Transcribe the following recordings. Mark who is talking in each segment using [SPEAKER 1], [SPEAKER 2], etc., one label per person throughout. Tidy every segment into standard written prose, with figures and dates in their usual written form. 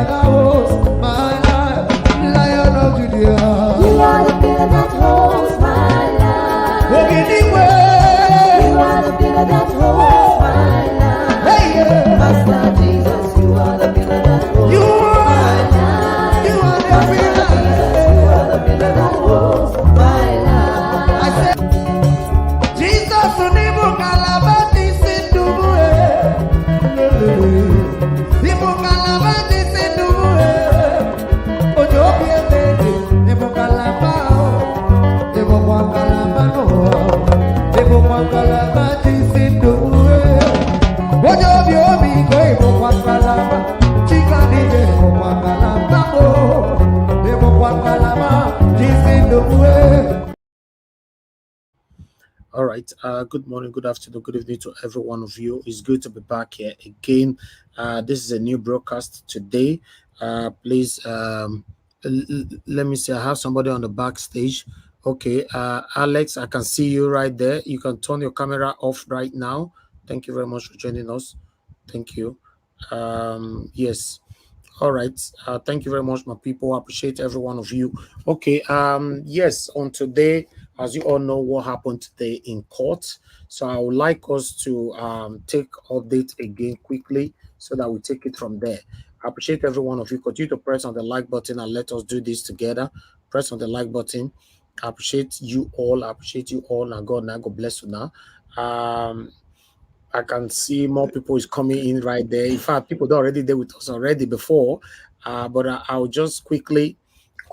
[SPEAKER 1] that holds my life. Lion of Judah.
[SPEAKER 2] You are the pillar that holds my life.
[SPEAKER 1] Anyway.
[SPEAKER 2] You are the pillar that holds my life.
[SPEAKER 1] Hey, yeah.
[SPEAKER 2] Master Jesus, you are the pillar that holds
[SPEAKER 1] You
[SPEAKER 2] my
[SPEAKER 1] are.
[SPEAKER 2] life.
[SPEAKER 1] You are the
[SPEAKER 2] Master
[SPEAKER 1] pillar.
[SPEAKER 2] Jesus, you are the pillar that holds my life.
[SPEAKER 1] I said, Jesus, unibu kalabati sinduwe. Nibu kalabati sinduwe. Ojo biemede, nibu kalabao. Nibu kwa kalabano. Nibu kwa kalabati sinduwe. Ojo biomi go nibu kwa kalaba. Chika nije nibu kwa kalabao. Nibu kwa kalabati sinduwe.
[SPEAKER 3] All right. Good morning, good afternoon, good evening to every one of you. It's good to be back here again. This is a new broadcast today. Please, let me see. I have somebody on the backstage. Okay, Alex, I can see you right there. You can turn your camera off right now. Thank you very much for joining us. Thank you. Yes. All right. Thank you very much, my people. I appreciate every one of you. Okay. Yes, on today, as you all know, what happened today in court. So I would like us to take update again quickly so that we take it from there. I appreciate every one of you. Continue to press on the like button and let us do this together. Press on the like button. I appreciate you all. I appreciate you all. And God bless you now. I can see more people is coming in right there. In fact, people are already there with us already before. But I'll just quickly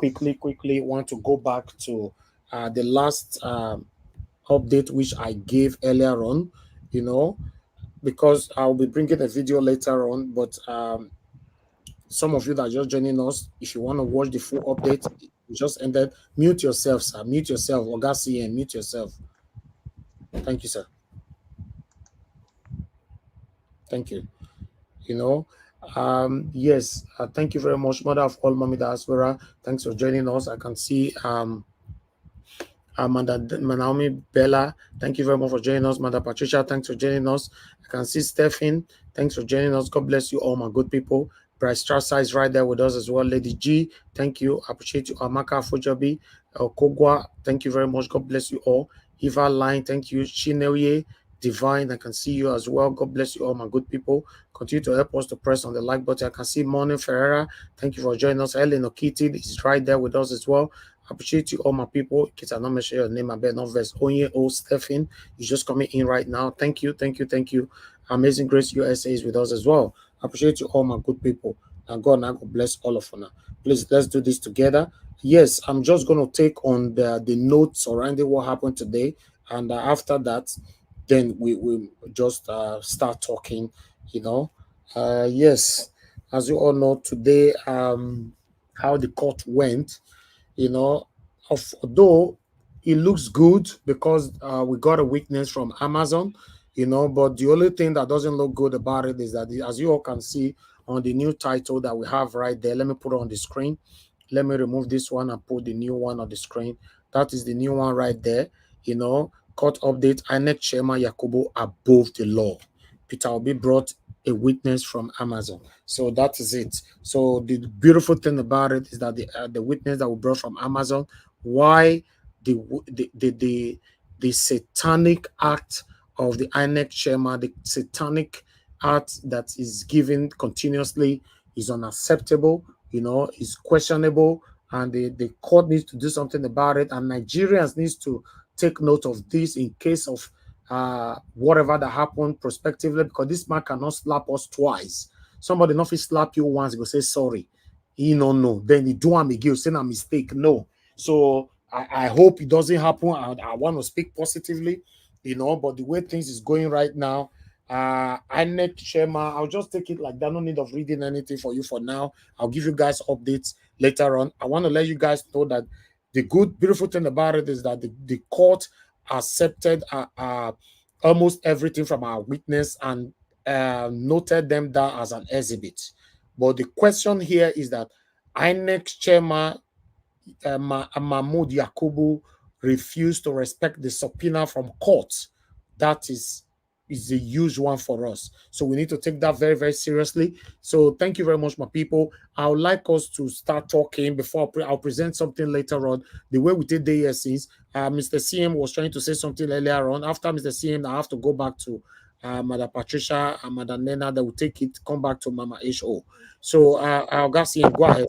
[SPEAKER 3] want to go back to the last update which I gave earlier on, because I'll be bringing a video later on. But some of you that are just joining us, if you want to watch the full update, you just ended. Mute yourself, sir. Mute yourself. Ogasi, and mute yourself. Thank you, sir. Thank you. Yes, thank you very much, Mother of all Mommy Diaspora. Thanks for joining us. I can see Mother Naomi Bella, thank you very much for joining us. Mother Patricia, thanks for joining us. I can see Stephen, thanks for joining us. God bless you all, my good people. Bryce Strasser is right there with us as well. Lady G, thank you. I appreciate you. Amaka Fujabi, Kogwa, thank you very much. God bless you all. Eva Line, thank you. Chinewye Divine, I can see you as well. God bless you all, my good people. Continue to help us to press on the like button. I can see Morning Ferreira, thank you for joining us. Ellen Okiti is right there with us as well. I appreciate you all, my people. Kids, I not mention your name. I bet not verse. Onye O Stephen, you're just coming in right now. Thank you. Amazing Grace USA is with us as well. I appreciate you all, my good people. And God bless all of you now. Please, let's do this together. Yes, I'm just going to take on the notes surrounding what happened today. And after that, then we will just start talking, Yes, as you all know, today, how the court went, although it looks good because we got a witness from Amazon, but the only thing that doesn't look good about it is that, as you all can see on the new title that we have right there, let me put it on the screen. Let me remove this one and put the new one on the screen. That is the new one right there. Court update, INEC Chairman Yakubu above the law. Peter Obi brought a witness from Amazon. So that is it. So the beautiful thing about it is that the witness that we brought from Amazon, why the satanic act of the INEC chairman, the satanic act that is given continuously is unacceptable, is questionable, and the court needs to do something about it, and Nigerians needs to take note of this in case of whatever that happened prospectively, because this man cannot slap us twice. Somebody not slap you once, go say sorry. No. Then he do him again, say a mistake. No. So I hope it doesn't happen. I want to speak positively, but the way things is going right now, INEC chairman, I'll just take it like that. No need of reading anything for you for now. I'll give you guys updates later on. I want to let you guys know that the good, beautiful thing about it is that the court accepted almost everything from our witness and noted them down as an exhibit. But the question here is that INEC chairman Mahmoud Yakubu refused to respect the subpoena from court. That is, is a huge one for us. So we need to take that very, very seriously. So thank you very much, my people. I would like us to start talking before I'll present something later on. The way we did the ESCs, Mr. CM was trying to say something earlier on. After Mr. CM, I have to go back to Mother Patricia and Mother Nena that will take it, come back to Mama HO. So I'll go CM, go ahead.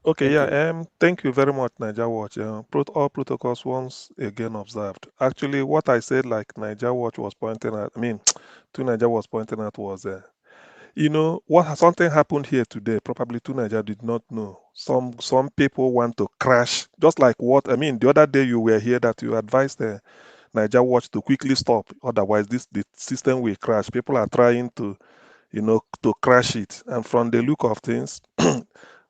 [SPEAKER 4] Okay,
[SPEAKER 3] Thank you.
[SPEAKER 4] yeah, thank you very much, Niger Watch. All protocols once again observed. Actually, what I said, like Niger Watch was pointing at, I mean, to Niger was pointing at was, something happened here today. Probably to Niger did not know. Some people want to crash, just like what I mean. The other day you were here that you advised the Niger Watch to quickly stop, otherwise the system will crash. People are trying to crash it, and from the look of things.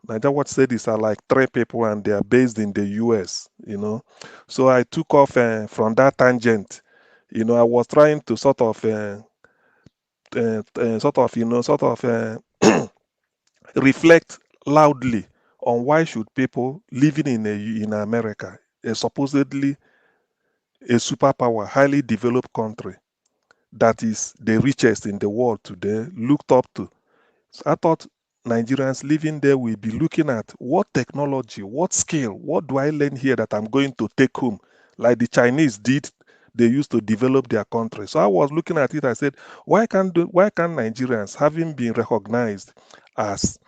[SPEAKER 4] Niger Watch said these are like three people and they are based in the US. So I took off from that tangent. I was trying to reflect loudly on why should people living in America, a supposedly a superpower, highly developed country that is the richest in the world today, looked up to. So I thought Nigerians living there will be looking at what technology, what skill, what do I learn here that I'm going to take home, like the Chinese did. They used to develop their country. So I was looking at it. I said, why can't Nigerians, having been recognized as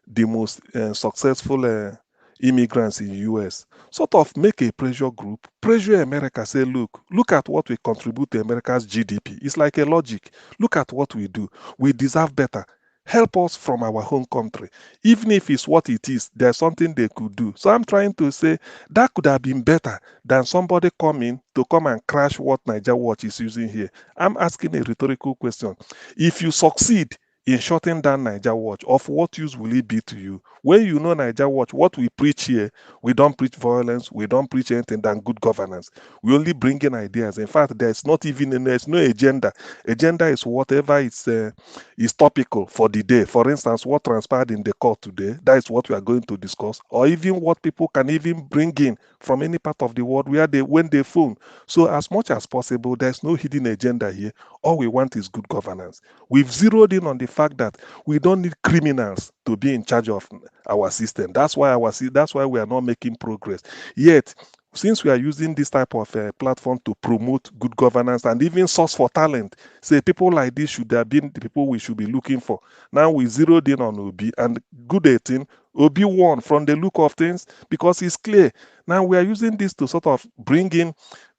[SPEAKER 4] the most successful immigrants in the US, sort of make a pressure group, pressure America, say, look at what we contribute to America's GDP. It's like a logic. Look at what we do. We deserve better. Help us from our home country. Even if it's what it is, there's something they could do. So I'm trying to say that could have been better than somebody coming to come and crash what Niger Watch is using here. I'm asking a rhetorical question. If you succeed in shutting down Niger Watch, of what use will it be to you? When you know Niger Watch, what we preach here, we don't preach violence, we don't preach anything than good governance. We only bring in ideas. In fact, there's no agenda. Agenda is whatever is topical for the day. For instance, what transpired in the court today, that is what we are going to discuss, or even what people can even bring in from any part of the world when they phone. So as much as possible, there's no hidden agenda here. All we want is good governance. We've zeroed in on the fact that we don't need criminals to be in charge of our system. That's why we are not making progress. Yet, since we are using this type of platform to promote good governance and even source for talent, say people like this should have been the people we should be looking for. Now we zeroed in on Obi, and good 18, Obi won from the look of things because it's clear. Now we are using this to sort of bring in,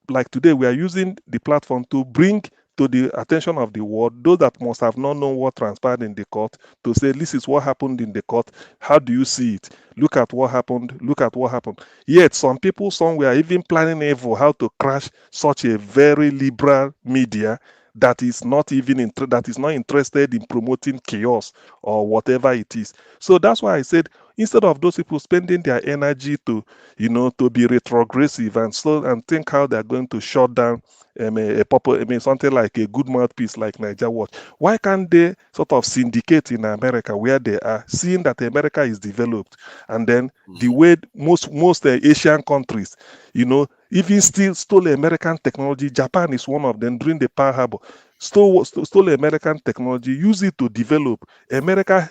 [SPEAKER 4] like today, we are using the platform to bring to the attention of the world those that must have not known what transpired in the court, to say this is what happened in the court. How do you see it? Look at what happened. Look at what happened. Yet some people somewhere are even planning evil how to crash such a very liberal media that is not interested in promoting chaos or whatever it is. So that's why I said, instead of those people spending their energy to be retrogressive and think how they're going to shut down something like a good mouthpiece like Niger Watch, why can't they sort of syndicate in America where they are, seeing that America is developed, and then the way most Asian countries, even still stole American technology. Japan is one of them during the Pearl Harbor. Stole American technology, use it to develop. America,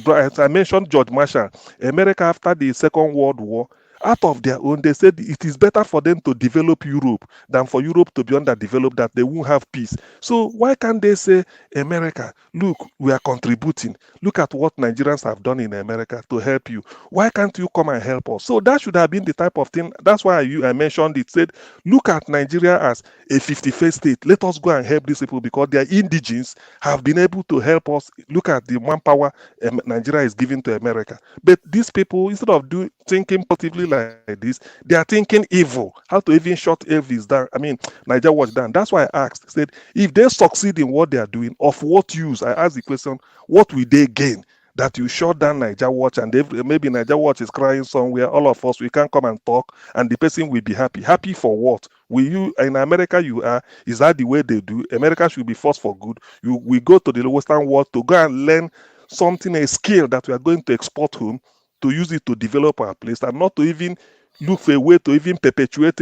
[SPEAKER 4] as I mentioned George Marshall, America after the Second World War, out of their own, they said it is better for them to develop Europe than for Europe to be underdeveloped, that they won't have peace. So why can't they say, America, look, we are contributing. Look at what Nigerians have done in America to help you. Why can't you come and help us? So that should have been the type of thing. That's why I mentioned it, said, look at Nigeria as a 51st state. Let us go and help these people because their indigenes have been able to help us. Look at the manpower Nigeria is giving to America. But these people, instead of thinking positively like this, they are thinking evil. How to even shut Elvis down? Niger Watch down. That's why I asked, said, if they succeed in what they are doing, of what use? I asked the question, what will they gain? That you shut down Niger Watch, and maybe Niger Watch is crying somewhere. All of us, we can come and talk, and the person will be happy. Happy for what? Will you in America? You are. Is that the way they do? America should be forced for good. We go to the Western world to go and learn something, a skill that we are going to export home, to use it to develop our place, and not to even look for a way to even perpetuate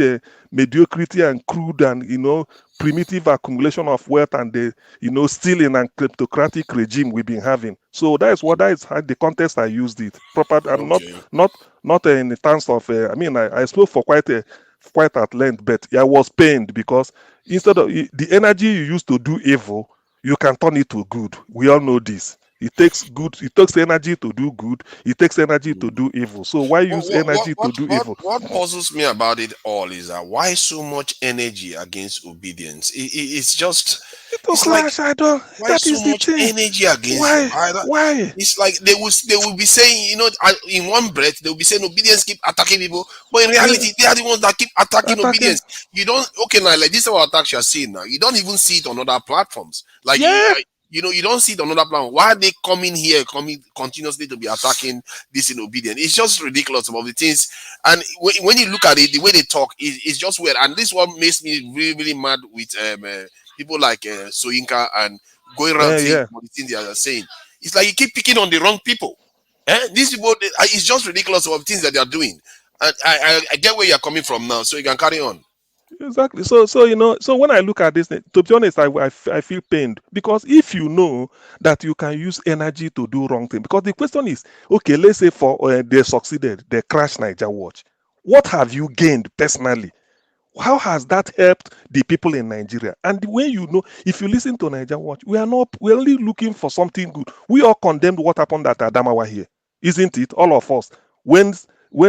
[SPEAKER 4] mediocrity and crude and, primitive accumulation of wealth and the, stealing and kleptocratic regime we've been having. So that is how the context I used it proper and
[SPEAKER 5] Okay.
[SPEAKER 4] not in terms of. I spoke for quite at length, but I was pained because instead of the energy you used to do evil, you can turn it to good. We all know this. It takes energy to do good. It takes energy to do evil. So why use energy to do evil?
[SPEAKER 5] What puzzles me about it all is that why so much energy against obedience? It's just,
[SPEAKER 4] To
[SPEAKER 5] it's like,
[SPEAKER 4] clash, I don't.
[SPEAKER 5] why
[SPEAKER 4] That
[SPEAKER 5] so
[SPEAKER 4] is the
[SPEAKER 5] much
[SPEAKER 4] thing.
[SPEAKER 5] energy against them?
[SPEAKER 4] Why? Why?
[SPEAKER 5] It's like they will be saying, in one breath they will be saying obedience keep attacking people, but in
[SPEAKER 4] Yeah,
[SPEAKER 5] reality they are the ones that keep attacking
[SPEAKER 4] attacking.
[SPEAKER 5] obedience. You don't, okay, now, like this is our attacks you're seeing now. You don't even see it on other platforms. Like
[SPEAKER 4] Yeah,
[SPEAKER 5] you don't see it on other platforms. Why are they coming here, coming continuously to be attacking this in obedience? It's just ridiculous about the things. And when you look at it, the way they talk is just weird. And this one makes me really, really mad with people like Soyinka and going around saying
[SPEAKER 4] yeah.
[SPEAKER 5] what the things they are saying. It's like you keep picking on the wrong people. These people, it's just ridiculous of things that they are doing. And I get where you're coming from now, so you can carry on.
[SPEAKER 4] Exactly. So when I look at this, to be honest, I feel pained because if you know that you can use energy to do wrong thing, because the question is, okay, let's say for they succeeded, they crashed Niger Watch. What have you gained personally? How has that helped the people in Nigeria? And when if you listen to Niger Watch, we're only looking for something good. We all condemned what happened at Adamawa here, isn't it? All of us. When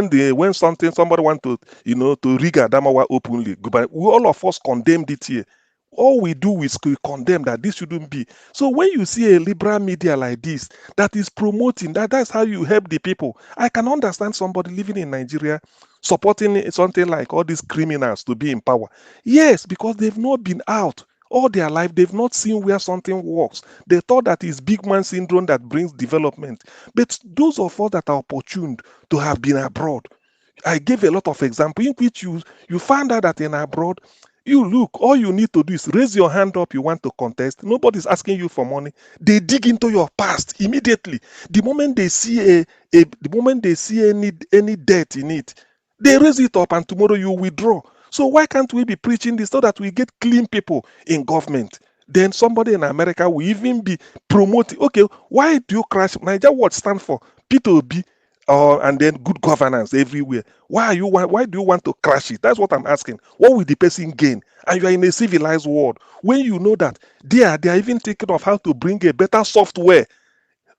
[SPEAKER 4] somebody want to to rig Adamawa openly, but all of us condemned it here. All we do is condemn that this shouldn't be. So when you see a liberal media like this that is promoting that's how you help the people. I can understand somebody living in Nigeria supporting something like all these criminals to be in power. Yes, because they've not been out all their life. They've not seen where something works. They thought that it's big man syndrome that brings development. But those of us that are opportuned to have been abroad, I gave a lot of examples in which you find out that in abroad, you look, all you need to do is raise your hand up. You want to contest. Nobody's asking you for money. They dig into your past immediately. The moment they see the moment they see any debt in it, they raise it up, and tomorrow you withdraw. So why can't we be preaching this so that we get clean people in government? Then somebody in America will even be promoting. Okay, why do you crash Niger? What stand for? P2B, and then good governance everywhere. Why do you want to crash it? That's what I'm asking. What will the person gain? And you are in a civilized world when you know that they are even thinking of how to bring a better software.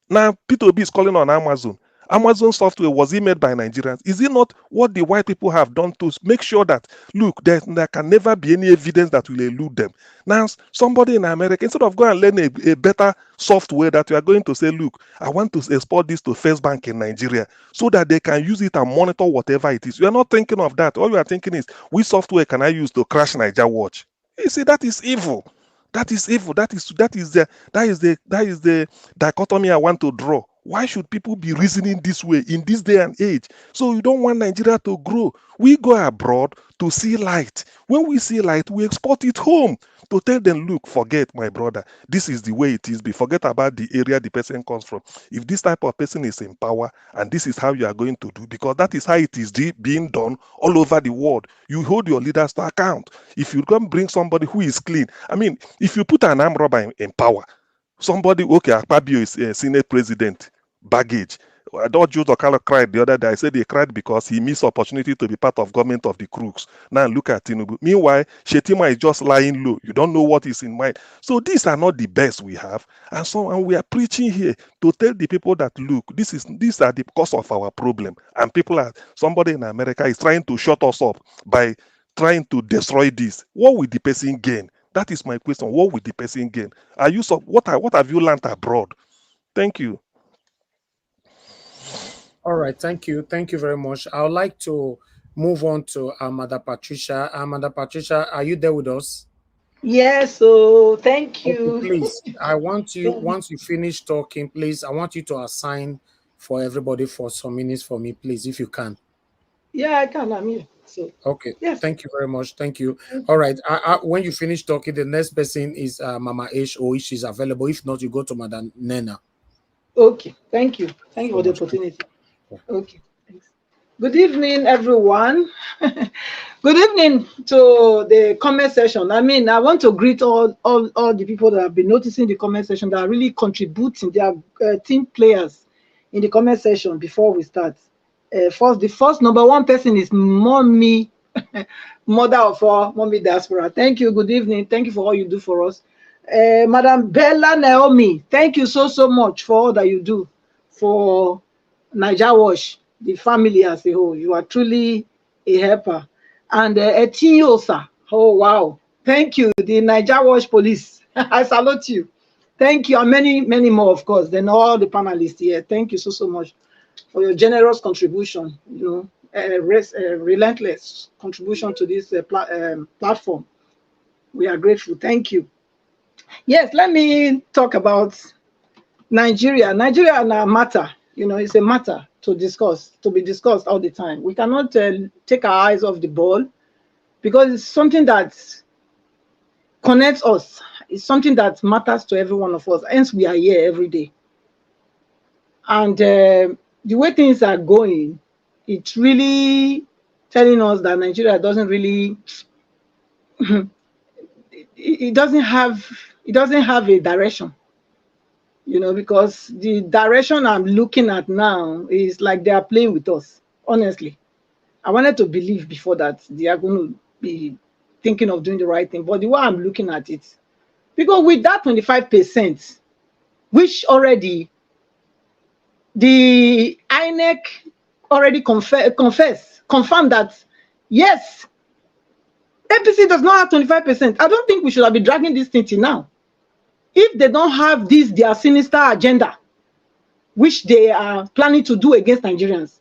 [SPEAKER 4] Now P2B is calling on Amazon. Amazon software, was it made by Nigerians? Is it not what the white people have done to make sure that, look, there can never be any evidence that will elude them? Now, somebody in America, instead of going and learn a better software that you are going to say, look, I want to export this to First Bank in Nigeria so that they can use it and monitor whatever it is. You are not thinking of that. All you are thinking is, which software can I use to crash Niger Watch? You see, that is evil. That is evil. That is the dichotomy I want to draw. Why should people be reasoning this way in this day and age? So you don't want Nigeria to grow. We go abroad to see light. When we see light, we export it home to tell them, look, forget, my brother, this is the way it is. Forget about the area the person comes from. If this type of person is in power, and this is how you are going to do, because that is how it is being done all over the world. You hold your leaders to account. If you come bring somebody who is clean, if you put an armed robber in power, somebody, okay, Akpabio is a Senate president, baggage. I thought Jude Okalo cried the other day. I said he cried because he missed opportunity to be part of government of the crooks. Now look at Tinubu. Meanwhile, Shetima is just lying low. You don't know what is in mind. So these are not the best we have. And we are preaching here to tell the people that, look, these are the cause of our problem. And somebody in America is trying to shut us up by trying to destroy this. What will the person gain? That is my question. What will the person gain? What have you learned abroad? Thank you.
[SPEAKER 3] All right, thank you very much. I would like to move on to Amanda Patricia. Amanda Patricia, are you there with us?
[SPEAKER 6] Yes, so thank
[SPEAKER 3] Okay,
[SPEAKER 6] you.
[SPEAKER 3] please. I want you, once you finish talking, please, I want you to assign for everybody for some minutes for me, please, if you can.
[SPEAKER 6] Yeah, I can. I'm here. So,
[SPEAKER 3] Okay,
[SPEAKER 6] yes.
[SPEAKER 3] thank you very much. Thank you. All right. When you finish talking, the next person is Mama H, or if she's available. If not, you go to Madam Nena.
[SPEAKER 6] Okay. Thank you. Thank you
[SPEAKER 3] So
[SPEAKER 6] for the
[SPEAKER 3] much.
[SPEAKER 6] opportunity.
[SPEAKER 3] Yeah.
[SPEAKER 6] Okay. Thanks. Good evening, everyone. Good evening to the comment section. I mean, I want to greet all the people that have been noticing the comment section that are really contributing. They are team players in the comment section before we start. The first number one person is Mommy, mother of all, Mommy Diaspora. Thank you. Good evening. Thank you for all you do for us. Madam Bella Naomi, thank you so much for all that you do for Niger Wash, the family as a whole. You are truly a helper. And Etinyosa, oh wow, thank you, the Niger Wash Police. I salute you. Thank you, and many more, of course, than all the panelists here. Thank you so much for your generous contribution, relentless contribution to this platform. We are grateful. Thank you. Yes, let me talk about Nigeria. Nigeria now matter. It's a matter to discuss, to be discussed all the time. We cannot take our eyes off the ball because it's something that connects us. It's something that matters to every one of us. Hence, we are here every day. And the way things are going, it's really telling us that Nigeria doesn't really, it doesn't have a direction. Because the direction I'm looking at now is like they are playing with us, honestly. I wanted to believe before that they are going to be thinking of doing the right thing, but the way I'm looking at it, because with that 25%, which already the INEC already confirmed that, yes, APC does not have 25%. I don't think we should have been dragging this thing till now. If they don't have their sinister agenda, which they are planning to do against Nigerians,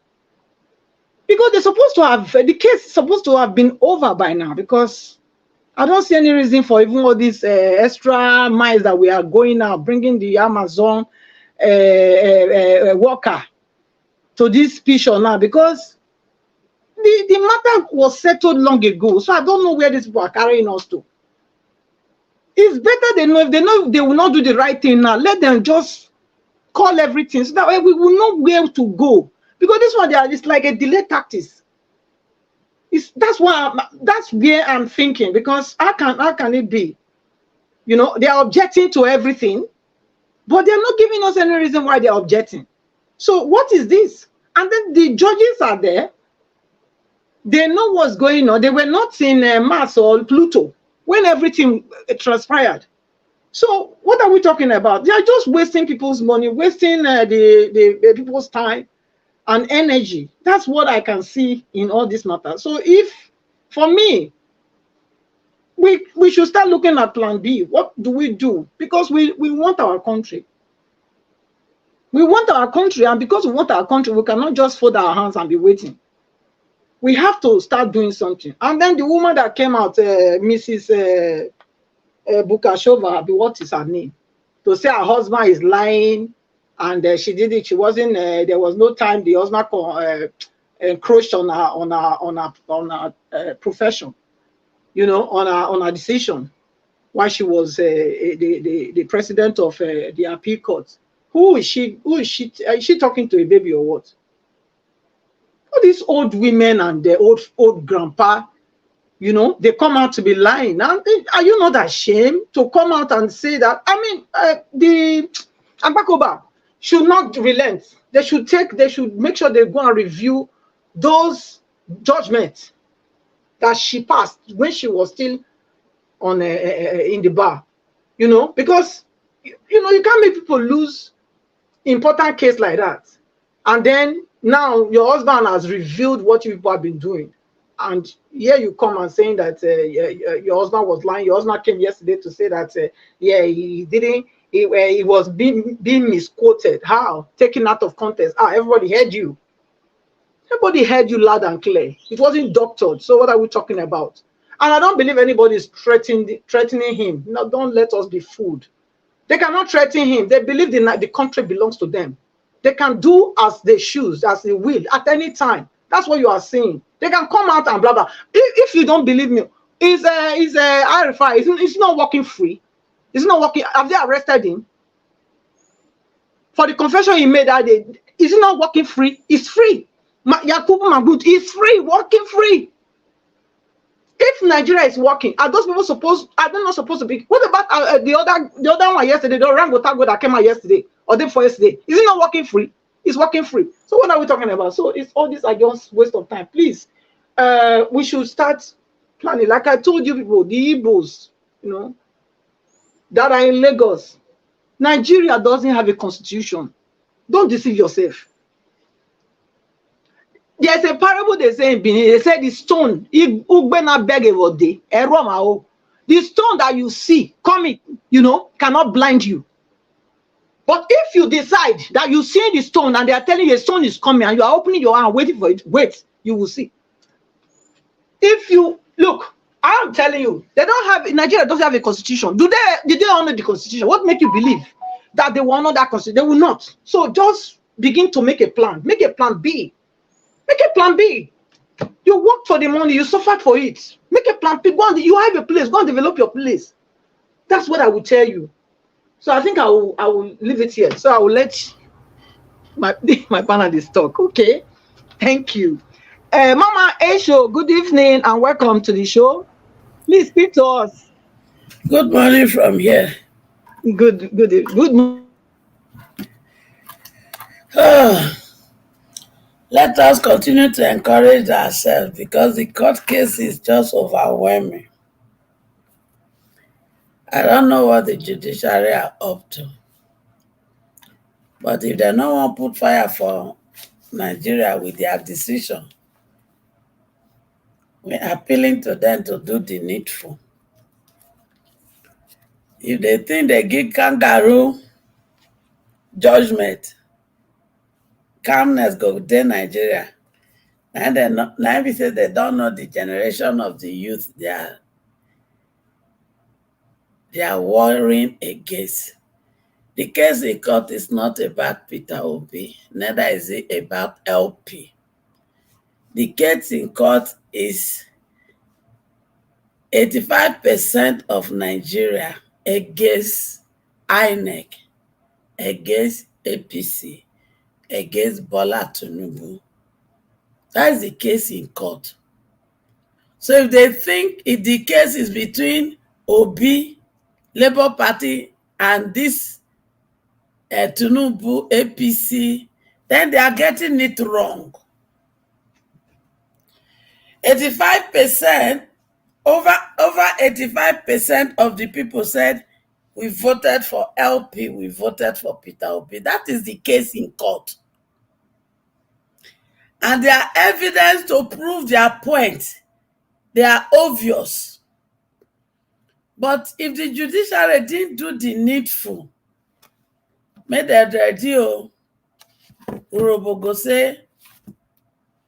[SPEAKER 6] because the case is supposed to have been over by now, because I don't see any reason for even all these extra miles that we are going now, bringing the Amazon worker to this picture now, because the matter was settled long ago. So I don't know where these people are carrying us to. It's better they know. If they know they will not do the right thing now, let them just call everything so that way we will know where to go. Because this one, it's like a delay tactics. That's where I'm thinking. Because how can it be? They are objecting to everything, but they're not giving us any reason why they're objecting. So what is this? And then the judges are there. They know what's going on. They were not in Mars or Pluto when everything transpired. So what are we talking about? They are just wasting people's money, wasting the people's time and energy. That's what I can see in all this matter. So for me, we should start looking at plan B. What do we do? Because we want our country. We want our country, and because we want our country, we cannot just fold our hands and be waiting. We have to start doing something. And then the woman that came out, Mrs. Bukashova, what is her name? To say her husband is lying, and she did it. She wasn't. There was no time. The husband encroached on her profession, on her decision, while she was the president of the appeal court. Who is she? Is she talking to a baby or what? All these old women and the old grandpa, they come out to be lying. And are you not ashamed to come out and say that? I mean, the Agbakoba should not relent. They should make sure they go and review those judgments that she passed when she was still on in the bar. Because you can't make people lose important case like that, and then now your husband has revealed what you people have been doing, and here you come and saying that your husband was lying. Your husband came yesterday to say that he didn't. He was being misquoted. How? Taken out of context. Everybody heard you. Everybody heard you loud and clear. It wasn't doctored. So what are we talking about? And I don't believe anybody is threatening him. No, don't let us be fooled. They cannot threaten him. They believe the country belongs to them. They can do as they choose, as they will, at any time. That's what you are saying. They can come out and blah blah. If you don't believe me, is RFI? It's not working free. It's not working. Have they arrested him for the confession he made that day? Is it not working free? It's free. Yakubu Mahmoud is free, working free. If Nigeria is working, are those people are they not supposed to be? What about the other one yesterday, the orangutan that came out yesterday or day before yesterday? Is it not working free? It's working free. So what are we talking about? So it's all these are just waste of time. Please, we should start planning. Like I told you people, the Igbos, that are in Lagos. Nigeria doesn't have a constitution. Don't deceive yourself. There's a parable they say in Benin. They say the stone, the stone that you see coming, cannot blind you. But if you decide that you see the stone and they are telling you a stone is coming and you are opening your hand waiting for it, wait, you will see. If you look, I'm telling you, Nigeria doesn't have a constitution. Did they honor the constitution? What make you believe that they will honor that constitution? They will not. So just begin to make a plan. Make a plan B. Make a plan B. You worked for the money, you suffered for it. Make a plan B. You have a place, go and develop your place. That's what I will tell you. So I think I will leave it here. So I will let my panelists talk. Okay. Thank you. Mama Esho, good evening and welcome to the show. Please speak to us.
[SPEAKER 7] Good morning from here.
[SPEAKER 6] Good morning.
[SPEAKER 7] Let us continue to encourage ourselves because the court case is just overwhelming. I don't know what the judiciary are up to. But if they no want to put fire for Nigeria with their decision, we're appealing to them to do the needful. If they think they give kangaroo judgment, calmness go to Nigeria. Now we say they don't know the generation of the youth they are warring against. The case in court is not about Peter Obi, neither is it about LP. The case in court is 85% of Nigeria against INEC, against APC, against Bola Tinubu. That is the case in court. So if they think if the case is between Obi, Labour Party, and this Tinubu, APC, then they are getting it wrong. 85%, over 85% of the people said, we voted for LP, we voted for Peter Obi. That is the case in court. And there are evidence to prove their point. They are obvious. But if the judiciary didn't do the needful, make them ready, Urobo go say,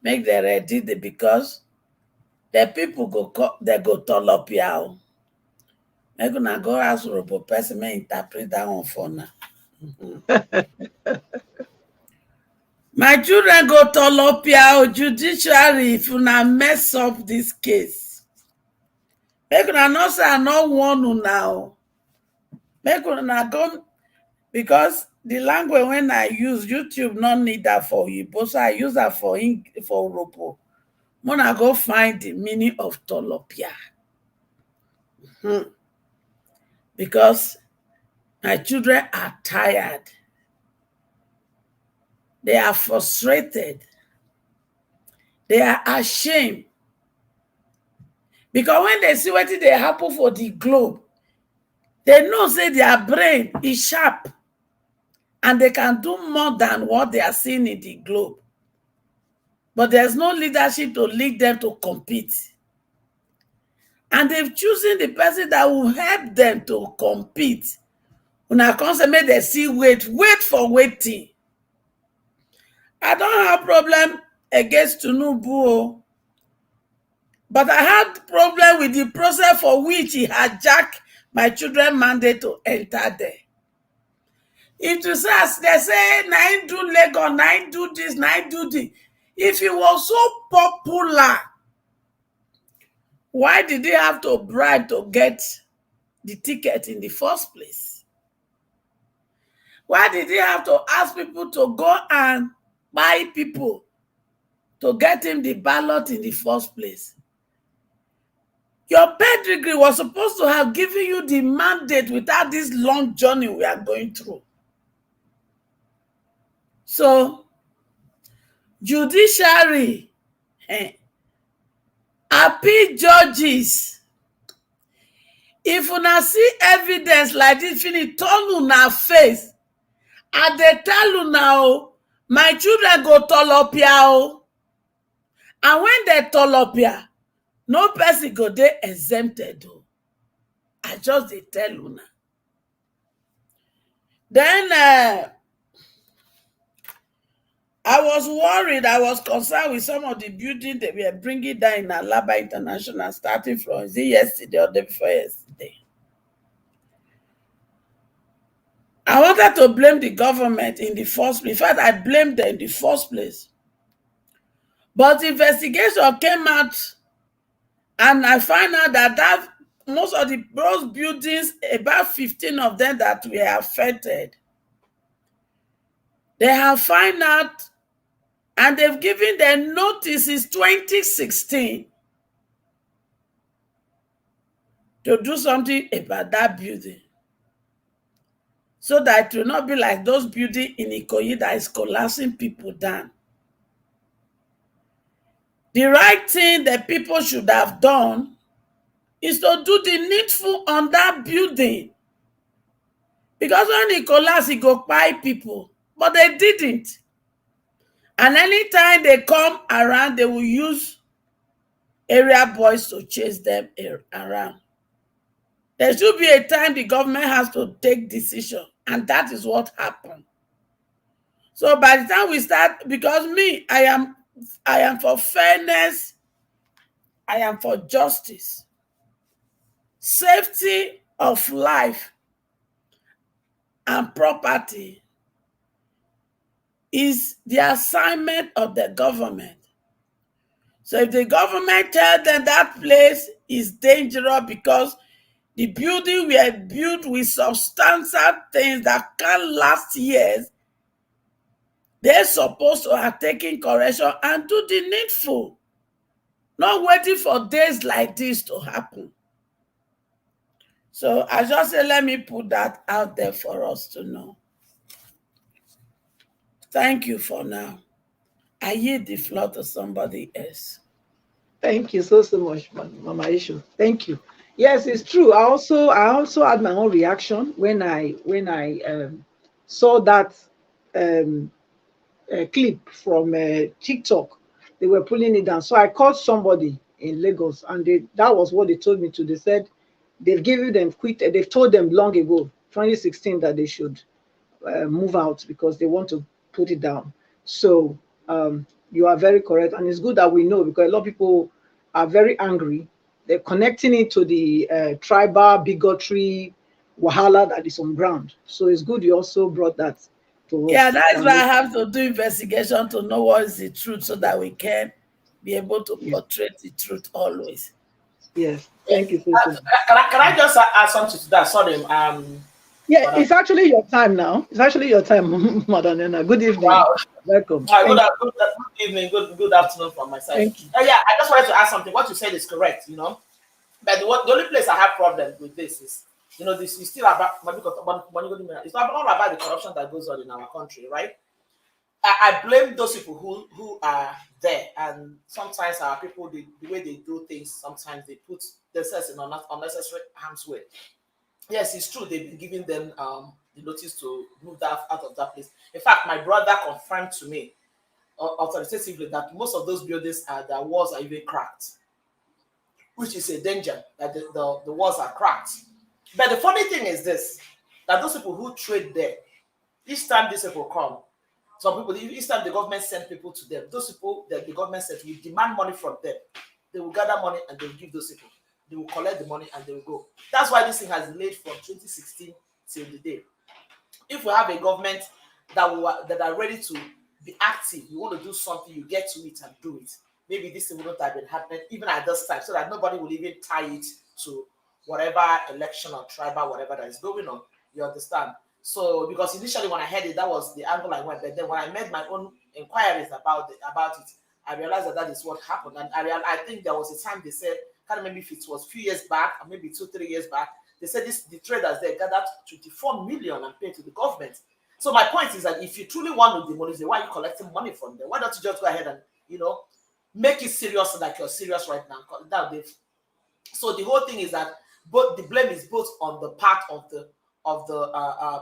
[SPEAKER 7] make them ready because the people they go tall up here. They're gonna go ask Urobo person may interpret that one for now. My children go tall up here, judiciary, if you not mess up this case. Make una not say I not warn you now. Make una go because the language when I use YouTube not need that for you, but so I use that for Urobo. Mona go find the meaning of tolopia. Because my children are tired. They are frustrated. They are ashamed. Because when they see what they happen for the globe, they know say their brain is sharp and they can do more than what they are seeing in the globe. But there's no leadership to lead them to compete. And they've chosen the person that will help them to compete. Una come say make they see wait for waiting. I don't have problem against Tinubu, but I had problem with the process for which he hijacked my children mandate to enter there. If you say, they say, nine do Lagos, nine do this, nine do this. If he was so popular, why did he have to bribe to get the ticket in the first place? Why did he have to ask people to go and buy people to get him the ballot in the first place. Your pedigree was supposed to have given you the mandate without this long journey we are going through. So, judiciary, appeal judges, if una see evidence like this, finish turn una face. I dey tell una, my children go tolopia. And when they tolopia, no person go dey exempted. I just dey tell una. Then I was worried, I was concerned with some of the buildings they were bringing down in Alaba International, starting from, is it yesterday or the day before yesterday? I wanted to blame the government in the first place. In fact, I blamed them in the first place. But investigation came out, and I found out that most of those buildings, about 15 of them that were affected, they have found out, and they've given their notices 2016 to do something about that building, so that it will not be like those buildings in Ikoyi that is collapsing people down. The right thing that people should have done is to do the needful on that building. Because when it collapsed, it go buy people. But they didn't. And anytime they come around, they will use area boys to chase them around. There should be a time the government has to take decision. And that is what happened. So by the time we start, because me, I am for fairness, I am for justice. Safety of life and property is the assignment of the government. So if the government tells them that place is dangerous because the building were built with substantial things that can last years, they're supposed to have taken correction and do the needful. Not waiting for days like this to happen. So I just say, let me put that out there for us to know. Thank you for now. I yield the floor to somebody else.
[SPEAKER 6] Thank you so much, Mama Ishu. Thank you. Yes, it's true. I also had my own reaction when I saw that clip from TikTok. They were pulling it down. So I called somebody in Lagos, and that was what they told me to. They said they've given them they've told them long ago, 2016, that they should move out because they want to put it down. So you are very correct, and it's good that we know, because a lot of people are very angry. They're connecting it to the tribal bigotry wahala that is on ground. So it's good you also brought that to us.
[SPEAKER 7] Yeah, that's why I have to do investigation to know what is the truth, so that we can be able to portray the truth always.
[SPEAKER 6] Yes, thank you so much.
[SPEAKER 8] Can I just add something to that? Sorry.
[SPEAKER 6] Yeah, it's actually your time now. It's actually your time, Madam Nena. Good evening.
[SPEAKER 8] Wow.
[SPEAKER 6] Welcome.
[SPEAKER 8] Good evening. Good afternoon from my side.
[SPEAKER 6] Thank you.
[SPEAKER 8] Yeah, I just wanted to add something. What you said is correct, But the only place I have problem with this is, this is still about, it's not all about the corruption that goes on in our country, right? I blame those people who are there, and sometimes our people, the way they do things, sometimes they put themselves in unnecessary harm's way. Yes, it's true. They've been giving them the notice to move that out of that place. In fact, my brother confirmed to me authoritatively that most of those buildings, their walls are even cracked, which is a danger, that the walls are cracked. But the funny thing is this, that those people who trade there, each time these people come, some people, each time the government send people to them, those people that the government sent, you demand money from them. They will gather money and they will give those people. They will collect the money and they will go. That's why this thing has delayed from 2016 till the day. If we have a government that are ready to be active, you want to do something, you get to it and do it. Maybe this thing wouldn't have been happening even at this time, so that nobody will even tie it to whatever election or tribal, whatever that is going on. You understand? So, because initially when I heard it, that was the angle I went. But then when I made my own inquiries about it, I realized that that is what happened. And I think there was a time they said, I can't remember if it was a few years back or maybe 2-3 years back, they said the traders they gathered 24 million and paid to the government. So my point is that if you truly want to demolish it, why are you collecting money from them? Why don't you just go ahead and, you know, make it serious like you're serious right now? So the whole thing is that both the blame is both on the part of the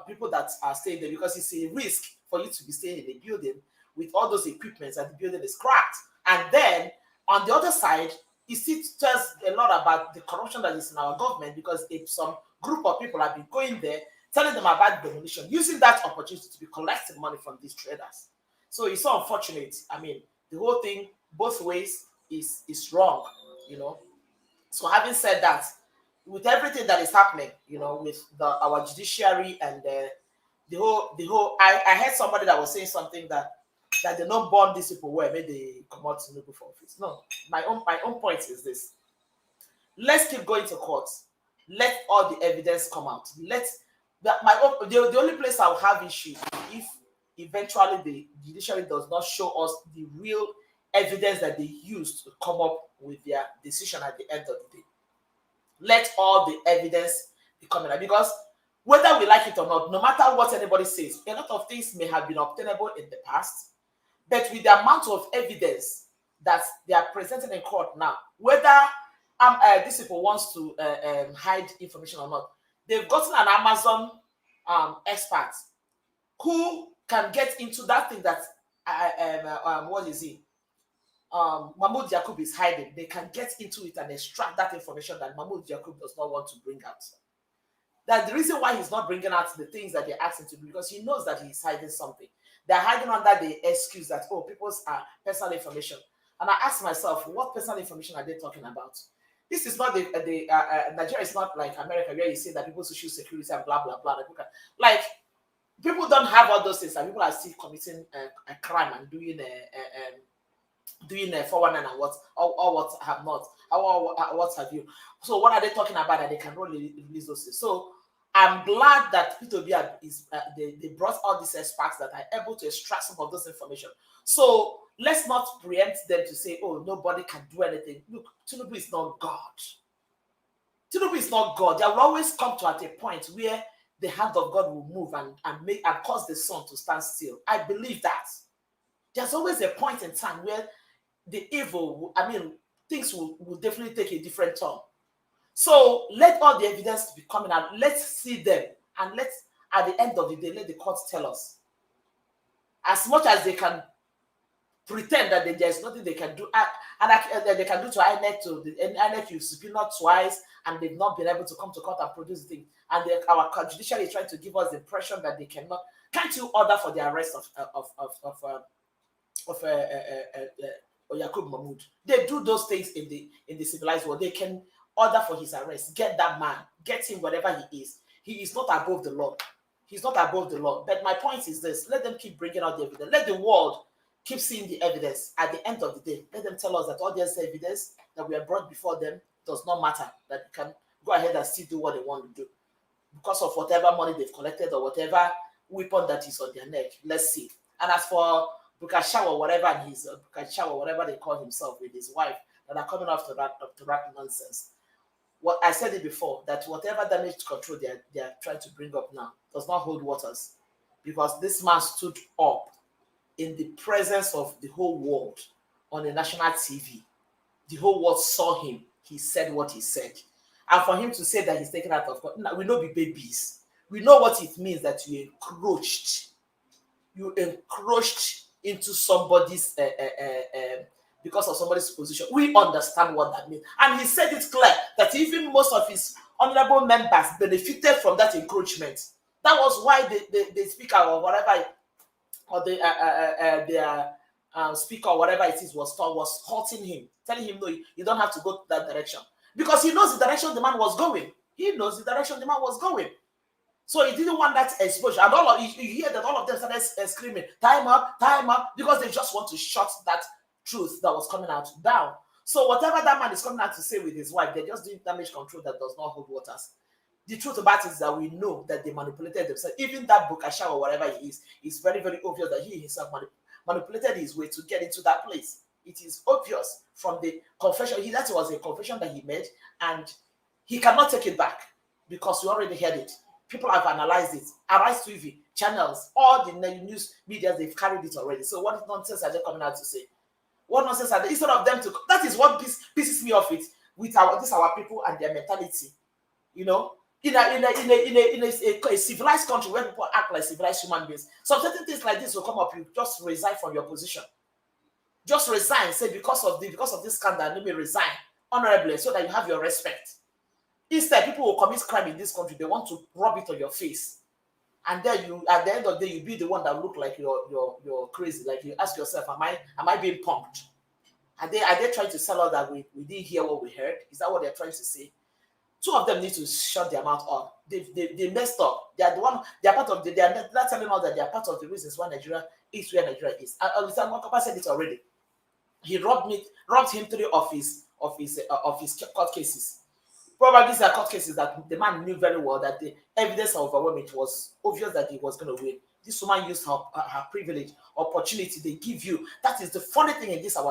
[SPEAKER 8] people that are staying there, because it's a risk for you to be staying in a building with all those equipments and the building is cracked. And then on the other side, it still tells a lot about the corruption that is in our government, because if some group of people have been going there telling them about demolition, using that opportunity to be collecting money from these traders. So it's so unfortunate. I mean, the whole thing, both ways, is wrong, you know. So having said that, with everything that is happening, you know, with our judiciary and the whole, I heard somebody that was saying something that they don't burn these people where maybe they come out to look for office. No, my own point is this: let's keep going to court. Let all the evidence come out. The only place I'll have issue if eventually the judiciary does not show us the real evidence that they used to come up with their decision at the end of the day. Let all the evidence be coming out, because whether we like it or not, no matter what anybody says, a lot of things may have been obtainable in the past, but with the amount of evidence that they are presenting in court now, whether these people wants to hide information or not, they've gotten an Amazon expert who can get into that thing that what is he? Mahmoud Yakub is hiding. They can get into it and extract that information that Mahmoud Yakub does not want to bring out. That the reason why he's not bringing out the things that they're asking to do, because he knows that he's hiding something. They're hiding under the excuse that, oh, people's personal information. And I ask myself, what personal information are they talking about? This is not Nigeria is not like America, where you say that people's social security and blah, blah, blah. Like, people don't have all those things, and people are still committing a crime and doing 419 and what have not, what have you. So what are they talking about that they can only release those things? So I'm glad that P2B is they brought all these experts that are able to extract some of those information. So let's not preempt them to say, oh, nobody can do anything. Look, Tinubu is not God. Tinubu is not God. There will always come to at a point where the hand of God will move and cause the sun to stand still. I believe that. There's always a point in time where the evil, things will definitely take a different turn. So let all the evidence be coming out. Let's see them, and let's, at the end of the day, let the courts tell us. As much as they can pretend that there's nothing they can do, and they can do to INEC, INEC you've subpoenaed twice, and they've not been able to come to court and produce the thing. And our judiciary is trying to give us the impression that they cannot. Can't you order for the arrest of Yakub Mahmoud? They do those things in the civilized world. They can order for his arrest. Get that man. Get him wherever he is. He is not above the law. He's not above the law. But my point is this: let them keep bringing out the evidence. Let the world keep seeing the evidence. At the end of the day, let them tell us that all this evidence that we have brought before them does not matter. That they can go ahead and still do what they want to do because of whatever money they've collected or whatever weapon that is on their neck. Let's see. And as for Bukashaw or whatever, and his Bukashaw or whatever they call himself with his wife, that are coming off to that nonsense. What I said it before, that whatever damage control they are trying to bring up now does not hold waters, because this man stood up in the presence of the whole world on the national TV. The whole world saw him. He said what he said. And for him to say that he's taken out of court, we know be babies. We know what it means that you encroached. You encroached into somebody's because of somebody's position. We understand what that means. And he said it clear that even most of his honorable members benefited from that encroachment. That was why the speaker or whatever, or their speaker or whatever it is was halting him, telling him, no, you don't have to go that direction. Because he knows the direction the man was going. He knows the direction the man was going. So he didn't want that exposure. And you hear that all of them started screaming, time up, because they just want to shut that truth that was coming out down. So whatever that man is coming out to say with his wife, they're just doing damage control that does not hold waters. The truth about it is that we know that they manipulated themselves. Even that Bukashaw or whatever he is, it's very, very obvious that he himself manipulated his way to get into that place. It is obvious from the confession. That was a confession that he made, and he cannot take it back because we already heard it. People have analyzed it. Arise TV, channels, all the news media, they've carried it already. So what nonsense are they coming out to say? What nonsense are they? Instead of them to, that is what pisses me off it with our people and their mentality. You know, in a civilized country where people act like civilized human beings, some certain things like this will come up. You just resign from your position. Just resign. Say because of this scandal, let me resign honorably so that you have your respect. Instead, people will commit crime in this country. They want to rub it on your face, and then you, at the end of the day, you be the one that look like you're crazy. Like you ask yourself, am I being punked? Are they trying to sell out that we didn't hear what we heard? Is that what they're trying to say? Two of them need to shut their mouth up. They messed up. They are the one. They are part of. They are not telling us that they are part of the reasons why Nigeria is where Nigeria is. Papa said it already. He robbed him 3 of his court cases. Probably these are court cases that the man knew very well that the evidence are overwhelming. It was obvious that he was going to win. This woman used her privilege, opportunity they give you. That is the funny thing in this I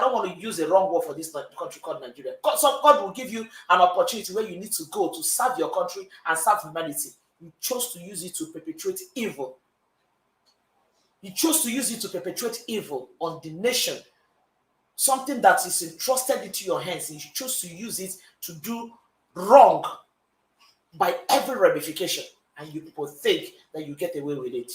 [SPEAKER 8] don't want to use a wrong word for this country called Nigeria. God will give you an opportunity where you need to go to serve your country and serve humanity. You chose to use it to perpetuate evil. You chose to use it to perpetuate evil on the nation. Something that is entrusted into your hands, and you choose to use it to do wrong by every ramification, and you people think that you get away with it.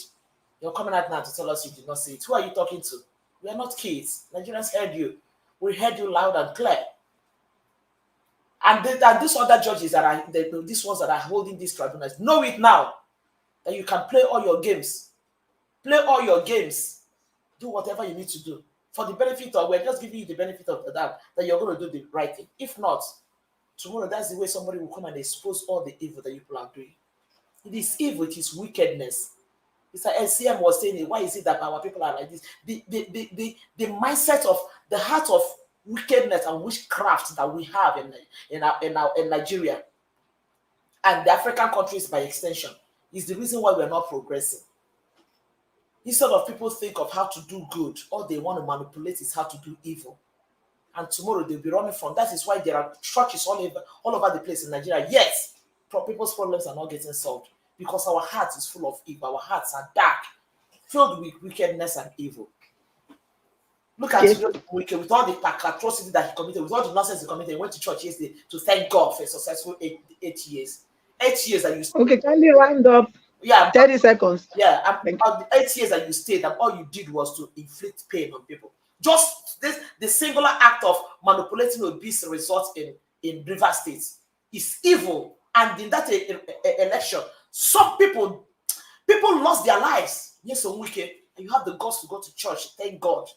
[SPEAKER 8] You're coming out now to tell us you did not say it. Who are you talking to? We are not kids. Nigerians heard you. We heard you loud and clear. And these other judges that are these ones that are holding these tribunals, know it now that you can play all your games. Play all your games. Do whatever you need to do. For the benefit of, we're just giving you the benefit of the doubt that you're going to do the right thing. If not, tomorrow that's the way somebody will come and expose all the evil that you people are doing. It is evil, it is wickedness. It's like SCM was saying, why is it that our people are like this? The mindset of the heart of wickedness and witchcraft that we have in Nigeria and the African countries by extension is the reason why we're not progressing. Instead of people think of how to do good, all they want to manipulate is how to do evil. And tomorrow they'll be running from. That is why there are churches all over the place in Nigeria. Yes, people's problems are not getting solved because our heart is full of evil. Our hearts are dark, filled with wickedness and evil. Look at with all the atrocity that he committed, with all the nonsense he committed. He went to church yesterday to thank God for a successful 8 years. 8 years that you stayed.
[SPEAKER 6] Okay, can you round up?
[SPEAKER 8] Yeah,
[SPEAKER 6] 30 seconds.
[SPEAKER 8] Yeah, the 8 years that you stayed, and all you did was to inflict pain on people. Just the singular act of manipulating obese results in Rivers State is evil. And in that election, some people lost their lives. Yes, on weekend, and you have the guts to go to church. Thank God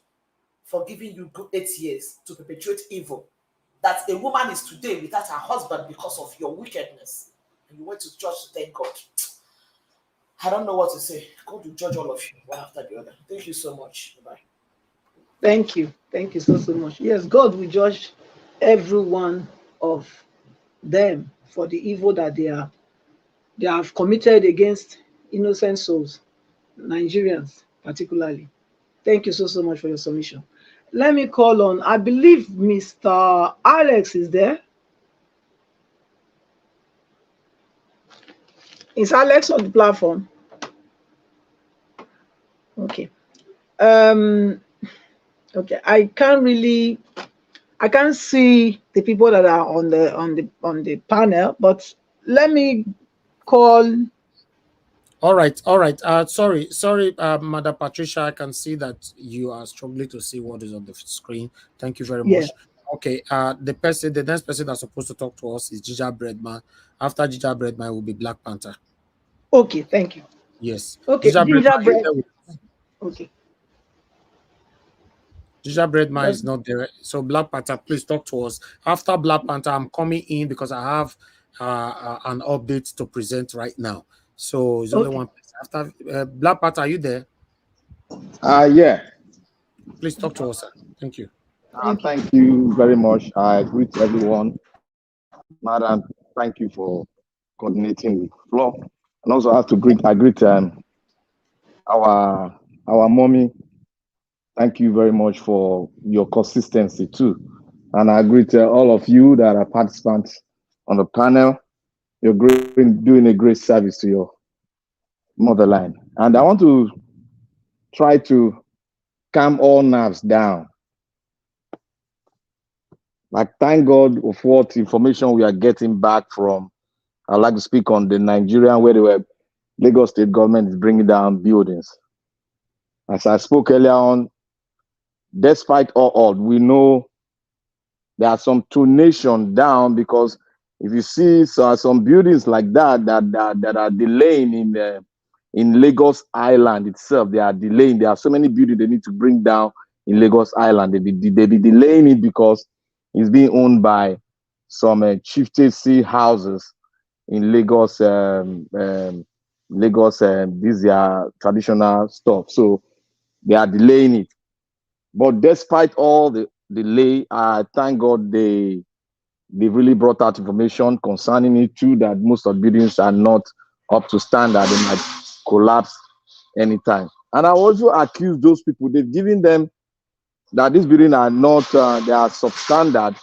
[SPEAKER 8] for giving you good 8 years to perpetuate evil. That a woman is today without her husband because of your wickedness. And you went to church to thank God. I don't know what to say. God will judge all of you one after the other. Thank you so much. Bye.
[SPEAKER 6] Thank you. Thank you so much. Yes, God will judge every one of them for the evil that they have committed against innocent souls, Nigerians particularly. Thank you so much for your submission. Let me call on, I believe Mr. Alex is there. Is Alex on the platform? Okay. Okay. I can't see the people that are on the panel, but let me call.
[SPEAKER 3] All right. Sorry, Madam Patricia. I can see that you are struggling to see what is on the screen. Thank you very much. Okay. The next person that's supposed to talk to us is Gingerbread-Man. After Gingerbread-Man will be Black Panther.
[SPEAKER 6] Okay, thank you.
[SPEAKER 3] Yes.
[SPEAKER 6] Okay, Gingerbread. Okay.
[SPEAKER 3] Gingerbread-Man is not there. So Black Panther, please talk to us. After Black Panther, I'm coming in because I have an update to present right now. So it's only one person. After Black Panther, are you there?
[SPEAKER 9] Yeah.
[SPEAKER 3] Please talk to us, sir. Thank you.
[SPEAKER 9] Thank you very much. I greet everyone. Madam, thank you for coordinating with Flo. And also I have to greet our mommy, Thank you very much for your consistency too. And I agree to all of you that are participants on the panel. You're doing a great service to your motherland. And I want to try to calm all nerves down. Like, thank God of what information we are getting back from. I'd like to speak on the Nigerian, where they were, Lagos state government is bringing down buildings. As I spoke earlier on, despite all odds, we know there are some tunation down, because if you see some buildings like that are delaying in Lagos Island itself, they are delaying. There are so many buildings they need to bring down in Lagos Island. They be delaying it because it's being owned by some chieftaincy houses in Lagos. Lagos, these are traditional stuff, so they are delaying it. But despite all the delay, thank God they really brought out information concerning it too, that most of the buildings are not up to standard. They might collapse anytime. And I also accuse those people, they've given them that these buildings are not, they are substandard.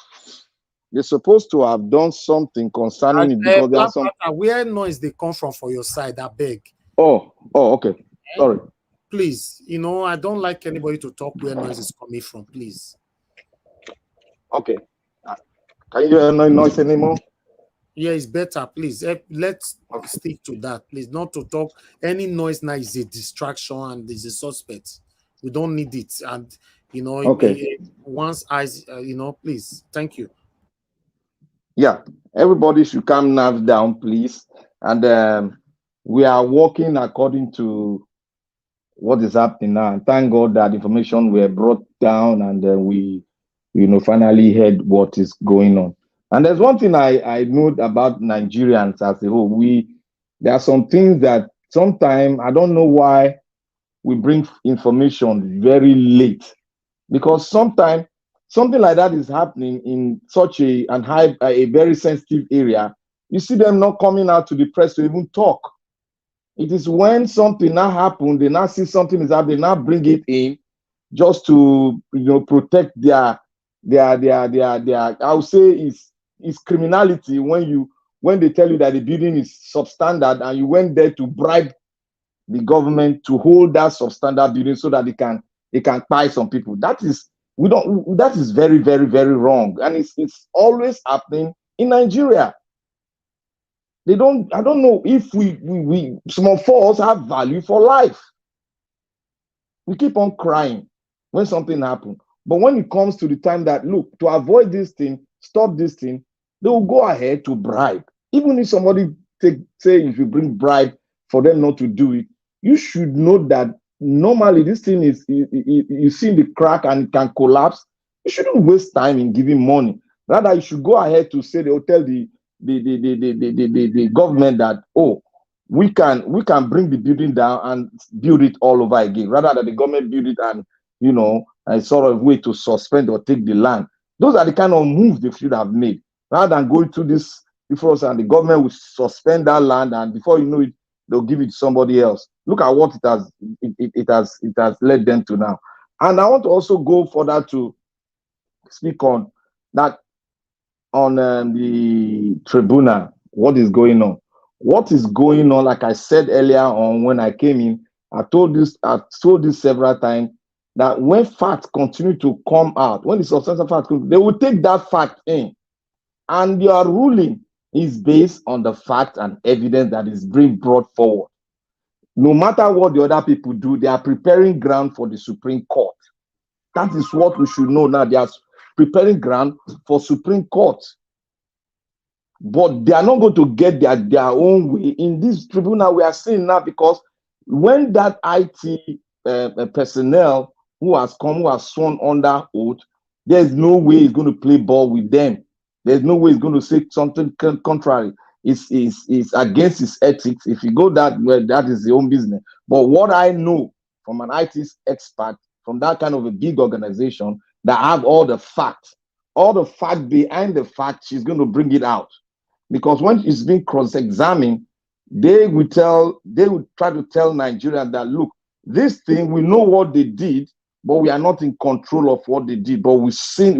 [SPEAKER 9] They're supposed to have done something concerning it, because there are some.
[SPEAKER 3] Where noise they come from for your side, I beg.
[SPEAKER 9] Oh, okay. Sorry.
[SPEAKER 3] Please, I don't like anybody to talk where noise is coming from, please.
[SPEAKER 9] Okay. Can you hear no noise anymore?
[SPEAKER 3] Yeah, it's better, please. Let's stick to that, please. Not to talk. Any noise now is a distraction and is a suspect. We don't need it. And,
[SPEAKER 9] okay.
[SPEAKER 3] Once eyes, please. Thank you.
[SPEAKER 9] Yeah, everybody should calm nerves down, please. And we are working according to what is happening now. And thank God that information were brought down, and we, finally heard what is going on. And there's one thing I know about Nigerians as a whole. There are some things that sometimes I don't know why we bring information very late, because sometimes something like that is happening in such a very sensitive area. You see them not coming out to the press to even talk. It is when something now happens, they now see something is happening, they now bring it in just to protect their I would say is criminality when they tell you that the building is substandard and you went there to bribe the government to hold that substandard building so that they can buy some people. That is very, very, very wrong. And it's always happening in Nigeria. I don't know if we some of us have value for life. We keep on crying when something happens. But when it comes to the time that, look, to avoid this thing, stop this thing, they will go ahead to bribe. Even if somebody say if you bring bribe for them not to do it, you should know that normally this thing is, you see the crack and it can collapse. You shouldn't waste time in giving money. Rather, you should go ahead to say, they'll tell the government that, oh, we can bring the building down and build it all over again, rather than the government build it and a sort of way to suspend or take the land. Those are the kind of moves they should have made, rather than going through this before, and the government will suspend that land, and before you know it, they'll give it to somebody else. Look at what it has led them to now. And I want to also go further to speak on that, on the tribunal. What is going on? What is going on? Like I said earlier on when I came in, I told this several times, that when facts continue to come out, when the substantial facts come, they will take that fact in, and your ruling is based on the fact and evidence that is being brought forward. No matter what the other people do, they are preparing ground for the Supreme Court. That is what we should know now. They are preparing ground for Supreme Court. But they are not going to get their own way in this tribunal we are seeing now, because when that IT personnel who has sworn under oath, there's no way he's going to play ball with them. There's no way he's going to say something contrary. It's against his ethics. If you go that way, that is his own business. But what I know from an IT expert, from that kind of a big organization that have all the facts behind the fact, she's going to bring it out. Because when it's being cross-examined, they will try to tell Nigerians that, look, this thing, we know what they did, but we are not in control of what they did. But we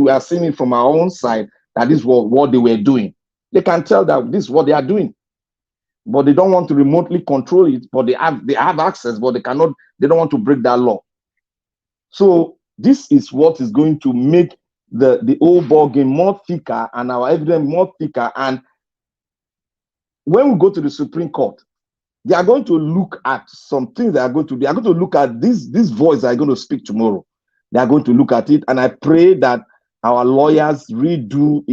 [SPEAKER 9] are seeing it from our own side that this was what they were doing. They can tell that this is what they are doing, but they don't want to remotely control it. But they have access, but they don't want to break that law. So this is what is going to make the whole ball game more thicker and our evidence more thicker. And when we go to the Supreme Court, they are going to look at some things. They are going to look at this voice that are going to speak tomorrow. They are going to look at it, and I pray that our lawyers really do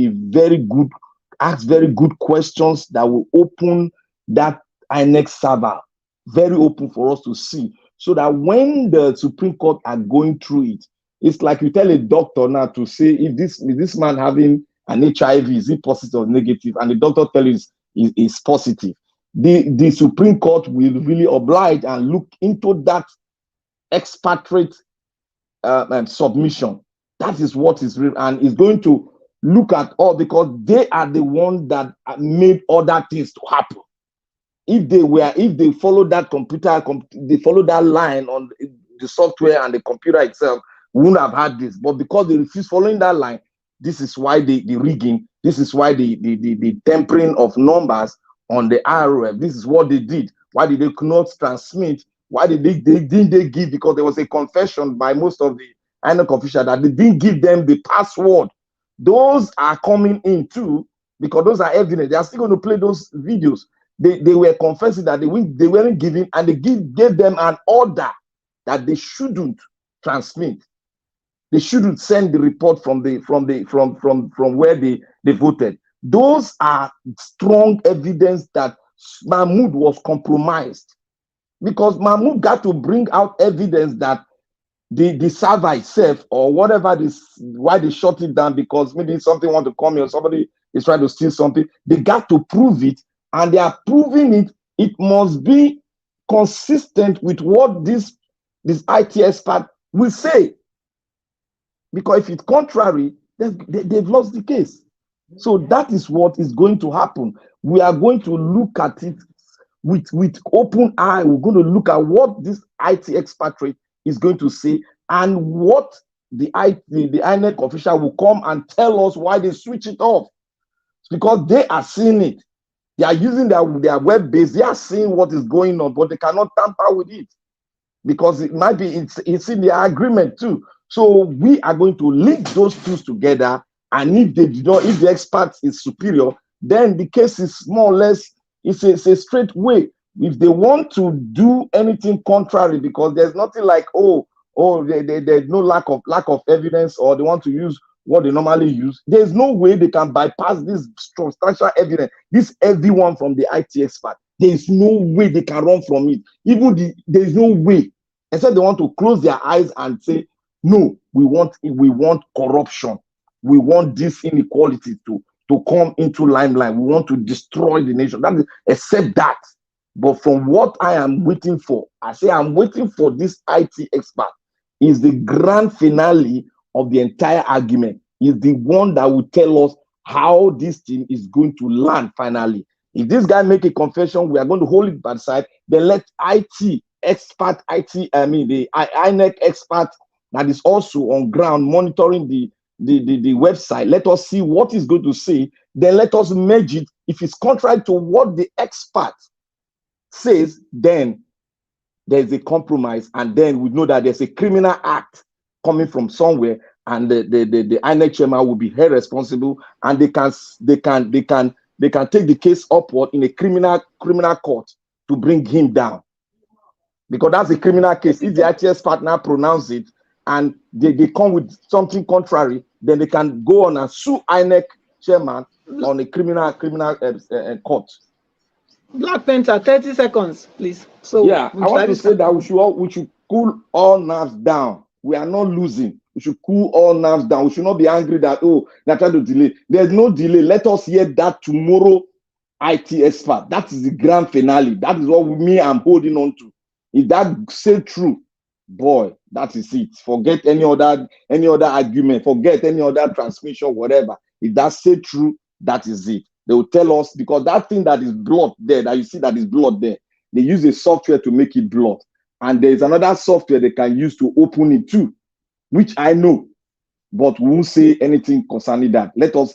[SPEAKER 9] ask very good questions that will open that INEC server very open for us to see, so that when the Supreme Court are going through it, it's like you tell a doctor now to say if this man having an HIV, is it positive or negative, and the doctor tells you is positive. The Supreme Court will really oblige and look into that expatriate submission. That is what is real, and is going to look at all, because they are the ones that made other things to happen. If they follow that they follow that line on the software and the computer itself, we wouldn't have had this. But because they refuse following that line, this is why the rigging, this is why the tempering of numbers on the ROF. This is what they did. Why did they not transmit? Why did they didn't give? Because there was a confession by most of the INEC officials that they didn't give them the password. Those are coming in too, because those are evidence. They are still going to play those videos. They were confessing that they weren't giving, and they gave them an order that they shouldn't transmit. They shouldn't send the report from where they voted. Those are strong evidence that Mahmoud was compromised, because Mahmoud got to bring out evidence that the server itself or whatever why they shut it down, because maybe something want to come here or somebody is trying to steal something. They got to prove it, and they are proving it. It must be consistent with what this IT expert will say, because if it's contrary, they've lost the case. So that is what is going to happen. We are going to look at it with open eye. We're going to look at what this IT expatriate is going to say, and what the INEC official will come and tell us why they switch it off, because they are seeing it. They are using their web base. They are seeing what is going on, but they cannot tamper with it, because it might be it's in their agreement too. So we are going to link those two together, and if the expert is superior, then the case is more or less it's a straight way. If they want to do anything contrary, because there's nothing like there's no lack of evidence, or they want to use what they normally use, there's no way they can bypass this substantial evidence, this everyone from the IT expert. There's no way they can run from it. There's no way, except they want to close their eyes and say, no, we want corruption. We want this inequality to come into limelight. We want to destroy the nation. Except that. But from what I am waiting for, I say I'm waiting for this IT expert is the grand finale of the entire argument. Is the one that will tell us how this thing is going to land finally. If this guy make a confession, we are going to hold it by the side. Then let the INEC expert that is also on ground monitoring the website, let us see what he's going to say. Then let us merge it. If it's contrary to what the expert says, then there's a compromise, and then we know that there's a criminal act coming from somewhere, and the INEC chairman will be held responsible, and they can take the case upward in a criminal court to bring him down, because that's a criminal case. If the ITS partner pronounce it and they come with something contrary, then they can go on and sue INEC chairman on a criminal court.
[SPEAKER 6] Black Panther, 30 seconds, please. So
[SPEAKER 9] yeah, I want to say that we should cool all nerves down. We are not losing. We should cool all nerves down. We should not be angry that they're trying to delay. There's no delay. Let us hear that tomorrow. IT expert. That is the grand finale. That is what I'm holding on to. If that say true, boy, that is it. Forget any other argument. Forget any other transmission, whatever. If that say true, that is it. They will tell us, because that thing that is blood there, that you see that is blood there, they use a software to make it blood. And there is another software they can use to open it too. which I know, but we won't say anything concerning that. Let us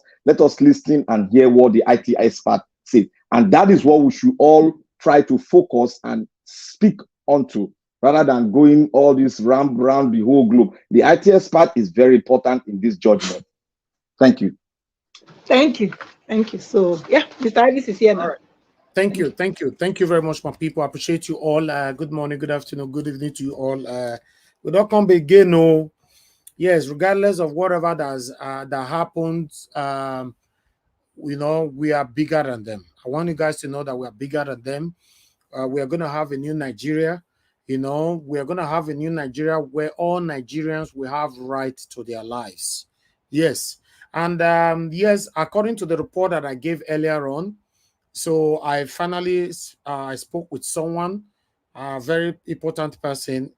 [SPEAKER 9] listen and hear what the IT expert say, and that is what we should all try to focus and speak onto, rather than going all this round the whole globe. The IT expert is very important in this judgment. Thank you.
[SPEAKER 6] Thank you. Thank you. So yeah, Mr. Ivis is here now.
[SPEAKER 3] All right. Thank you very much, my people. I appreciate you all. Good morning, good afternoon, good evening to you all. We don't come again, no. Yes, regardless of whatever that happens, you know, we are bigger than them. I want you guys to know that we are bigger than them. We are going to have a new Nigeria. You know, we are going to have a new Nigeria where all Nigerians will have right to their lives. Yes. And yes, according to the report that I gave earlier on, so I finally I spoke with someone, a very important person,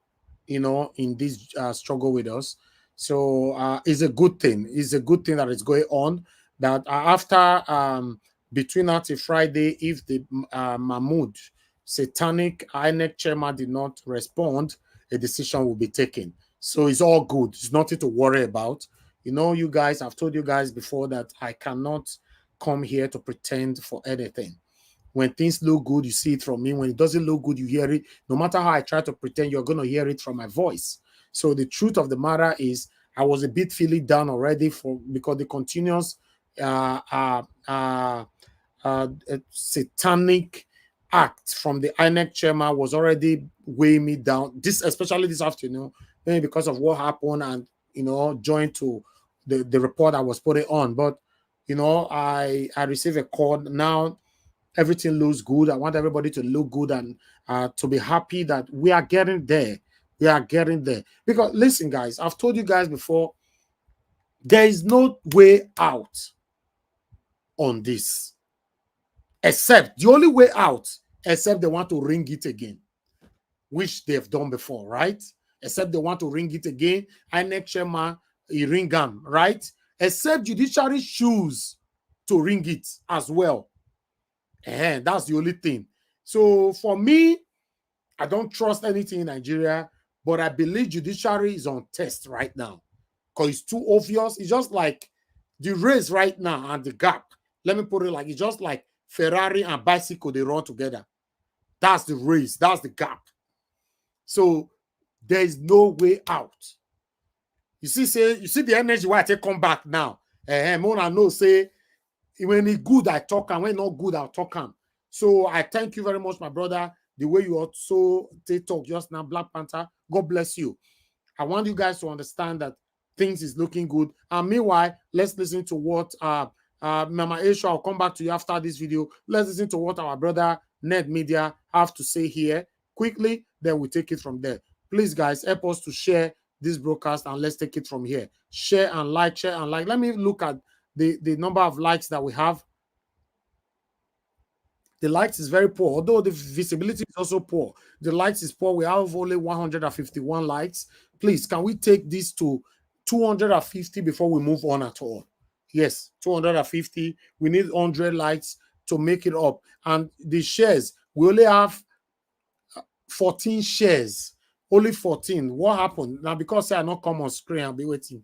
[SPEAKER 3] you know, in this struggle with us. So it's a good thing. It's a good thing that is going on. That after between now till Friday, if the Mahmoud satanic INEC chairman did not respond, a decision will be taken. So it's all good. It's nothing to worry about. You know, you guys, I've told you guys before that I cannot come here to pretend for anything. When things look good, you see it from me. When it doesn't look good, you hear it. No matter how I try to pretend, you're going to hear it from my voice. So the truth of the matter is I was a bit feeling down already because the continuous satanic act from the INEC chairman was already weighing me down. Especially this afternoon, maybe because of what happened and, you know, joined to the report I was putting on. But, you know, I received a call. Now everything looks good. I want everybody to look good and to be happy that we are getting there. We are getting there. Because listen, guys, I've told you guys before, there is no way out on this. Except the only way out, except they want to ring it again, which they've done before, right? Except they want to ring it again. INEC chairman, he ring them, right? Except judiciary choose to ring it as well. And that's the only thing. So for me, I don't trust anything in Nigeria, but I believe judiciary is on test right now because it's too obvious. It's just like the race right now and the gap. Let me put it like it's just like Ferrari and bicycle, they run together. That's the race. That's the gap. So there is no way out. You see the energy why I take come back now. Mona know say when it's good, I talk, and when not good, I'll talk. So I thank you very much, my brother. The way you also talk just now, Black Panther. God bless you. I want you guys to understand that things is looking good. And meanwhile, let's listen to what Mama Aisha, I'll come back to you after this video. Let's listen to what our brother Ned Media have to say here quickly. Then we take it from there. Please, guys, help us to share this broadcast and let's take it from here. Share and like, share and like. Let me look at the number of likes that we have. The likes is very poor, although the visibility is also poor. The likes is poor. We have only 151 likes. Please, can we take this to 250 before we move on at all? Yes, 250. We need 100 likes to make it up. And the shares, we only have 14 shares. Only 14. What happened? Now, because I not come on screen, I'll be waiting.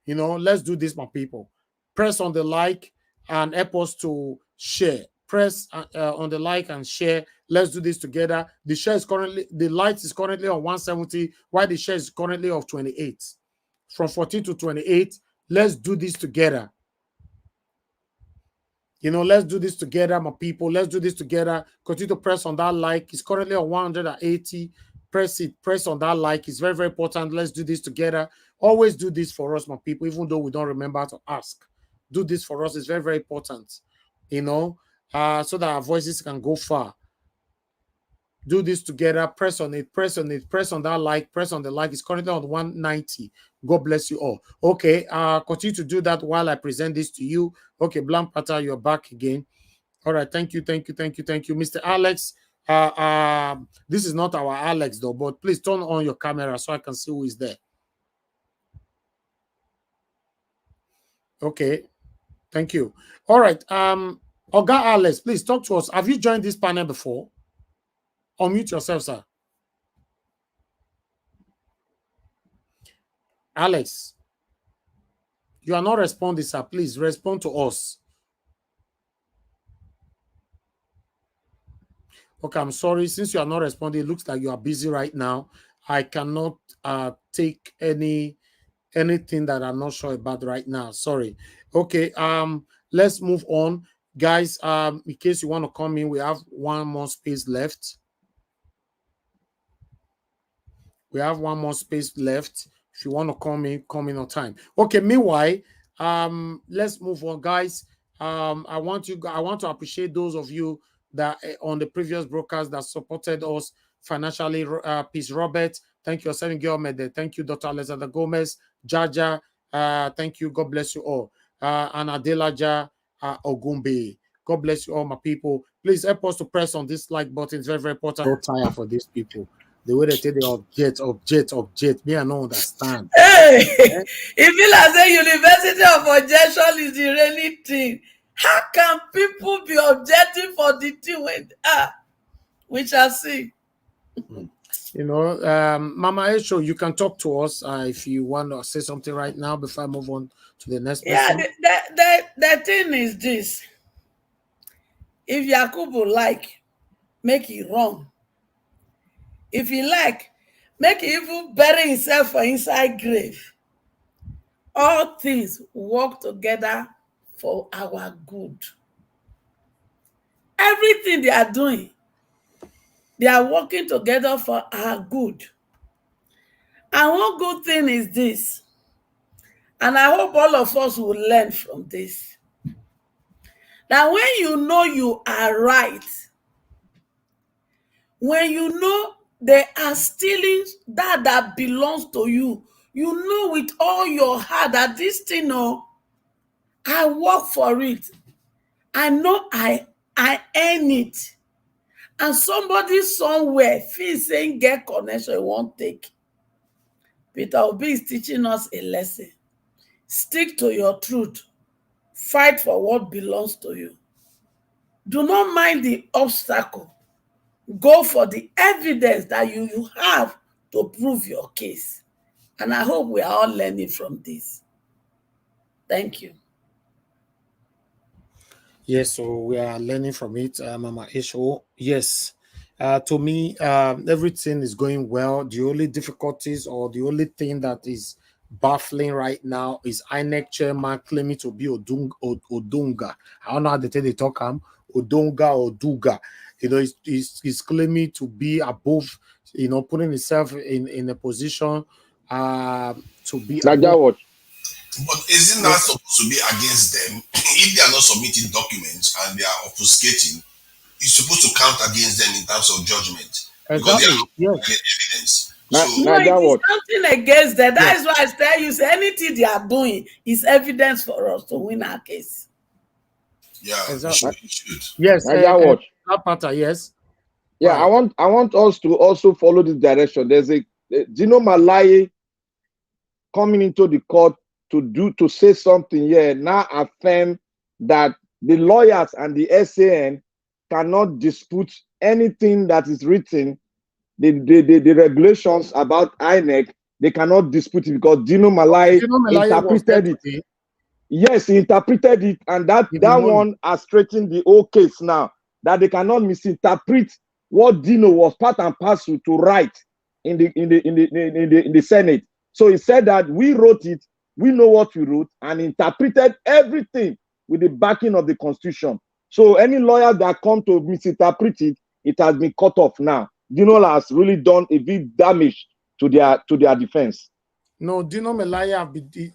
[SPEAKER 3] You know, let's do this, my people. Press on the like and help us to share. Press on the like and share. Let's do this together. The share is currently, the likes is currently on 170, while the share is currently of 28. From 14 to 28. Let's do this together. You know, let's do this together, my people. Let's do this together. Continue to press on that like. It's currently on 180. Press it. Press on that like. It's very, very important. Let's do this together. Always do this for us, my people, even though we don't remember to ask. Do this for us. It's very, very important, you know, so that our voices can go far. Do this together. Press on it. Press on it. Press on that like. Press on the like. It's currently on 190. God bless you all. Okay. Continue to do that while I present this to you. Okay, Black Panther, you're back again. All right. Thank you. Thank you. Thank you. Thank you, Mr. Alex. This is not our Alex though, but please turn on your camera so I can see who is there. Okay. Thank you. All right. Oga Alex, please talk to us. Have you joined this panel before? Unmute yourself, sir. Alex, you are not responding, sir. Please respond to us. Okay, I'm sorry. Since you are not responding, it looks like you are busy right now. I cannot take anything that I'm not sure about right now. Sorry. Okay, let's move on. Guys, in case you want to come in, we have one more space left. We have one more space left. If you want to come in on time. Okay, meanwhile, let's move on, guys. I want to appreciate those of you that on the previous broadcast that supported us financially. Peace Robert, thank you, Seven Gilmede, thank you, Dr. Alexander Gomez, Jaja, thank you, God bless you all. And Adelaja Ogumbe, God bless you all, my people. Please help us to press on this like button. It's very, very important. So tired for these people. The way they take the object. Me, I don't understand.
[SPEAKER 7] Hey, it feels as a university of objection is the really thing. How can people be objecting for the thing when we shall see?
[SPEAKER 3] You know, Mama Esho, you can talk to us if you want to say something right now before I move on to the next person.
[SPEAKER 7] Yeah, the thing is this. If Yakubu like, make it wrong. If he like, make it even bury himself for inside grave. All things work together for our good. Everything they are doing, they are working together for our good. And one good thing is this, and I hope all of us will learn from this, that when you know you are right, when you know they are stealing that belongs to you, you know with all your heart that this thing, I work for it. I know I earn it. And somebody somewhere feels saying get connection, won't take. Peter Obi is teaching us a lesson. Stick to your truth. Fight for what belongs to you. Do not mind the obstacle. Go for the evidence that you have to prove your case. And I hope we are all learning from this. Thank you.
[SPEAKER 3] Yes, so we are learning from it, Mama Esho. Yes. To me, everything is going well. The only difficulties or the only thing that is baffling right now is INEC chairman claiming to be Odunga. I don't know how they talk him. Odunga or Duga. You know, he's claiming to be above, you know, putting himself in a position to be above.
[SPEAKER 5] But isn't that supposed to be against them? If they are not submitting documents and they are obfuscating, it's supposed to count against them in terms of judgment. Because they are not evidence.
[SPEAKER 7] No, it is counting against that. That is why I tell you, anything they are doing is evidence for us to win our case.
[SPEAKER 5] Yeah, exactly. You should.
[SPEAKER 3] Yes, yes.
[SPEAKER 9] Yeah, right. I want us to also follow this direction. There's a Dino Malai coming into the court to say something here. Now affirm that the lawyers and the SAN cannot dispute anything that is written. The regulations about INEC, they cannot dispute it because Dino Malai interpreted it. Yes, he interpreted it, and that one has straightened the whole case now. That they cannot misinterpret what Dino was part and parcel to write in the Senate. So he said that we wrote it, we know what we wrote, and interpreted everything with the backing of the Constitution. So any lawyer that come to misinterpret it, it has been cut off now. Dino has really done a big damage to their defense.
[SPEAKER 3] No, Dino Melaya,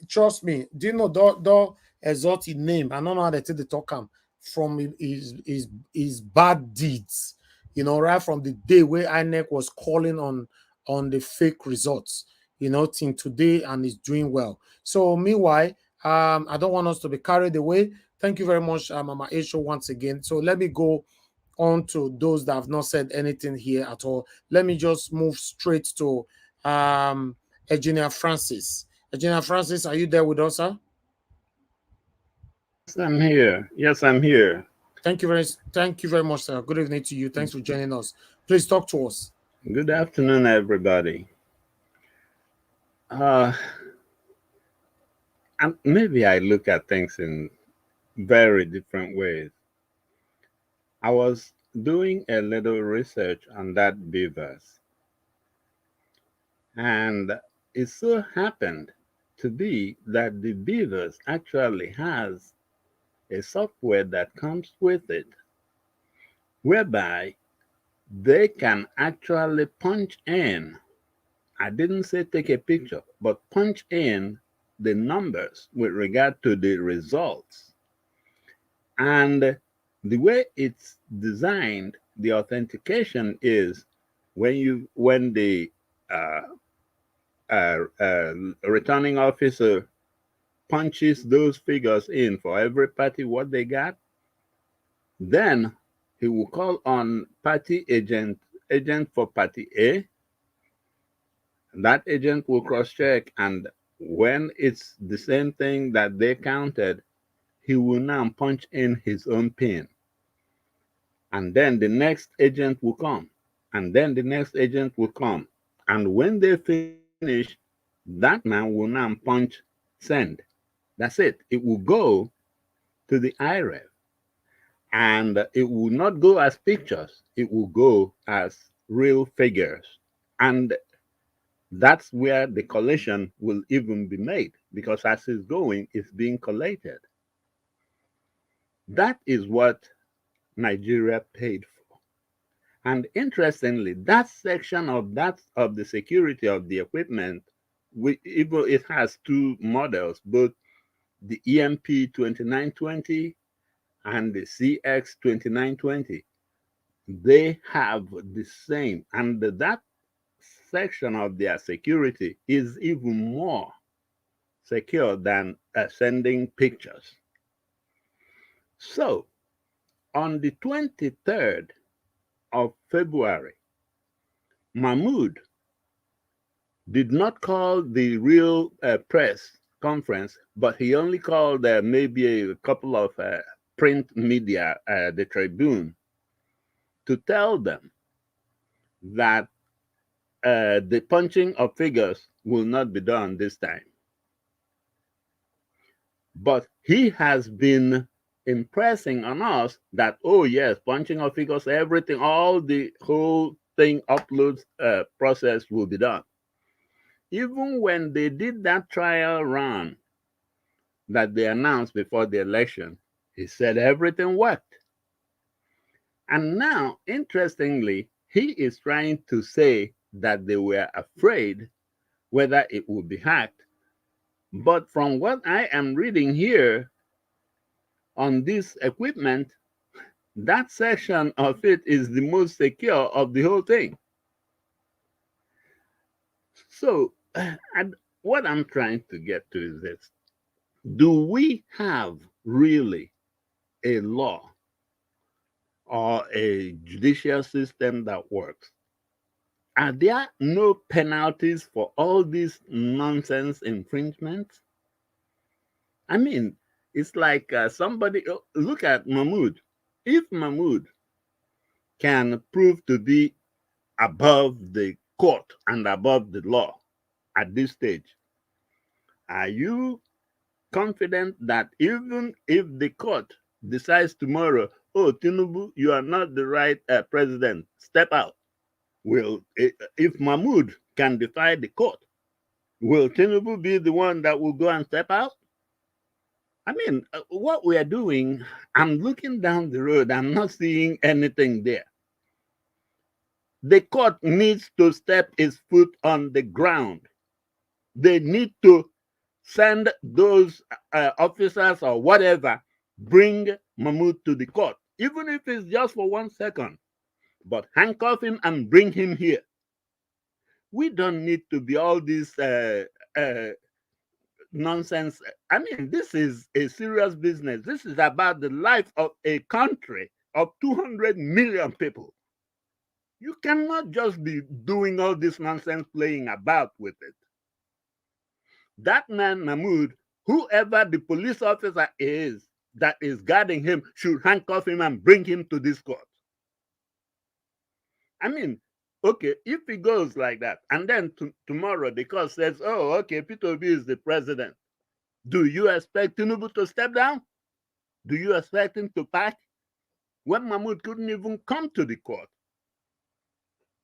[SPEAKER 3] trust me, Dino don't exalt his name. I don't know how they take the talk from his bad deeds. You know, right from the day where INEC was calling on the fake results, you know, till today, and is doing well. So meanwhile, I don't want us to be carried away. Thank you very much, Mama Esho, once again. So let me go on to those that have not said anything here at all. Let me just move straight to Eugenia Francis. Eugenia Francis, are you there with us, sir?
[SPEAKER 10] Yes, I'm here. Yes, I'm here.
[SPEAKER 3] Thank you very much, sir. Good evening to you. Thanks for joining us. Please talk to us.
[SPEAKER 10] Good afternoon, everybody. And maybe I look at things in very different ways. I was doing a little research on that beavers, and it so happened to be that the beavers actually has a software that comes with it, whereby they can actually punch in. I didn't say take a picture, but punch in the numbers with regard to the results. And the way it's designed, the authentication is when the uh, returning officer punches those figures in for every party what they got, then he will call on party agent for party A. That agent will cross check, and when it's the same thing that they counted, he will now punch in his own pin. And then the next agent will come, and then the next agent will come. And when they finish, that man will now punch send. That's it. It will go to the IREF, and it will not go as pictures, it will go as real figures. And that's where the collation will even be made, because as it's going, it's being collated. That is what Nigeria paid for. And interestingly, that section of the security of the equipment, even it has two models, both the EMP 2920 and the CX 2920. They have the same, and that section of their security is even more secure than sending pictures. So, on the 23rd of February, Mahmoud did not call the real press conference, but he only called maybe a couple of print media, the Tribune, to tell them that the punching of figures will not be done this time. But he has been impressing on us that, oh yes, punching of figures, everything, all the whole thing uploads process will be done. Even when they did that trial run that they announced before the election, he said everything worked. And now, interestingly, he is trying to say that they were afraid whether it would be hacked. But from what I am reading here on this equipment, that section of it is the most secure of the whole thing. So, and what I'm trying to get to is this: do we have really a law or a judicial system that works? Are there no penalties for all these nonsense infringements? I mean, it's like somebody look at Mahmoud. If Mahmoud can prove to be above the court and above the law at this stage, are you confident that even if the court decides tomorrow, oh, Tinubu, you are not the right president, step out? Will, if Mahmoud can defy the court, will Tinubu be the one that will go and step out? I mean, what we are doing, I'm looking down the road, I'm not seeing anything there. The court needs to step its foot on the ground. They need to send those officers or whatever, bring Mahmoud to the court, even if it's just for 1 second, but handcuff him and bring him here. We don't need to be all this nonsense. I mean, this is a serious business. This is about the life of a country of 200 million people. You cannot just be doing all this nonsense playing about with it. That man, Mahmoud, whoever the police officer is that is guarding him, should handcuff him and bring him to this court. I mean, okay, if he goes like that, and then tomorrow the court says, oh, okay, Peter Obi is the president, Do you expect Tinubu to step down? Do you expect him to pack? When Mahmoud couldn't even come to the court.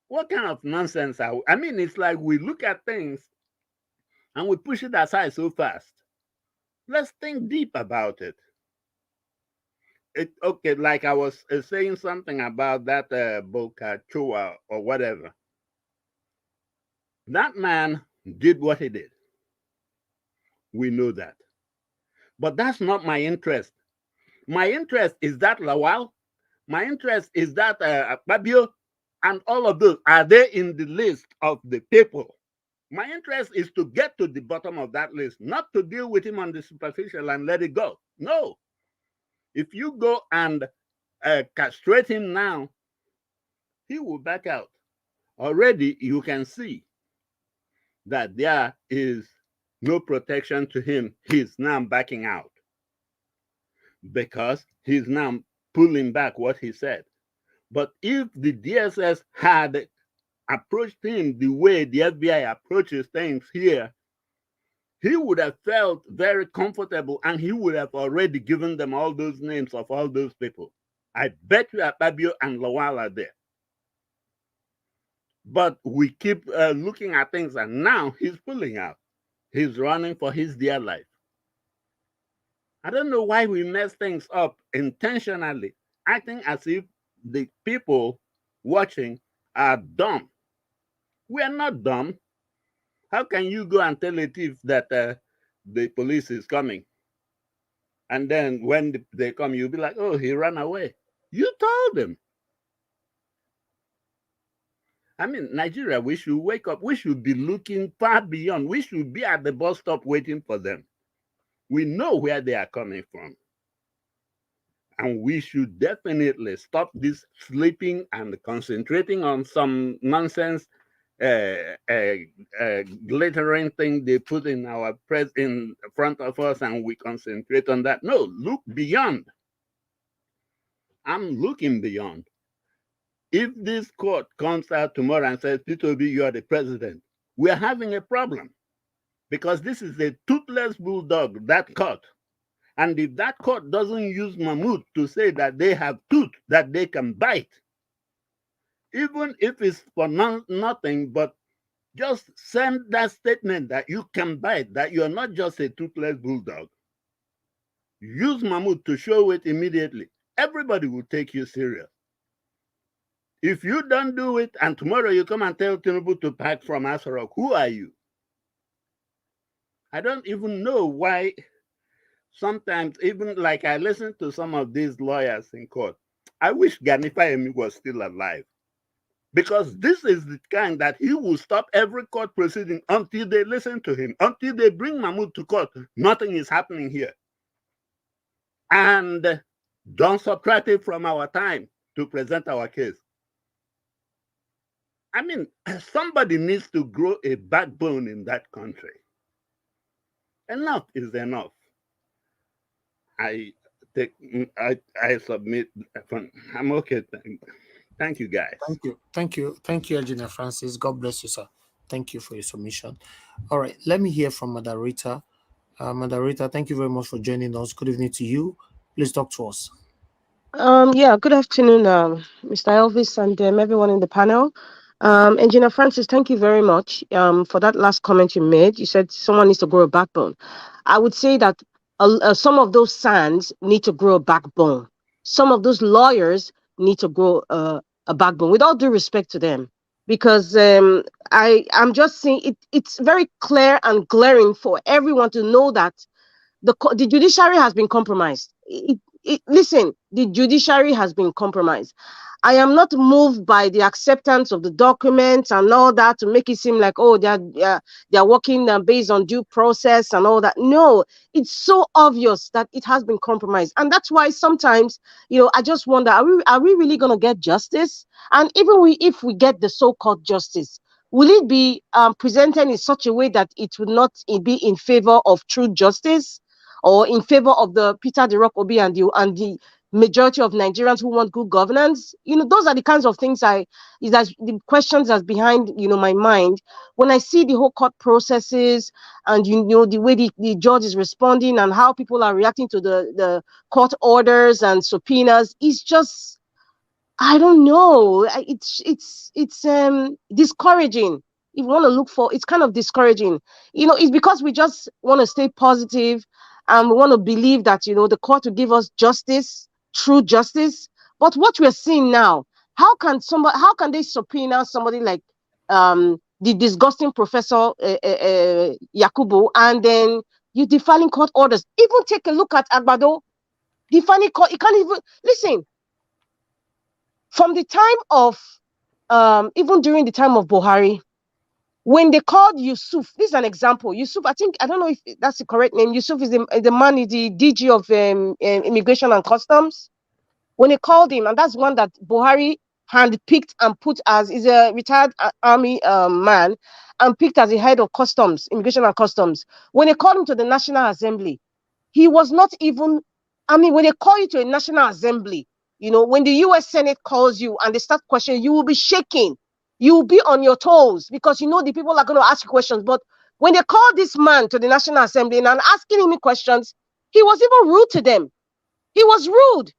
[SPEAKER 10] What kind of nonsense are we? I mean, it's like we look at things and we push it aside so fast. Let's think deep about it. Okay, like I was saying something about that Boca Chua or whatever. That man did what he did. We know that. But that's not my interest. My interest is that Lawal. My interest is that Babio and all of those. Are they in the list of the people? My interest is to get to the bottom of that list, not to deal with him on the superficial and let it go. No. If you go and castrate him now, he will back out. Already you can see that there is no protection to him. He's now backing out because he's now pulling back what he said. But if the DSS had approached him the way the FBI approaches things here, he would have felt very comfortable and he would have already given them all those names of all those people. I bet you Akpabio and Lawal are there. But we keep looking at things and now he's pulling out. He's running for his dear life. I don't know why we mess things up intentionally, acting as if the people watching are dumb. We are not dumb. How can you go and tell a thief that the police is coming? And then when they come, you'll be like, oh, he ran away. You told them. I mean, Nigeria, we should wake up. We should be looking far beyond. We should be at the bus stop waiting for them. We know where they are coming from. And we should definitely stop this sleeping and concentrating on some nonsense glittering thing they put in our press in front of us and we concentrate on that. No, look beyond. I'm looking beyond. If this court comes out tomorrow and says, Peter Obi, you are the president, we are having a problem because this is a toothless bulldog, that court. And if that court doesn't use Mahmoud to say that they have tooth that they can bite, even if it's for nothing, but just send that statement that you can bite, that you're not just a toothless bulldog. Use Mahmoud to show it immediately. Everybody will take you serious. If you don't do it, and tomorrow you come and tell Tinubu to pack from Asarok, who are you? I don't even know why sometimes, even like I listen to some of these lawyers in court, I wish Ganifa Emi was still alive. Because this is the kind that he will stop every court proceeding until they listen to him, until they bring Mahmoud to court. Nothing is happening here. And don't subtract it from our time to present our case. I mean, somebody needs to grow a backbone in that country. Enough is enough. I submit. I'm okay. Thank you, guys.
[SPEAKER 3] Thank you, Engineer Francis. God bless you, sir. Thank you for your submission. All right, let me hear from Moderator. Moderator, thank you very much for joining us. Good evening to you. Please talk to us.
[SPEAKER 11] Yeah, good afternoon, Mr. Elvis and everyone in the panel. Engineer Francis, thank you very much for that last comment you made. You said someone needs to grow a backbone. I would say that some of those sands need to grow a backbone. Some of those lawyers need to grow a backbone, with all due respect to them. Because I'm just saying it's very clear and glaring for everyone to know that the judiciary has been compromised. Listen, the judiciary has been compromised. I am not moved by the acceptance of the documents and all that to make it seem like, oh, they're working based on due process and all that. No, it's so obvious that it has been compromised. And that's why sometimes, I just wonder, are we really going to get justice? And even if we get the so-called justice, will it be presented in such a way that it would not be in favor of true justice or in favor of the Peter the Rock Obi and the majority of Nigerians who want good governance? Those are the kinds of things the questions that's behind, my mind when I see the whole court processes and, the way the judge is responding and how people are reacting to the court orders and subpoenas. It's just, I don't know. It's discouraging. If you want to look for, it's kind of discouraging. It's because we just want to stay positive and we want to believe that, the court will give us justice, true justice. But what we're seeing now, how can they subpoena somebody like the disgusting Professor Yakubu, and then you defiling court orders? Even take a look at Agbado, defiling court. You can't even listen. From the time of, even during the time of Buhari, when they called Yusuf, this is an example. Yusuf, I don't know if that's the correct name. Yusuf is the man, is the DG of Immigration and Customs. When they called him, and that's one that Buhari handpicked and put as, is a retired army man, and picked as the head of Customs, Immigration and Customs. When they called him to the National Assembly, he was not even, when they call you to a National Assembly, when the US Senate calls you and they start questioning, you will be shaking. You will be on your toes because the people are going to ask you questions. But when they called this man to the National Assembly and asking him questions, he was even rude to them. He was rude.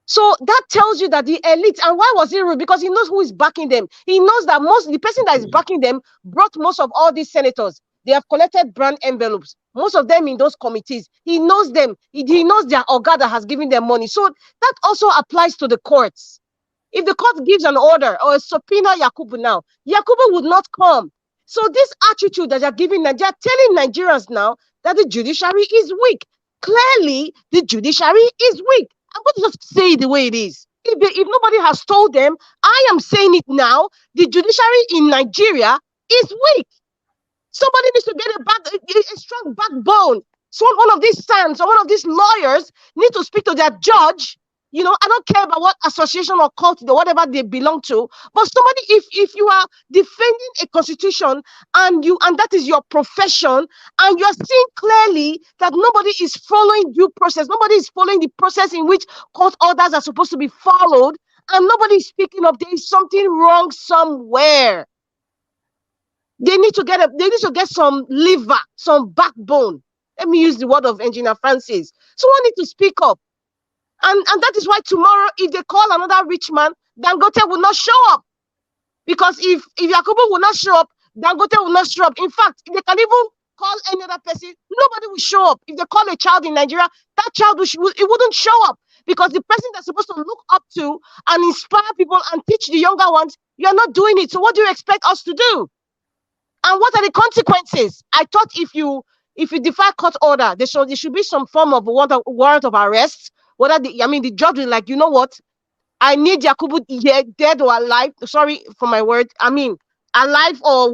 [SPEAKER 11] So that tells you that the elite, and why was he rude? Because he knows who is backing them. He knows that the person that is backing them brought most of all these senators. They have collected brand envelopes, most of them in those committees. He knows them. He knows their organ that has given them money. So that also applies to the courts. If the court gives an order or a subpoena Yakubu now, Yakubu would not come. So this attitude that they're giving, they're telling Nigerians now that the judiciary is weak. Clearly, the judiciary is weak. I'm going to just say it the way it is. If nobody has told them, I am saying it now. The judiciary in Nigeria is weak. Somebody needs to get a strong backbone. So one of these sons or one of these lawyers need to speak to their judge. I don't care about what association or cult or whatever they belong to, but somebody, if you are defending a constitution and that is your profession, and you're seeing clearly that nobody is following due process, nobody is following the process in which court orders are supposed to be followed, and nobody is speaking up, there is something wrong somewhere. They need to get some liver, some backbone. Let me use the word of Engineer Francis. Someone need to speak up. And that is why tomorrow, if they call another rich man, Dangote will not show up. Because if Yakubu will not show up, Dangote will not show up. In fact, if they can even call any other person, nobody will show up. If they call a child in Nigeria, that child it wouldn't show up. Because the person that's supposed to look up to and inspire people and teach the younger ones, you're not doing it. So what do you expect us to do? And what are the consequences? I thought if you defy court order, there should be some form of warrant of arrest. The judge will like, you know what? I need Yakubu here, dead or alive. Sorry for my word. Alive or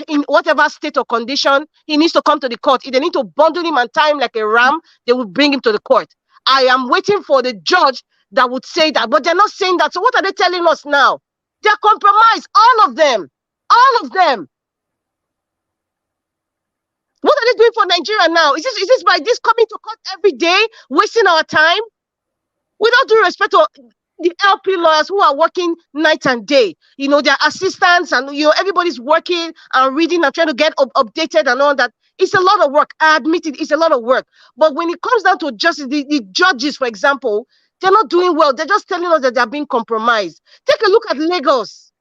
[SPEAKER 11] in whatever state or condition, he needs to come to the court. If they need to bundle him and tie him like a ram, they will bring him to the court. I am waiting for the judge that would say that, but they're not saying that. So what are they telling us now? They're compromised, all of them. All of them. What are they doing for Nigeria now? Is this by this coming to court every day, wasting our time? Without due respect to the LP lawyers who are working night and day, their assistants and everybody's working and reading and trying to get updated and all that. It's a lot of work. I admit it's a lot of work. But when it comes down to justice, the judges, for example, they're not doing well. They're just telling us that they're being compromised. Take a look at Lagos.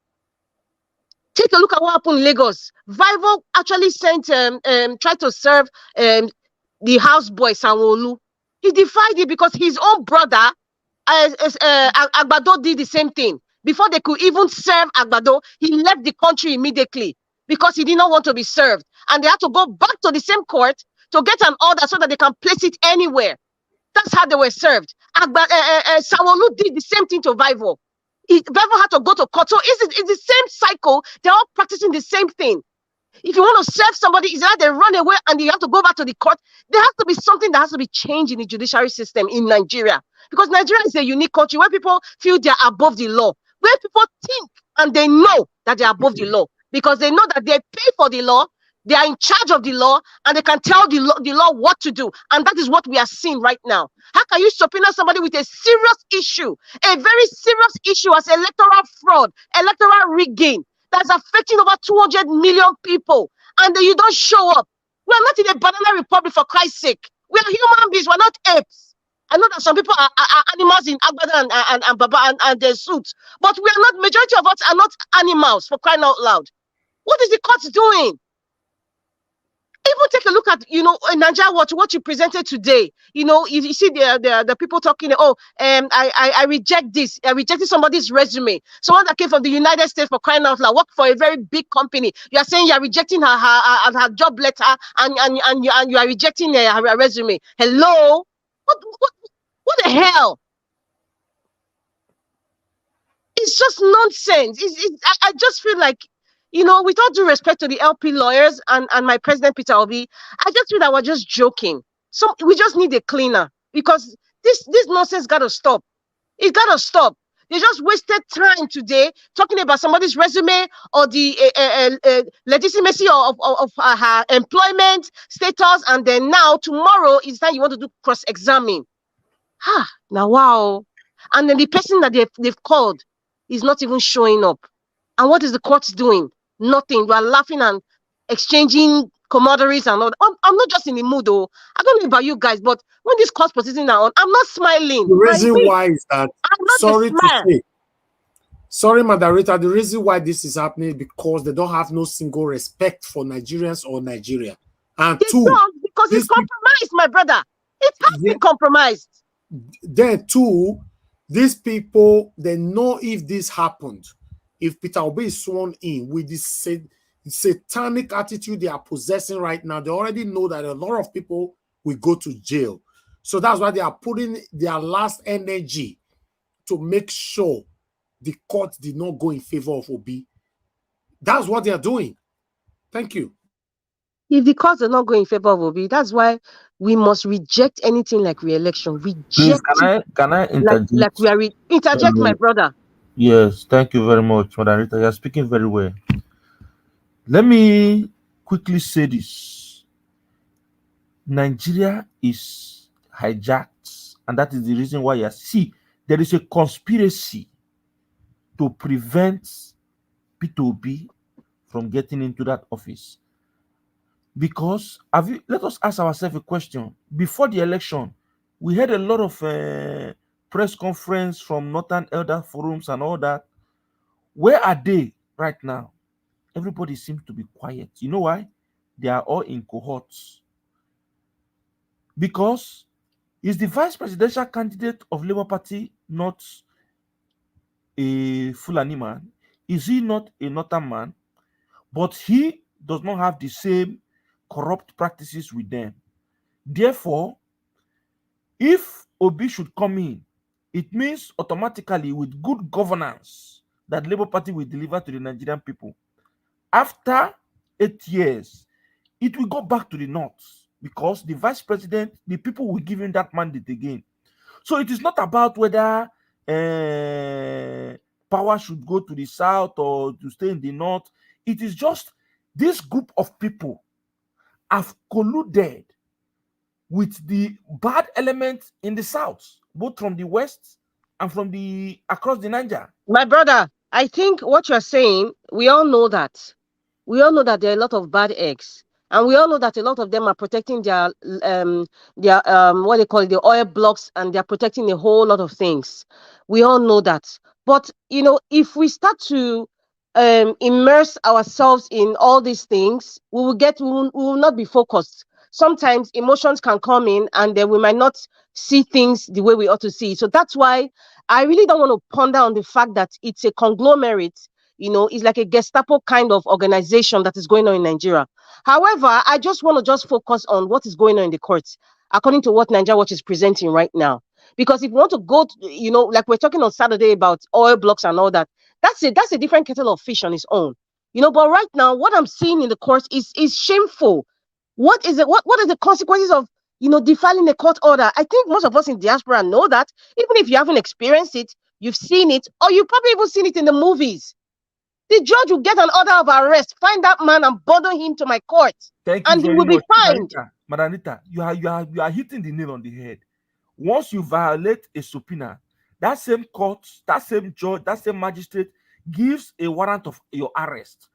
[SPEAKER 11] Take a look at what happened in Lagos. Vival actually tried to serve the houseboy Sanwo-Olu. He defied it because his own brother, Agbado, did the same thing. Before they could even serve Agbado, he left the country immediately because he did not want to be served. And they had to go back to the same court to get an order so that they can place it anywhere. That's how they were served. Sanwo-Olu did the same thing to Vival. Vival had to go to court. So it's the same cycle. They're all practicing the same thing. If you want to serve somebody, it's like they run away and you have to go back to the court. There has to be something that has to be changed in the judiciary system in Nigeria. Because Nigeria is a unique country where people feel they're above the law. Where people think and they know that they're above the law. Because they know that they pay for the law. They are in charge of the law, and they can tell the law what to do. And that is what we are seeing right now. How can you subpoena somebody with a serious issue, a very serious issue as electoral fraud, electoral rigging, that's affecting over 200 million people, and then you don't show up? We are not in a banana republic, for Christ's sake. We are human beings. We're not apes. I know that some people are animals in Agbada and Baba and their suits, but we are not. Majority of us are not animals, for crying out loud. What is the court doing? Even take a look at, Nigeria Watch, what you presented today. You see the people talking, I reject this. I rejected somebody's resume. Someone that came from the United States, for crying out loud, worked for a very big company. You are saying you are rejecting her job letter, and you are rejecting her resume. Hello? What the hell? It's just nonsense. I just feel like, with all due respect to the LP lawyers and my president, Peter Obi, I just feel that we're just joking. So we just need a cleaner, because this nonsense got to stop. It got to stop. They just wasted time today talking about somebody's resume or the legitimacy of her employment status, and then now tomorrow is time you want to do cross-examine. Now wow. And then the person that they've called is not even showing up. And what is the court doing? Nothing. You are laughing and exchanging commodities and all that. I'm not just in the mood, though. I don't know about you guys, but when this court proceedings are on, I'm not smiling.
[SPEAKER 3] The reason why is that, sorry, moderator, the reason why this is happening is because they don't have no single respect for Nigerians or Nigeria. And
[SPEAKER 11] they don't, because it's compromised, my brother. It has been compromised.
[SPEAKER 3] Then two, these people, they know if this happened, if Peter Obi is sworn in with this satanic attitude they are possessing right now, they already know that a lot of people will go to jail. So that's why they are putting their last energy to make sure the court did not go in favor of Obi. That's what they are doing. Thank you.
[SPEAKER 11] If the courts are not going in favor of Obi, that's why we must reject anything like re-election.
[SPEAKER 12] Please, can I interject?
[SPEAKER 11] Like we are interject, my brother.
[SPEAKER 12] Yes, thank you very much, Madam Rita. You are speaking very well. Let me quickly say this. Nigeria is hijacked, and that is the reason why there is a conspiracy to prevent Peter Obi from getting into that office. Because let us ask ourselves a question. Before the election, we had a lot of press conference from Northern Elder Forums and all that. Where are they right now? Everybody seems to be quiet. You know why? They are all in cohorts. Because is the vice presidential candidate of Labour Party not a Fulani man? Is he not a Northern man? But he does not have the same corrupt practices with them. Therefore, if Obi should come in, it means automatically with good governance that Labour Party will deliver to the Nigerian people. After 8 years, it will go back to the north because the vice president, the people will give him that mandate again. So it is not about whether power should go to the south or to stay in the north. It is just this group of people have colluded with the bad elements in the south, both from the west and from across the Niger.
[SPEAKER 11] My brother, I think what you are saying, we all know that. We all know that there are a lot of bad eggs, and we all know that a lot of them are protecting their what they call it, the oil blocks, and they're protecting a whole lot of things. We all know that. But if we start to immerse ourselves in all these things, we will not be focused. Sometimes emotions can come in, and then we might not see things the way we ought to see. So that's why I really don't want to ponder on the fact that it's a conglomerate. It's like a Gestapo kind of organization that is going on in Nigeria. However, I just want to focus on what is going on in the courts, according to what Nigeria Watch is presenting right now. Because if we want to go, like we're talking on Saturday about oil blocks and all that, that's a different kettle of fish on its own. But right now, what I'm seeing in the courts is shameful. What is it? What are the consequences of defiling a court order? I think most of us in diaspora know that. Even if you haven't experienced it, you've seen it, or you've probably even seen it in the movies. The judge will get an order of arrest, find that man and bundle him to my court.
[SPEAKER 12] Thank you
[SPEAKER 11] And he
[SPEAKER 12] very
[SPEAKER 11] will be
[SPEAKER 12] much.
[SPEAKER 11] fined.
[SPEAKER 12] Madanita, you are hitting the nail on the head. Once you violate a subpoena, that same court, that same judge, that same magistrate gives a warrant of your arrest.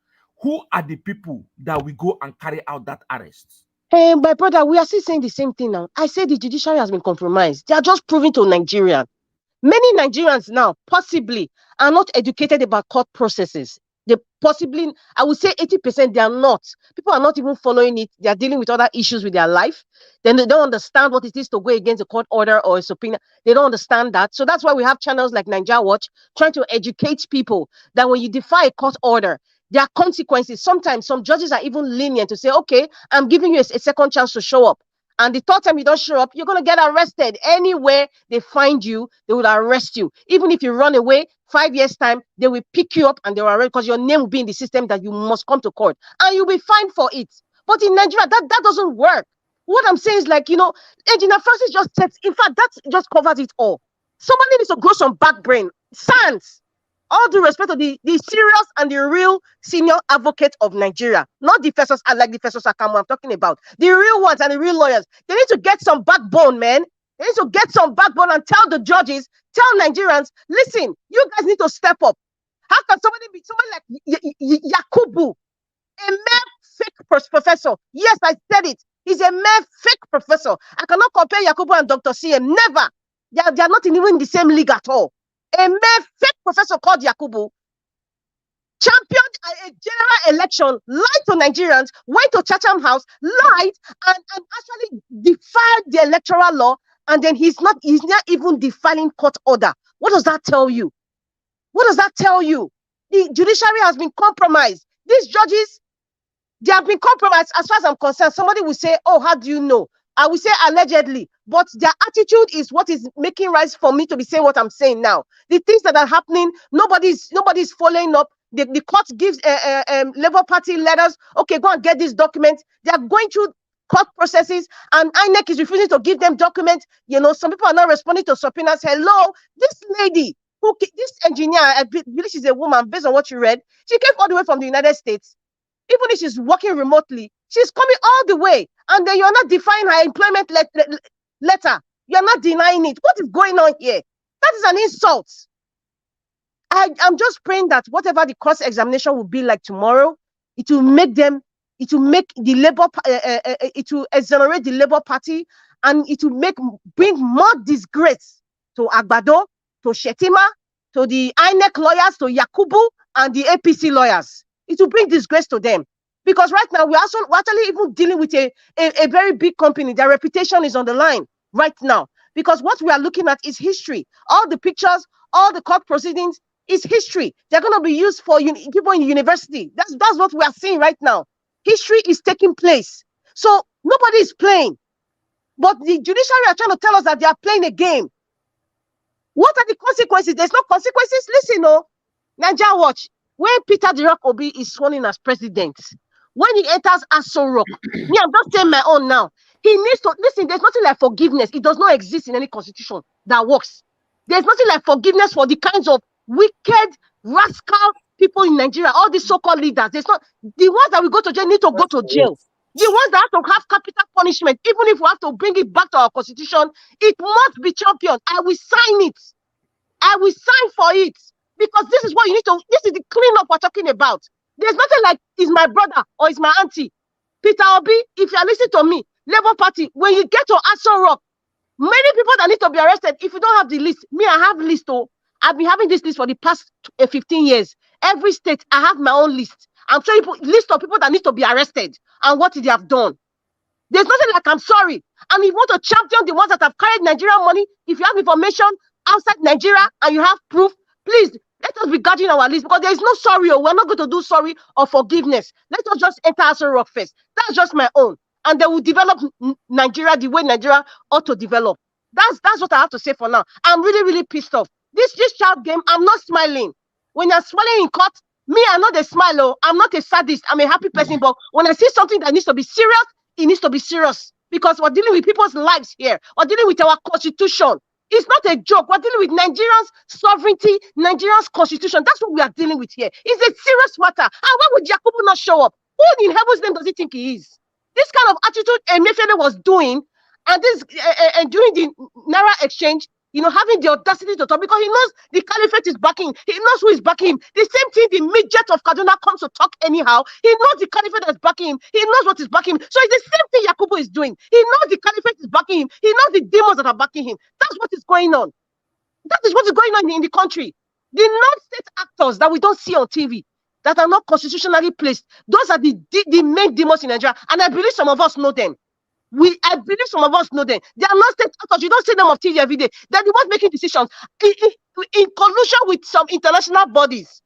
[SPEAKER 12] Who are the people that will go and carry out that arrest?
[SPEAKER 11] Hey, my brother, we are still saying the same thing now. I say the judiciary has been compromised. They are just proving to Nigerians. Many Nigerians now possibly are not educated about court processes. They possibly, I would say 80%, they are not. People are not even following it. They are dealing with other issues with their life. Then they don't understand what it is to go against a court order or a subpoena. They don't understand that. So that's why we have channels like Nigeria Watch trying to educate people that when you defy a court order, there are consequences. Sometimes some judges are even lenient to say, okay, I'm giving you a second chance to show up. And the third time you don't show up, you're going to get arrested. Anywhere they find you, they will arrest you. Even if you run away, 5 years' time, they will pick you up and they will arrest because your name will be in the system that you must come to court. And you'll be fined for it. But in Nigeria, that doesn't work. What I'm saying is like, Engineer Francis just said, in fact, that just covers it all. Somebody needs to grow some back brain. Sans. All due respect to the serious and the real senior advocate of Nigeria, not the Festus, like the Festus Akamu I'm talking about, the real ones and the real lawyers. They need to get some backbone, man. They need to get some backbone and tell the judges, tell Nigerians, listen, you guys need to step up. How can somebody like Yakubu, a mere fake professor? Yes, I said it. He's a mere fake professor. I cannot compare Yakubu and Dr. CM. Never. They are not even in the same league at all. A mere fake professor called Yakubu championed a general election, lied to Nigerians, went to Chatham House, lied, and actually defied the electoral law, and then he's not even defiling court order. What does that tell you? What does that tell you? The judiciary has been compromised. These judges, they have been compromised as far as I'm concerned. Somebody will say, oh, how do you know? I will say allegedly, but their attitude is what is making rise for me to be saying what I'm saying now. The things that are happening, nobody's following up. The court gives Labour Party letters. Okay, go and get these documents. They are going through court processes, and INEC is refusing to give them documents. Some people are not responding to subpoenas. Hello, this lady, this engineer, I believe she's a woman based on what you read. She came all the way from the United States. Even if she's working remotely, she's coming all the way, and then you're not defying her employment letter. You're not denying it. What is going on here? That is an insult. I'm just praying that whatever the cross-examination will be like tomorrow, it will make the Labour, it will exonerate the Labour Party, and it will bring more disgrace to Agbado, to Shetima, to the INEC lawyers, to Yakubu, and the APC lawyers. It will bring disgrace to them. Because right now, we're actually even dealing with a very big company. Their reputation is on the line right now. Because what we are looking at is history. All the pictures, all the court proceedings is history. They're going to be used for people in university. That's what we are seeing right now. History is taking place. So nobody is playing. But the judiciary are trying to tell us that they are playing a game. What are the consequences? There's no consequences. Listen, Nigeria Watch. When Peter Dirok Obi is sworn in as president, when he enters Aso Rock, me, I'm just saying my own now. He needs to listen. There's nothing like forgiveness. It does not exist in any constitution that works. There's nothing like forgiveness for the kinds of wicked, rascal people in Nigeria. All these so-called leaders. There's not the ones that we go to jail need to go to jail. The ones that have to have capital punishment, even if we have to bring it back to our constitution, it must be championed. I will sign it. I will sign for it. Because this is what you need to, this is the cleanup we're talking about. There's nothing like, is my brother or is my auntie. Peter Obi, if you are listening to me, Labour Party, when you get to Aso Rock, many people that need to be arrested, if you don't have the list, me, I have list. I've been having this list for the past 15 years. Every state, I have my own list. I'm showing you list of people that need to be arrested and what they have done. There's nothing like I'm sorry. And if you want to champion the ones that have carried Nigerian money, if you have information outside Nigeria and you have proof, please, let us be guarding our list because there is no sorry. We're not going to do sorry or forgiveness. Let us just enter Aso Rock first. That's just my own. And they will develop Nigeria the way Nigeria ought to develop. That's what I have to say for now. I'm really, really pissed off. This child game, I'm not smiling. When you're smiling in court, me, I'm not a smile. I'm not a sadist. I'm a happy person. But when I see something that needs to be serious, it needs to be serious. Because we're dealing with people's lives here. We're dealing with our constitution. It's not a joke. We're dealing with Nigeria's sovereignty, Nigeria's constitution. That's what we are dealing with here. It's a serious matter. And why would Yakubu not show up? Who in heaven's name does he think he is? This kind of attitude Emefiele was doing, and this during the Naira exchange, having the audacity to talk, because he knows the caliphate is backing him. He knows who is backing him. The same thing, the midget of Kaduna comes to talk anyhow. He knows the caliphate is backing him. He knows what is backing him. So it's the same thing Yakubu is doing. He knows the caliphate is backing him. He knows the demons that are backing him. That's what is going on. That is what is going on in the country. The non-state actors that we don't see on TV, that are not constitutionally placed, those are the main demons in Nigeria. And I believe some of us know them. I believe some of us know them. They are not state actors. You don't see them on TV every day. They're the ones making decisions in collusion with some international bodies.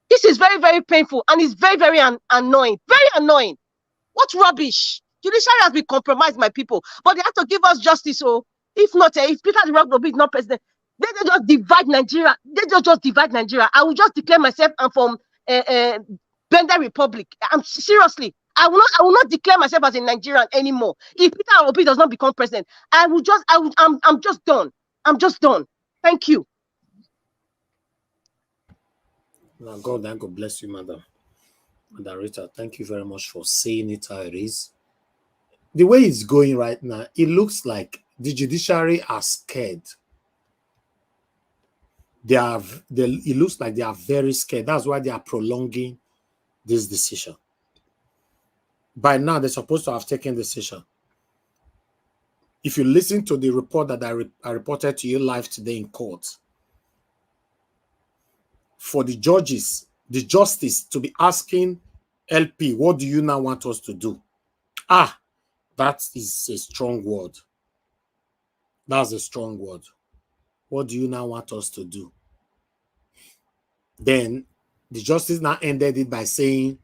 [SPEAKER 11] This is very, very painful, and it's very, very annoying. Very annoying. What rubbish! Judiciary has been compromised, my people. But they have to give us justice. So if not, if Peter Rugby is not president, they just divide Nigeria. They just divide Nigeria. I will just declare myself I'm from Bender Republic. Seriously. I will not declare myself as a Nigerian anymore. If Peter Obi does not become president, I'm just done. I'm just done. Thank you.
[SPEAKER 3] Now, God bless you, Madam Rita. Thank you very much for saying it how it is. The way it's going right now, it looks like the judiciary are scared. It looks like they are very scared. That's why they are prolonging this decision. By now, they're supposed to have taken the decision. If you listen to the report that I reported to you live today in court, for the judges, the justice to be asking LP, what do you now want us to do? That is a strong word. That's a strong word. What do you now want us to do? Then the justice now ended it by saying,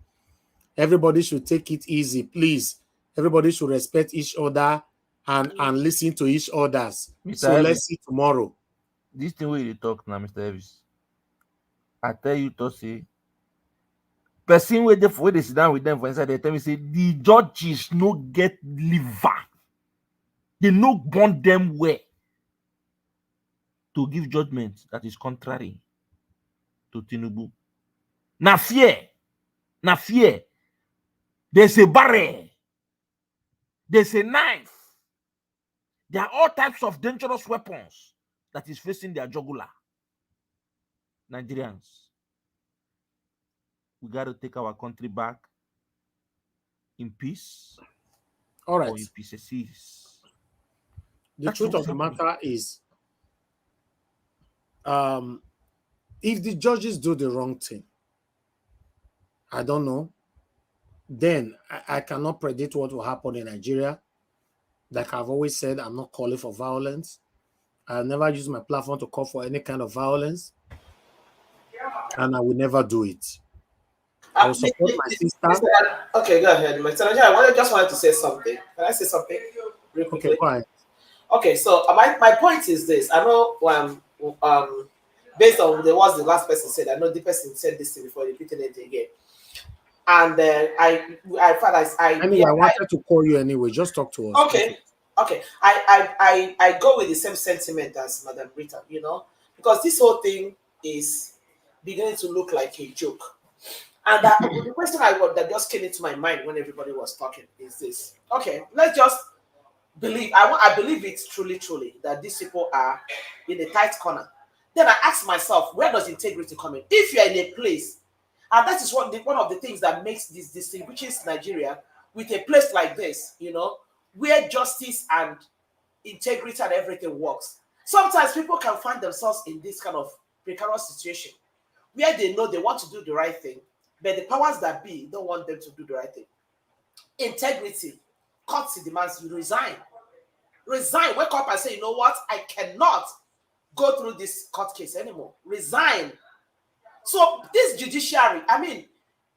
[SPEAKER 3] everybody should take it easy, please. Everybody should respect each other and listen to each other's. So let's see tomorrow.
[SPEAKER 12] This thing where you talk now, Mr. Elvis, I tell you to say, person where they sit down with them for inside, they tell me say the judges no get liver. They no born them way to give judgment that is contrary to Tinubu. Na fear. There's a barrel. There's a knife. There are all types of dangerous weapons that is facing their jugular. Nigerians, we got to take our country back in peace.
[SPEAKER 3] All right.
[SPEAKER 12] Or in pieces.
[SPEAKER 3] The truth of the matter is, if the judges do the wrong thing, I don't know, then I cannot predict what will happen in Nigeria. Like I've always said, I'm not calling for violence. I'll never use my platform to call for any kind of violence. And I will never do it. I will support my sister.
[SPEAKER 8] Okay, go ahead. Mr. Nigeria, I just wanted to say something. Can I say something? Real quickly?
[SPEAKER 3] Okay, fine.
[SPEAKER 8] Okay, so my point is this. I know based on the last person said, I know the person said this thing before, repeating it again. And I
[SPEAKER 3] wanted to call you anyway. Just talk to us.
[SPEAKER 8] Okay. I go with the same sentiment as Madam Rita, because this whole thing is beginning to look like a joke. And the question that just came into my mind when everybody was talking is this. Okay, let's just believe. I believe it's truly that these people are in a tight corner. Then I ask myself, where does integrity come in? If you're in a place, and that is one of the things that makes this distinguishes Nigeria with a place like this, where justice and integrity and everything works. Sometimes people can find themselves in this kind of precarious situation where they know they want to do the right thing, but the powers that be don't want them to do the right thing. Integrity, courtesy demands you resign. Resign, wake up and say, you know what? I cannot go through this court case anymore. Resign. So this judiciary,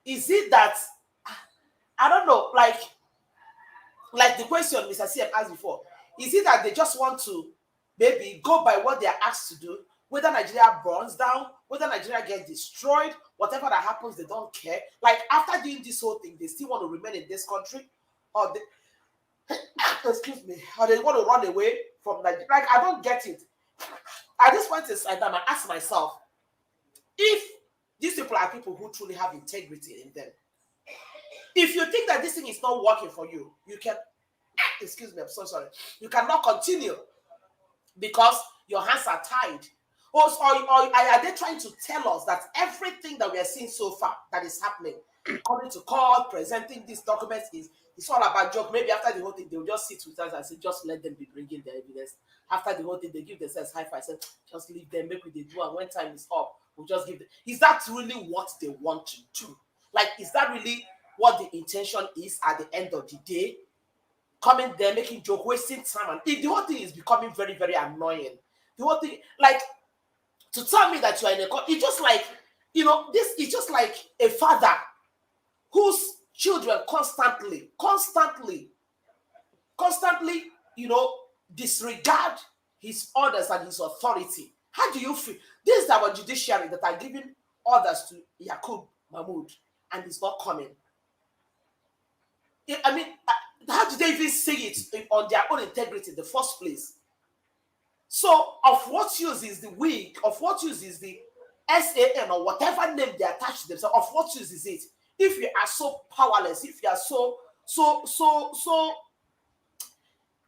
[SPEAKER 8] is it that, I don't know, like the question Mr. CM asked before, is it that they just want to maybe go by what they are asked to do, whether Nigeria burns down, whether Nigeria gets destroyed, whatever that happens, they don't care. Like after doing this whole thing, they still want to remain in this country, or they, excuse me, or they want to run away, from Nigeria. Like, I don't get it. At this point in time, I ask myself, if these people are people who truly have integrity in them, if you think that this thing is not working for you, you can, excuse me, I'm so sorry, you cannot continue because your hands are tied. Or are they trying to tell us that everything that we are seeing so far that is happening, coming to court, presenting these documents, it's all about joke? Maybe after the whole thing, they'll just sit with us and say, just let them be bringing their evidence. After the whole thing, they give themselves high five, say, just leave them, make what they do, and when time is up, we'll just give them. Is that really what they want to do? Like, is that really what the intention is at the end of the day? Coming there, making joke, wasting time, and the whole thing is becoming very, very annoying. The whole thing, like, to tell me that you are in a court, it's just like, this is just like a father whose children constantly, disregard his orders and his authority. How do you feel? This is our judiciary that are giving orders to Yakub Mahmoud, and he's not coming. I mean, how do they even say it on their own integrity in the first place? So, of what use is the weak? Of what use is the SAN or whatever name they attach to themselves? Of what use is it? If you are so powerless, if you are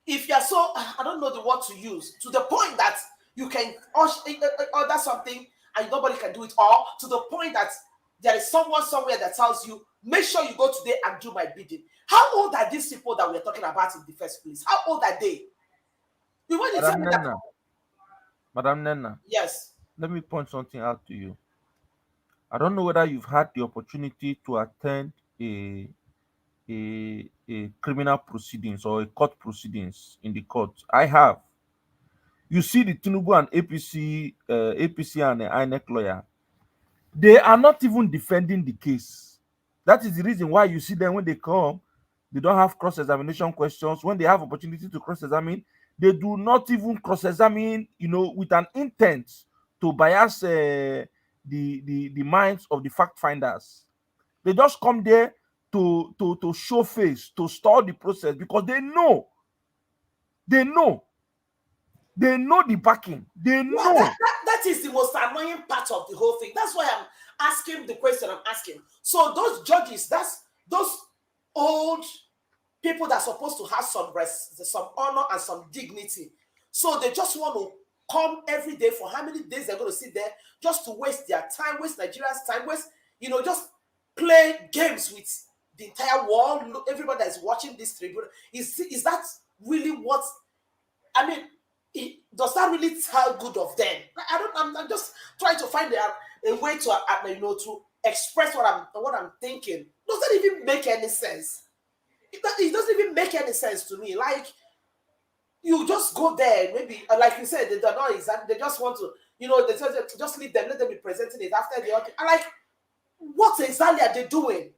[SPEAKER 8] if you are so, I don't know the word to use, to the point that you can order something and nobody can do it, or to the point that there is someone somewhere that tells you, make sure you go today and do my bidding. How old are these people that we're talking about in the first place? How old are they? You want to tell me that?
[SPEAKER 12] Madam Nena,
[SPEAKER 8] Yes.
[SPEAKER 12] let me point something out to you. I don't know whether you've had the opportunity to attend a criminal proceedings or a court proceedings in the court. I have. You see the Tinubu and APC and the INEC lawyer, they are not even defending the case. That is the reason why you see them when they come, they don't have cross-examination questions. When they have opportunity to cross-examine, they do not even cross-examine, with an intent to bias the minds of the fact finders. They just come there to show face, to stall the process, because they know the backing. They know.
[SPEAKER 8] That is the most annoying part of the whole thing. That's why I'm asking the question I'm asking. So those judges, that's those old people that are supposed to have some honor and some dignity. So they just want to come every day. For how many days they're going to sit there just to waste their time, waste Nigeria's time, just play games with the entire world. Everybody that is watching this tribunal. Is that really what? I mean, does that really tell good of them? I'm just trying to find a way to express what I'm thinking. Does that even make any sense? It doesn't even make any sense to me. Like, you just go there, maybe, like you said, they don't know exactly. They just want to, they just leave them, let them be presenting it after the other. Like, what exactly are they doing?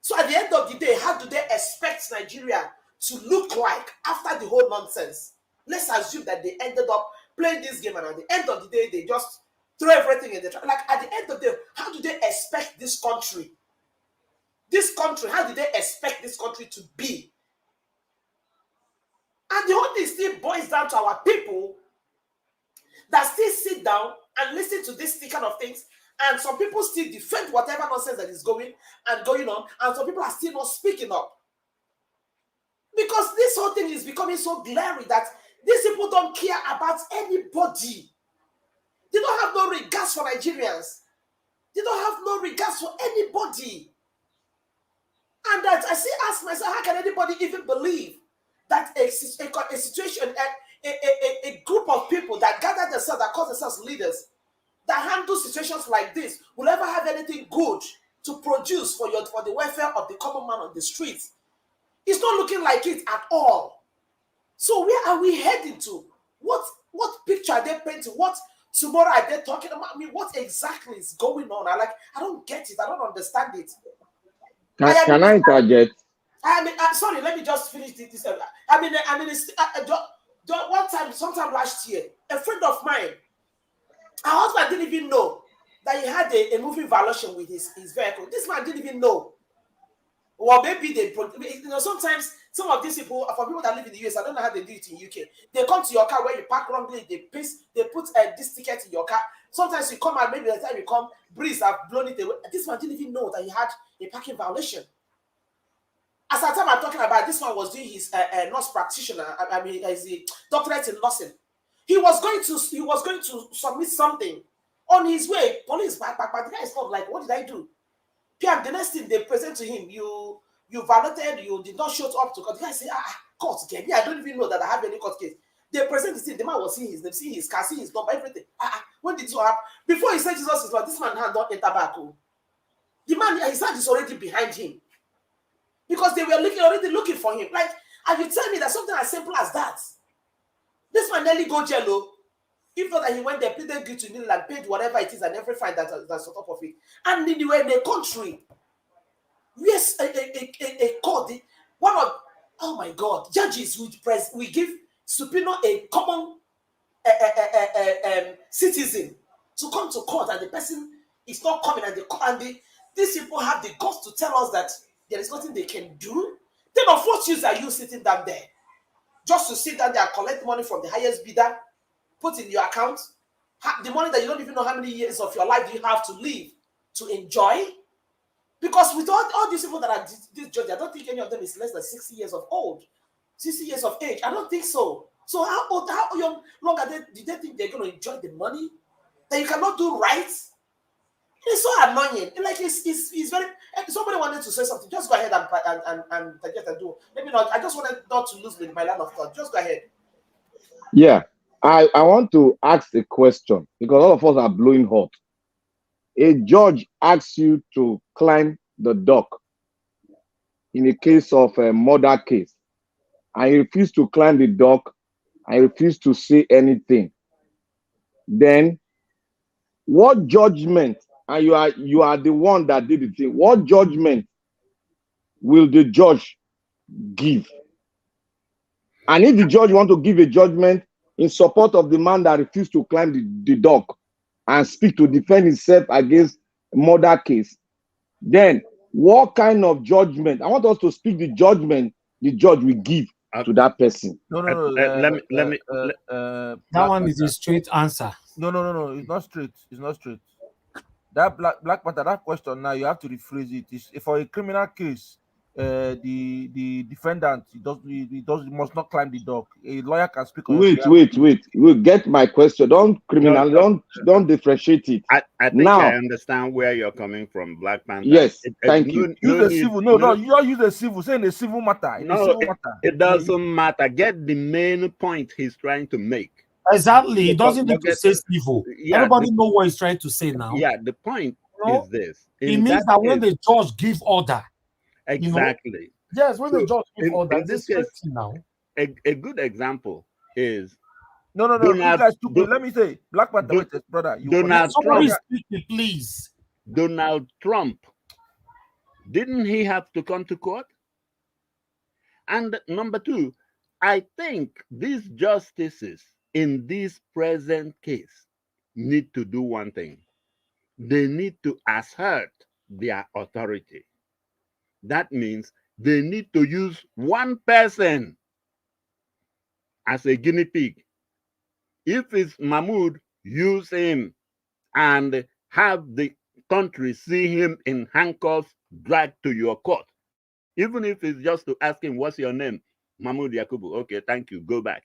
[SPEAKER 8] So at the end of the day, how do they expect Nigeria to look like after the whole nonsense? Let's assume that they ended up playing this game, and at the end of the day, they just throw everything in the trash. Like, at the end of the day, how do they expect this country? How do they expect this country to be? And the whole thing still boils down to our people that still sit down and listen to this kind of things. And some people still defend whatever nonsense that is going on. And some people are still not speaking up. Because this whole thing is becoming so glaring that these people don't care about anybody. They don't have no regards for Nigerians. They don't have no regards for anybody. And that I still ask myself, how can anybody even believe that a situation, a group of people that gather themselves, that call themselves leaders, that handle situations like this, will ever have anything good to produce for the welfare of the common man on the streets? It's not looking like it at all. So where are we heading to? What picture are they painting? What tomorrow are they talking about? I mean, what exactly is going on? I don't get it. I don't understand it.
[SPEAKER 9] Can I interject?
[SPEAKER 8] Sorry, let me just finish this. Sometime last year, a friend of mine, her husband didn't even know that he had a moving violation with his vehicle. This man didn't even know. Or maybe sometimes Some of these people, for people that live in the US, I don't know how they do it in UK. They come to your car where you park wrongly, they put this ticket in your car. Sometimes you come and maybe by the time you come, breeze have blown it away. This man didn't even know that he had a parking violation. As at the time I'm talking about, this one was doing his nurse practitioner. I mean, as a doctorate in nursing. He was going to submit something. On his way, police back. The guy is called like, what did I do? PM, the next thing they present to him, you violated, you did not show up to court. The guy say, court case. Yeah, I don't even know that I have any court case. They present the thing. The man was seeing his name, seeing his car, seeing his number, everything. When did it happen? Before he said Jesus is Lord, this man hand don't enter back. The man, his hand is already behind him. Because they were already looking for him. Like, and you tell me that something as simple as that. This man nearly go jail. If not that he went there, pleaded guilty to nil and paid whatever it is and every fine that's on top of it. And in the country, yes, a court, one of, oh my God, judges we give subpoena a common citizen to come to court, and the person is not coming, and these people have the guts to tell us that there is nothing they can do. Then of what use are you sitting down there? Just to sit down there and collect money from the highest bidder, put in your account, the money that you don't even know how many years of your life you have to live to enjoy. Because with all these people that are this judge, I don't think any of them is less than 60 years of old, 60 years of age. I don't think so. So how long are they? Do they think they're going to enjoy the money that you cannot do right? It's so annoying. Like it's very. Somebody wanted to say something. Just go ahead and get and do. Maybe not. I just wanted not to lose my line of thought. Just go ahead.
[SPEAKER 9] Yeah, I want to ask a question because all of us are blowing hot. A judge asks you to climb the dock in a case of a murder case, and you refuse to climb the dock, and you refuse to say anything. Then, what judgment? And you are the one that did the thing. What judgment will the judge give? And if the judge want to give a judgment in support of the man that refused to climb the dock and speak to defend himself against a murder case, then what kind of judgment? I want us to speak the judgment the judge will give to that person.
[SPEAKER 10] No.
[SPEAKER 13] That one is a straight answer.
[SPEAKER 12] No. It's not straight. It's not straight. That Black Panther, that question now you have to rephrase it. It's, for a criminal case, the defendant must not climb the dock. A lawyer can speak on
[SPEAKER 9] Wait. You get my question. Don't criminal. Don't differentiate it.
[SPEAKER 10] I think
[SPEAKER 9] now,
[SPEAKER 10] I understand where you're coming from, Black Panther.
[SPEAKER 9] Yes, thank you.
[SPEAKER 12] Use the civil. No, you all use the civil. Say in a civil matter.
[SPEAKER 10] It doesn't matter. Get the main point he's trying to make.
[SPEAKER 13] Exactly. He doesn't need to say civil. Everybody know what he's trying to say now.
[SPEAKER 10] Yeah, the point is this.
[SPEAKER 13] It means that when the judge give order.
[SPEAKER 10] Exactly.
[SPEAKER 13] Yes, when the judge give order.
[SPEAKER 10] In this case, now. A good example is
[SPEAKER 12] No. You guys let me say, Black Panther, brother.
[SPEAKER 10] Donald Trump.
[SPEAKER 13] Speak, please.
[SPEAKER 10] Donald Trump. Didn't he have to come to court? And number two, I think these justices in this present case need to do one thing. They need to assert their authority. That means they need to use one person as a guinea pig. If it's Mahmoud, use him and have the country see him in handcuffs dragged to your court. Even if it's just to ask him, what's your name? Mahmoud Yakubu. Okay, thank you. Go back.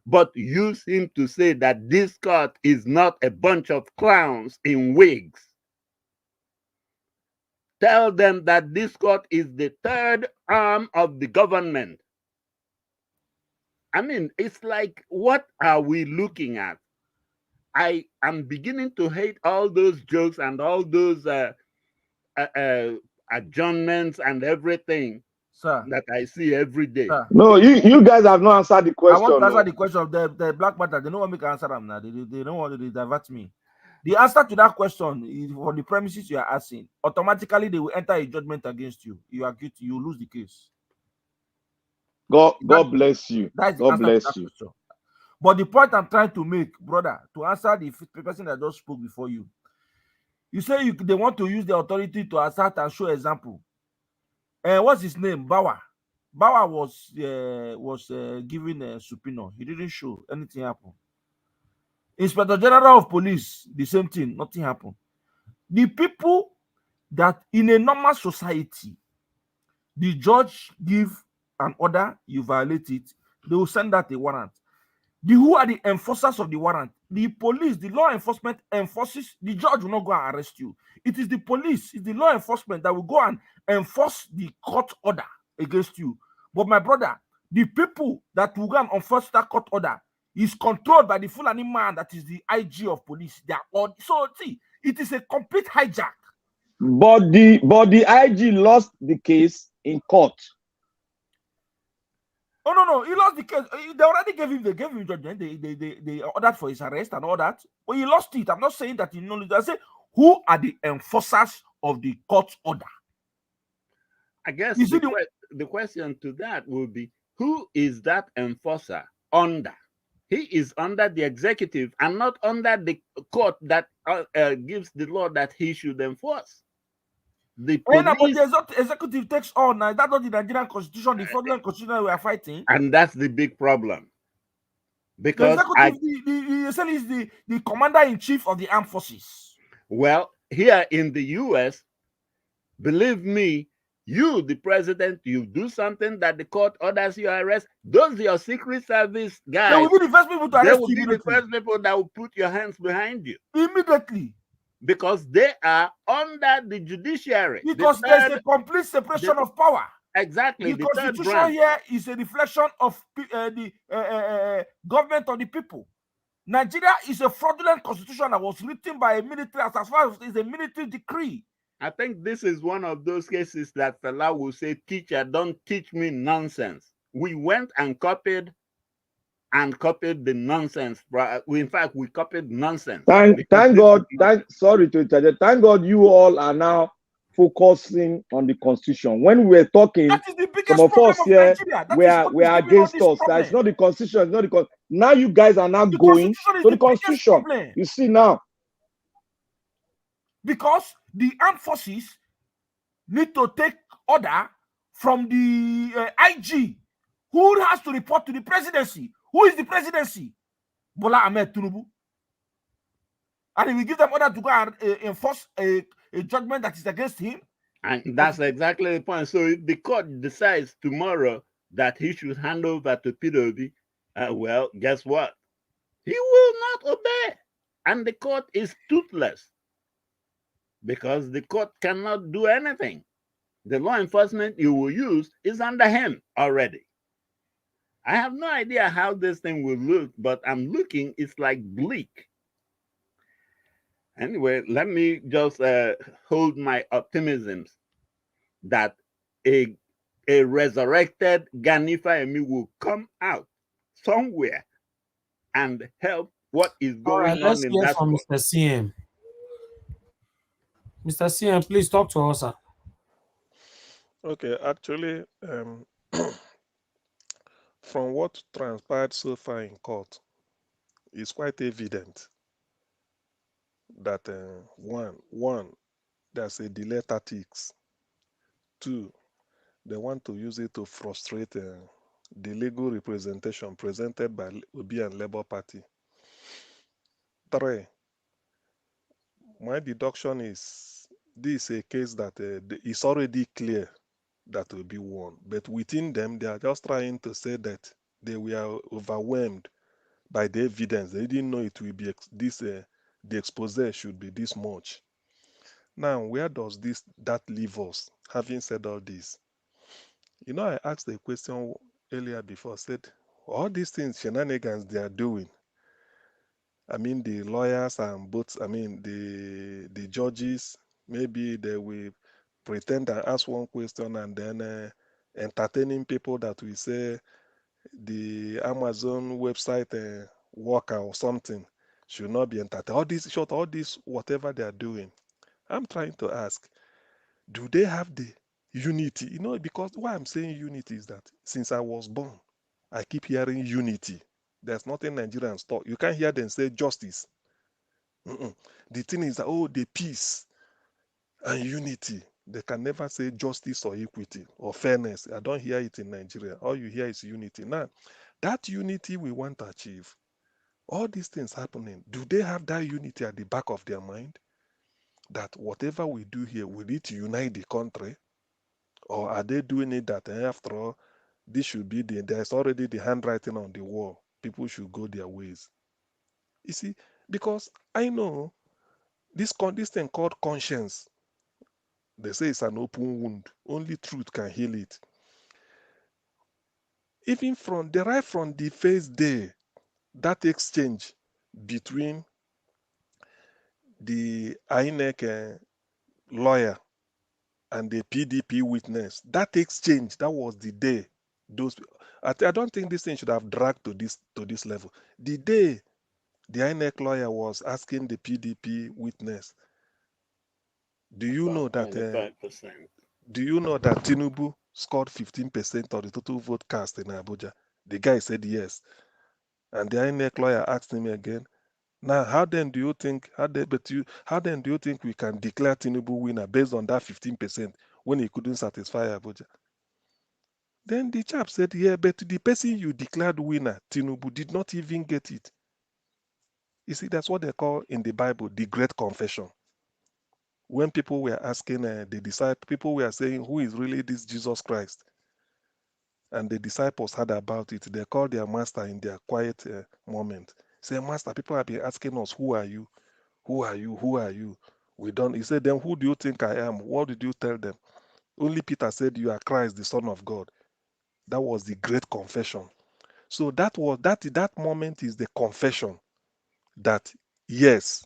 [SPEAKER 10] But use him to say that this court is not a bunch of clowns in wigs. Tell them that this court is the third arm of the government. I mean, it's like, what are we looking at? I am beginning to hate all those jokes and all those adjournments and everything, sir, that I see every day. Sir.
[SPEAKER 9] No, you guys have not answered the question.
[SPEAKER 12] I want to answer the question of the Black Panther. They don't want me to answer them now. They don't want to divert me. The answer to that question is for the premises you are asking. Automatically, they will enter a judgment against you. You are guilty. You lose the case.
[SPEAKER 9] God bless you. God bless you.
[SPEAKER 12] Question. But the point I'm trying to make, brother, to answer the person that just spoke before you, you say they want to use the authority to assert and show example. And what's his name? Bauer. Bauer was given a subpoena. He didn't show anything happened. Inspector General of Police, the same thing, nothing happened. The people that in a normal society, the judge give an order, you violate it, they will send out a warrant. Who are the enforcers of the warrant? The police, the law enforcement enforces. The judge will not go and arrest you. It is the police, it's the law enforcement that will go and enforce the court order against you. But my brother, the people that will go and enforce that court order is controlled by the Fulani man that is the IG of police. They are all, so see, it is a complete hijack.
[SPEAKER 9] But the IG lost the case in court.
[SPEAKER 12] Oh no, he lost the case. They already gave him judgment. They ordered for his arrest and all that. But he lost it. I'm not saying that he knows. I say, who are the enforcers of the court order?
[SPEAKER 10] I guess the question to that will be, who is that enforcer under? He is under the executive and not under the court that gives the law that he should enforce. The police,
[SPEAKER 12] but the executive takes on now. That's not the Nigerian constitution, the fraudulent constitution we are fighting.
[SPEAKER 10] And that's the big problem. Because
[SPEAKER 12] the executive is the commander-in-chief of the armed forces.
[SPEAKER 10] Well, here in the US, believe me, you, the president, you do something that the court orders you arrest, those your Secret Service guys,
[SPEAKER 12] they will be the first people to arrest you.
[SPEAKER 10] They will be the first people that will put your hands behind you.
[SPEAKER 12] Immediately.
[SPEAKER 10] Because they are under the judiciary.
[SPEAKER 12] Because there's a complete separation of power.
[SPEAKER 10] Exactly.
[SPEAKER 12] The constitution here is a reflection of the government of the people. Nigeria is a fraudulent constitution that was written by a military, as far as it's a military decree.
[SPEAKER 10] I think this is one of those cases that Fela will say, teacher, don't teach me nonsense. We went and copied the nonsense. In fact, we copied nonsense.
[SPEAKER 9] Thank God. Sorry to interject. Thank God you all are now focusing on the constitution. When we were talking, some of us here we are against us. That's not the constitution. It's not the now you guys are now going to the constitution. You see now.
[SPEAKER 12] Because the armed forces need to take order from the IG, who has to report to the presidency. Who is the presidency? Bola Ahmed Tinubu. And he will give them order to go and enforce a judgment that is against him.
[SPEAKER 10] And that's exactly the point. So if the court decides tomorrow that he should hand over to P.O.B., well, guess what? He will not obey. And the court is toothless. Because the court cannot do anything. The law enforcement you will use is under him already. I have no idea how this thing will look, but I'm looking, it's like bleak. Anyway, let me just hold my optimisms that a resurrected Ganifa Emi will come out somewhere and help what is going on in that
[SPEAKER 13] from Mr. CM. Mr. CM, please talk to us, sir.
[SPEAKER 4] Okay, actually, from what transpired so far in court, it's quite evident that one, there's a delay tactics. Two, they want to use it to frustrate the legal representation presented by Obi and Labour Party. Three, my deduction is this is a case that is already clear that will be won, but within them they are just trying to say that they were overwhelmed by the evidence. They didn't know it will be the expose should be this much. Now, where does that leave us? Having said all this, you know, I asked a question earlier before. Said all these things shenanigans they are doing. I mean, the lawyers and both. I mean, the judges. Maybe they will pretend and ask one question and then entertaining people that we say the Amazon website worker or something should not be entertained. All this, whatever they are doing. I'm trying to ask, do they have the unity? You know, because why I'm saying unity is that since I was born, I keep hearing unity. There's nothing Nigerians talk. You can't hear them say justice. The thing is that, the peace and unity. They can never say justice or equity or fairness. I don't hear it in Nigeria. All you hear is unity. Now, that unity we want to achieve, all these things happening, do they have that unity at the back of their mind? That whatever we do here, we need to unite the country? Or are they doing it that after all, this should be there's already the handwriting on the wall. People should go their ways. You see, because I know this thing called conscience, they say it's an open wound. Only truth can heal it. Even right from the first day, that exchange between the INEC lawyer and the PDP witness, that exchange, that was the day. I don't think this thing should have dragged to this level. The day the INEC lawyer was asking the PDP witness, do you know that
[SPEAKER 10] 25%.
[SPEAKER 4] Do you know that Tinubu scored 15% of the total vote cast in Abuja? The guy said yes. And the INEC lawyer asked him again, now how then do you think we can declare Tinubu winner based on that 15% when he couldn't satisfy Abuja? Then the chap said, yeah, but the person you declared winner, Tinubu, did not even get it. You see, that's what they call in the Bible the great confession. When people were asking people were saying, who is really this Jesus Christ? And the disciples heard about it. They called their master in their quiet moment. Say, Master, people have been asking us, who are you? Who are you? Who are you? We don't. He said, then who do you think I am? What did you tell them? Only Peter said, you are Christ, the Son of God. That was the great confession. So that moment is the confession that, yes,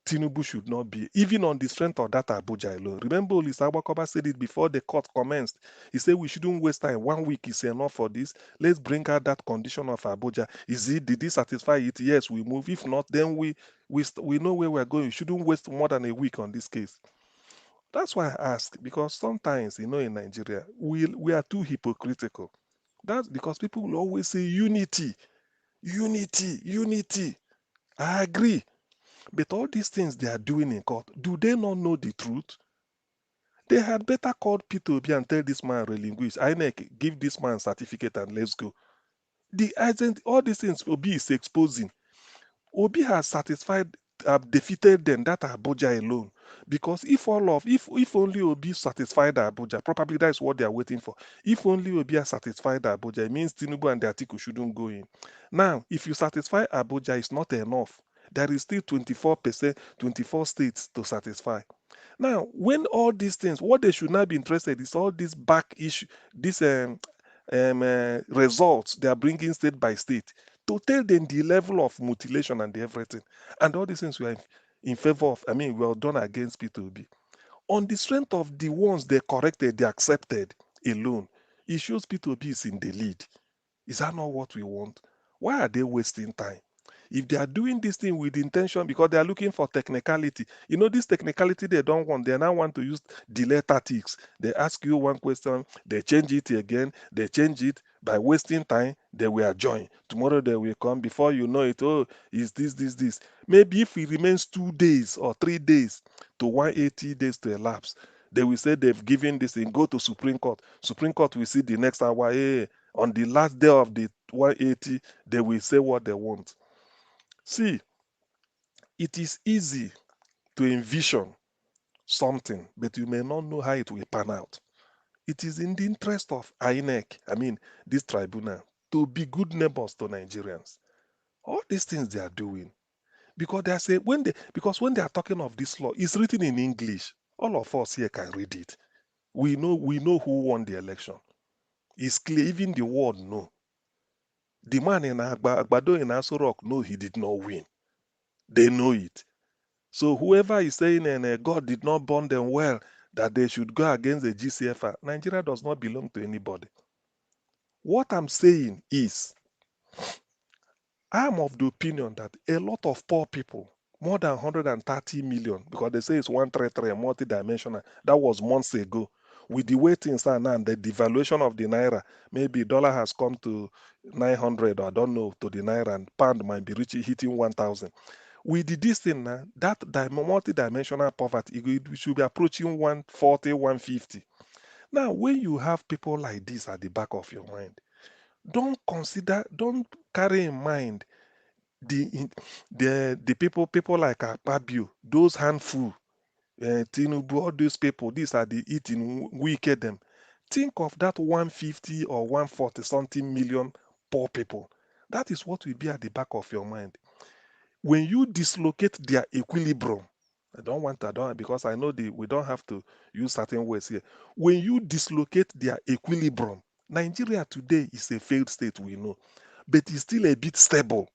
[SPEAKER 4] Tinubu should not be, even on the strength of that Abuja alone. Remember, Olisa Abakoba said it before the court commenced. He said we shouldn't waste time. 1 week is enough for this. Let's bring out that condition of Abuja. Did it satisfy it? Yes, we move. If not, then we know where we're going. We shouldn't waste more than a week on this case. That's why I ask, because sometimes, in Nigeria, we are too hypocritical. That's because people will always say unity, unity, unity. I agree. But all these things they are doing in court, do they not know the truth? They had better call P2B and tell this man relinquish. INEC, give this man certificate and let's go. All these things Obi is exposing. Obi has defeated them, that Abuja alone. Because if only Obi satisfied Abuja, probably that's what they are waiting for. If only Obi has satisfied Abuja, it means Tinubu and the Atiku shouldn't go in. Now, if you satisfy Abuja, it's not enough. There is still 24%, 24 states to satisfy. Now, when all these things, what they should not be interested is all this back issue, this results they are bringing state by state to tell them the level of mutilation and everything. And all these things we are in favor of, we are done against P2B. On the strength of the ones they corrected, they accepted alone, it shows P2B is in the lead. Is that not what we want? Why are they wasting time? If they are doing this thing with intention because they are looking for technicality, this technicality they don't want, they now want to use delay tactics. They ask you one question, they change it again, they change it. By wasting time, they will adjourn. Tomorrow they will come. Before you know it, oh, is this. Maybe if it remains 2 days or 3 days to 180 days to elapse, they will say they've given this thing, go to Supreme Court. Supreme Court will see the next hour, hey, on the last day of the 180, they will say what they want. See, it is easy to envision something, but you may not know how it will pan out. It is in the interest of INEC, this tribunal, to be good neighbors to Nigerians. All these things they are doing, because when they are talking of this law, it's written in English. All of us here can read it. We know who won the election. It's clear, even the world know. The man in Agbado in Aso Rock know he did not win. They know it. So whoever is saying God did not born them well, that they should go against the GCFR, Nigeria does not belong to anybody. What I'm saying is, I'm of the opinion that a lot of poor people, more than 130 million, because they say it's 133 multi-dimensional, that was months ago. With the way things are now and the devaluation of the naira, maybe dollar has come to 900, or I don't know, to the naira, and pound might be hitting 1,000. With this thing now, that multi-dimensional poverty, it should be approaching 140, 150. Now, when you have people like this at the back of your mind, don't carry in mind the people like Akpabio, those handful, Tinubu, all those people. These are the eating wicked them. Think of that 150 or 140 something million poor people. That is what will be at the back of your mind. When you dislocate their equilibrium, because I know we don't have to use certain words here. When you dislocate their equilibrium, Nigeria today is a failed state, we know, but it's still a bit stable.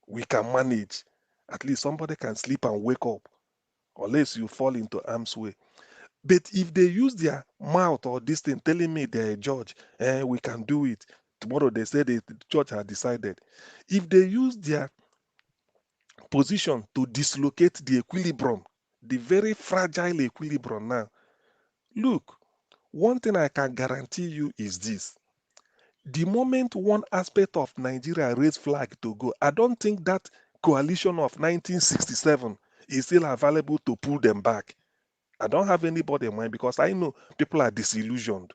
[SPEAKER 4] We can manage. At least somebody can sleep and wake up, unless you fall into harm's way. But if they use their mouth or this thing telling me they're a judge, we can do it. Tomorrow they say the judge has decided. If they use their position to dislocate the equilibrium, the very fragile equilibrium now, look, one thing I can guarantee you is this. The moment one aspect of Nigeria raise flag to go, I don't think that coalition of 1967 is still available to pull them back. I don't have anybody in mind because I know people are disillusioned.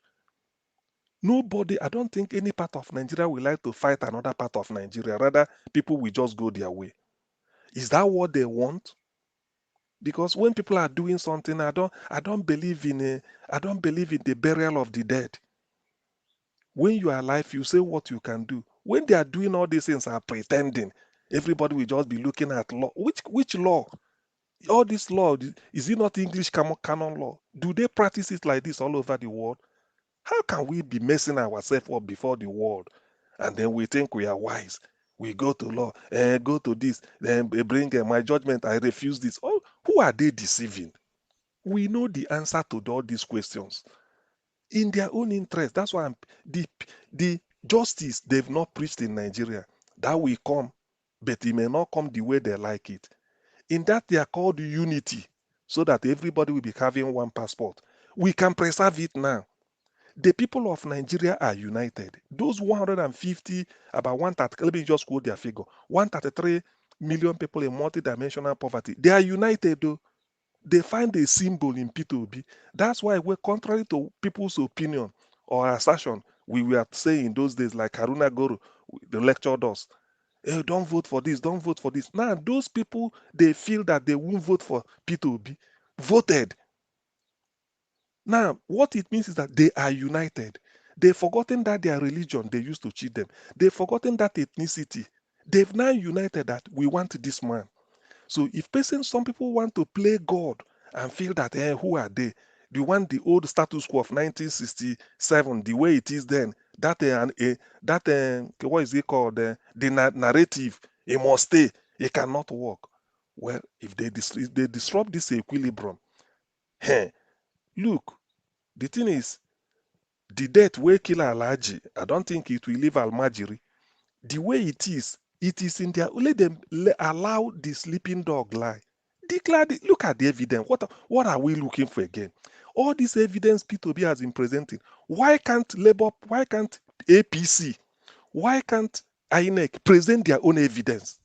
[SPEAKER 4] Nobody, I don't think any part of Nigeria will like to fight another part of Nigeria. Rather, people will just go their way. Is that what they want? Because when people are doing something, I don't believe in the burial of the dead. When you are alive, you say what you can do. When they are doing all these things, are pretending. Everybody will just be looking at law. Which law? All this law, is it not English canon law? Do they practice it like this all over the world? How can we be messing ourselves up before the world? And then we think we are wise. We go to law, go to this, then bring my judgment, I refuse this. Oh, who are they deceiving? We know the answer to all these questions. In their own interest. That's why the justice they've not preached in Nigeria, that will come, but it may not come the way they like it. In that they are called unity, so that everybody will be having one passport. We can preserve it now. The people of Nigeria are united. Those 150, about 130, let me just quote their figure, 133 million people in multidimensional poverty. They are united though. They find a symbol in P2B. That's why we're contrary to people's opinion or assertion. We were saying in those days, like Haruna Guru, the lectured us, hey, don't vote for this, don't vote for this. Now, those people, they feel that they won't vote for P2B, voted. Now, what it means is that they are united. They've forgotten that their religion, they used to cheat them. They've forgotten that ethnicity. They've now united that we want this man. So if some people want to play God and feel that, who are they? They want the old status quo of 1967, the way it is then. What is it called? The narrative, it must stay. It cannot work. Well, if they disrupt this equilibrium, look, the thing is, the death will kill Alaji. I don't think it will leave Almajiri. The way it is in their, let them allow the sleeping dog lie. Look at the evidence. What are we looking for again? All this evidence P2B has been presenting. Why can't APC, why can't INEC present their own evidence?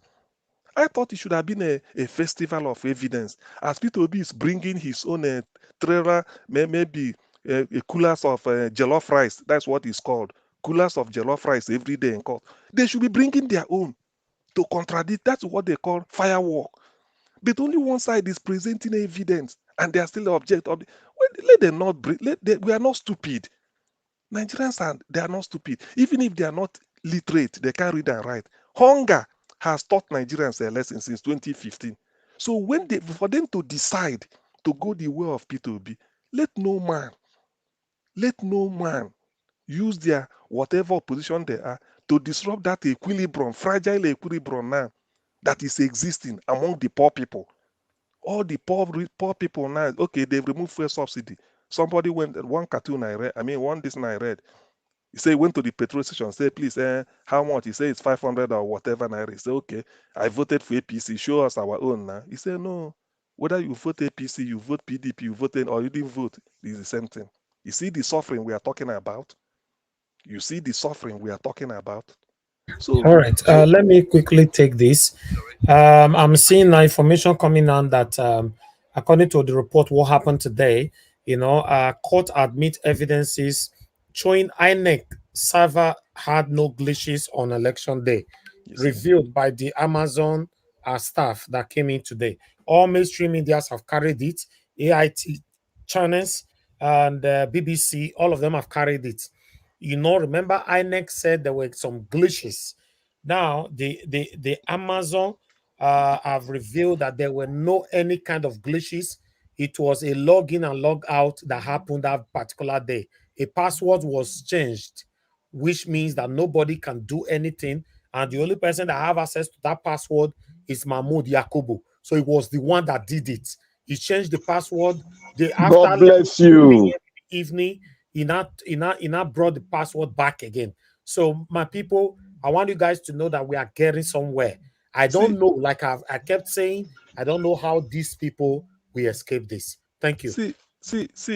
[SPEAKER 4] I thought it should have been a festival of evidence. As P2B is bringing his own trailer, maybe coolers of jollof rice. That's what it's called. Coolers of jollof rice every day in court. They should be bringing their own to contradict. That's what they call firework. But only one side is presenting evidence, and they are still the object of. Let them not bring. We are not stupid. Nigerians they are not stupid. Even if they are not literate, they can read and write. Hunger has taught Nigerians a lesson since 2015. So for them to decide to go the way of P2B, let no man use their whatever position they are to disrupt that equilibrium, fragile equilibrium now that is existing among the poor people. All the poor people now, okay, they've removed fuel subsidy. Somebody one cartoon I read, one this one I read. He said, went to the petrol station, said, please, how much? He said, it's 500 or whatever naira. He said, okay, I voted for APC, show us our own now. He said, no, whether you vote APC, you vote PDP, you voted, or you didn't vote, it's the same thing. You see the suffering we are talking about? You see the suffering we are talking about? So,
[SPEAKER 13] All right. Let me quickly take this. I'm seeing now information coming on that, according to the report, what happened today, court admit evidences showing INEC server had no glitches on election day, revealed by the Amazon staff that came in today. All mainstream medias have carried it. AIT channels and BBC, all of them have carried it. Remember INEC said there were some glitches. Now the Amazon have revealed that there were no any kind of glitches. It was a login and log out that happened that particular day. A password was changed, which means that nobody can do anything, and the only person that have access to that password is Mahmoud Yakubu. So it was the one that did it. He changed the password. After
[SPEAKER 9] God bless
[SPEAKER 13] 3
[SPEAKER 9] you.
[SPEAKER 13] a.m. evening, he not brought the password back again. So my people, I want you guys to know that we are getting somewhere. I don't know, like I kept saying, I don't know how these people will escape this. Thank you.
[SPEAKER 4] see.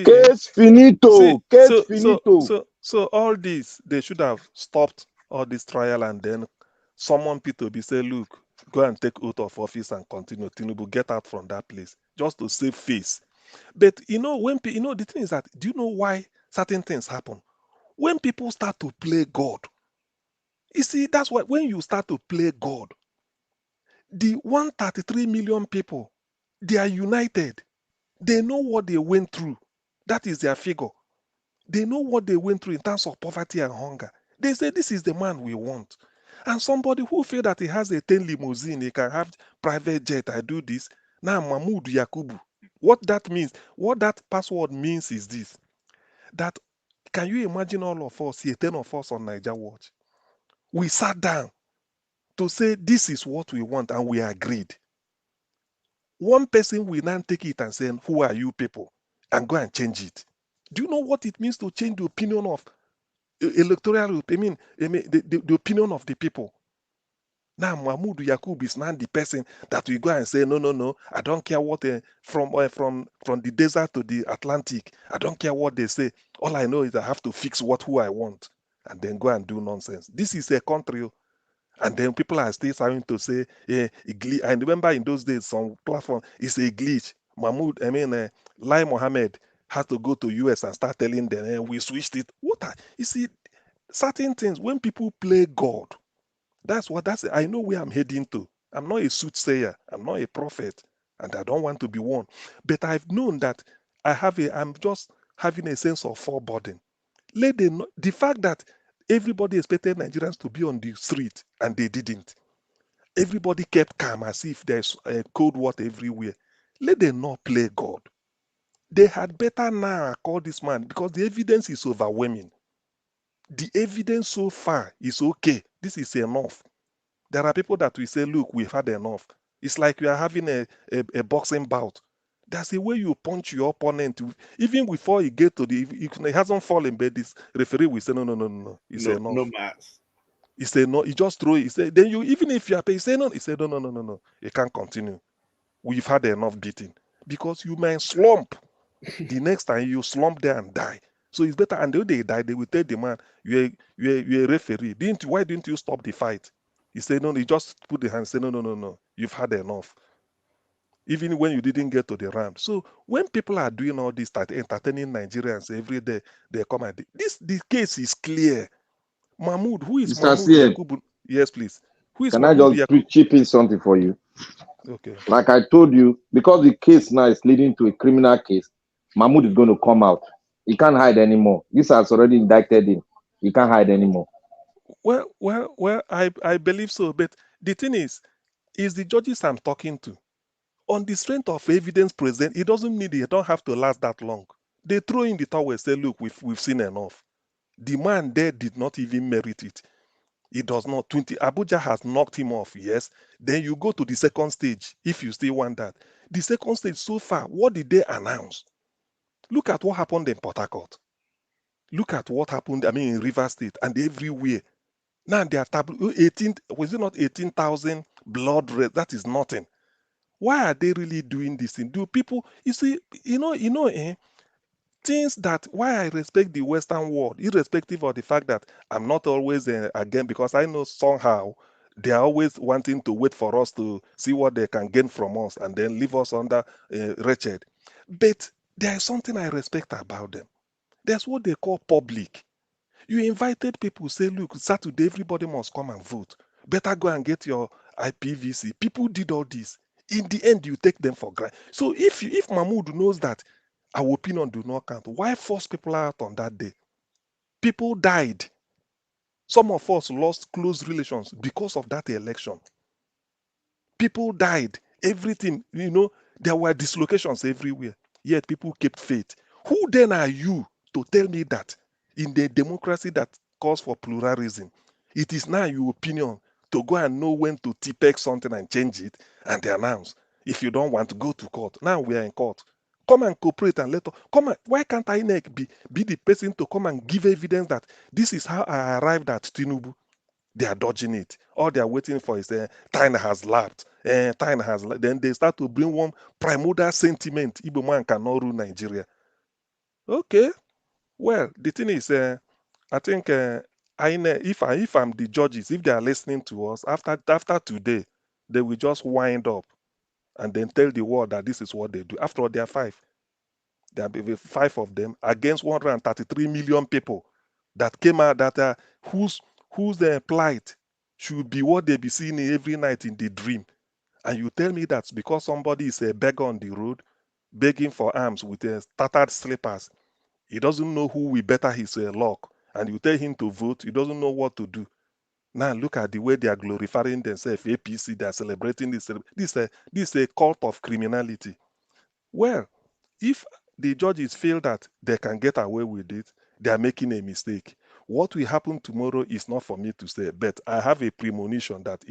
[SPEAKER 9] Case finito. Case finito.
[SPEAKER 4] So all this, they should have stopped all this trial and then someone P2B say, look, go and take oath of office and continue. Tinubu, get out from that place, just to save face. But the thing is that, do you know why certain things happen? When people start to play God, you see, that's why when you start to play God, the 133 million people, they are united. They know what they went through. That is their figure. They know what they went through in terms of poverty and hunger. They say, this is the man we want. And somebody who feel that he has a 10 limousine, he can have private jet, I do this. Now, Mahmoud Yakubu. What that means, what that password means is this. That, can you imagine all of us here, 10 of us on Niger Watch? We sat down to say, this is what we want, and we agreed. One person will now take it and say, who are you people? And go and change it. Do you know what it means to change the opinion of electoral, the opinion of the people? Now, Mahmoud Yakub is now the person that will go and say, no, I don't care what, from the desert to the Atlantic, I don't care what they say. All I know is I have to fix who I want, and then go and do nonsense. This is a country, and then people are still starting to say, yeah, I remember in those days, some platform, it's a glitch. Lai Mohammed had to go to US and start telling them, we switched it. You see, certain things, when people play God, I know where I'm heading to. I'm not a soothsayer. I'm not a prophet, and I don't want to be one. But I've known that I'm just having a sense of foreboding. The fact that everybody expected Nigerians to be on the street and they didn't. Everybody kept calm as if there's a cold water everywhere. Let them not play God. They had better now call this man because the evidence is overwhelming. The evidence so far is okay. This is enough. There are people that will say, look, we've had enough. It's like you are having a boxing bout. That's the way you punch your opponent. Even before you get to if he hasn't fallen, but this referee will say, no. It's enough.
[SPEAKER 10] No mass.
[SPEAKER 4] He said, no, he just throw it. He said, then even if you are paid, he said, no. He said, no. You can't continue. We've had enough beating. Because you may slump. The next time you slump there and die. So it's better. And the way they die, they will tell the man, you're a referee. Why didn't you stop the fight? He said, no, he just put the hand and said, no. You've had enough. Even when you didn't get to the round. So when people are doing all this, entertaining Nigerians every day, they come and the case is clear. Mahmoud, who is
[SPEAKER 9] Mr.
[SPEAKER 4] Mahmoud
[SPEAKER 9] CM,
[SPEAKER 4] Yakubu? Yes, please. Who is
[SPEAKER 9] can I
[SPEAKER 4] Mahmoud
[SPEAKER 9] just
[SPEAKER 4] Yakubu?
[SPEAKER 9] chip in something for you?
[SPEAKER 4] Okay.
[SPEAKER 9] Like I told you, because the case now is leading to a criminal case, Mahmoud is going to come out. He can't hide anymore. This has already indicted him. He can't hide anymore.
[SPEAKER 4] Well, I believe so. But the thing is the judges I'm talking to. On the strength of evidence present, it don't have to last that long. They throw in the towel and say, look, we've seen enough. The man there did not even merit it. He does not. Abuja has knocked him off, yes. Then you go to the second stage, if you still want that. The second stage, so far, what did they announce? Look at what happened in Port Harcourt. Look at what happened, in River State and everywhere. Now they are 18, was it not 18,000 blood red? That is nothing. Why are they really doing this thing? Do people, you see, things that why I respect the Western world, irrespective of the fact that I'm not always again, because I know somehow they are always wanting to wait for us to see what they can gain from us and then leave us under wretched. But there is something I respect about them. There's what they call public. You invited people, say, look, Saturday, everybody must come and vote. Better go and get your IPVC. People did all this. In the end, you take them for granted. So if Mahmoud knows that our opinion do not count, why force people out on that day? People died. Some of us lost close relations because of that election. People died. Everything, there were dislocations everywhere. Yet people kept faith. Who then are you to tell me that in the democracy that calls for pluralism, it is now your opinion to go and know when to TPEG something and change it and they announce? If you don't want to go to court, now we are in court. Come and cooperate and let us come. Why can't INEC be the person to come and give evidence that this is how I arrived at Tinubu? They are dodging it. All they are waiting for is time has lapsed. Time has then they start to bring one primordial sentiment. Igbo man cannot rule Nigeria. Okay. Well, the thing is, I think if I'm the judges, if they are listening to us after today, they will just wind up and then tell the world that this is what they do. After all, there are five. There are five of them against 133 million people that came out that whose plight should be what they be seeing every night in the dream. And you tell me that's because somebody is a beggar on the road, begging for alms with tattered slippers. He doesn't know who will better his luck. And you tell him to vote, he doesn't know what to do. Now look at the way they are glorifying themselves. APC, they are celebrating this. This is a cult of criminality. Well, if the judges feel that they can get away with it, they are making a mistake. What will happen tomorrow is not for me to say, but I have a premonition that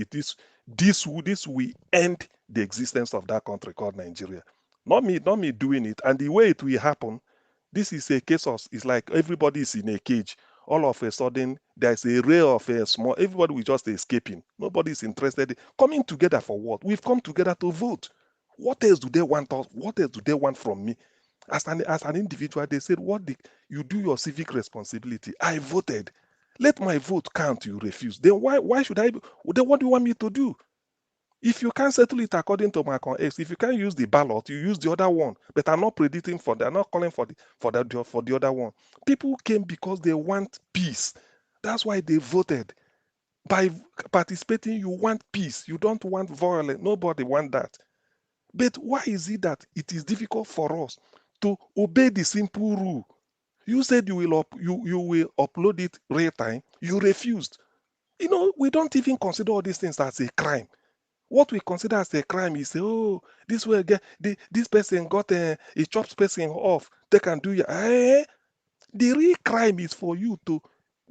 [SPEAKER 4] this will end the existence of that country called Nigeria. Not me doing it. And the way it will happen, this is a case of, it's like everybody is in a cage. All of a sudden, there's a ray of a small, everybody will just escaping. Nobody is interested. Coming together for what? We've come together to vote. What else do they want us? What else do they want from me? As an individual, they said, you do your civic responsibility. I voted. Let my vote count, you refuse. Then why should I? Then what do you want me to do? If you can't settle it according to my X, if you can't use the ballot, you use the other one. But I'm not predicting for that. I'm not calling for the other one. People came because they want peace. That's why they voted. By participating, you want peace. You don't want violence. Nobody want that. But why is it that it is difficult for us to obey the simple rule? You said you will upload it real time. You refused. We don't even consider all these things as a crime. What we consider as a crime is, this way this person got he chops person off. They can do it. The real crime is for you to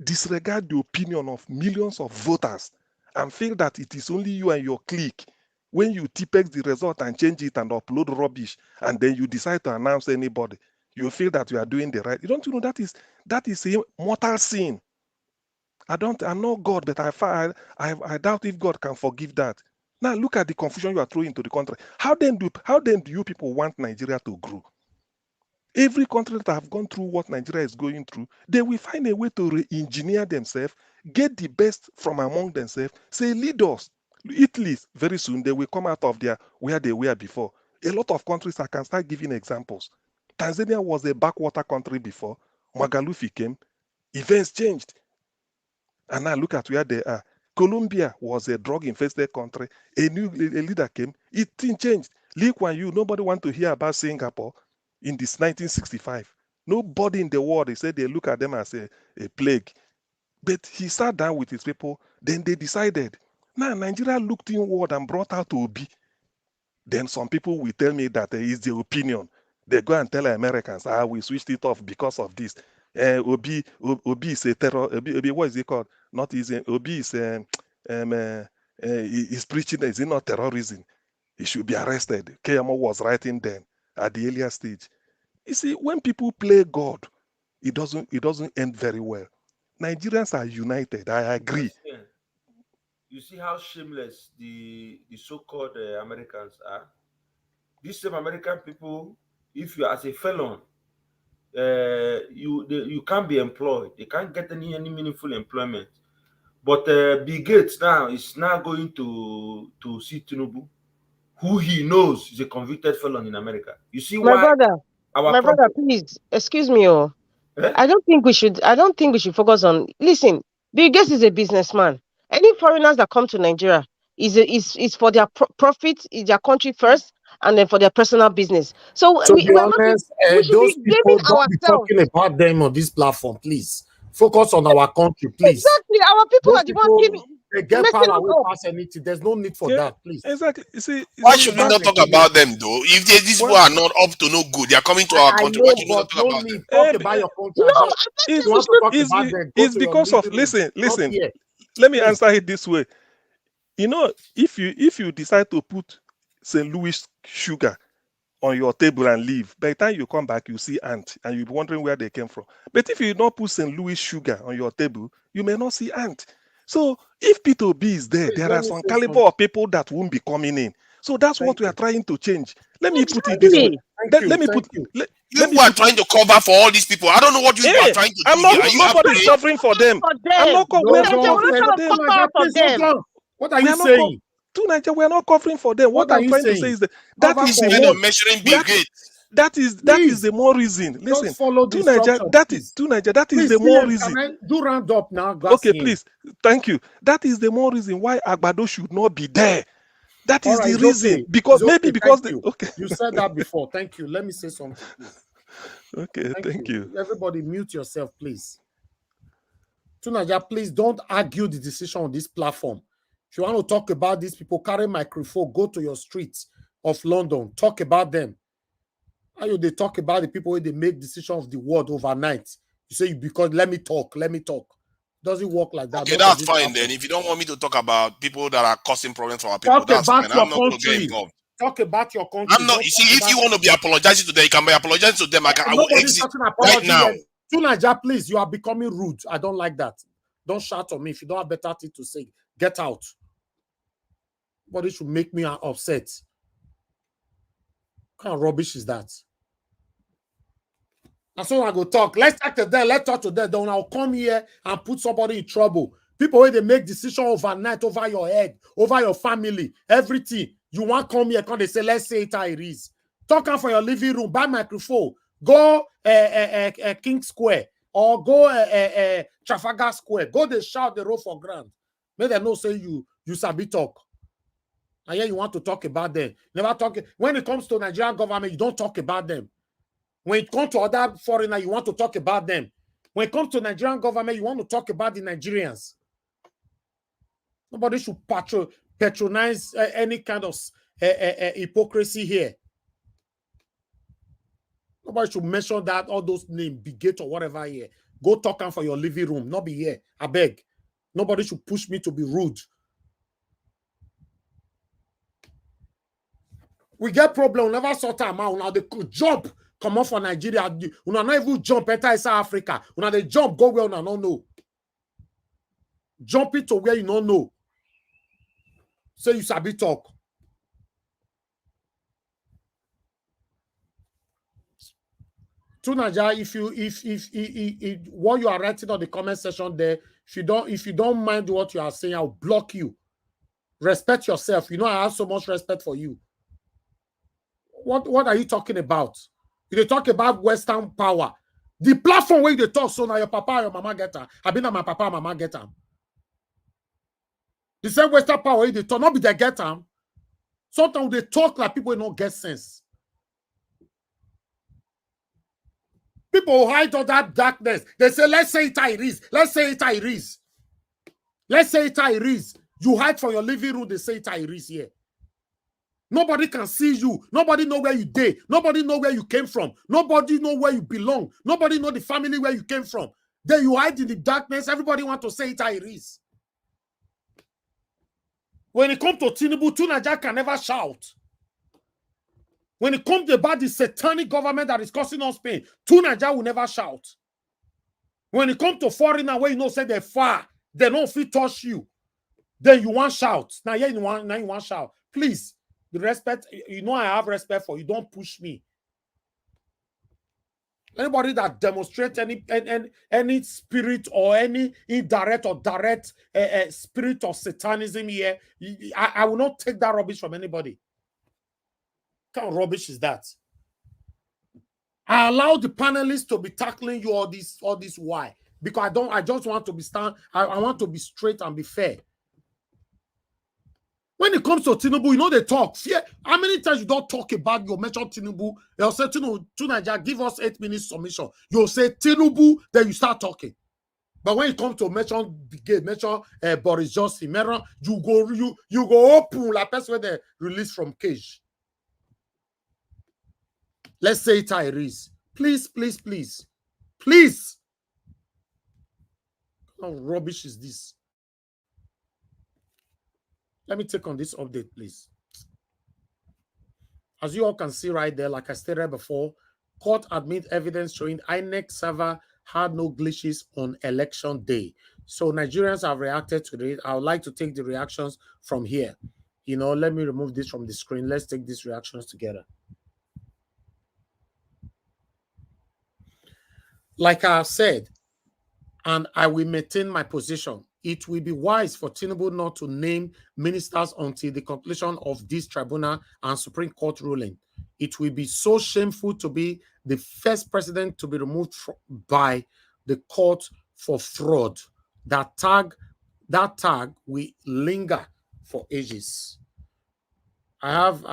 [SPEAKER 4] disregard the opinion of millions of voters and feel that it is only you and your clique. When you TPEX the result and change it and upload rubbish, and then you decide to announce anybody, you feel that you are doing the right. You don't know that is a mortal sin. I'm not God, but I doubt if God can forgive that. Now look at the confusion you are throwing into the country. How then do you people want Nigeria to grow? Every country that have gone through what Nigeria is going through, they will find a way to re-engineer themselves, get the best from among themselves, say lead us. Italy, very soon, they will come out of where they were before. A lot of countries, I can start giving examples. Tanzania was a backwater country before. Magalufi came. Events changed. And now look at where they are. Colombia was a drug-infested country. A leader came. It changed. Lee Kuan Yew, nobody want to hear about Singapore in this 1965. Nobody in the world, they said they look at them as a plague. But he sat down with his people. Then they decided. Now Nigeria looked inward and brought out Obi. Then some people will tell me that is the opinion. They go and tell Americans, we switched it off because of this. Obi is a terror. Obi, what is it called? Not easy. Obi is he's preaching. Is it not terrorism? He should be arrested. KMO was writing then at the earlier stage. You see, when people play God, it doesn't end very well. Nigerians are united. I agree.
[SPEAKER 12] You see how shameless the so-called Americans are. These same American people, if you are as a felon, you can't be employed. They can't get any meaningful employment. But Bill Gates now is now going to see Tinubu, who he knows is a convicted felon in America. You see
[SPEAKER 11] My
[SPEAKER 12] why
[SPEAKER 11] brother,
[SPEAKER 12] our
[SPEAKER 11] please excuse me. Oh,
[SPEAKER 12] Eh?
[SPEAKER 11] I don't think we should. I don't think we should focus on. Listen, Bill Gates is a businessman. Any foreigners that come to Nigeria is for their profit, is their country first, and then for their personal business. So
[SPEAKER 3] To be
[SPEAKER 11] we are not.
[SPEAKER 3] honest,
[SPEAKER 11] We should be
[SPEAKER 3] those people
[SPEAKER 11] blaming
[SPEAKER 3] don't be
[SPEAKER 11] ourselves.
[SPEAKER 3] talking about them on this platform, please. Focus on our country, please.
[SPEAKER 11] Exactly, our people
[SPEAKER 3] Those
[SPEAKER 11] are the ones
[SPEAKER 3] people,
[SPEAKER 11] giving.
[SPEAKER 3] they get
[SPEAKER 11] messing
[SPEAKER 3] power
[SPEAKER 11] us
[SPEAKER 3] way
[SPEAKER 11] up.
[SPEAKER 3] past anything. There's no need for
[SPEAKER 4] Yeah,
[SPEAKER 3] that, please.
[SPEAKER 4] exactly. You see,
[SPEAKER 5] Why should we not talk about them though? If these people are not up to no good, they are coming to our
[SPEAKER 3] I
[SPEAKER 5] country.
[SPEAKER 3] know,
[SPEAKER 5] Why should we
[SPEAKER 3] but
[SPEAKER 5] not talk
[SPEAKER 3] no
[SPEAKER 5] about
[SPEAKER 3] need.
[SPEAKER 5] them?
[SPEAKER 3] Talk about your country.
[SPEAKER 11] No,
[SPEAKER 3] I beg.
[SPEAKER 11] I
[SPEAKER 3] You
[SPEAKER 11] think we
[SPEAKER 3] want to
[SPEAKER 11] should.
[SPEAKER 3] talk about them? Go
[SPEAKER 4] it's
[SPEAKER 3] to your
[SPEAKER 4] because of
[SPEAKER 3] living room.
[SPEAKER 4] listen.
[SPEAKER 3] Not here.
[SPEAKER 4] Let me
[SPEAKER 3] Please.
[SPEAKER 4] answer it this way. You know, if you decide to put St. Louis sugar on your table and leave, by the time you come back, you see ant, and you'll be wondering where they came from. But if you don't put St. Louis sugar on your table, you may not see ant. So if P2B is there,
[SPEAKER 3] Please,
[SPEAKER 4] there
[SPEAKER 3] let
[SPEAKER 4] are
[SPEAKER 3] me
[SPEAKER 4] some
[SPEAKER 3] say
[SPEAKER 4] caliber
[SPEAKER 3] something.
[SPEAKER 4] of people that won't be coming in. So that's what
[SPEAKER 3] Thank
[SPEAKER 4] we are
[SPEAKER 3] you.
[SPEAKER 4] trying to change. Let me put it this way.
[SPEAKER 11] Exactly.
[SPEAKER 4] Let me put. Let me
[SPEAKER 5] You are
[SPEAKER 4] put.
[SPEAKER 5] trying to cover for all these people. I don't know what you are trying to
[SPEAKER 4] I'm
[SPEAKER 5] do here.
[SPEAKER 4] not.
[SPEAKER 5] Are you
[SPEAKER 4] Nobody's
[SPEAKER 5] afraid?
[SPEAKER 4] covering for them.
[SPEAKER 11] For
[SPEAKER 4] I'm
[SPEAKER 11] them.
[SPEAKER 4] not.
[SPEAKER 3] No,
[SPEAKER 4] We are not
[SPEAKER 3] don't
[SPEAKER 4] covering
[SPEAKER 3] say
[SPEAKER 4] for
[SPEAKER 3] that.
[SPEAKER 4] them.
[SPEAKER 11] Cover for
[SPEAKER 3] Please hold
[SPEAKER 11] them.
[SPEAKER 3] on. What are
[SPEAKER 4] We
[SPEAKER 3] you
[SPEAKER 4] are not
[SPEAKER 3] saying?
[SPEAKER 4] to Nigeria. We are not covering for them.
[SPEAKER 3] What
[SPEAKER 4] What
[SPEAKER 3] are
[SPEAKER 4] I'm
[SPEAKER 3] you
[SPEAKER 4] trying to
[SPEAKER 3] saying?
[SPEAKER 4] say is that
[SPEAKER 3] Cover
[SPEAKER 4] is
[SPEAKER 3] for
[SPEAKER 4] the
[SPEAKER 5] Instead
[SPEAKER 3] what?
[SPEAKER 5] of measuring Bill Gates.
[SPEAKER 4] that is
[SPEAKER 3] Please,
[SPEAKER 4] the more reason. Listen,
[SPEAKER 3] just follow the
[SPEAKER 4] to Nigeria.
[SPEAKER 3] instruction,
[SPEAKER 4] That is
[SPEAKER 3] Please,
[SPEAKER 4] the more
[SPEAKER 3] CM,
[SPEAKER 4] reason.
[SPEAKER 3] can I do round up now?
[SPEAKER 4] Okay, please. Thank you. That is the more reason why Agbado should not be there. That
[SPEAKER 3] All
[SPEAKER 4] is
[SPEAKER 3] right,
[SPEAKER 4] the
[SPEAKER 3] it's
[SPEAKER 4] reason.
[SPEAKER 3] okay.
[SPEAKER 4] Because
[SPEAKER 3] It's okay.
[SPEAKER 4] because
[SPEAKER 3] Thank you.
[SPEAKER 4] okay.
[SPEAKER 3] You said that before. Thank you. Let me say something, please.
[SPEAKER 4] Okay, thank you.
[SPEAKER 3] Everybody mute yourself, please. Tunaja, please don't argue the decision on this platform. If you want to talk about these people, carry microphone, go to your streets of London, talk about them. How you they talk about the people where they make decision of the world overnight? You say because let me talk. Doesn't work like that.
[SPEAKER 5] Okay,
[SPEAKER 3] Not on
[SPEAKER 5] that's
[SPEAKER 3] this
[SPEAKER 5] fine
[SPEAKER 3] platform.
[SPEAKER 5] then. If you don't want me to talk about people that are causing problems for our people,
[SPEAKER 3] Talk
[SPEAKER 5] that's
[SPEAKER 3] about
[SPEAKER 5] fine.
[SPEAKER 3] your
[SPEAKER 5] I'm not going to get
[SPEAKER 3] country.
[SPEAKER 5] involved.
[SPEAKER 3] Talk about your country.
[SPEAKER 5] I'm not. You see, if you want to be apologizing to them, you can be apologizing to them. I will
[SPEAKER 3] Nobody's
[SPEAKER 5] exit
[SPEAKER 3] talking
[SPEAKER 5] right
[SPEAKER 3] apology
[SPEAKER 5] now.
[SPEAKER 3] yet. Tunaja, please, you are becoming rude. I don't like that. Don't shout on me. If you don't have better thing to say, get out. Nobody should make me upset. What kind of rubbish is that? And so I go talk. Let's talk to them. Let's talk to them. Then I'll come here and put somebody in trouble. People where they make decision overnight over your head, over your family, everything. You want to come here, come they say, let's say it how it is. Talk on for your living room, buy microphone, go King Square or go Trafalgar Square. Go they shout the road for ground. May they know say you sabi talk. And yeah, you want to talk about them. Never talk. When it comes to Nigerian government, you don't talk about them. When it comes to other foreigners, you want to talk about them. When it comes to Nigerian government, you want to talk about the Nigerians. Nobody should patronize any kind of hypocrisy here. Nobody should mention that, all those names, Bigate or whatever here. Go talk them for your living room, not be here. I beg. Nobody should push me to be rude. We get problem, never sort them out. Now they could jump, come off for Nigeria. We not even jump enter South Africa. We they jump, go where we don't know. Jump it to where you don't know. Say you sabi talk. Tunaja, if what you are writing on the comment section there, if you don't mind what you are saying, I'll block you. Respect yourself. You know I have so much respect for you. What are you talking about? You talk about Western power. The platform where they talk, so now your papa or your mama get them. I been my papa and mama get them. The same Western power where they talk, not be they get them. Sometimes they talk like people don't get sense. People hide all that darkness. They say, let's say it how it is. Let's say it how it is. Let's say it how it is. You hide from your living room, they say it how it is here. Nobody can see you. Nobody know where you did. Nobody know where you came from. Nobody know where you belong. Nobody know the family where you came from. Then you hide in the darkness. Everybody want to say it how it is. When it comes to Tinubu, Tunaja can never shout. When it comes about the satanic government that is causing us pain, Tunaja will never shout. When it comes to foreigner where you know say they're far, they don't fit touch you, then you want shout. Now you want shout. Please, the respect, you know I have respect for you. Don't push me. Anybody that demonstrates any spirit or any indirect or direct spirit of satanism here, I will not take that rubbish from anybody. What kind of rubbish is that? I allow the panelists to be tackling you all this why? Because I just want to be I want to be straight and be fair. When it comes to Tinubu, you know they talk. Fear. How many times you don't talk about your mention Tinubu? They'll say Tinubu, Nigeria, give us 8 minutes submission. You'll say Tinubu, then you start talking. But when it comes to mention Boris Johnson, you go open like person when they release from cage. Let's say it how it is. Please, please, please, please. How rubbish is this? Let me take on this update, please. As you all can see right there, like I stated before, court admit evidence showing INEC server had no glitches on election day. So Nigerians have reacted to it. I would like to take the reactions from here. You know, let me remove this from the screen. Let's take these reactions together. Like I said, and I will maintain my position, it will be wise for Tinubu not to name ministers until the completion of this tribunal and Supreme Court ruling. It will be so shameful to be the first president to be removed by the court for fraud. That tag will linger for ages. I have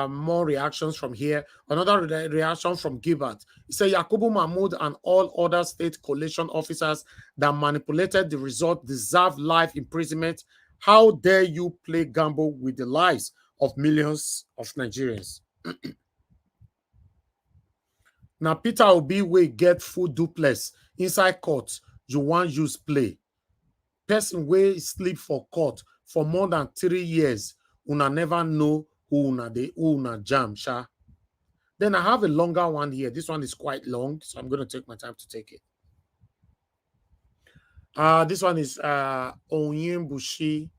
[SPEAKER 3] more reactions from here. Another reaction from Gilbert. He said Yakubu Mahmoud and all other state coalition officers that manipulated the result deserve life imprisonment. How dare you play gamble with the lives of millions of Nigerians? Now, Peter Obi will get full duplex inside court. You want use play. Person will sleep for court for more than 3 years. Una never know who una jam, sha. Then I have a longer one here. This one is quite long, so I'm going to take my time to take it. This one is Onyembushi.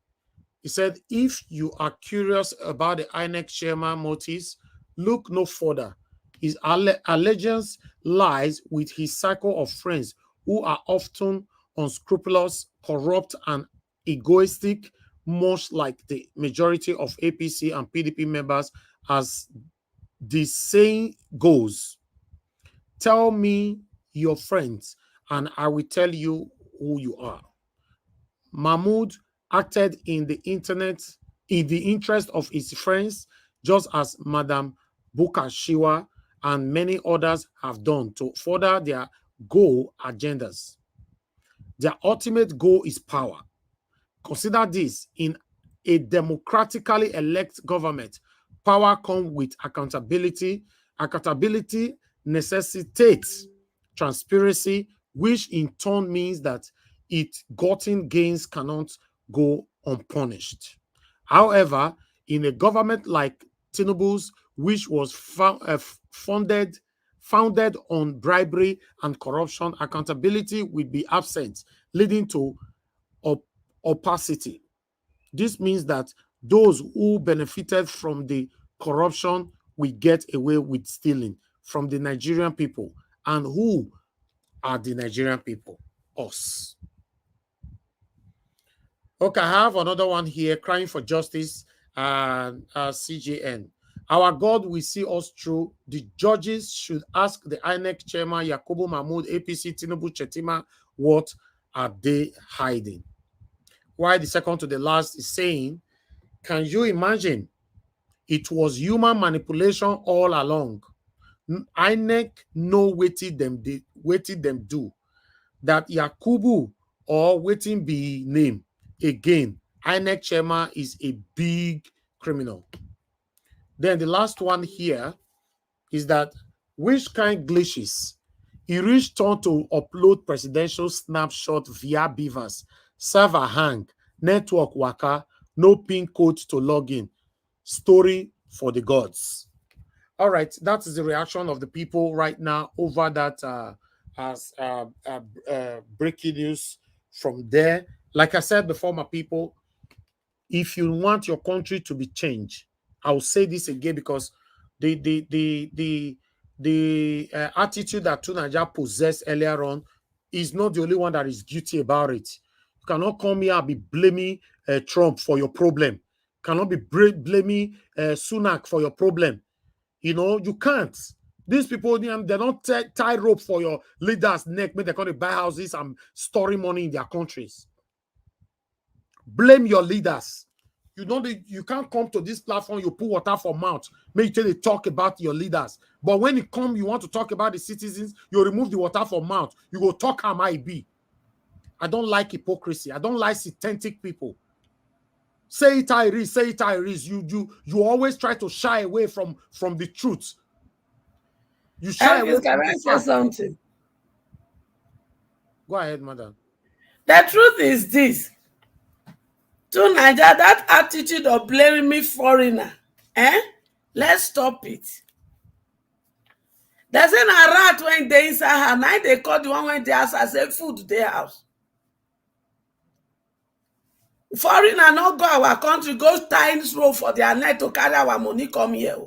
[SPEAKER 3] He said, if you are curious about the INEC chairman motives, look no further. His allegiance lies with his circle of friends who are often unscrupulous, corrupt, and egoistic, much like the majority of APC and PDP members. As the saying goes, tell me your friends and I will tell you who you are. Mahmoud acted in the interest of his friends, just as Madam Bukashiwa and many others have done to further their goal agendas. Their ultimate goal is power. Consider this: in a democratically elected government, power comes with accountability. Accountability necessitates transparency, which in turn means that its gotten gains cannot go unpunished. However, in a government like Tinubu's, which was founded on bribery and corruption, accountability will be absent, leading to opacity. This means that those who benefited from the corruption will get away with stealing from the Nigerian people. And who are the Nigerian people? Us. Okay, I have another one here, crying for justice and CJN. Our God will see us through. The judges should ask the INEC chairman, Yakubu Mahmoud, APC, Tinubu, Chetima, what are they hiding? Why the second to the last is saying, can you imagine? It was human manipulation all along. INEC know waiting them do. That Yakubu or waiting be name. Again, INEC chairman is a big criminal. Then the last one here is that which kind glitches? He reached on to upload presidential snapshot via Beavers, server hang, network waka, no pin code to log in. Story for the gods. All right, that is the reaction of the people right now over that breaking news from there. Like I said before, my people, if you want your country to be changed, I'll say this again because the the attitude that Tunaja possessed earlier on is not the only one that is guilty about it. You cannot come here and be blaming Trump for your problem. You cannot be blaming Sunak for your problem. You know, you can't. These people, they don't tie rope for your leaders' neck when they're going to buy houses and storing money in their countries. Blame your leaders. You can't come to this platform, you put water for mouth, make you talk about your leaders. But when you come, you want to talk about the citizens, you remove the water from mouth. You go talk how I be. I don't like hypocrisy. I don't like authentic people. Say it how it is, say it how it is. You always try to shy away from the truth. You shy away from
[SPEAKER 7] Can I say something?
[SPEAKER 3] Go ahead, madam.
[SPEAKER 7] The truth is this. To Nigeria, that attitude of blaming me foreigner, let's stop it. There's a rat when they inside her. Now they call the one when they house as a food their house. Foreigner not go our country, go times road for their net to carry our money come here.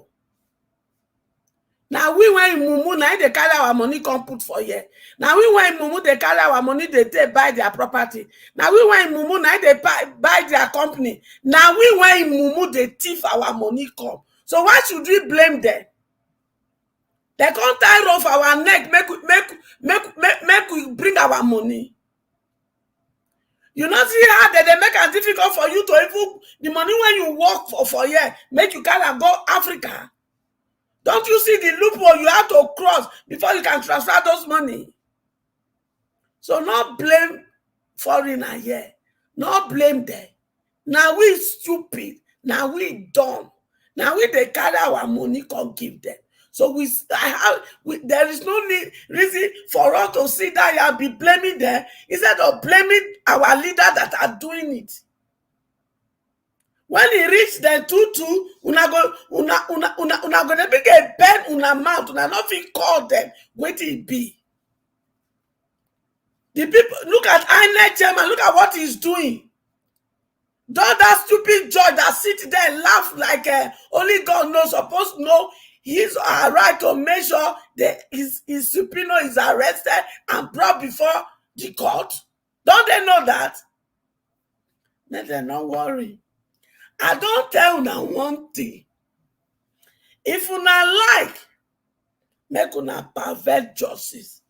[SPEAKER 7] Now we went in Mumu, now they carry our money come put for here. Now we went in Mumu, they carry our money, they take buy their property. Now we went in Mumu, now they buy their company. Now we went in Mumu, they thief our money come. So why should we blame them? They can't tie off our neck, make we bring our money. You not see how they make it difficult for you to even the money when you work for here, make you kind of go Africa. Don't you see the loophole you have to cross before you can transfer those money? So not blame foreigner here. Not blame them. Now we stupid. Now we dumb. Now we they carry our money, come give them. So there is no reason for us to sit down and be blaming them instead of blaming our leaders that are doing it. When he reach the 2-2, una gonna be a pen una mouth, una nothing call them. Wait it be. The people look at INEC chairman, look at what he's doing. That stupid judge that sit there and laugh like only God knows, supposed to know his right to make sure that his subpoena is arrested and brought before the court. Don't they know that? Let them not worry. I don't tell una one thing. If una like, make una pervert justice.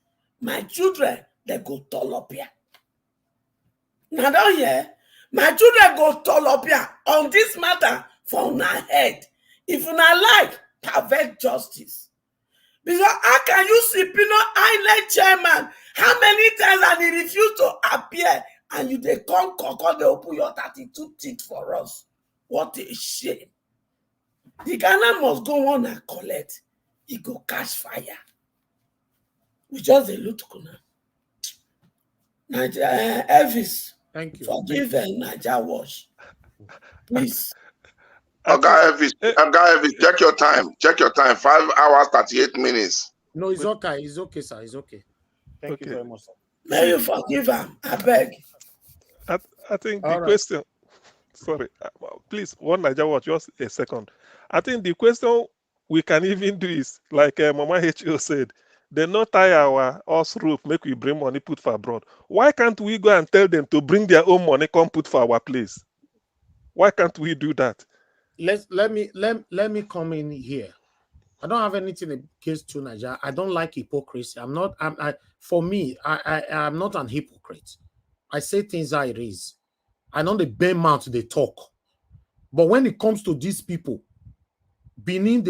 [SPEAKER 7] My children, they go tall up here. Now don't hear? My children go tall up here on this matter for una head. If una like, pervert justice. Because how can you subpoena INEC chairman? How many times and he refused to appear and you they come they open your 32 teeth for us? What a shame. The Ghana must go on and collect. He go catch fire. We just a loot kuna. Elvis.
[SPEAKER 3] Thank you.
[SPEAKER 7] Forgive Niger Wash. Please.
[SPEAKER 14] Elvis, check your time. Check your time. 5 hours, 38 minutes.
[SPEAKER 3] No, it's okay. It's okay, sir. It's okay. Thank you very much, sir.
[SPEAKER 7] May you forgive him. I beg.
[SPEAKER 4] I think the question. Sorry, please, one Niger Watch, just a second. I think the question we can even do is, like Mama H.O. said, they not tie our us rope, make we bring money put for abroad. Why can't we go and tell them to bring their own money, come put for our place? Why can't we do that?
[SPEAKER 3] Let me come in here. I don't have anything against Nigeria. I don't like hypocrisy. I'm not an hypocrite. I say things how it is. I know the bare mouth they talk. But when it comes to these people, Benin,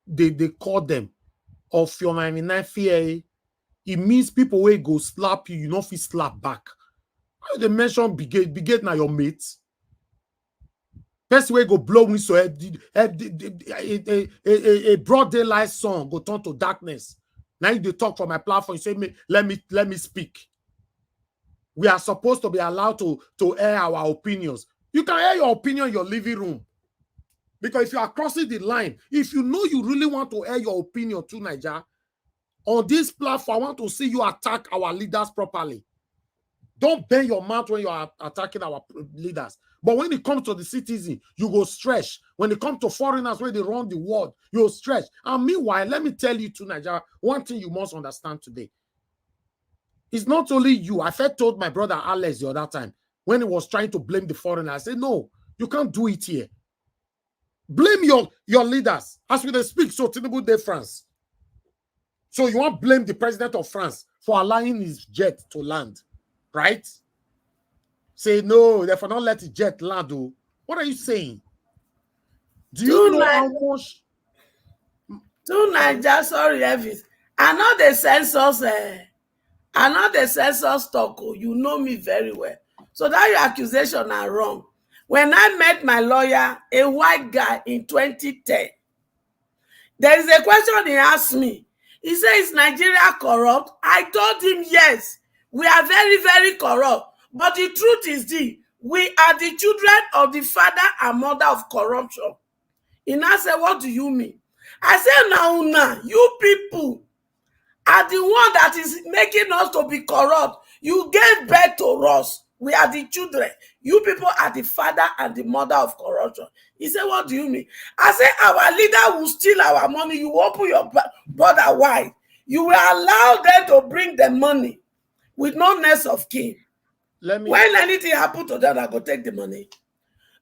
[SPEAKER 3] they call them of your fear. It means people will go slap you, you know, if you slap back. They mention Brigade now your mates. First way go blow me so a broad daylight sun go turn to darkness. Now they talk for my platform. You say let me speak. We are supposed to be allowed to air our opinions. You can air your opinion in your living room. Because if you are crossing the line, if you know you really want to air your opinion to Nigeria, on this platform, I want to see you attack our leaders properly. Don't bend your mouth when you are attacking our leaders. But when it comes to the citizen, you go stretch. When it comes to foreigners, when they run the world, you stretch. And meanwhile, let me tell you to Nigeria, one thing you must understand today. It's not only you. I first told my brother Alex the other time when he was trying to blame the foreigner. I said, no, you can't do it here. Blame your leaders. As we speak, so Tinubu de France. So you want to blame the president of France for allowing his jet to land, right? Say no, therefore not let the jet land. Oh. What are you saying? Do you know how much?
[SPEAKER 7] To Niger, sorry, Elvis. I know the census. I know the census talk. You know me very well. So that your accusation are wrong. When I met my lawyer, a white guy in 2010, there is a question he asked me. He said, is Nigeria corrupt? I told him, yes, we are very, very corrupt. But the truth is we are the children of the father and mother of corruption. He now said, what do you mean? I said, now, you people are the one that is making us to be corrupt. You gave birth to us. We are the children. You people are the father and the mother of corruption. He said, what do you mean? I said, our leader will steal our money. You open your border wide. You will allow them to bring the money with no next of kin. When anything happens to them, I go take the money.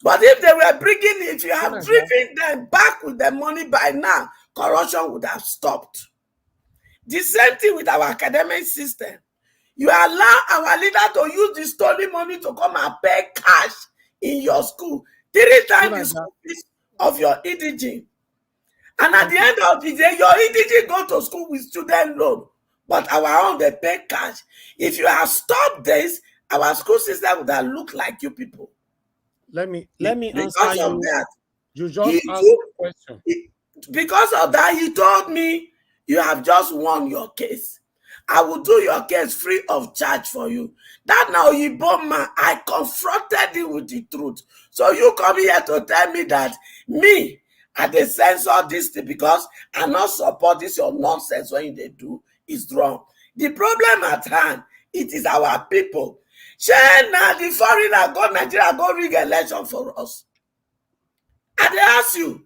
[SPEAKER 7] But if they were bringing it, if you have driven them back with the money by now, corruption would have stopped. The same thing with our academic system. You allow our leader to use the stolen money to come and pay cash in your school 3 times the school fees of your EDG. And at the end of the day, your EDG go to school with student loan, but our own, they pay cash. If you have stopped this, our school system would have looked like you people.
[SPEAKER 3] Let me answer
[SPEAKER 7] because
[SPEAKER 3] you.
[SPEAKER 7] Of that,
[SPEAKER 3] you just asked the question.
[SPEAKER 7] Because of that, he told me, you have just won your case. I will do your case free of charge for you. That now you bomb man, I confronted him with the truth. So you come here to tell me that me, I dey censor this thing because I not support this your nonsense when they do is wrong. The problem at hand, it is our people. Now the foreigner go Nigeria go rig election for us. I dey ask you.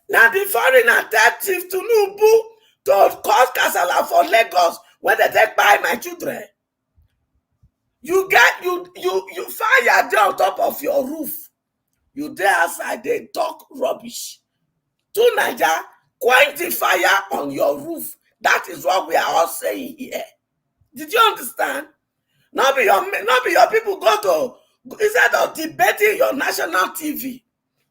[SPEAKER 7] Now the foreigner tell Chief Tinubu to cause kasala for Lagos when they take by my children. You fire there on top of your roof. You there outside, they talk rubbish. To Niger, quench the fire on your roof. That is what we are all saying here. Did you understand? Not be your people go to, instead of debating your national TV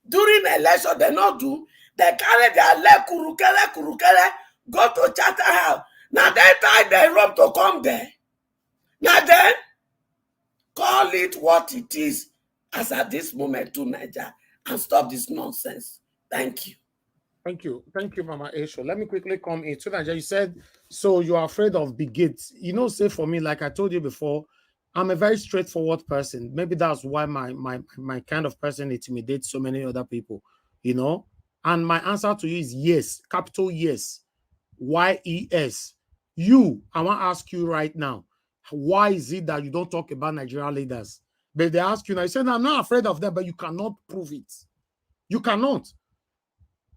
[SPEAKER 7] during election, they not do. They carry their leg kurukele, go to Charter House. Now they tie their rope to come there. Now then, call it what it is as at this moment to Niger and stop this nonsense. Thank you.
[SPEAKER 3] Thank you, Mama Esho. Let me quickly come in. So Niger, you said, so you are afraid of big gates. You know, say for me, like I told you before, I'm a very straightforward person. Maybe that's why my kind of person intimidates so many other people, you know. And my answer to you is yes, capital yes, YES. I want to ask you right now, why is it that you don't talk about Nigerian leaders? But they ask you now, you say, no, I'm not afraid of them, but you cannot prove it. You cannot.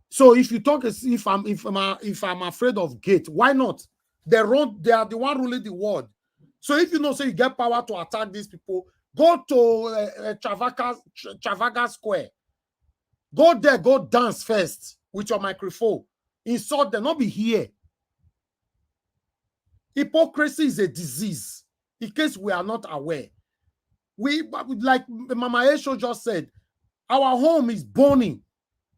[SPEAKER 3] So if you talk as if I'm afraid of gate, why not? They are the one ruling the world. So if you know, say you get power to attack these people, go to Trafalgar Square. Go there, go dance first with your microphone. Insult them, not be here. Hypocrisy is a disease. In case we are not aware. Like Mama Esho just said, our home is burning.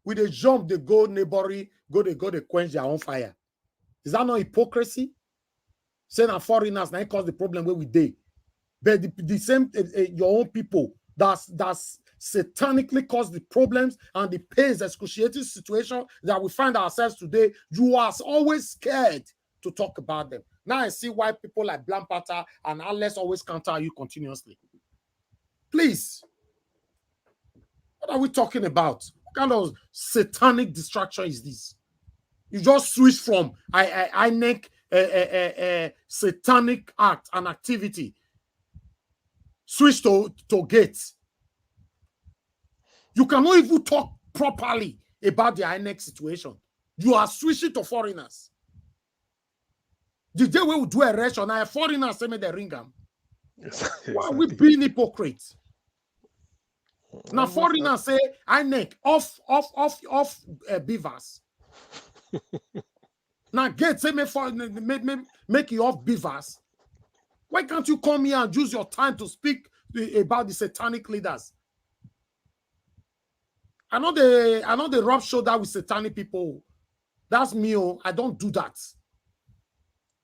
[SPEAKER 3] With a jump, they go neighboring, they quench their own fire. Is that not hypocrisy? Saying our foreigners now cause the problem where we did. But the same your own people that's satanically caused the problems and the pains, excruciating situation that we find ourselves today. You are always scared to talk about them. Now I see why people like Blampata and Alex always counter you continuously. Please, what are we talking about? What kind of satanic distraction is this? You just switch from INEC satanic act and activity switch to gates. You cannot even talk properly about the INEC situation. You are switching to foreigners. The day we will do a rush on a foreigner, say me the ringham.
[SPEAKER 4] Yes,
[SPEAKER 3] Why are we
[SPEAKER 4] exactly.
[SPEAKER 3] being hypocrites? Now foreigners say INEC off beavers. Now get say make you off beavers. Why can't you come here and use your time to speak about the satanic leaders? I know the rub shoulder with satanic people. That's me. I don't do that.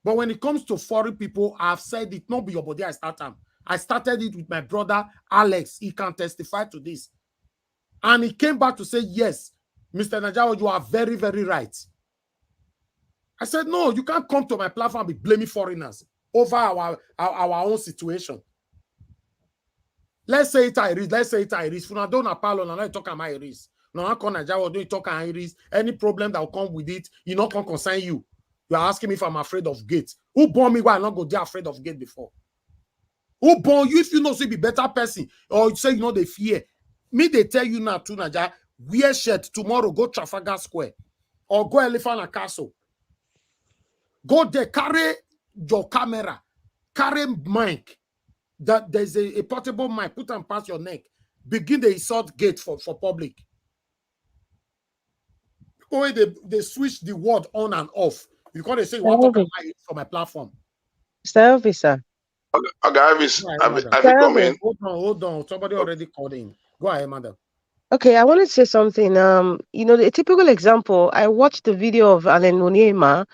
[SPEAKER 3] But when it comes to foreign people, I've said it, not be your body. I started it with my brother Alex. He can testify to this. And he came back to say, yes, Mr. Najawa, you are very, very right. I said, no, you can't come to my platform and be blaming foreigners over our own situation. Let's say it Iris. Let's say it Iris. Funa don't apalo na talk am Iris. No, I can't Najawa don't talk am Iris. Any problem that will come with it, you not can concern you. You are asking me if I'm afraid of gates. Who born me why I not go there afraid of gate before? Who born you if you know so be better person or you say you know they fear? Me they tell you now to Naja wear shirt tomorrow go Trafalgar Square or go Elephant and Castle. Go there, carry your camera, carry mic. That there's a portable mic, put and pass your neck. Begin the insult gate for public. Oh, they switch the word on and off because they say you want to talk about it for my platform.
[SPEAKER 11] Mr. Officer.
[SPEAKER 14] Okay, have you come in?
[SPEAKER 3] Hold on. Somebody already called in. Go ahead, madam.
[SPEAKER 11] Okay, I want to say something. A typical example, I watched the video of Alan Onyema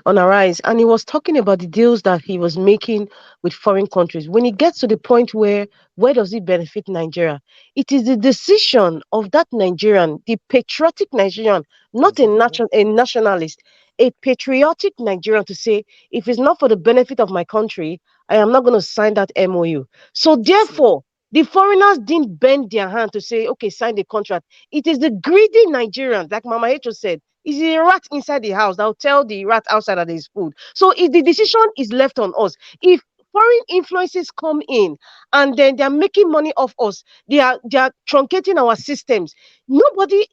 [SPEAKER 11] on Arise, and he was talking about the deals that he was making with foreign countries. When it gets to the point where does it benefit Nigeria? It is the decision of that Nigerian, the patriotic Nigerian, not a nationalist, a patriotic Nigerian to say, if it's not for the benefit of my country, I am not going to sign that MOU. So therefore, the foreigners didn't bend their hand to say, okay, sign the contract. It is the greedy Nigerians, like Mama Echo said, is a rat inside the house that will tell the rat outside that there is food. So if the decision is left on us, if foreign influences come in and then they're making money off us, they are truncating our systems. They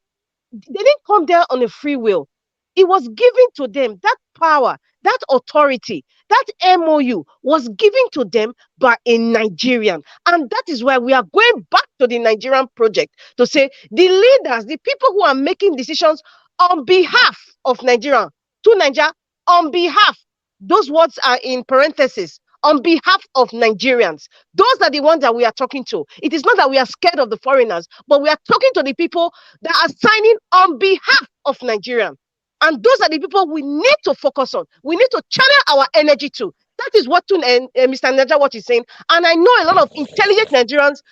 [SPEAKER 11] didn't come there on a free will. It was given to them. That power, that authority, that MOU was given to them by a Nigerian. And that is why we are going back to the Nigerian project to say the leaders, the people who are making decisions on behalf of Nigeria, to Nigeria, on behalf, those words are in parentheses, on behalf of Nigerians. Those are the ones that we are talking to. It is not that we are scared of the foreigners, but we are talking to the people that are signing on behalf of Nigerians. And those are the people we need to focus on. We need to channel our energy to. That is what Mr. Naja what he's saying. And I know a lot of intelligent Nigerians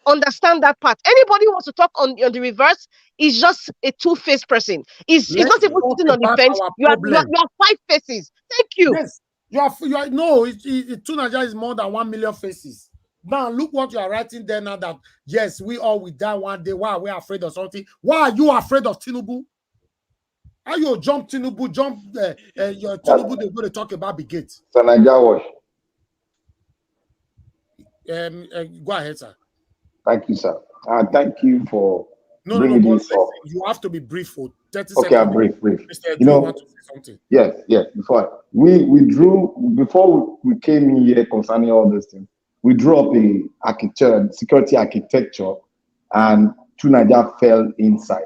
[SPEAKER 11] understand that part. Anybody who wants to talk on the reverse is just a two-faced person. It's not even sitting on the fence. You are 5 faces. Thank you.
[SPEAKER 3] Yes, you are no, Tunaja is more than 1 million faces. Now look what you are writing there now that yes, we all will die one day. Why are we afraid of something? Why are you afraid of Tinubu? How you jump Tinubu, your Tinubu, they're going to talk about the gate.
[SPEAKER 9] Go
[SPEAKER 3] ahead, sir.
[SPEAKER 9] Thank you, sir. Thank you for
[SPEAKER 3] bringing this up. You have to be brief for 30 seconds.
[SPEAKER 9] Okay, I'm brief.
[SPEAKER 3] Mr. You want to say something?
[SPEAKER 9] Yes. Before we came in here concerning all these things, we drew up a security architecture, and Tunaja fell inside.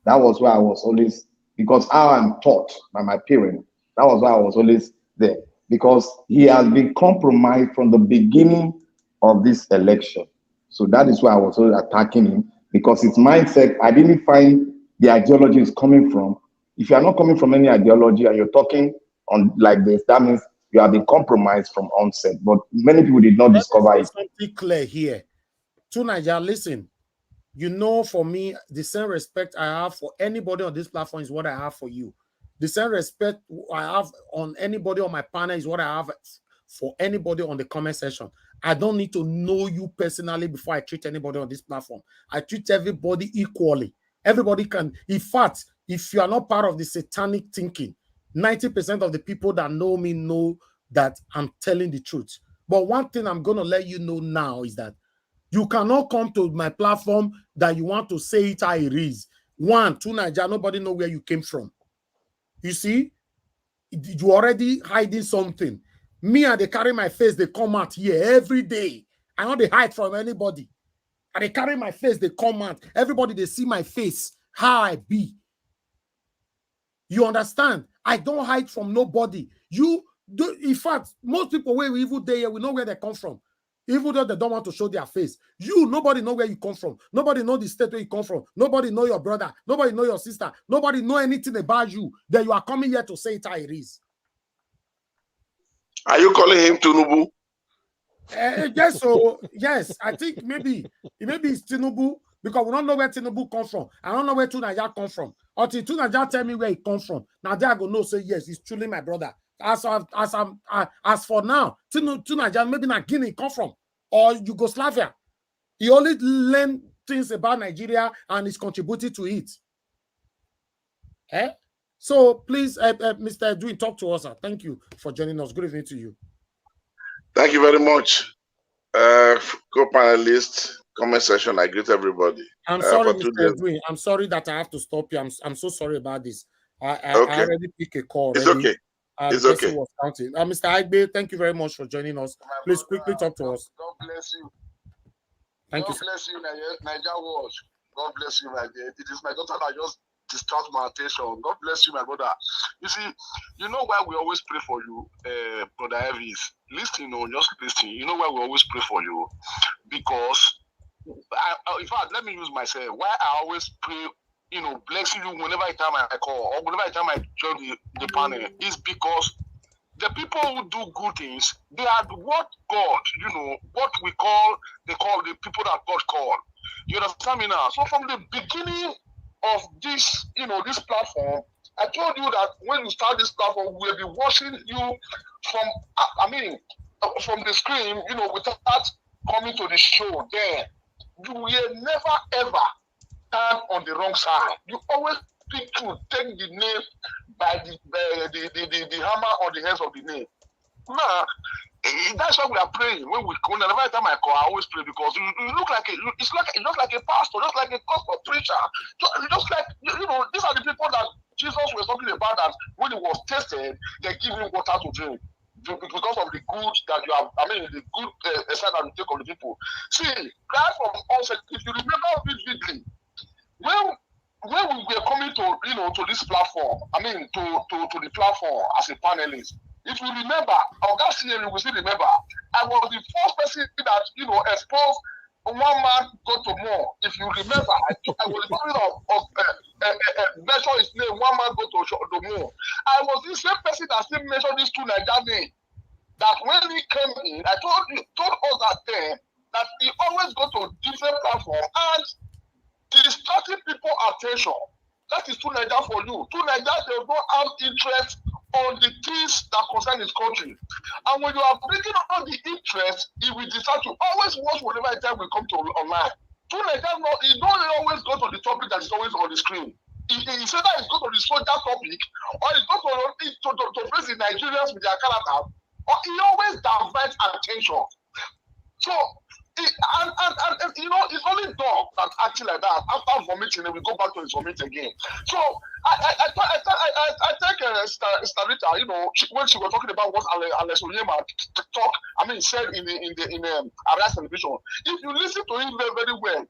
[SPEAKER 9] That was why I was always, because I am taught by my parents, that was why I was always there. Because he has been compromised from the beginning of this election. So that is why I was always attacking him, because his mindset, I didn't find the ideology is coming from. If you are not coming from any ideology and you're talking on like this, that means you have been compromised from onset. But many people did not discover it.
[SPEAKER 3] Something clear here. Tunaja, listen. You know, for me, the same respect I have for anybody on this platform is what I have for you. The same respect I have on anybody on my panel is what I have for anybody on the comment section. I don't need to know you personally before I treat anybody on this platform. I treat everybody equally. Everybody can. In fact, if you are not part of the satanic thinking, 90% of the people that know me know that I'm telling the truth. But one thing I'm going to let you know now is that You cannot come to my platform that you want to say it how it is. 1, 2, Nigeria, nobody know where you came from. You see, you already hiding something. Me and they carry my face, they come out here every day. I don't they hide from anybody. And they carry my face, they come out. Everybody, they see my face, how I be. You understand? I don't hide from nobody. You do, in fact, most people where we even there, we know where they come from. Even though they don't want to show their face. Nobody know where you come from. Nobody know the state where you come from. Nobody know your brother. Nobody know your sister. Nobody know anything about you. That you are coming here to say it how it is.
[SPEAKER 14] Are you calling him Tinubu?
[SPEAKER 3] Yes, so yes, I think maybe it's Tinubu, because we don't know where Tinubu come from. I don't know where Tunaja come from. Until Tunaja tell me where he come from, now they are gonna know, say yes, he's truly my brother. As for now, Tunaja maybe not Guinea come from or Yugoslavia. He only learned things about Nigeria and is contributing to it. So please, Mr. Edwin, talk to us. Thank you for joining us. Good evening to you.
[SPEAKER 14] Thank you very much. Co-panelists, comment section, I greet everybody.
[SPEAKER 3] I'm sorry, Mr. Edwin. I'm sorry that I have to stop you. I'm so sorry about this. I already picked a call already.
[SPEAKER 14] It's okay. It's okay.
[SPEAKER 3] Was counting. Mr. Agbe, thank you very much for joining us. Please quickly talk to us.
[SPEAKER 15] God bless you.
[SPEAKER 3] Thank
[SPEAKER 15] you. God bless you, Niger Watch. God bless you, my dear. It is my daughter that just distract my attention. God bless you, my brother. You see, you know why we always pray for you, Brother Elvis. Listen, just listen. You know why we always pray for you? Because, in fact, let me use myself. Why I always pray, blessing you whenever time I call or whenever time I join the panel is because the people who do good things, they are what God, what they call the people that God called. You understand me now? So from the beginning of this, this platform, I told you that when you start this platform, we'll be watching you from the screen, without coming to the show there. You will never ever stand on the wrong side. You always pick to take the name by the hammer on the heads of the name. Now, that's why we are praying. Whenever time I call, I always pray because you look like it's just like a pastor, just like a gospel preacher, just like these are the people that Jesus was talking about, that when he was tested, they give him water to drink because of the good that you have. The good side that you take of the people. See, God from us, if you remember vividly, when we were coming to this platform, to the platform as a panelist. If you remember, you will still remember, I was the first person that exposed one man go to more. If you remember, I was the person of mention his name, one man go to more. I was the same person that still mentioned these two Nigerian names. That when he came in, I told us that then that he always go to different platform and distracting people attention. That is too Nigeria for you. Too Nigeria, they don't have interest on the things that concern his country. And when you are bringing on the interest, it will distract you. Always watch whenever time we come to online. Too Nigeria, he don't always go to the topic that is always on the screen. He said that he's go to the social topic, or he go to face the Nigerians with their character, or he always diverts attention. So, it's only dog that acting like that. After vomiting, then we go back to his vomit again. So I think Starita, when she was talking about what Alex Onyema said in the Arise television. If you listen to him very, very well,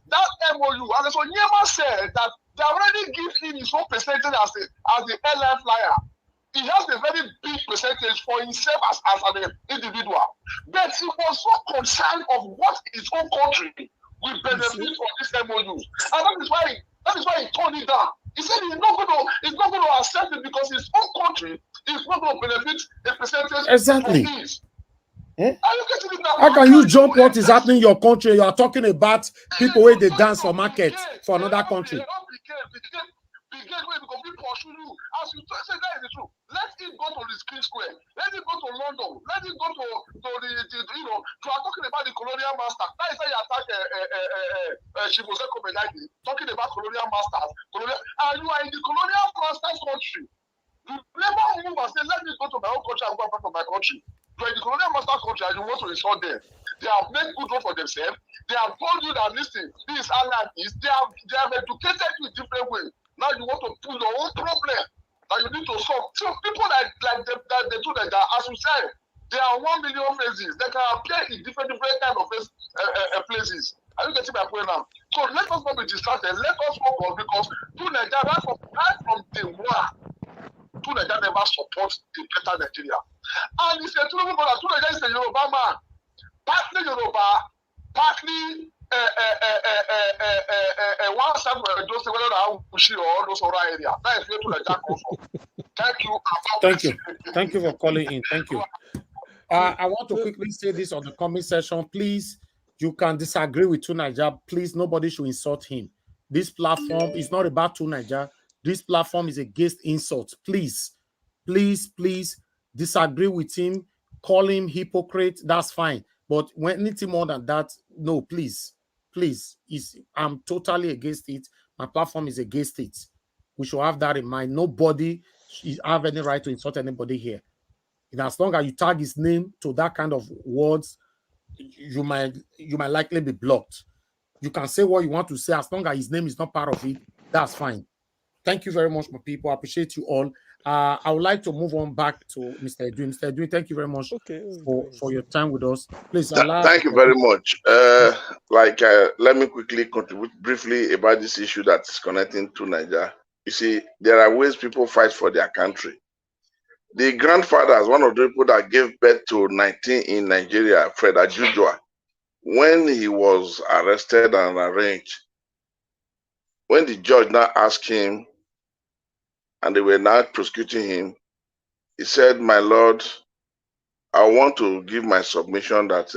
[SPEAKER 15] that MOU, Alex Onyema said that they already give him his own percentage as the airline flyer. He has a very big percentage for himself as an individual. But he was so concerned of what his own country will benefit from this MOU. And that is why he turned it down. He said he's not going to accept it because his own country is not going to benefit a percentage
[SPEAKER 3] exactly.
[SPEAKER 15] from his.
[SPEAKER 3] How can you jump what is happening in your country? You are talking about people where they dance for markets for another country.
[SPEAKER 15] Because people pursue you. As you say, that is the truth. Let him go to the Screen Square. Let him go to London. Let him go to you are talking about the colonial master. That is how you attack Shibose Kobenadi, talking about colonial masters. And you are in the colonial masters country. You never move and say, let me go to my own country and go back to my country. are the colonial master country and you want to insult them. They have made good road for themselves. They have told you that, listen, this is Allah is. They have educated you in different ways. Now you want to put your own problem that you need to solve. So people like they do that, as you said, there are 1 million faces. They can appear in different kind of places. Are you getting my point now? So let us not be distracted. Let us focus because Nigeria, right from day one, Nigeria never supports the better Nigeria. And it's a true brother. Nigeria is a Yoruba man. Partly Yoruba, partly one side of those whether or those other area. That is where Nigeria comes from. Thank you.
[SPEAKER 3] Thank you. Thank you for calling in. Thank you. I want to quickly say this on the comment section. Please, you can disagree with Tunaja. Please, nobody should insult him. This platform is not about Tunaja. This platform is against insults. Please, please, please disagree with him. Call him hypocrite. That's fine. But when anything more than that, no, please, please. I'm totally against it. My platform is against it. We should have that in mind. Nobody should have any right to insult anybody here. And as long as you tag his name to that kind of words, you might likely be blocked. You can say what you want to say as long as his name is not part of it. That's fine. Thank you very much, my people. I appreciate you all. I would like to move on back to Mr. Edwin. Mr. Edwin, thank you very much for your time with us. Please,
[SPEAKER 14] thank you very much. Let me quickly contribute briefly about this issue that is connecting to Nigeria. You see, there are ways people fight for their country. The grandfather is one of the people that gave birth to 19 in Nigeria, Fred Ajujua, when he was arrested and arraigned. When the judge now asked him, and they were now prosecuting him, he said, "My Lord, I want to give my submission that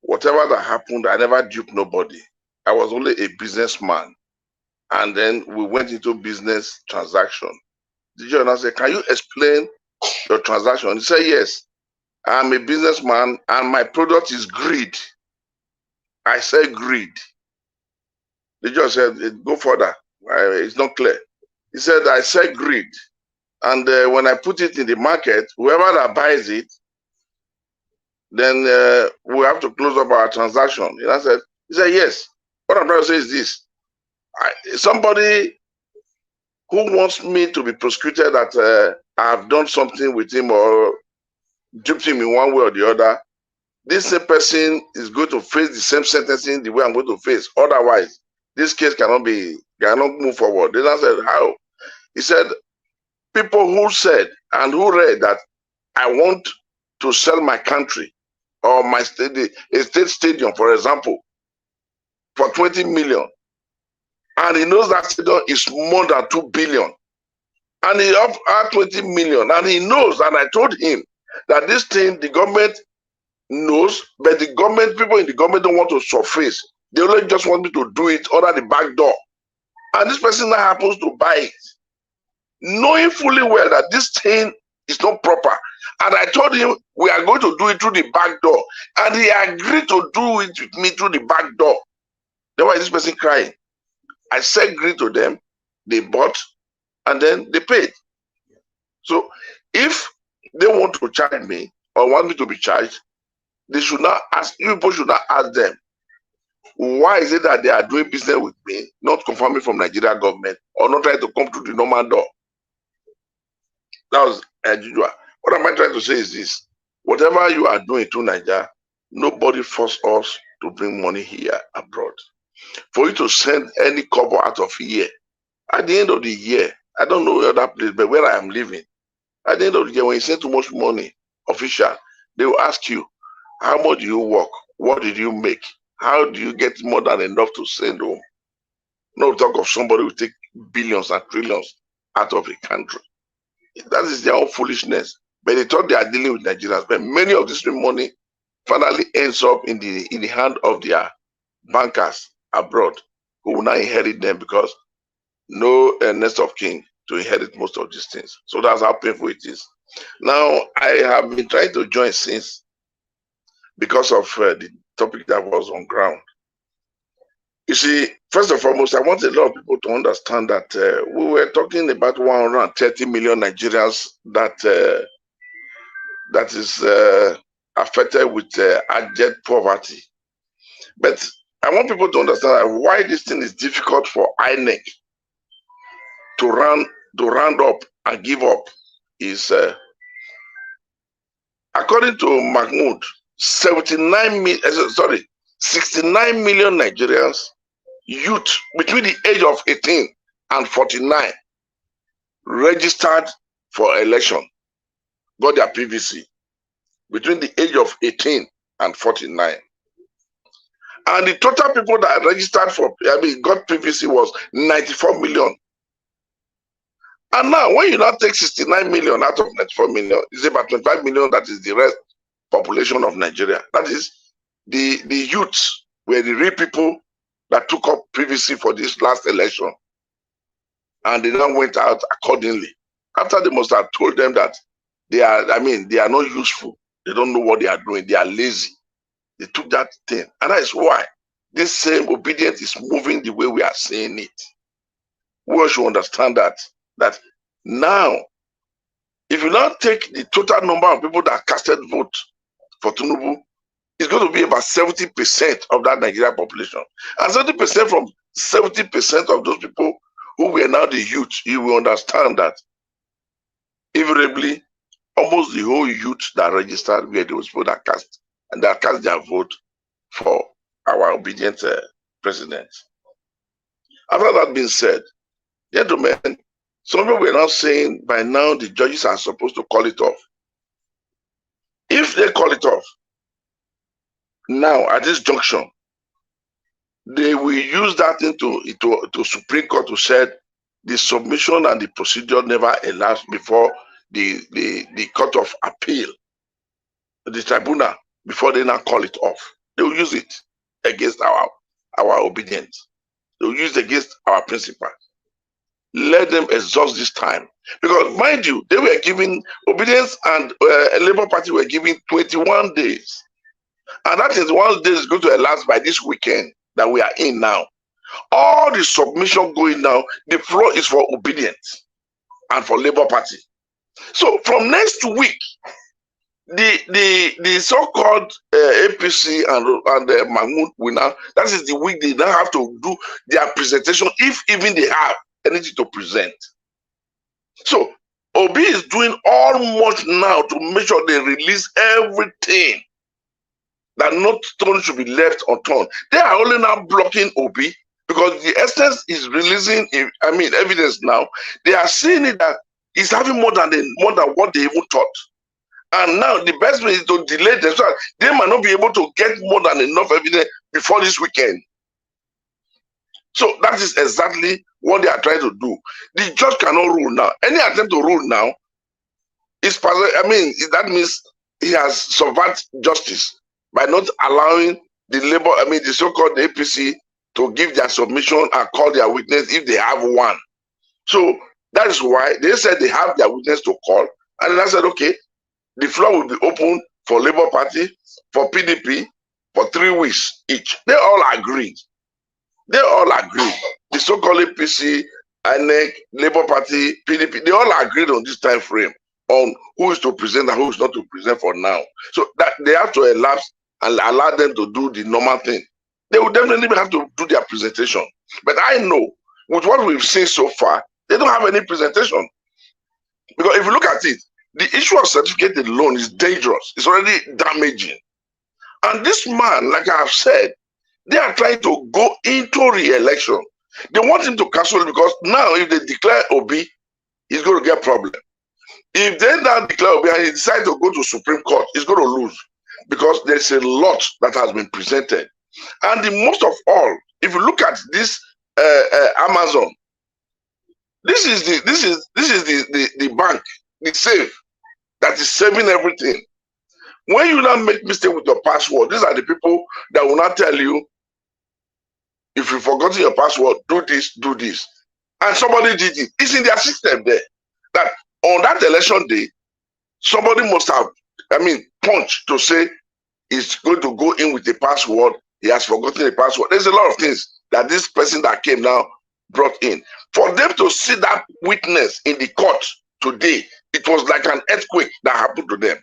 [SPEAKER 14] whatever that happened, I never duped nobody. I was only a businessman. And then we went into business transaction." The judge now said, "Can you explain your transaction?" He said, "Yes, I'm a businessman and my product is greed. I said greed." The judge said, "Go further. It's not clear." He said, "I said greed. And when I put it in the market, whoever that buys it, then we have to close up our transaction." He said, "Yes. What I'm trying to say is this. Somebody who wants me to be prosecuted that I have done something with him or duped him in one way or the other, this same person is going to face the same sentencing the way I'm going to face. Otherwise, this case cannot move forward." Then I said, "How?" He said, "People who said and who read that I want to sell my country or my state, a state stadium, for example, for 20 million, and he knows that stadium is more than 2 billion, and he had 20 million, and he knows, and I told him that this thing the government knows, but the government, people in the government don't want to surface. They only just want me to do it under the back door. And this person now happens to buy it, knowing fully well that this thing is not proper. And I told him we are going to do it through the back door. And he agreed to do it with me through the back door. Then why is this person crying? I said agreed to them, they bought, and then they paid. So if they want to charge me or want me to be charged, they should not ask, you people should not ask them, why is it that they are doing business with me, not confirming from Nigeria government, or not trying to come to the normal door? That was Ajujua. What am I trying to say is this: whatever you are doing to Nigeria, nobody forced us to bring money here abroad. For you to send any couple out of here, at the end of the year, I don't know where that place, but where I am living, at the end of the year, when you send too much money, official, they will ask you, how much do you work? What did you make? How do you get more than enough to send home? No talk of somebody who take billions and trillions out of the country. That is their own foolishness. But they thought they are dealing with Nigerians. But many of this money finally ends up in the hand of their bankers abroad, who will now inherit them because no nest of kin to inherit most of these things. So that's how painful it is. Now, I have been trying to join since because of the topic that was on ground. You see, first and foremost, I want a lot of people to understand that we were talking about 130 million Nigerians that that is affected with abject poverty. But I want people to understand why this thing is difficult for INEC to round up and give up is according to Mahmoud, 69 million Nigerians, youth between the age of 18 and 49 registered for election, got their PVC between the age of 18 and 49. And the total people that registered for, got PVC was 94 million. And now, when you now take 69 million out of 94 million, it's about 25 million that is the rest population of Nigeria. That is, the youths were the real people that took up PVC for this last election. And they now went out accordingly. After they must have told them that they are not useful. They don't know what they are doing. They are lazy. They took that thing. And that is why this same obedience is moving the way we are seeing it. We all should understand that now, if you now take the total number of people that casted vote for Tinubu, it's going to be about 70% of that Nigerian population. And 70% from 70% of those people who were now the youth, you will understand that invariably, almost the whole youth that registered were those people that cast their vote for our obedient president. After that being said, gentlemen, some people were now saying by now the judges are supposed to call it off. If they call it off, now at this junction, they will use that to Supreme Court to say the submission and the procedure never elapsed before the Court of Appeal, the tribunal, before they now call it off. They will use it against our obedience. They will use it against our principles. Let them exhaust this time. Because mind you, they were giving obedience and Labour Party were giving 21 days. And that is 1 day is going to elapse by this weekend that we are in now. All the submission going now, the floor is for obedience and for Labour Party. So from next week, the so-called APC and Mahmoud winner, that is the week they now have to do their presentation, if even they have anything to present. So Obi is doing almost now to make sure they release everything, that no stone should be left unturned. They are only now blocking Obi because the essence is releasing, evidence now. They are seeing it that it's having more than what they even thought. And now the best way is to delay them so that they might not be able to get more than enough evidence before this weekend. So that is exactly what they are trying to do. The judge cannot rule now. Any attempt to rule now is, that means he has subverted justice by not allowing the so-called APC to give their submission and call their witness if they have one. So that is why they said they have their witness to call. And then I said, okay, the floor will be open for Labour Party, for PDP, for 3 weeks each. They all agreed. They all agreed. The so-called APC, INEC, Labour Party, PDP, they all agreed on this time frame on who is to present and who is not to present for now. So that they have to elapse and allow them to do the normal thing. They will definitely have to do their presentation. But I know, with what we've seen so far, they don't have any presentation. Because if you look at it, the issue of certificate alone is dangerous. It's already damaging. And this man, like I have said, they are trying to go into re-election. They want him to cancel it because now if they declare Obi, he's going to get problem. If they now declare Obi and he decides to go to Supreme Court, he's going to lose because there's a lot that has been presented. And the most of all, if you look at this Amazon, this is the bank, the safe that is saving everything. When you now make mistake with your password, these are the people that will not tell you, if you've forgotten your password, do this, do this. And somebody did it. It's in their system there. That on that election day, somebody must have, punched to say he's going to go in with the password. He has forgotten the password. There's a lot of things that this person that came now brought in. For them to see that witness in the court today, it was like an earthquake that happened to them.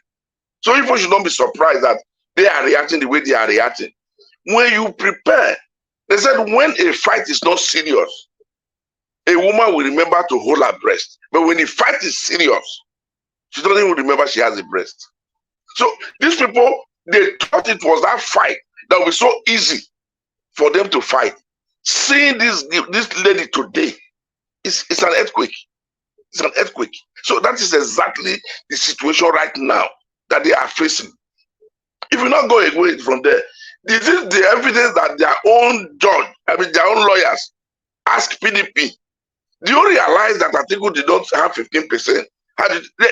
[SPEAKER 14] So people should not be surprised that they are reacting the way they are reacting. When you prepare, they said when a fight is not serious, a woman will remember to hold her breast. But when the fight is serious, she doesn't even remember she has a breast. So these people, they thought it was that fight that was so easy for them to fight. Seeing this lady today, it's an earthquake. It's an earthquake. So that is exactly the situation right now that they are facing. If you not go away from there, this is the evidence that their own judge, their own lawyers, ask PDP. Do you realize that Atiku did not have 15%?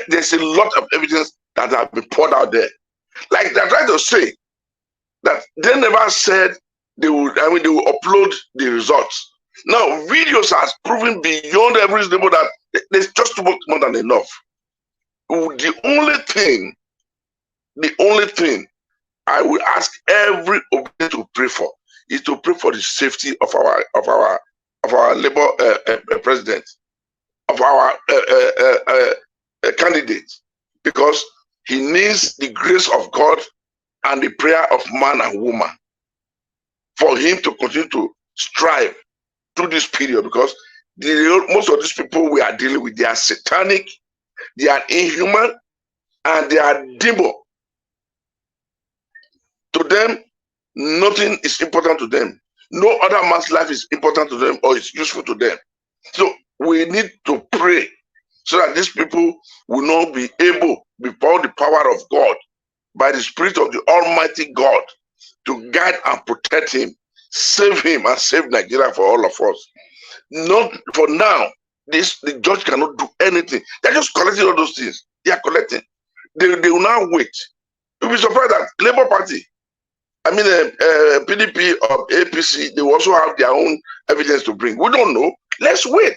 [SPEAKER 14] There's a lot of evidence that have been poured out there. Like they're trying to say that they never said they would, they will upload the results. Now, videos has proven beyond every reasonable that there's just more than enough. The only thing I will ask every Obi to pray for is to pray for the safety of our Labour president, of our candidate, because he needs the grace of God and the prayer of man and woman for him to continue to strive through this period, because most of these people we are dealing with, they are satanic, they are inhuman, and they are demon. To them, nothing is important to them. No other man's life is important to them or is useful to them. So we need to pray so that these people will not be able, before the power of God, by the Spirit of the Almighty God, to guide and protect him, save him, and save Nigeria for all of us. Not for now. The judge cannot do anything. They're just collecting all those things. They are collecting. They will now wait. You'll be surprised that Labour Party, PDP or APC, they will also have their own evidence to bring. We don't know. Let's wait.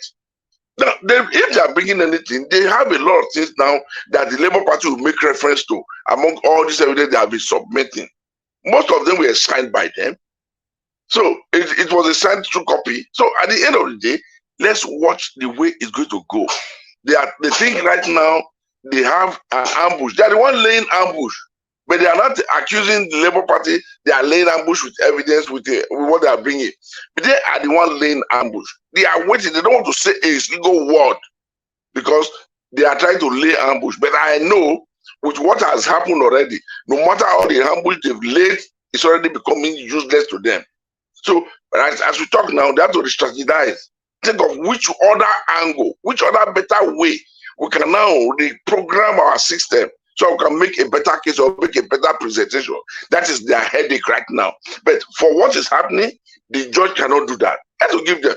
[SPEAKER 14] Now, if they are bringing anything, they have a lot of things now that the Labour Party will make reference to among all this evidence they have been submitting. Most of them were signed by them. So it was a signed true copy. So at the end of the day, let's watch the way it's going to go. They think right now they have an ambush. They are the one laying ambush. But they are not accusing the Labour Party. They are laying ambush with evidence, with what they are bringing. But they are the one laying ambush. They are waiting. They don't want to say a single word because they are trying to lay ambush. But I know with what has happened already, no matter how the ambush they've laid, it's already becoming useless to them. So as we talk now, they have to re-strategize. Think of which other angle, which other better way we can now reprogram our system so we can make a better case or make a better presentation. That is their headache right now. But for what is happening, the judge cannot do that. You have to give them.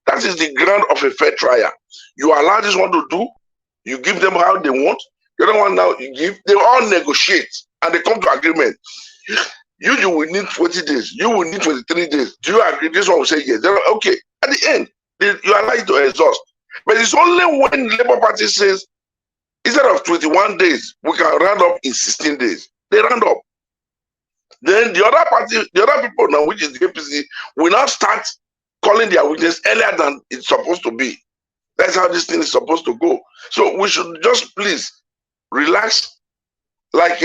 [SPEAKER 14] That is the ground of a fair trial. You allow this one to do, you give them how they want. The other one now, you give, they all negotiate and they come to agreement. You will need 20 days. You will need 23 days. Do you agree? This one will say yes. They're okay. At the end, you allow it to exhaust. But it's only when Labour Party says, instead of 21 days, we can round up in 16 days. They round up. Then the other party, the other people now, which is the APC, will now start calling their witness earlier than it's supposed to be. That's how this thing is supposed to go. So we should just please relax. Like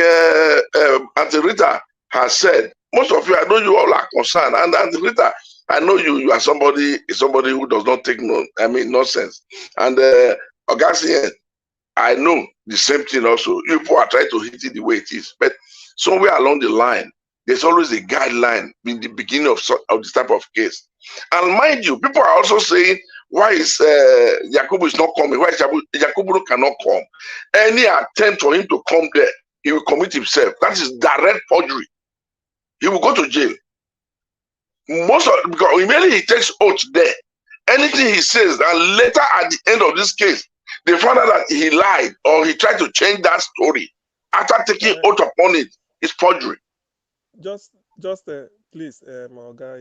[SPEAKER 14] Auntie Rita has said, most of you, I know you all are concerned. And Auntie Rita, I know you are somebody who does not take nonsense. And Augustine, I know the same thing also. You people are trying to hit it the way it is. But somewhere along the line, there's always a guideline in the beginning of this type of case. And mind you, people are also saying, why is Yakubu is not coming? Why is Yakubu cannot come? Any attempt for him to come there, he will commit himself. That is direct forgery. He will go to jail. Because immediately he takes oath there. Anything he says, and later at the end of this case, they found out that he lied or he tried to change that story after taking oath upon it. It's forgery.
[SPEAKER 4] Just please, my guy.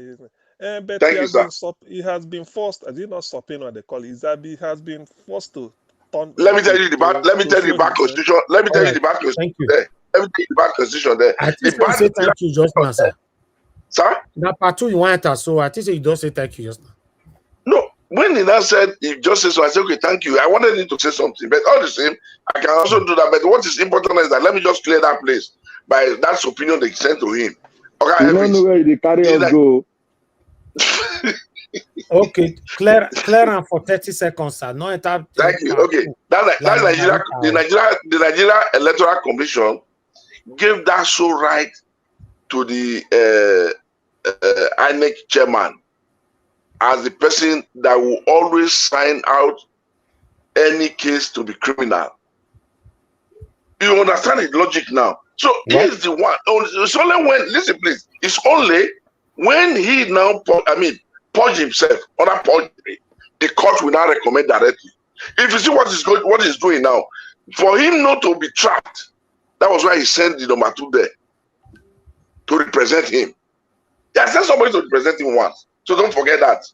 [SPEAKER 4] But
[SPEAKER 14] Thank you, sir.
[SPEAKER 4] He has been forced. I did not subpoena what they call it. He has been forced to turn.
[SPEAKER 14] Let me tell you the back. Let me tell you the back constitution. Let me tell you the back constitution there. Let me tell you the back constitution there.
[SPEAKER 3] I think you say thank you just now, sir.
[SPEAKER 14] Sir?
[SPEAKER 3] That part two you want to, so I think you don't say thank you just now.
[SPEAKER 14] No, when he now said, he just said so, I said, okay, thank you. I wanted him to say something, but all the same, I can also do that. But what is important is that let me just clear that place by that opinion they sent to him. Okay,
[SPEAKER 9] you don't know where they carry us go.
[SPEAKER 13] Okay, clear am for 30 seconds, sir. No,
[SPEAKER 14] thank you. Okay, that's Nigeria. The Nigeria Electoral Commission gave that sole right to the INEC chairman as the person that will always sign out any case to be criminal. You understand the logic now? So he's the one. It's only when, listen please, it's only when he now, purge himself under perjury, the court will now recommend directly. If you see what he's doing now, for him not to be trapped, that was why he sent the number 2 there to represent him. He has sent somebody to represent him once. So don't forget that.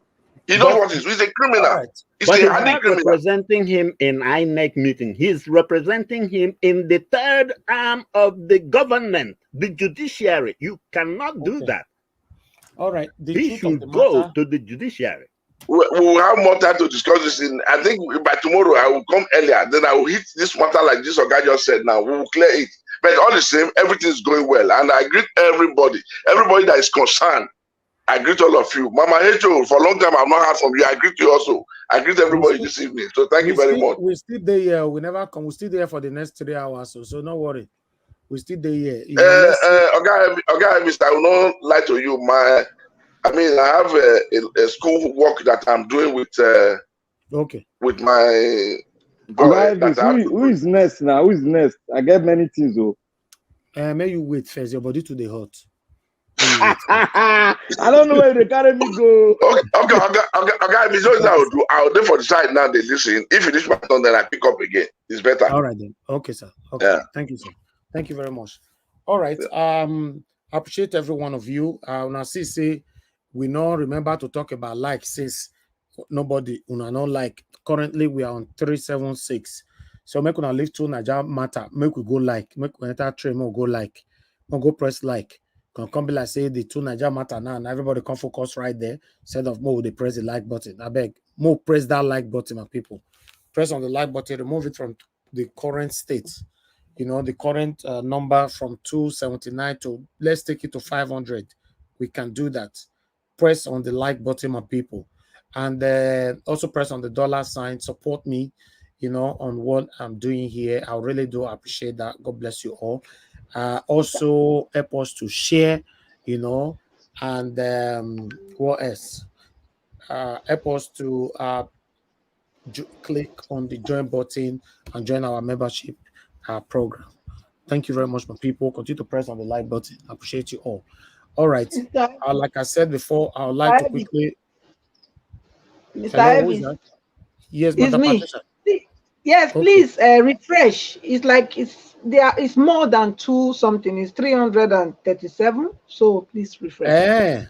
[SPEAKER 14] He knows what he's doing. He's a criminal.
[SPEAKER 10] Right. He's not representing him in INEC meeting. He's representing him in the third arm of the government, the judiciary. You cannot do that.
[SPEAKER 13] All right.
[SPEAKER 10] He should go to the judiciary.
[SPEAKER 14] We will have more time to discuss this. I think by tomorrow I will come earlier. Then I will hit this matter like this guy just said now. We will clear it. But all the same, everything is going well. And I greet everybody that is concerned. I greet all of you. Mama Hecho, for a long time I've not heard from you. I greet you also. I greet everybody this evening. So thank you very much.
[SPEAKER 3] We still there. We never come. We still there for the next 3 hours. So no worry. We still there.
[SPEAKER 14] Okay, Mr. I will not lie to you. I have a school work that I'm doing with with my boy.
[SPEAKER 9] Who is next now? Who is next? I get many things though.
[SPEAKER 3] May you wait first. Your body to the hot.
[SPEAKER 9] I don't know where they carry me go.
[SPEAKER 14] Okay. I'll do for the side now. They listen. If you reach my turn, then I pick up again. It's better.
[SPEAKER 3] All right then. Okay, sir. Okay. Yeah. Thank you, sir. Thank you very much. All right. I appreciate every one of you. Now see, we now remember to talk about like since nobody not like. Currently we are on 376. So make una leave to Naija matter. Make we go like. Make we enter train. Go like. We'll go press like. Come be like say the 2 Naija matter now, and everybody can focus right there. Instead of more, they press the like button. I beg, more press that like button, my people. Press on the like button, remove it from the current state. You know, the current number from 279 to let's take it to 500. We can do that. Press on the like button, my people, and also press on the $sign. Support me, you know, on what I'm doing here. I really do appreciate that. God bless you all. Also help us to share, you know, and what else? Help us to click on the join button and join our membership program. Thank you very much, my people. Continue to press on the like button. I appreciate you all. All right. Like I said before, I would like to quickly.
[SPEAKER 6] Mr. Evans.
[SPEAKER 3] Yes,
[SPEAKER 6] it's me. Yes, okay. Please refresh. It's like it's more than 2 something. It's 337. So please refresh.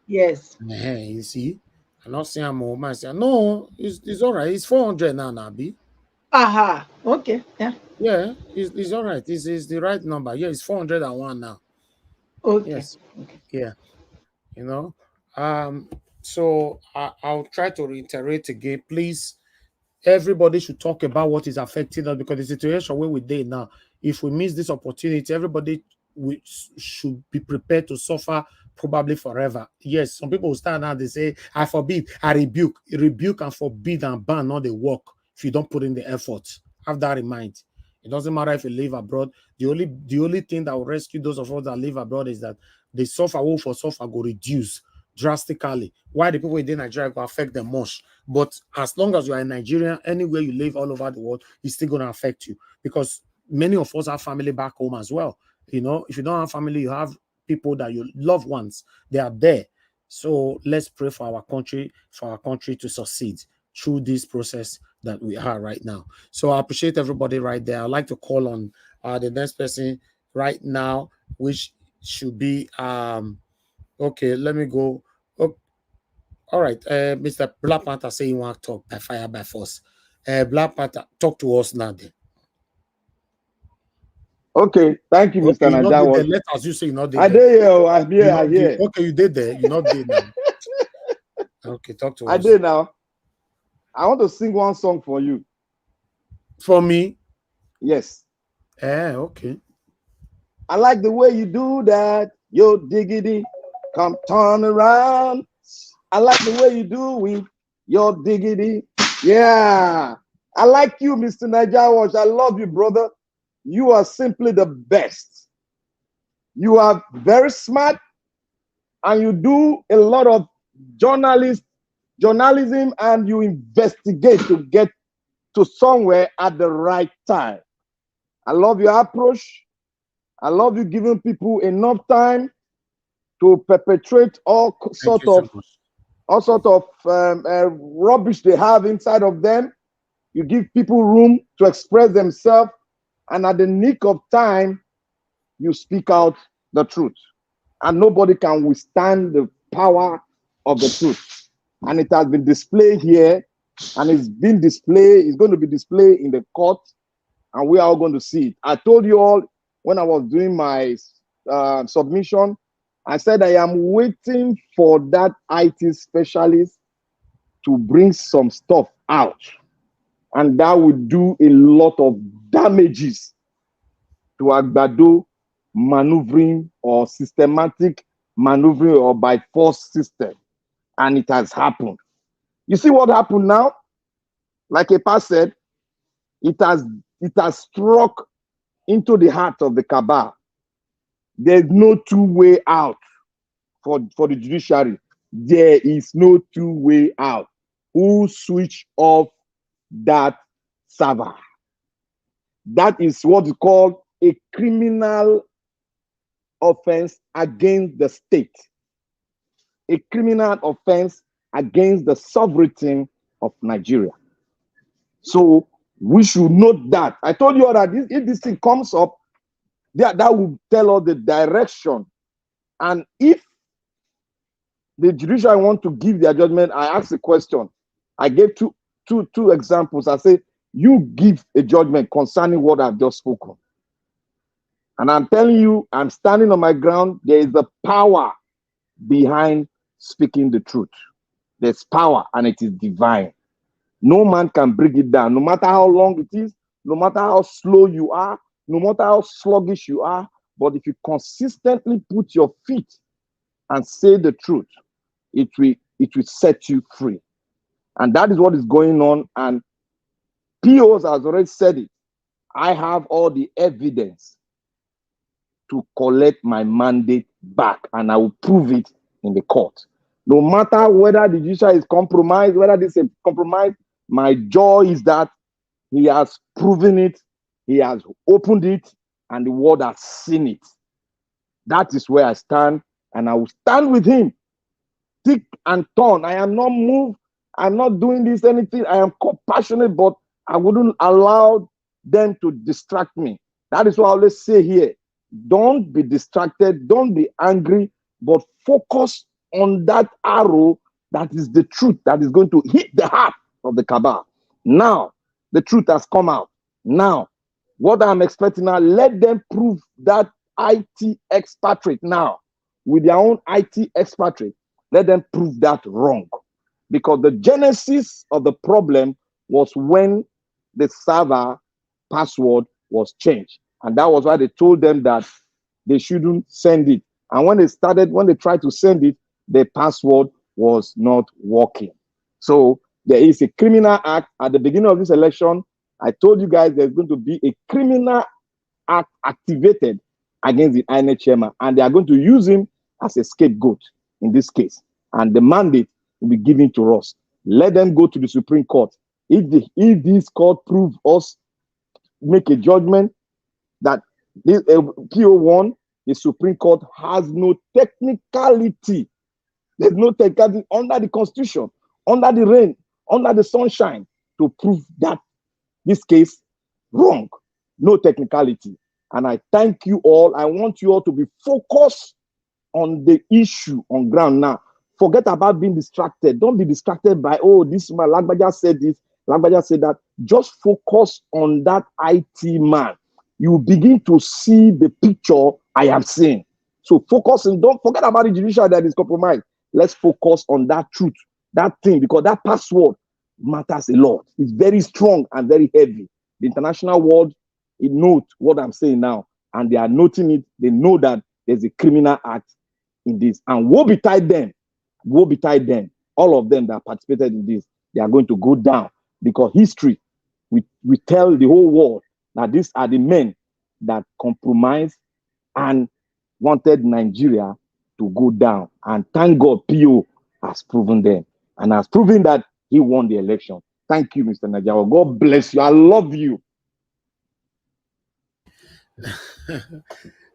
[SPEAKER 6] Yes.
[SPEAKER 3] You see, I'm not saying I'm more. No, it's all right. It's 400 now, Nabi.
[SPEAKER 6] Aha. Okay. Yeah.
[SPEAKER 3] Yeah, it's all right. It's the right number. Yeah, it's 401 now.
[SPEAKER 6] Okay.
[SPEAKER 3] Yes. Okay. Yeah. You know. So I'll try to reiterate again, please. Everybody should talk about what is affecting us, because the situation where we did now, if we miss this opportunity, everybody should be prepared to suffer probably forever. Yes, some people will stand out, they say, I forbid, I rebuke and forbid and ban all the work if you don't put in the effort. Have that in mind. It doesn't matter if you live abroad. The only thing that will rescue those of us that live abroad is that the suffer will for suffer go reduce drastically. Why the people in Nigeria will affect them much. But as long as you are in Nigeria, anywhere you live all over the world, it's still going to affect you, because many of us have family back home as well. You know, if you don't have family, you have people that you loved ones, they are there. So let's pray for our country to succeed through this process that we are right now. So I appreciate everybody right there. I'd like to call on the next person right now, which should be okay, let me go. Oh, all right, Mr. Black Panther say you want to talk by fire by force. Black Panther, talk to us now then.
[SPEAKER 9] Okay, thank you, Mr. Naija.
[SPEAKER 3] Let us you say you're not there.
[SPEAKER 9] I did here.
[SPEAKER 3] Okay, you did there. You're not there now. Okay, talk to us.
[SPEAKER 9] I did now. I want to sing one song for you.
[SPEAKER 3] For me?
[SPEAKER 9] Yes.
[SPEAKER 3] Okay.
[SPEAKER 9] I like the way you do that. Yo, diggity, come turn around. I like the way you do it. Your diggity. Yeah. I like you, Mr. Niger Watch. I love you, brother. You are simply the best. You are very smart and you do a lot of journalism, and you investigate to get to somewhere at the right time. I love your approach. I love you giving people enough time to perpetrate all sort of rubbish they have inside of them. You give people room to express themselves, and at the nick of time, you speak out the truth. And nobody can withstand the power of the truth. And it has been displayed here, and it's been displayed, it's going to be displayed in the court, and we are all going to see it. I told you all when I was doing my submission, I said I am waiting for that IT specialist to bring some stuff out, and that would do a lot of damages to Agbado maneuvering or systematic maneuvering or by force system. And it has happened. You see what happened now? Like Epa said, it has struck into the heart of the cabal. There's no two-way out for the judiciary. There is no two-way out. Who switch off that server? That is what is called a criminal offense against the state. A criminal offense against the sovereignty of Nigeria. So we should note that. I told you all that if this thing comes up, that will tell us the direction. And if the judiciary want to give their judgment, I ask the question. I gave two examples. I say, you give a judgment concerning what I've just spoken. And I'm telling you, I'm standing on my ground. There is a power behind speaking the truth. There's power, and it is divine. No man can bring it down, no matter how long it is, no matter how slow you are, no matter how sluggish you are. But if you consistently put your feet and say the truth, it will set you free. And that is what is going on. And POs has already said it. I have all the evidence to collect my mandate back, and I will prove it in the court. No matter whether the judiciary is compromised, whether this is compromised, my joy is that he has proven it, he has opened it, and the world has seen it. That is where I stand, and I will stand with him, thick and torn. I am not moved. I'm not doing this anything. I am compassionate, but I wouldn't allow them to distract me. That is what I always say here. Don't be distracted. Don't be angry, but focus on that arrow that is the truth that is going to hit the heart of the cabal. Now, the truth has come out. Now, what I'm expecting now, let them prove that IT expatriate now with their own IT expatriate. Let them prove that wrong. Because the genesis of the problem was when the server password was changed. And that was why they told them that they shouldn't send it. And when they tried to send it, the password was not working. So there is a criminal act at the beginning of this election. I told you guys there's going to be a criminal act activated against the INEC chairman, and they are going to use him as a scapegoat in this case. And the mandate will be given to us. Let them go to the Supreme Court. If this court prove us, make a judgment that this PO1, the Supreme Court has no technicality. There's no technicality under the Constitution, under the rain, under the sunshine to prove that this case wrong. No technicality. And I thank you all. I want you all to be focused on the issue on ground now. Forget about being distracted. Don't be distracted by, oh, this man, Lagbaja said this, Lagbaja said that. Just focus on that IT man. You begin to see the picture I am seeing. So focus and don't forget about the judiciary that is compromised. Let's focus on that truth, that thing, because that password matters a lot. It's very strong and very heavy. The international world, it note what I'm saying now, and they are noting it. They know that there's a criminal act in this, and woe betide them. Woe betide them. All of them that participated in this, they are going to go down, because history, we tell the whole world that these are the men that compromised and wanted Nigeria to go down. And thank God, PO has proven them and has proven that he won the election. Thank you, Mr. Najawa. God bless you. I love you.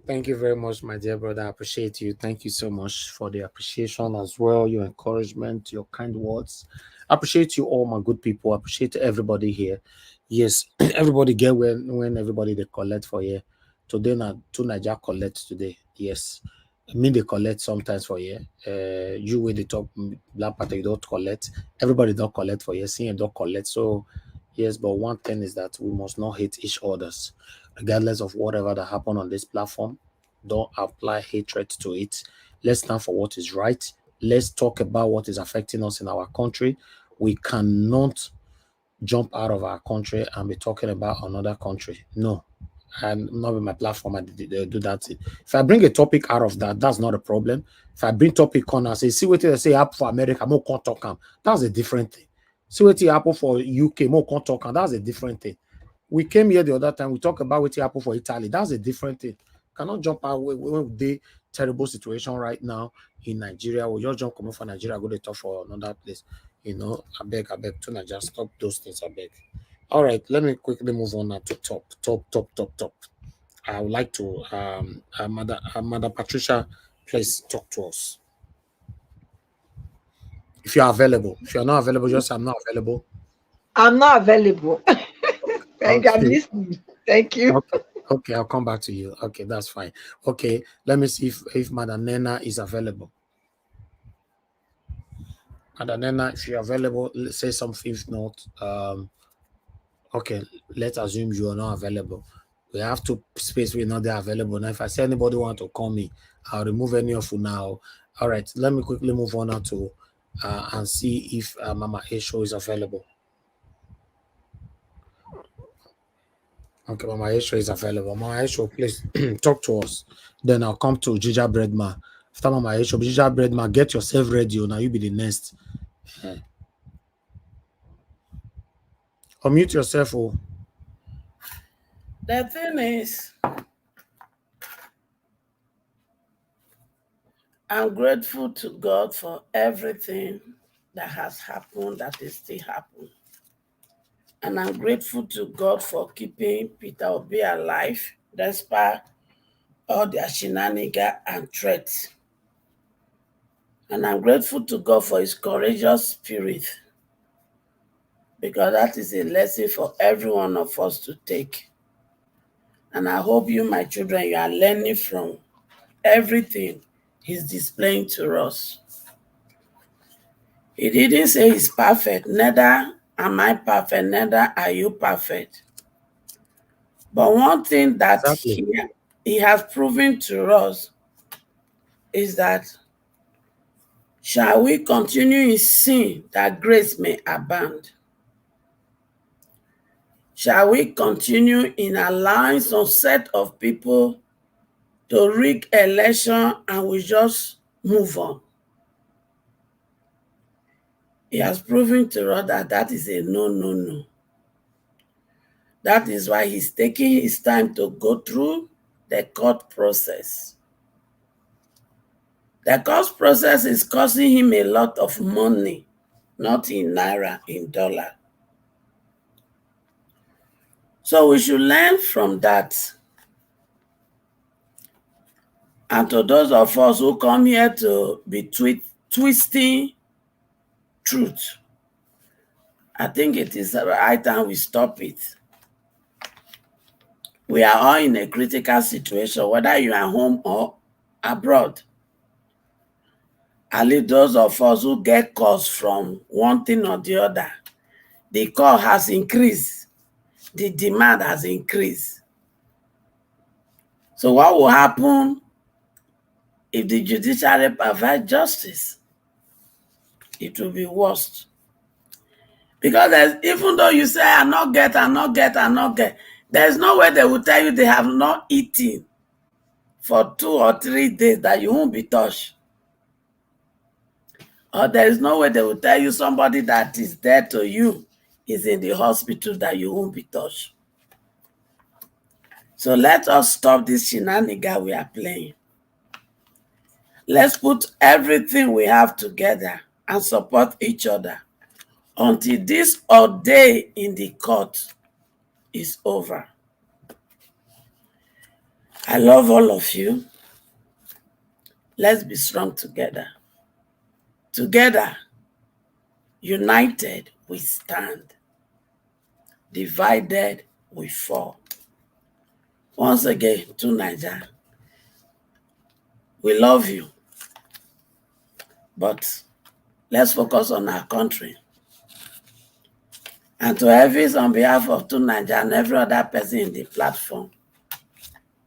[SPEAKER 3] Thank you very much, my dear brother. I appreciate you. Thank you so much for the appreciation as well, your encouragement, your kind words. I appreciate you all, my good people. I appreciate everybody here. Yes, everybody get when everybody they collect for here. Today, to Niger collect today. Yes. I mean they collect sometimes for here. You with the top black party, you don't collect. Everybody don't collect for here. Seeing don't collect. So yes, but one thing is that we must not hate each others, regardless of whatever that happened on this platform. Don't apply hatred to it. Let's stand for what is right. Let's talk about what is affecting us in our country. We cannot jump out of our country and be talking about another country. No, and not with my platform, I do that. If I bring a topic out of that, that's not a problem. If I bring topic on and say, see what they say happen for America, more can't talk, that's a different thing. See what happen for UK, more can't talk, that's a different thing. We came here the other time, we talk about what happened for Italy, that's a different thing. Cannot jump out when they terrible situation right now in Nigeria. We just jump coming from Nigeria, go to talk for another place. You know, I beg to Nigeria, stop those things, I beg. All right, let me move on now to top. I would like to Mother Patricia, please talk to us. If you are available. If you're not available, just say I'm not available.
[SPEAKER 6] I'm not available. Thank you. I'm
[SPEAKER 3] Okay.
[SPEAKER 6] listening. Thank you.
[SPEAKER 3] Okay, I'll come back to you. Okay, that's fine. Okay, let me see if Madam Nena is available. Madam Nena, if you're available, say something. If not, okay, let's assume you are not available. We have to space we're not there available. Now, if I say anybody want to call me, I'll remove any of you now. All right, let me quickly move on now to and see if Mama Esho is available. Okay, Mama Esho is available. Mama Esho, please talk to us. Then I'll come to Jija Breadma. After Mama Esho, Jija Breadma, get yourself ready. Now you be the next. Unmute yourself. Oh.
[SPEAKER 7] The thing is, I'm grateful to God for everything that has happened, that is still happening. And I'm grateful to God for keeping Peter Obi alive, despite all their shenanigans and threats. And I'm grateful to God for his courageous spirit, because that is a lesson for every one of us to take. And I hope you, my children, you are learning from everything he's displaying to us. He didn't say he's perfect. Neither am I perfect. Neither are you perfect. But one thing that he has proven to us is that shall we continue in sin that grace may abound? Shall we continue in allowing some set of people to rig election and we just move on? He has proven to us that that is a no. That is why he's taking his time to go through the court process. The court process is costing him a lot of money, not in naira, in dollar. So we should learn from that. And to those of us who come here to be twisting truth, I think it is the right time we stop it. We are all in a critical situation, whether you are home or abroad. At least those of us who get calls from one thing or the other, the call has increased, the demand has increased. So what will happen if the judiciary provides justice? It will be worse. Because even though you say, I not get, there's no way they will tell you they have not eaten for 2 or 3 days that you won't be touched. Or there is no way they will tell you somebody that is dead to you is in the hospital that you won't be touched. So let us stop this shenanigan we are playing. Let's put everything we have together and support each other until this day in the court is over. I love all of you. Let's be strong together. Together, united, we stand. Divided, we fall. Once again, to Nigeria, we love you, but let's focus on our country. And to Elvis, on behalf of To Nigeria and every other person in the platform,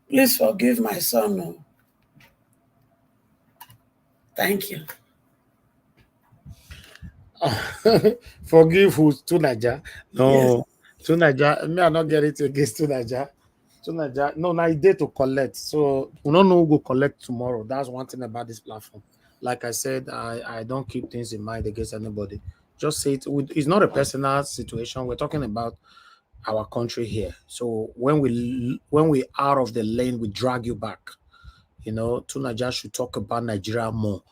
[SPEAKER 7] please forgive my son. Thank you.
[SPEAKER 3] Forgive who's To Nigeria? No,
[SPEAKER 7] Yes.
[SPEAKER 3] To Nigeria. Me, I not get it against To Nigeria. To Nigeria. No, now it's day to collect. So we don't know who go collect tomorrow. That's one thing about this platform. Like I said, I don't keep things in mind against anybody. Just say it. It's not a personal situation. We're talking about our country here. So when we out of the lane, we drag you back. You know, To Nigeria should talk about Nigeria more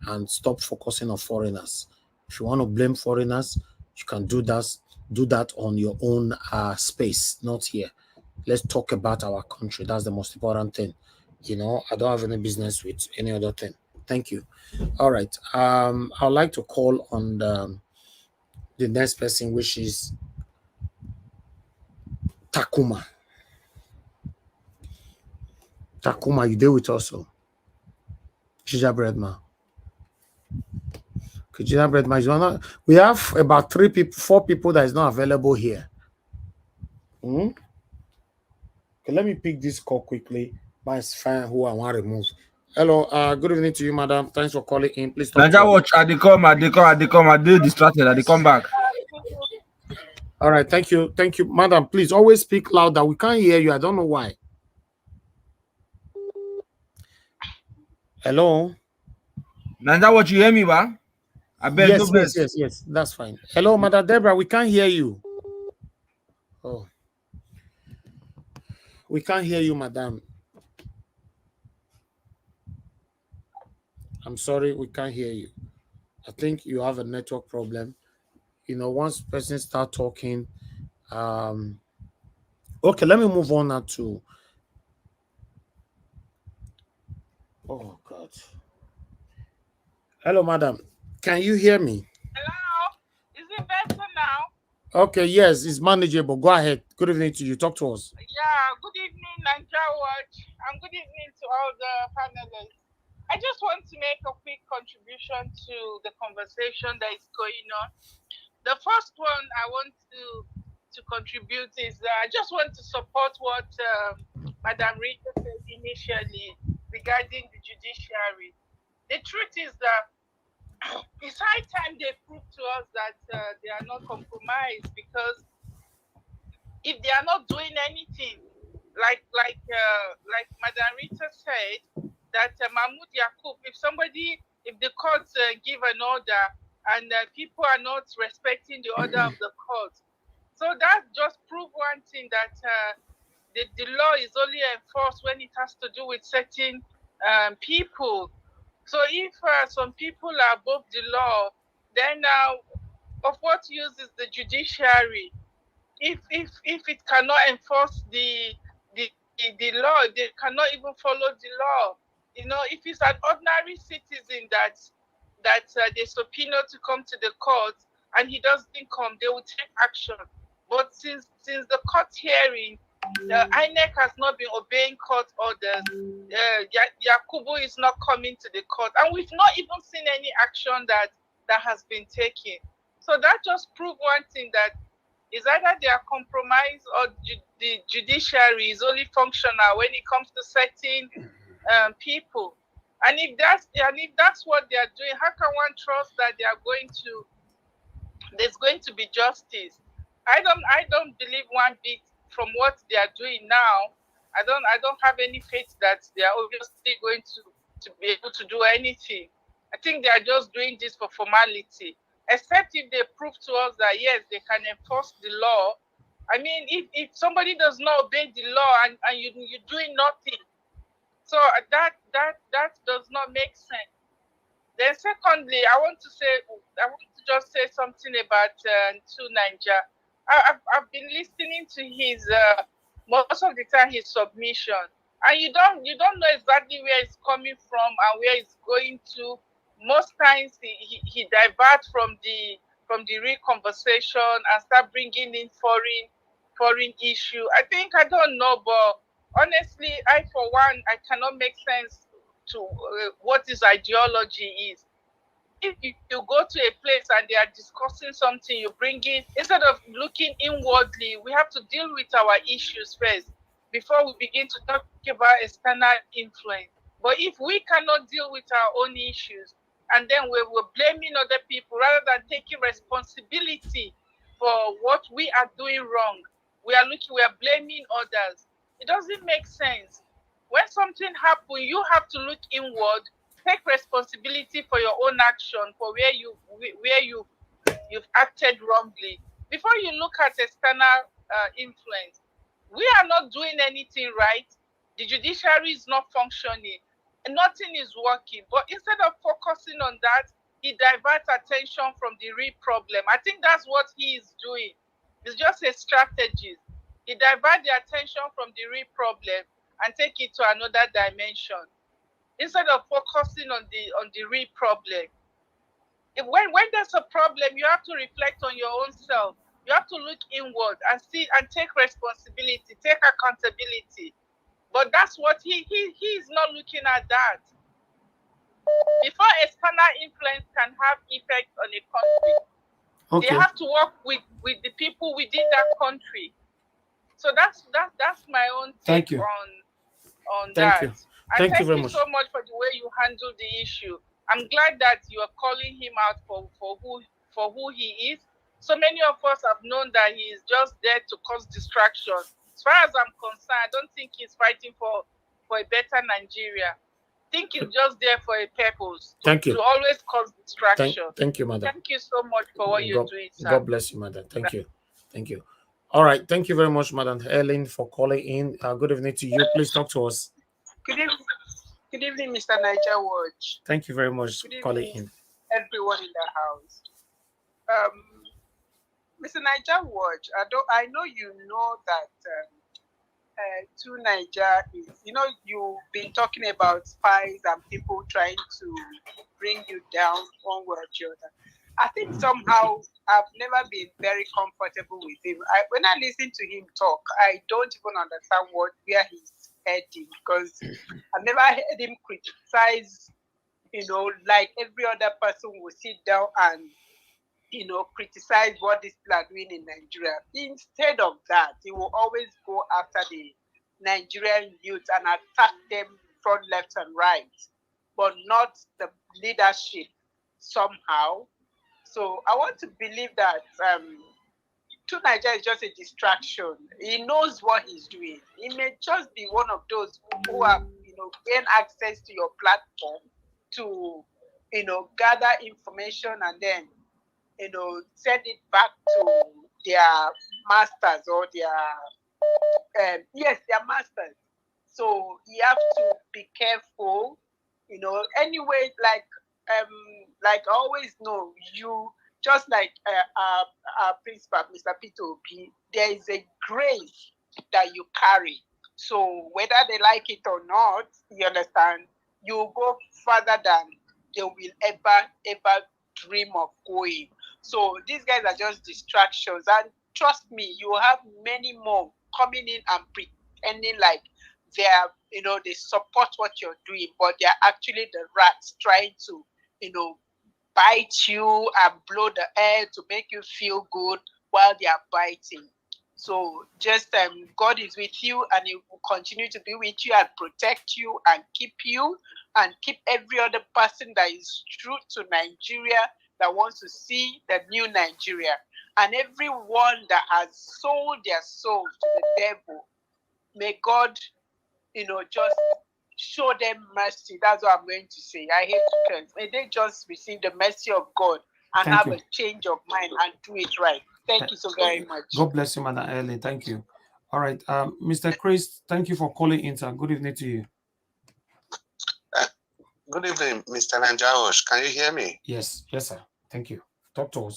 [SPEAKER 3] and stop focusing on foreigners. If you want to blame foreigners, you can do that on your own space, not here. Let's talk about our country. That's the most important thing. You know, I don't have any business with any other thing. Thank you. All right. I'd like to call on the next person, which is Takuma. Takuma, you deal with also. Gingerbread man. Gingerbread man is not. We have about 4 people that is not available here. Okay, let me pick this call quickly. My friend who I want to remove. Hello, good evening to you, madam. Thanks for calling in. Please talk to
[SPEAKER 12] Naija
[SPEAKER 3] us.
[SPEAKER 12] watch, I dey distracted, I dey come back.
[SPEAKER 3] All right, thank you, madam. Please always speak louder. We can't hear you. I don't know why. Hello.
[SPEAKER 12] Naija watch, you hear me, ba? I beg,
[SPEAKER 3] Yes. That's fine. Hello, Madam Deborah. We can't hear you. Oh, we can't hear you, madam. I'm sorry, we can't hear you. I think you have a network problem. You know, once person start talking, okay, let me move on now to. Oh God. Hello, madam. Can you hear me?
[SPEAKER 16] Hello? Is it better now?
[SPEAKER 3] Okay, yes, it's manageable. Go ahead. Good evening to you. Talk to us.
[SPEAKER 16] Yeah, good evening, Nigeria Watch, and good evening to all the panelists. I just want to make a quick contribution to the conversation that is going on. The first one I want to contribute is I just want to support what Madam Rita said initially regarding the judiciary. The truth is that it's high time they prove to us that they are not compromised, because if they are not doing anything, like Madam Rita said, that Mahmoud Yakub, if the court give an order and people are not respecting the order of the court, so that just prove one thing, that the law is only enforced when it has to do with certain people. So if some people are above the law, then of what use is the judiciary? If it cannot enforce the law, they cannot even follow the law. You know, if it's an ordinary citizen that they subpoena to come to the court and he doesn't come, they will take action. But since the court hearing, the INEC has not been obeying court orders. Yakubu is not coming to the court, and we've not even seen any action that has been taken. So that just proves one thing, that is either they are compromised or the judiciary is only functional when it comes to certain people. And if that's what they are doing, how can one trust that they are going to there's going to be justice. I don't believe one bit from what they are doing now. I don't have any faith that they are obviously going to be able to do anything. I think they are just doing this for formality. Except if they prove to us that yes, they can enforce the law. I mean, if somebody does not obey the law and you're doing nothing, so that does not make sense. Then secondly, I want to just say something about Naija. I've been listening to his most of the time his submission, and you don't know exactly where it's coming from and where it's going to. Most times he diverts from the real conversation and start bringing in foreign issue. I don't know, but honestly, I for one, I cannot make sense to what his ideology is. If you go to a place and they are discussing something, you bring in, instead of looking inwardly, we have to deal with our issues first before we begin to talk about external influence. But if we cannot deal with our own issues and then we're blaming other people rather than taking responsibility for what we are doing wrong, we are blaming others. It doesn't make sense. When something happens, you have to look inward, take responsibility for your own action, for where you've acted wrongly before you look at external influence. We are not doing anything right. The judiciary is not functioning. Nothing is working. But instead of focusing on that, he diverts attention from the real problem. I think that's what he is doing. It's just a strategy. He diverts the attention from the real problem and take it to another dimension, instead of focusing on the real problem. When there's a problem, you have to reflect on your own self. You have to look inward and see and take responsibility, take accountability. But that's what he is not looking at that. Before external influence can have effect on a country, they have to work with the people within that country. So that's my own take on that.
[SPEAKER 13] You.
[SPEAKER 16] And
[SPEAKER 13] Thank you very
[SPEAKER 16] you
[SPEAKER 13] much.
[SPEAKER 16] so much for the way you handle the issue. I'm glad that you are calling him out for who he is. So many of us have known that he is just there to cause distraction. As far as I'm concerned, I don't think he's fighting for a better Nigeria. I think he's just there for a purpose.
[SPEAKER 13] Thank you.
[SPEAKER 16] To always cause distraction.
[SPEAKER 13] Thank you, madam.
[SPEAKER 16] Thank you so much for what you're doing, sir.
[SPEAKER 13] God bless you, madam. Thank you. Thank you. All right. Thank you very much, Madam Helen, for calling in. Good evening to you. Please talk to us.
[SPEAKER 17] Good evening, Mr. Niger Watch.
[SPEAKER 13] Thank you very much for calling in.
[SPEAKER 17] Everyone in the house. Mr. Niger Watch, I know you know that to Niger is, you've been talking about spies and people trying to bring you down one way or the other. I think somehow I've never been very comfortable with him. When I listen to him talk, I don't even understand where he's heading, because I've never heard him criticize, like every other person will sit down and, criticize what these people are doing in Nigeria. Instead of that, he will always go after the Nigerian youth and attack them from left and right, but not the leadership somehow. So I want to believe that to Nigeria is just a distraction. He knows what he's doing. He may just be one of those who have, gain access to your platform to, gather information and then, send it back to their masters or their masters. So you have to be careful, anyway, like I always know, you just like our principal, Mr. P2P, there is a grace that you carry. So whether they like it or not, you understand, you go further than they will ever dream of going. So these guys are just distractions. And trust me, you will have many more coming in and pretending like they support what you're doing, but they're actually the rats trying to, bite you and blow the air to make you feel good while they are biting. So just God is with you, and He will continue to be with you and protect you and keep every other person that is true to Nigeria that wants to see the new Nigeria. And everyone that has sold their soul to the devil, may God, just show them mercy. That's what I'm going to say. I hate to curse. May they just receive the mercy of God and
[SPEAKER 13] Thank
[SPEAKER 17] have
[SPEAKER 13] you.
[SPEAKER 17] a change of mind and do it right. Thank you so very much.
[SPEAKER 13] God bless you, Madam Ellen. Thank you. All right. Mr. Chris, thank you for calling in, sir. Good evening to you.
[SPEAKER 18] Good evening, Mr. Nanjaosh. Can you hear me?
[SPEAKER 13] Yes, sir. Thank you. Talk to us.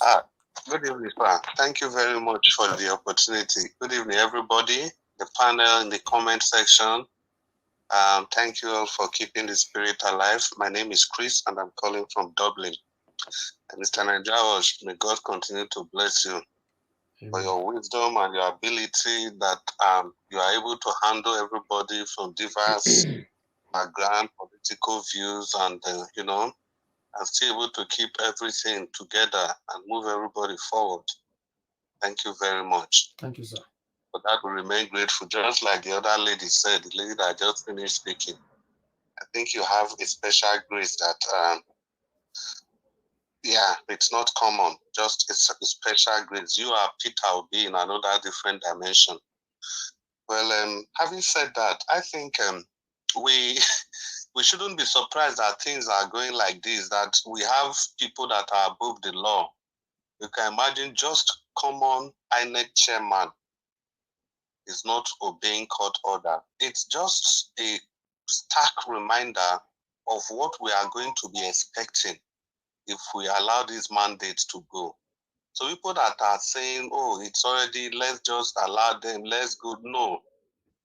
[SPEAKER 18] Good evening, sir. Thank you very much for the opportunity. Good evening, everybody, the panel in the comment section. Thank you all for keeping the spirit alive. My name is Chris, and I'm calling from Dublin. And Mr. Nanjaosh, may God continue to bless you for your wisdom and your ability that you are able to handle everybody from diverse background, political views, and and still able to keep everything together and move everybody forward. Thank you very much.
[SPEAKER 13] Thank you, sir.
[SPEAKER 18] For that, we remain grateful. Just like the other lady said, the lady that just finished speaking, I think you have a special grace that, it's not common. Just it's a special grace. You are Peter will be in another different dimension. Well, having said that, I think we we shouldn't be surprised that things are going like this, that we have people that are above the law. You can imagine just common INEC chairman is not obeying court order. It's just a stark reminder of what we are going to be expecting if we allow these mandates to go. So people that are saying, oh, it's already, let's just allow them, let's go. No,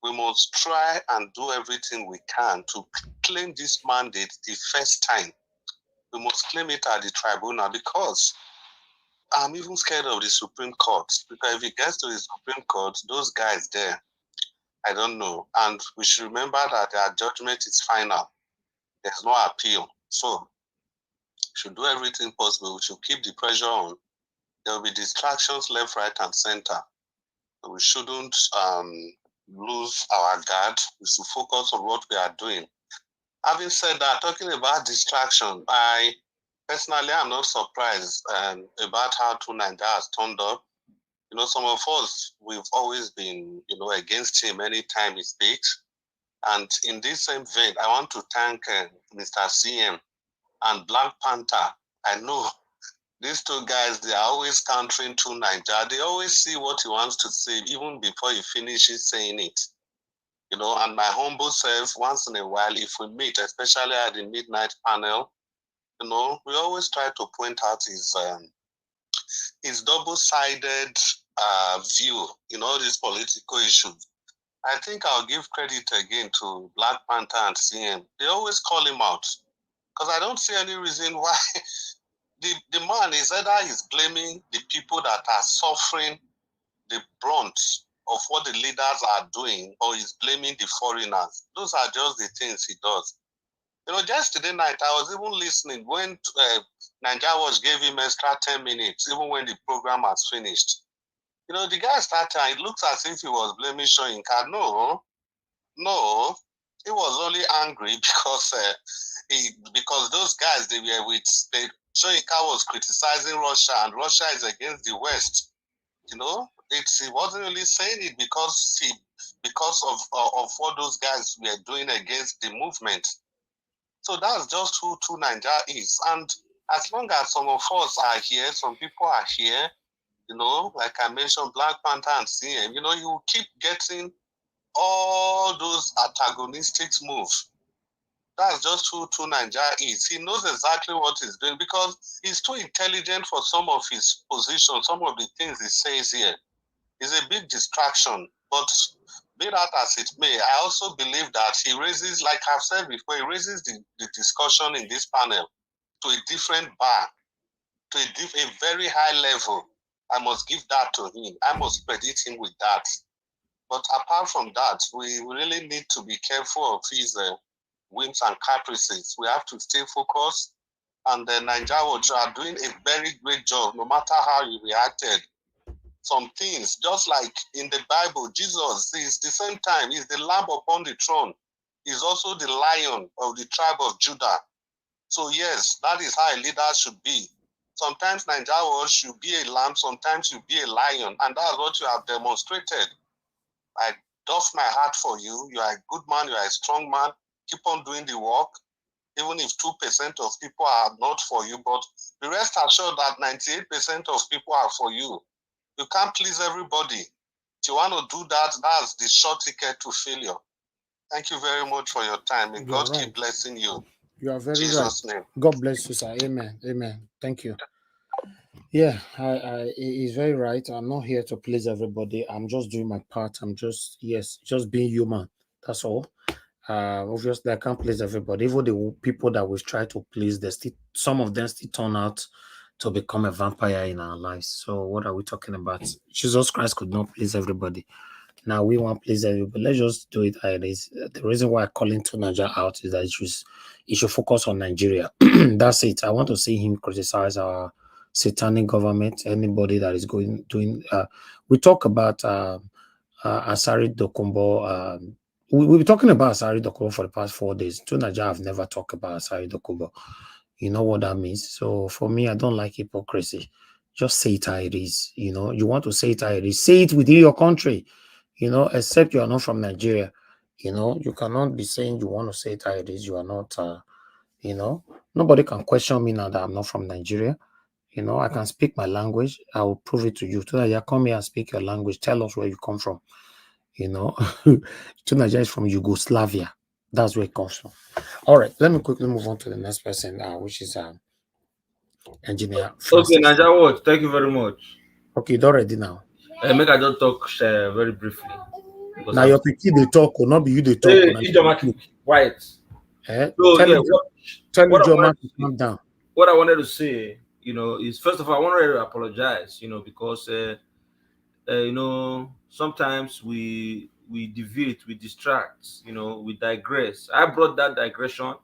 [SPEAKER 18] we must try and do everything we can to claim this mandate the first time. We must claim it at the tribunal, because I'm even scared of the Supreme Court, because if it gets to the Supreme Court, those guys there, I don't know. And we should remember that their judgment is final. There's no appeal. So we should do everything possible. We should keep the pressure on. There will be distractions left, right, and center. We shouldn't lose our guard. We should focus on what we are doing. Having said that, talking about distraction, I personally am not surprised about how Nigeria has turned up. Some of us, we've always been, against him anytime he speaks. And in this same vein, I want to thank Mr. CM and Black Panther. I know these two guys, they are always countering to Nigeria. They always see what he wants to say, even before he finishes saying it. And my humble self, once in a while, if we meet, especially at the midnight panel, we always try to point out his double-sided view in all these political issues. I think I'll give credit again to Black Panther and CM. They always call him out, because I don't see any reason why the man is either he's blaming the people that are suffering the brunt of what the leaders are doing, or he's blaming the foreigners. Those are just the things he does. Just today night, I was even listening when Nigeria Watch gave him extra 10 minutes, even when the program has finished. The guy started, it looks as if he was blaming Soyinka. No, he was only angry because those guys, they were with, Soyinka was criticizing Russia, and Russia is against the West. He wasn't really saying it because of what those guys were doing against the movement. So that's just who Nigeria is. And as long as some of us are here, some people are here, like I mentioned, Black Panther and CM, you will keep getting all those antagonistic moves. That's just who Nigeria is. He knows exactly what he's doing, because he's too intelligent for some of his positions, some of the things he says here. It's a big distraction. But be that as it may, I also believe that he raises, like I've said before, he raises the discussion in this panel to a different bar, to a very high level. I must give that to him. I must credit him with that. But apart from that, we really need to be careful of his whims and caprices. We have to stay focused. And the Nigeria Watch are doing a very great job, no matter how you reacted. Some things, just like in the Bible, Jesus is the same time, he's the lamb upon the throne. He's also the lion of the tribe of Judah. So yes, that is how a leader should be. Sometimes Nigeria should be a lamb, sometimes you be a lion, and that's what you have demonstrated. I doff my heart for you. You are a good man, you are a strong man. Keep on doing the work, even if 2% of people are not for you, but the rest assured that 98% of people are for you. You can't please everybody. If you want to do that, that's the short ticket to failure. Thank you very much for your time. May
[SPEAKER 3] You
[SPEAKER 18] God
[SPEAKER 3] are right.
[SPEAKER 18] keep blessing you.
[SPEAKER 3] You are very
[SPEAKER 18] Jesus'
[SPEAKER 3] right.
[SPEAKER 18] name.
[SPEAKER 3] God bless you, sir. Amen. Amen. Thank you. Yeah, he's very right. I'm not here to please everybody. I'm just doing my part. I'm just, yes, just being human. That's all. Obviously, I can't please everybody. Even the people that we've tried to please, they still, some of them still turn out to become a vampire in our lives. So what are we talking about? Jesus Christ could not please everybody. Now we want to please everybody. Let's just do it how it is. The reason why I'm calling to Nigeria out is that it should focus on Nigeria. That's it. I want to see him criticize our satanic government. Anybody that is doing. We talk about Asari Dokumbo. We've been talking about Asari Dokumbo for the past 4 days. To Nigeria, I've never talked about Asari Dokumbo. You know what that means. So for me, I don't like hypocrisy. Just say it how it is. You know, you want to say it how it is. Say it within your country. You know, except you are not from Nigeria. You know, you cannot be saying you want to say it how it is. You are not, you know, nobody can question me now that I'm not from Nigeria. You know, I can speak my language. I will prove it to you. So that you come here and speak your language. Tell us where you come from. You know, Nigeria is from Yugoslavia. That's where it comes from. All right, let me quickly move on to the next person, which is engineer
[SPEAKER 12] Okay,
[SPEAKER 3] Francis.
[SPEAKER 12] Nigeria Watch, thank you very much.
[SPEAKER 3] Okay, it's already now.
[SPEAKER 12] Make I just talk very briefly.
[SPEAKER 3] Now your pikin they talk, or not be you they talk.
[SPEAKER 12] Hey, Ijoma, quiet. So
[SPEAKER 3] Tell
[SPEAKER 12] yeah, what I
[SPEAKER 3] Ijoma
[SPEAKER 12] wanted
[SPEAKER 3] to calm down.
[SPEAKER 12] what I wanted to say, you know, is first of all, I wanted to apologize, you know, because you know, sometimes we deviate, we distract, you know, we digress. I brought that digression,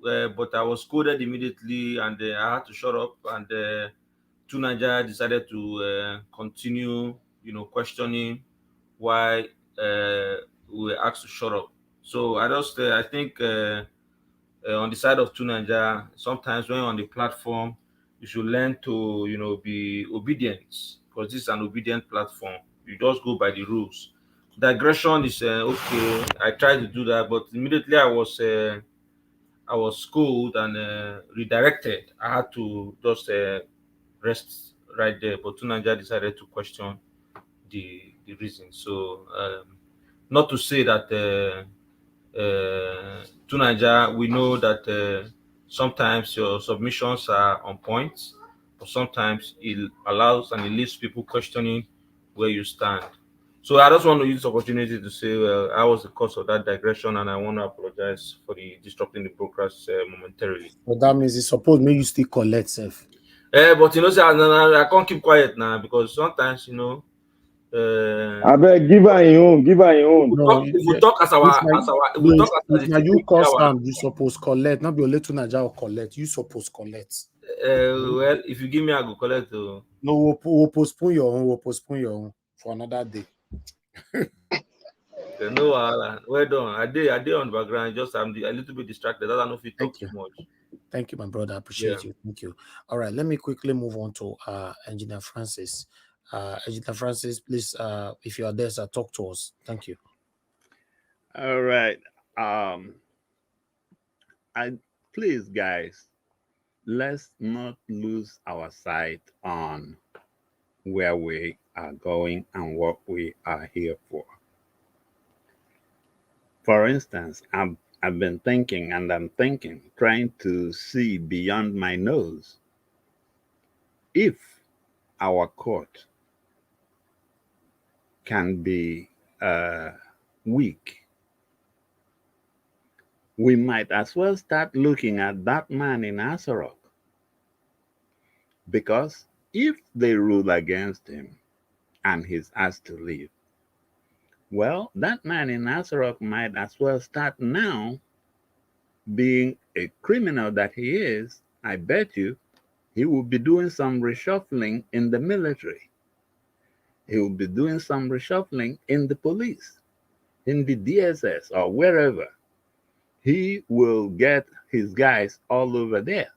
[SPEAKER 12] but I was scolded immediately, and I had to shut up. And Tunaja decided to continue, you know, questioning why we were asked to shut up. So I think on the side of Tunaja, sometimes when you're on the platform, you should learn to, you know, be obedient, because this is an obedient platform. You just go by the rules. Digression is okay. I tried to do that, but immediately I was schooled and redirected. I had to just rest right there. But Tunaja decided to question the reason. So not to say that to Nigeria, we know that sometimes your submissions are on point, but sometimes it allows and it leaves people questioning where you stand. So I just want to use this opportunity to say, well, I was the cause of that digression, and I want to apologize for the disrupting the broadcast momentarily.
[SPEAKER 3] But that means it's supposed me you still collect self.
[SPEAKER 12] But you know, say, I can't keep quiet now, because sometimes, you know,
[SPEAKER 9] I bet give her your own. Give her your own.
[SPEAKER 3] No,
[SPEAKER 12] if we talk as our
[SPEAKER 3] now you cause you suppose collect. Not be only to Nigeria collect. You suppose collect.
[SPEAKER 12] Well, if you give me, I go collect.
[SPEAKER 3] No, we'll postpone your own. We'll postpone your own for another day.
[SPEAKER 12] No, well done. I did on the background. Just I'm a little bit distracted. I don't know if you talk too much.
[SPEAKER 3] Thank you, my brother. I appreciate you. Thank you. All right, let me quickly move on to Engineer Francis. Engineer Francis, please, if you are there, sir, talk to us. Thank you.
[SPEAKER 10] All right. Please, guys, let's not lose our sight on where we are going and what we are here for. For instance, I've been thinking and I'm thinking, trying to see beyond my nose. If our court can be weak, we might as well start looking at that man in Asorok. Because if they rule against him and he's asked to leave, well, that man in Asorok might as well start now, being a criminal that he is. I bet you he will be doing some reshuffling in the military. He will be doing some reshuffling in the police, in the DSS, or wherever. He will get his guys all over there.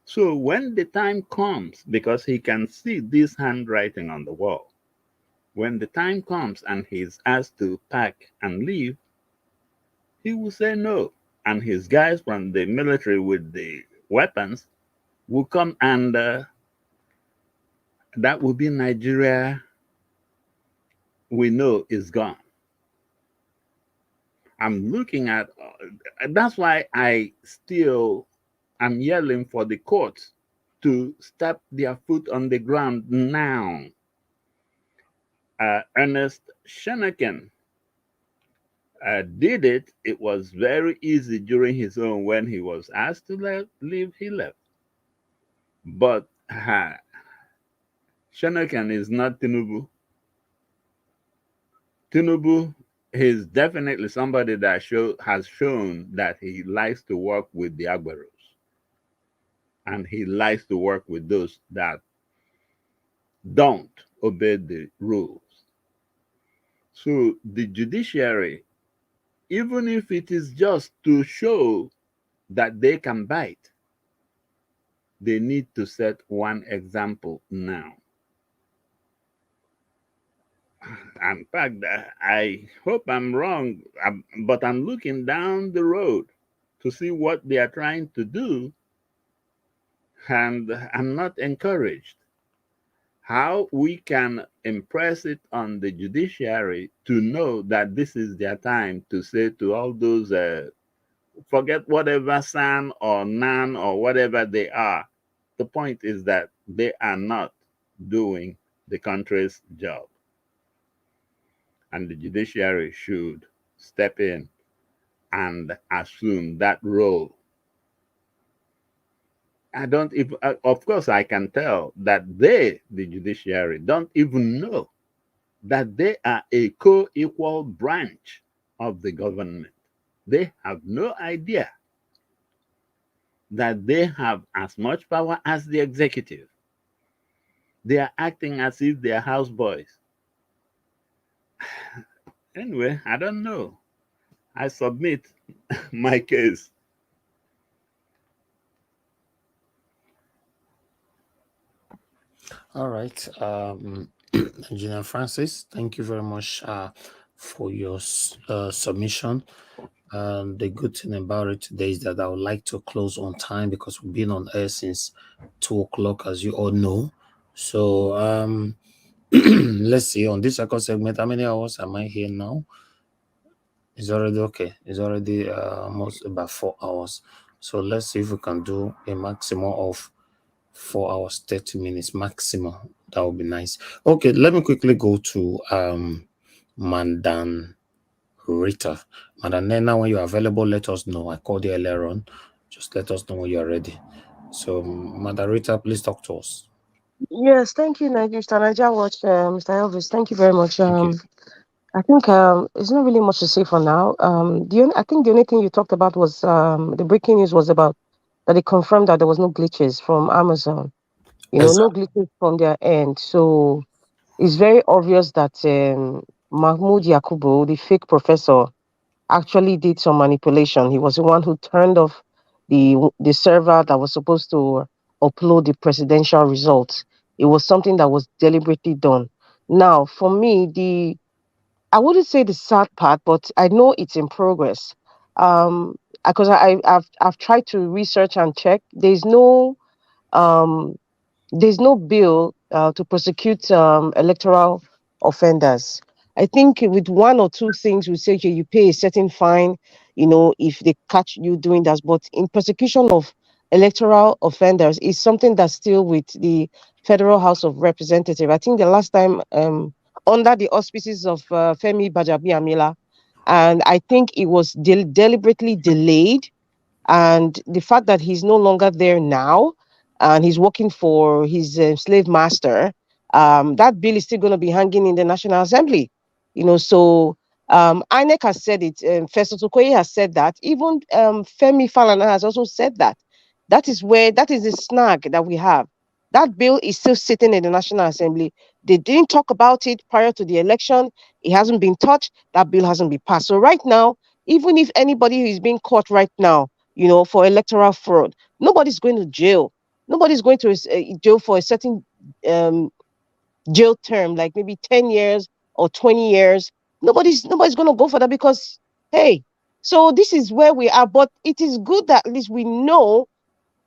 [SPEAKER 10] So when the time comes, because he can see this handwriting on the wall, when the time comes and he's asked to pack and leave, he will say no. And his guys from the military with the weapons will come, and that will be Nigeria we know is gone. I'm looking at, that's why I still am yelling for the courts to step their foot on the ground now. Ernest Shanakin did it. It was very easy during his own. When he was asked to leave, he left. But Shanakin is not Tinubu. Tinubu is definitely somebody that has shown that he likes to work with the Agberos. And he likes to work with those that don't obey the rules. So the judiciary, even if it is just to show that they can bite, they need to set one example now. In fact, I hope I'm wrong, but I'm looking down the road to see what they are trying to do, and I'm not encouraged. How we can impress it on the judiciary to know that this is their time to say to all those, forget whatever San or Nan or whatever they are. The point is that they are not doing the country's job. And the judiciary should step in and assume that role. I don't even, of course, I can tell that they, the judiciary, don't even know that they are a co-equal branch of the government. They have no idea that they have as much power as the executive. They are acting as if they are houseboys. Anyway, I don't know. I submit my case.
[SPEAKER 3] All right. Engineer Francis, thank you very much for your submission. The good thing about it today is that I would like to close on time because we've been on air since 2 o'clock, as you all know. So let's see, on this second segment, how many hours am I here now? It's already okay. It's already almost about 4 hours. So let's see if we can do a maximum of 4 hours, 30 minutes maximum. That would be nice. Okay, let me quickly go to Mandan Rita. Madam Nena, when you're available, let us know. I called you earlier on. Just let us know when you're ready. So, Madam Rita, please talk to us.
[SPEAKER 11] Yes, thank you, Mr. Niger Watch, Mr. Elvis. Thank you very much.
[SPEAKER 3] Thank you.
[SPEAKER 11] I think there's not really much to say for now. I think the only thing you talked about was the breaking news was about that they confirmed that there was no glitches from Amazon. No glitches from their end. So it's very obvious that Mahmoud Yakubu, the fake professor, actually did some manipulation. He was the one who turned off the server that was supposed to upload the presidential results. It was something that was deliberately done. Now, for me, I wouldn't say the sad part, but I know it's in progress. Because I've tried to research and check. Um, there's no bill to prosecute electoral offenders. I think with one or two things, we say, okay, you pay a certain fine, if they catch you doing that. But in prosecution of electoral offenders is something that's still with the Federal House of Representatives. I think the last time under the auspices of Femi Bajabiamila, and I think it was deliberately delayed, and the fact that he's no longer there now and he's working for his slave master, that bill is still going to be hanging in the National Assembly. So INEC has said it. Festus Okoye has said that. Even Femi Falana has also said that. That is the snag that we have. That bill is still sitting in the National Assembly. They didn't talk about it prior to the election. It hasn't been touched. That bill hasn't been passed. So right now, even if anybody is being caught right now, for electoral fraud, nobody's going to jail. Nobody's going to jail for a certain um, jail term, like maybe 10 years or 20 years. Nobody's going to go for that because, hey, so this is where we are. But it is good that at least we know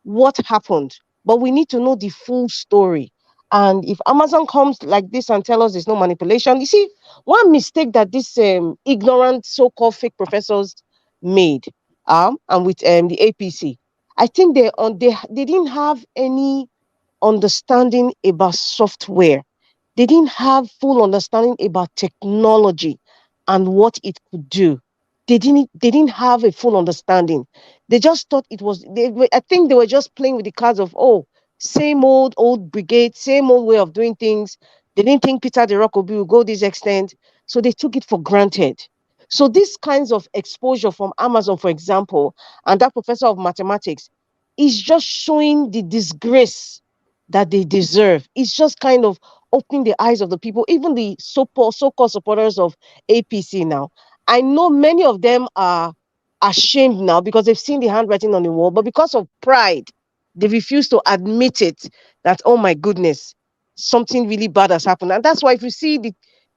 [SPEAKER 11] what happened, but we need to know the full story. And if Amazon comes like this and tell us there's no manipulation, you see, one mistake that these ignorant so-called fake professors made, and with the APC, I think they didn't have any understanding about software. They didn't have full understanding about technology and what it could do. They didn't have a full understanding. They just thought it was I think they were just playing with the cards of, oh, same old brigade, same old way of doing things. They didn't think Peter the Rock will go this extent, so they took it for granted. So these kinds of exposure from Amazon, for example, and that professor of mathematics is just showing the disgrace that they deserve. It's just kind of opening the eyes of the people, even the so-called supporters of APC now. I know many of them are ashamed now because they've seen the handwriting on the wall, but because of pride, they refuse to admit it that, oh my goodness, something really bad has happened. And that's why if you see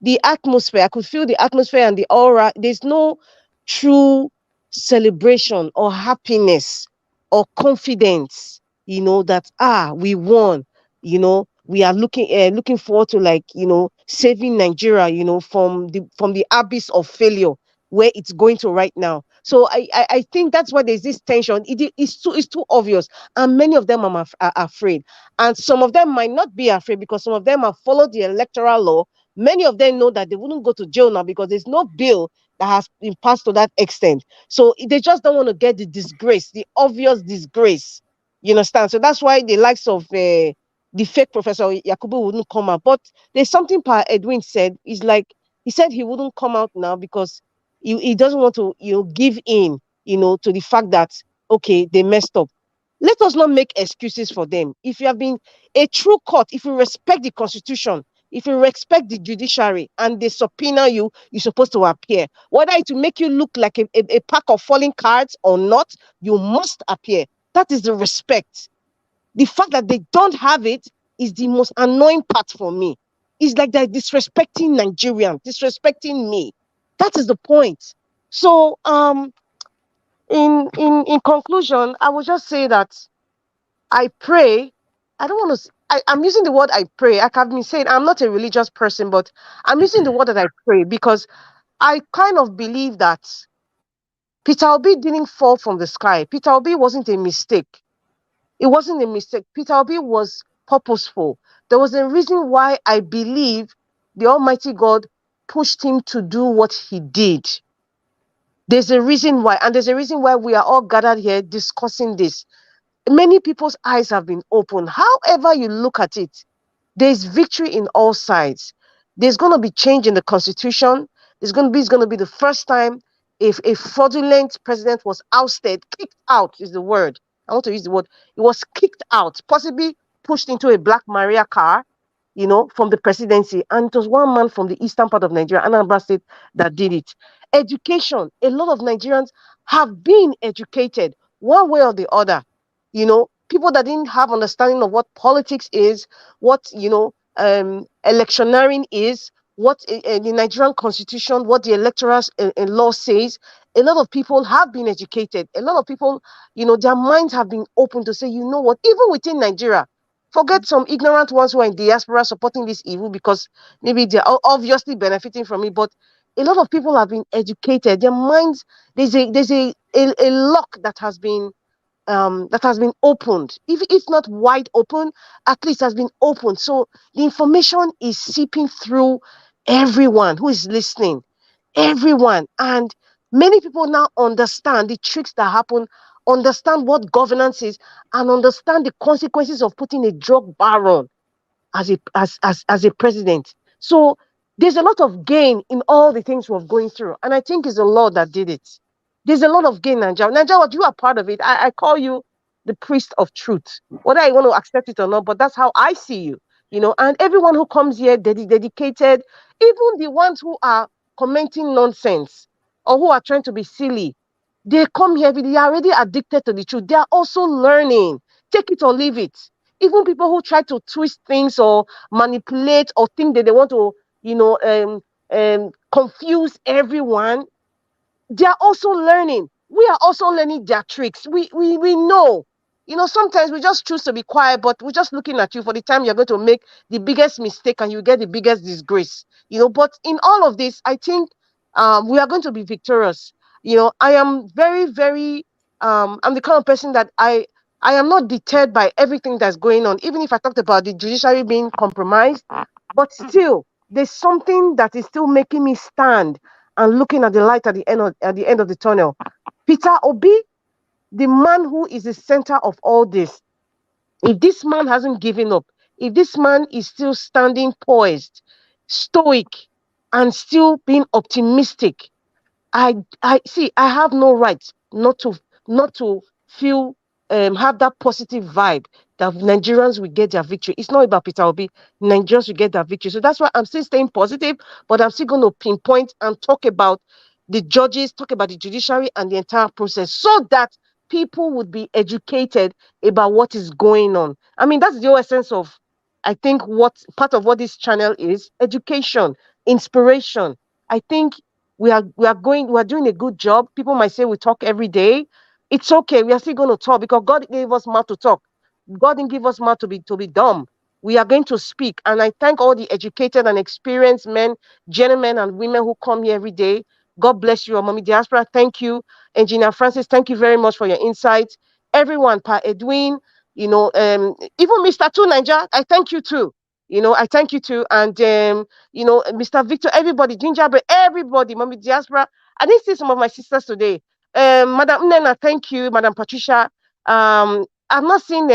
[SPEAKER 11] the atmosphere, I could feel the atmosphere and the aura. There's no true celebration or happiness or confidence, that we won, we are looking forward to, like, saving Nigeria, from the abyss of failure where it's going to right now. So I think that's why there's this tension. It's too obvious, and many of them are afraid, and some of them might not be afraid because some of them have followed the electoral law. Many of them know that they wouldn't go to jail now because there's no bill that has been passed to that extent. So they just don't want to get the disgrace, the obvious disgrace. You understand? So that's why the likes of the fake Professor Yakubu wouldn't come out. But there's something Pa Edwin said. He's like, he said he wouldn't come out now because he doesn't want to, give in, to the fact that, okay, they messed up. Let us not make excuses for them. If you have been a true court, if you respect the constitution, if you respect the judiciary and they subpoena you, you're supposed to appear. Whether it will make you look like a pack of falling cards or not, you must appear. That is the respect. The fact that they don't have it is the most annoying part for me. It's like they're disrespecting Nigerian, disrespecting me. That is the point. So, in conclusion, I will just say that I pray. I don't want to. I'm using the word I pray. I have been saying I'm not a religious person, but I'm using the word that I pray because I kind of believe that Peter Obi didn't fall from the sky. Peter Obi wasn't a mistake. It wasn't a mistake. Peter Obi was purposeful. There was a reason why I believe the Almighty God pushed him to do what he did. There's a reason why, and there's a reason why we are all gathered here discussing this. Many people's eyes have been opened. However you look at it, there's victory in all sides. There's going to be change in the constitution. It's going to be the first time if a fraudulent president was ousted, kicked out is the word. I want to use the word. It was kicked out, possibly pushed into a Black Maria car, from the presidency. And it was one man from the eastern part of Nigeria, Anambra State, that did it. Education. A lot of Nigerians have been educated one way or the other. People that didn't have understanding of what politics is, what, electioneering is, what the Nigerian constitution, what the electoral law says. A lot of people have been educated. A lot of people, their minds have been open to say, you know what, even within Nigeria, forget some ignorant ones who are in diaspora supporting this evil because maybe they're obviously benefiting from it. But a lot of people have been educated. Their minds, there's a lock that has been opened. If it's not wide open, at least has been opened. So the information is seeping through everyone who is listening, everyone. And many people now understand the tricks that happen, understand what governance is, and understand the consequences of putting a drug baron as a president. So there's a lot of gain in all the things we're going through. And I think it's the Lord that did it. There's a lot of gain, Nigeria. Nigeria, you are part of it. I call you the priest of truth, whether I want to accept it or not, but that's how I see you, and everyone who comes here dedicated, even the ones who are commenting nonsense or who are trying to be silly, they come here, they are already addicted to the truth. They are also learning. Take it or leave it. even people who try to twist things or manipulate or think that they want to, confuse everyone, they are also learning. We are also learning their tricks. We know. Sometimes we just choose to be quiet, but we're just looking at you for the time you're going to make the biggest mistake and you get the biggest disgrace. But in all of this, I think we are going to be victorious. I am very, very I'm the kind of person that I am not deterred by everything that's going on, even if I talked about the judiciary being compromised, but still there's something that is still making me stand and looking at the light at the end of the tunnel. Peter Obi, the man who is the center of all this, if this man hasn't given up, if this man is still standing poised, stoic, and still being optimistic, I see. I have no right not to feel have that positive vibe that Nigerians will get their victory. It's not about Peter Obi. Nigerians will get their victory. So that's why I'm still staying positive, but I'm still going to pinpoint and talk about the judges, talk about the judiciary and the entire process, so that people would be educated about what is going on. I mean, that's the whole essence of, I think, what part of what this channel is: education, inspiration. I think we are doing a good job. People might say we talk every day. It's okay. We are still going to talk because God gave us mouth to talk. God didn't give us mouth to be dumb. We are going to speak. And I thank all the educated and experienced men, gentlemen, and women who come here every day. God bless you, Mommy Diaspora. Thank you. Engineer Francis, thank you very much for your insights. Everyone, Pa Edwin, even Mr. Two Niger, I thank you too. I thank you too. And Mr. Victor, everybody, Gingerbread, everybody, Mommy Diaspora. I didn't see some of my sisters today. Madam Nena, thank you. Madam Patricia. I've not seen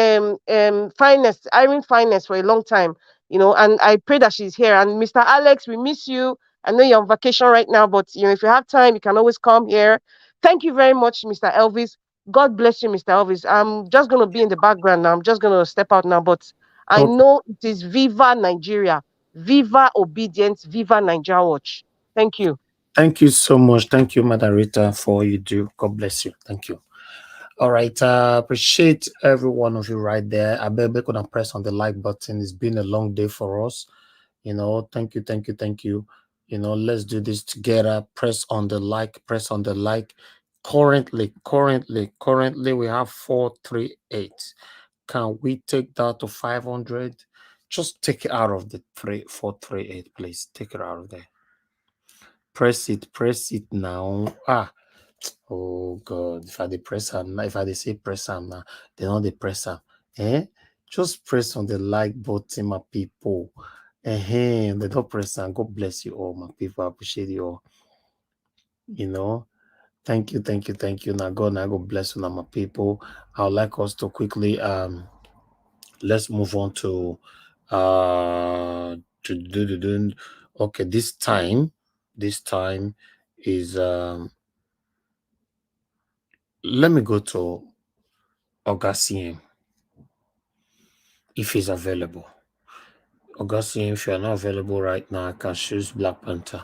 [SPEAKER 11] Finest, Irene Finest, for a long time, and I pray that she's here. And Mr. Alex, we miss you. I know you're on vacation right now, but if you have time, you can always come here. Thank you very much, Mr. Elvis. God bless you, Mr. Elvis. I'm just going to be in the background now. I'm just going to step out now, but I know it is Viva Nigeria. Viva Obedience, Viva Nigeria Watch. Thank you.
[SPEAKER 3] Thank you so much. Thank you, Madam Rita, for all you do. God bless you. Thank you. All right. Appreciate every one of you right there. I bet we're gonna press on the like button. It's been a long day for us. Thank you, thank you, thank you. Let's do this together. Press on the like, press on the like. Currently, we have 438. Can we take that to 500? Just take it out of the 438, please. Take it out of there. Press it now. Oh God, if I press am, if I say press am now, they don't they press am. Just press on the like button, my people. They don't press am. God bless you all, my people. I appreciate you all. Thank you. Now God bless you, now my people. I would like us to quickly let's move on to okay, this time is let me go to Augustine if he's available. Augustine, if you're not available right now, I can choose Black Panther.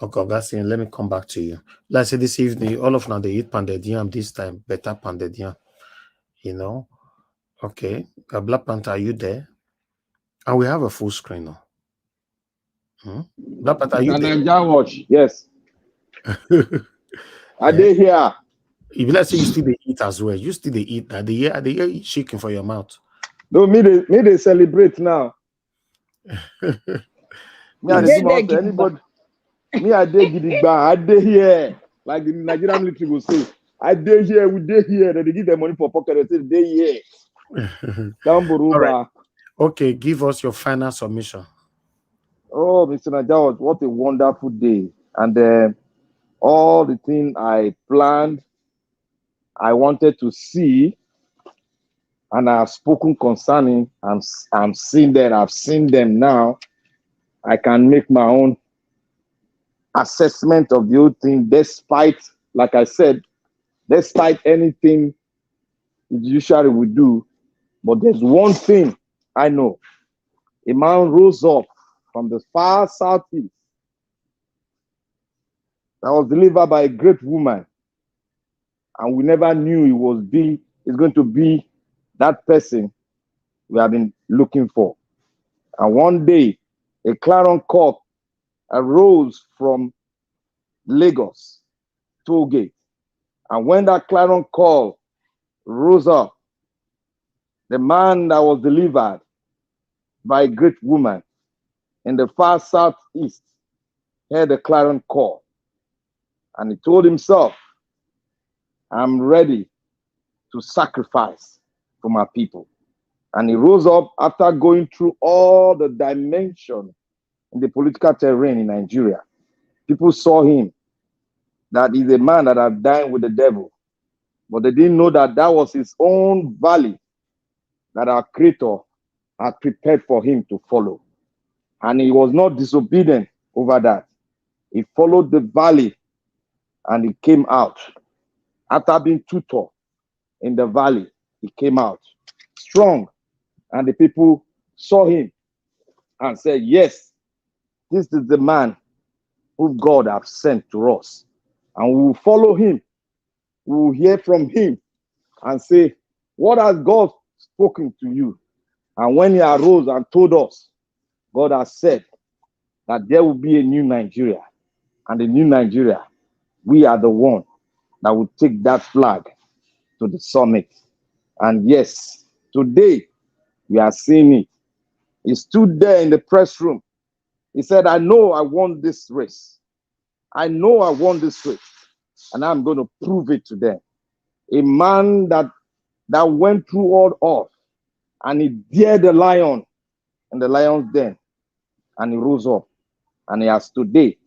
[SPEAKER 3] Okay, Augustine, let me come back to you. Let's say this evening, all of now they eat pounded yam this time, better pounded yam. Okay, Black Panther, are you there? And we have a full screen now. Black Panther, are you there?
[SPEAKER 9] Nigeria Watch, yes. Are they here?
[SPEAKER 3] If let's say you still they eat as well, you still they eat now. They hear shaking for your mouth.
[SPEAKER 9] No, me they celebrate now. Me I dey anybody. Me I dey gidigba. I dey here. Like the Nigerian military will say, I dey here. We dey here. They give them money for pocket. They say they here.
[SPEAKER 3] All right. Okay, give us your final submission.
[SPEAKER 9] Oh, Mr. Nigeria, what a wonderful day, and all the things I planned, I wanted to see, and I've spoken concerning. I'm seeing them. I've seen them now. I can make my own assessment of the whole thing, despite, like I said, despite anything the judiciary will do. But there's one thing I know. A man rose up from the far southeast that was delivered by a great woman, and we never knew it's going to be that person we have been looking for. And one day, a clarion call arose from Lagos toll gate. And when that clarion call rose up, the man that was delivered by a great woman in the far southeast heard the clarion call. And he told himself, I'm ready to sacrifice for my people. And he rose up after going through all the dimensions in the political terrain in Nigeria. People saw him, that he's a man that had dined with the devil. But they didn't know that that was his own valley that our Creator had prepared for him to follow. And he was not disobedient over that. He followed the valley and he came out. After being tutored in the valley, he came out strong. And the people saw him and said, yes, this is the man who God has sent to us. And we will follow him. We will hear from him and say, what has God spoken to you? And when he arose and told us, God has said that there will be a new Nigeria. And the new Nigeria, we are the one that will take that flag to the summit. And yes, today we are seeing it. He stood there in the press room. He said, I know I won this race. I know I won this race. And I'm going to prove it to them. A man that went through all odds, and he dared the lion in the lion's den, and he rose up. And he has today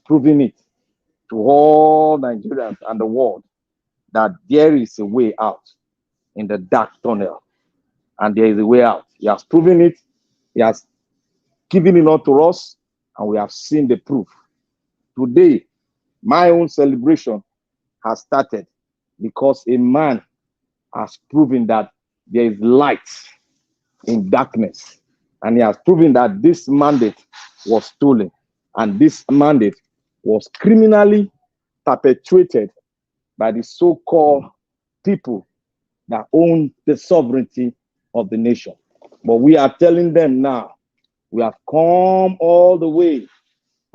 [SPEAKER 9] proven it to all Nigerians and the world that there is a way out in the dark tunnel. And there is a way out. He has proven it. He has given it unto us, and we have seen the proof. Today, my own celebration has started because a man has proven that there is light in darkness. And he has proven that this mandate was stolen. And this mandate was criminally perpetuated by the so-called people that own the sovereignty of the nation. But we are telling them now, we have come all the way,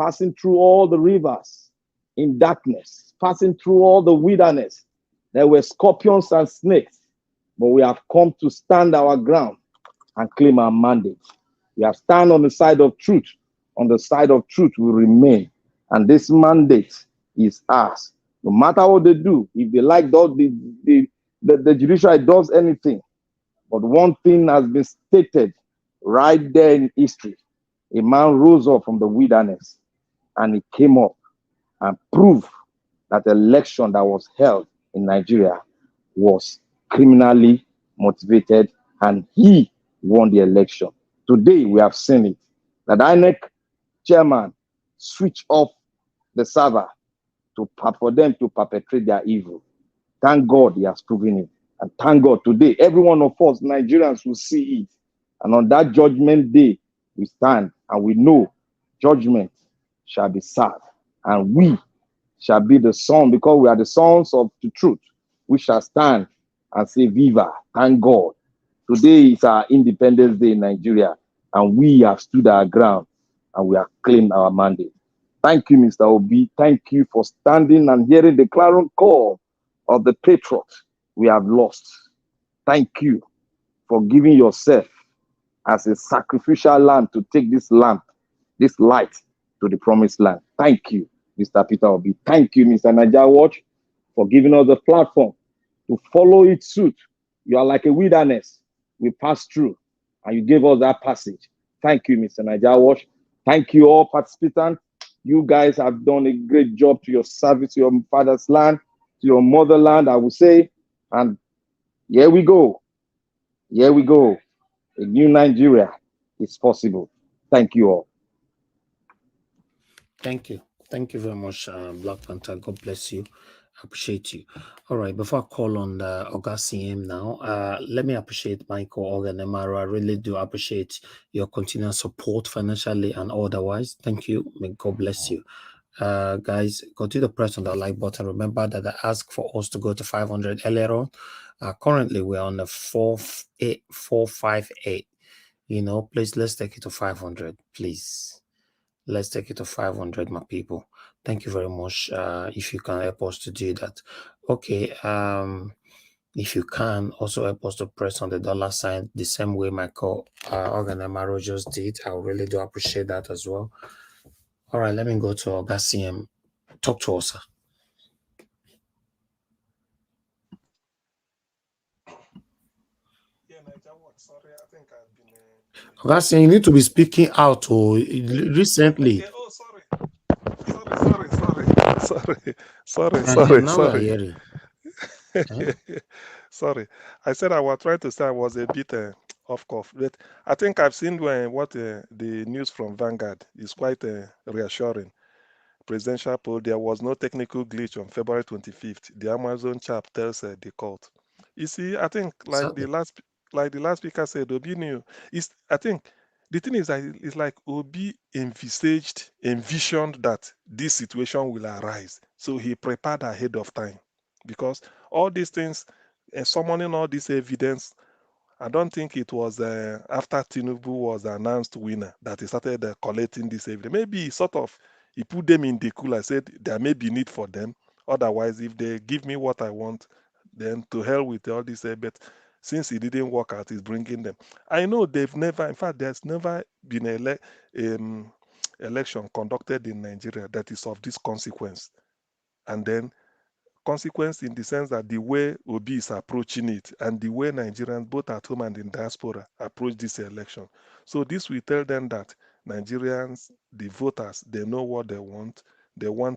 [SPEAKER 9] passing through all the rivers in darkness, passing through all the wilderness. There were scorpions and snakes, but we have come to stand our ground and claim our mandate. We have stand on the side of truth. On the side of truth we remain. And this mandate is ours. No matter what they do, if they like the judiciary does anything. But one thing has been stated right there in history. A man rose up from the wilderness and he came up and proved that the election that was held in Nigeria was criminally motivated and he won the election. Today we have seen it. That INEC chairman switched off the server for them to perpetrate their evil. Thank God he has proven it. And thank God today, every one of us Nigerians will see it. And on that judgment day, we stand and we know judgment shall be served. And we shall be the son, because we are the sons of the truth. We shall stand and say, Viva, thank God. Today is our Independence Day in Nigeria, and we have stood our ground and we have claimed our mandate. Thank you, Mr. Obi. Thank you for standing and hearing the clarion call of the patriots we have lost. Thank you for giving yourself as a sacrificial lamb to take this light to the promised land. Thank you, Mr. Peter Obi. Thank you, Mr. Niger Watch, for giving us the platform to follow its suit. You are like a wilderness. We passed through, and you gave us that passage. Thank you, Mr. Niger Watch. Thank you, all participants. You guys have done a great job to your service, to your father's land, to your motherland, I would say. And here we go. Here we go. A new Nigeria is possible. Thank you all.
[SPEAKER 3] Thank you. Thank you very much, Black Panther. God bless you. Appreciate you. All right, before I call on the Oga CM now, let me appreciate Michael Oganemaro. I really do appreciate your continued support financially and otherwise. Thank you. May God bless you. Guys, continue to press on that like button. Remember that I asked for us to go to 500 earlier on.
[SPEAKER 13] Currently, we're on the 458. You know, please, let's take it to 500, please. Let's take it to 500, my people. Thank you very much. If you can help us to do that. Okay. If you can also help us to press on the dollar sign the same way my Organ Amaro just did. I really do appreciate that as well. All right, let me go to Oga CM. Talk to us, sir.
[SPEAKER 4] Sorry, I think I've been.
[SPEAKER 13] Oga CM, you need to be speaking out recently.
[SPEAKER 4] Okay. Oh, sorry. Sorry.
[SPEAKER 13] Now we are hearing.
[SPEAKER 4] Sorry. I said I was trying to say I was a bit off cuff, but I think I've seen what the news from Vanguard is quite reassuring. Presidential poll, there was no technical glitch on February 25th. The Amazon chap tells the court. You see, I think like the last speaker said, Obi knew. I think the thing is that it's like Obi envisioned that this situation will arise. So he prepared ahead of time. Because all these things, summoning all this evidence, I don't think it was after Tinubu was announced winner that he started collecting this evidence. Maybe he put them in the cooler, said there may be need for them. Otherwise, if they give me what I want, then to hell with all this. But since it didn't work out, he's bringing them. I know they've never, in fact, there's never been an election conducted in Nigeria that is of this consequence. And then consequence in the sense that the way Obi is approaching it and the way Nigerians, both at home and in diaspora, approach this election. So this will tell them that Nigerians, the voters, they know what they want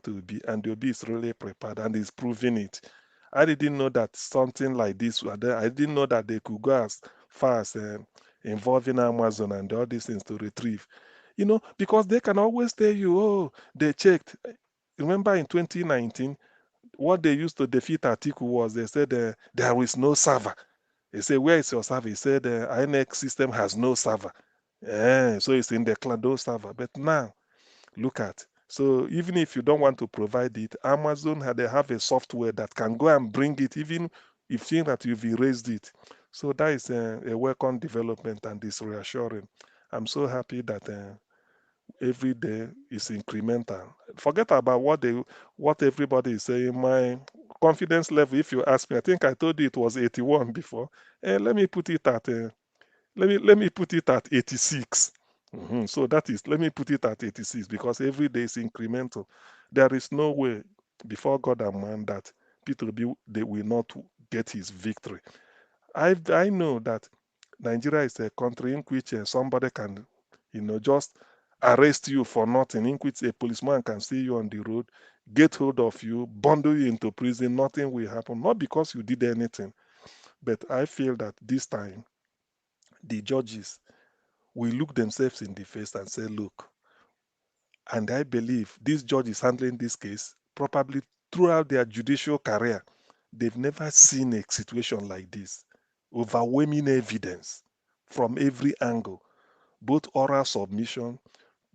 [SPEAKER 4] to be, and the Obi is really prepared and is proving it. I didn't know that something like this was there. I didn't know that they could go as far as involving Amazon and all these things to retrieve. You know, because they can always tell you, oh, they checked. Remember in 2019, what they used to defeat Atiku was they said there is no server. They say, where is your server? He said INEC system has no server. So it's in the cloud, no server. But now, look at. So even if you don't want to provide it, Amazon they have a software that can go and bring it, even if you think that you've erased it. So that is a welcome development and it's reassuring. I'm so happy that every day is incremental. Forget about what everybody is saying. My confidence level, if you ask me, I think I told you it was 81 before. Let me put it at let me put it at 86. So that is, let me put it at 86 because every day is incremental. There is no way before God and man that Peter they will not get his victory. I know that Nigeria is a country in which somebody can, just arrest you for nothing, in which a policeman can see you on the road, get hold of you, bundle you into prison, nothing will happen. Not because you did anything, but I feel that this time the judges will look themselves in the face and say, look, and I believe this judge is handling this case probably throughout their judicial career. They've never seen a situation like this. Overwhelming evidence from every angle, both oral submission,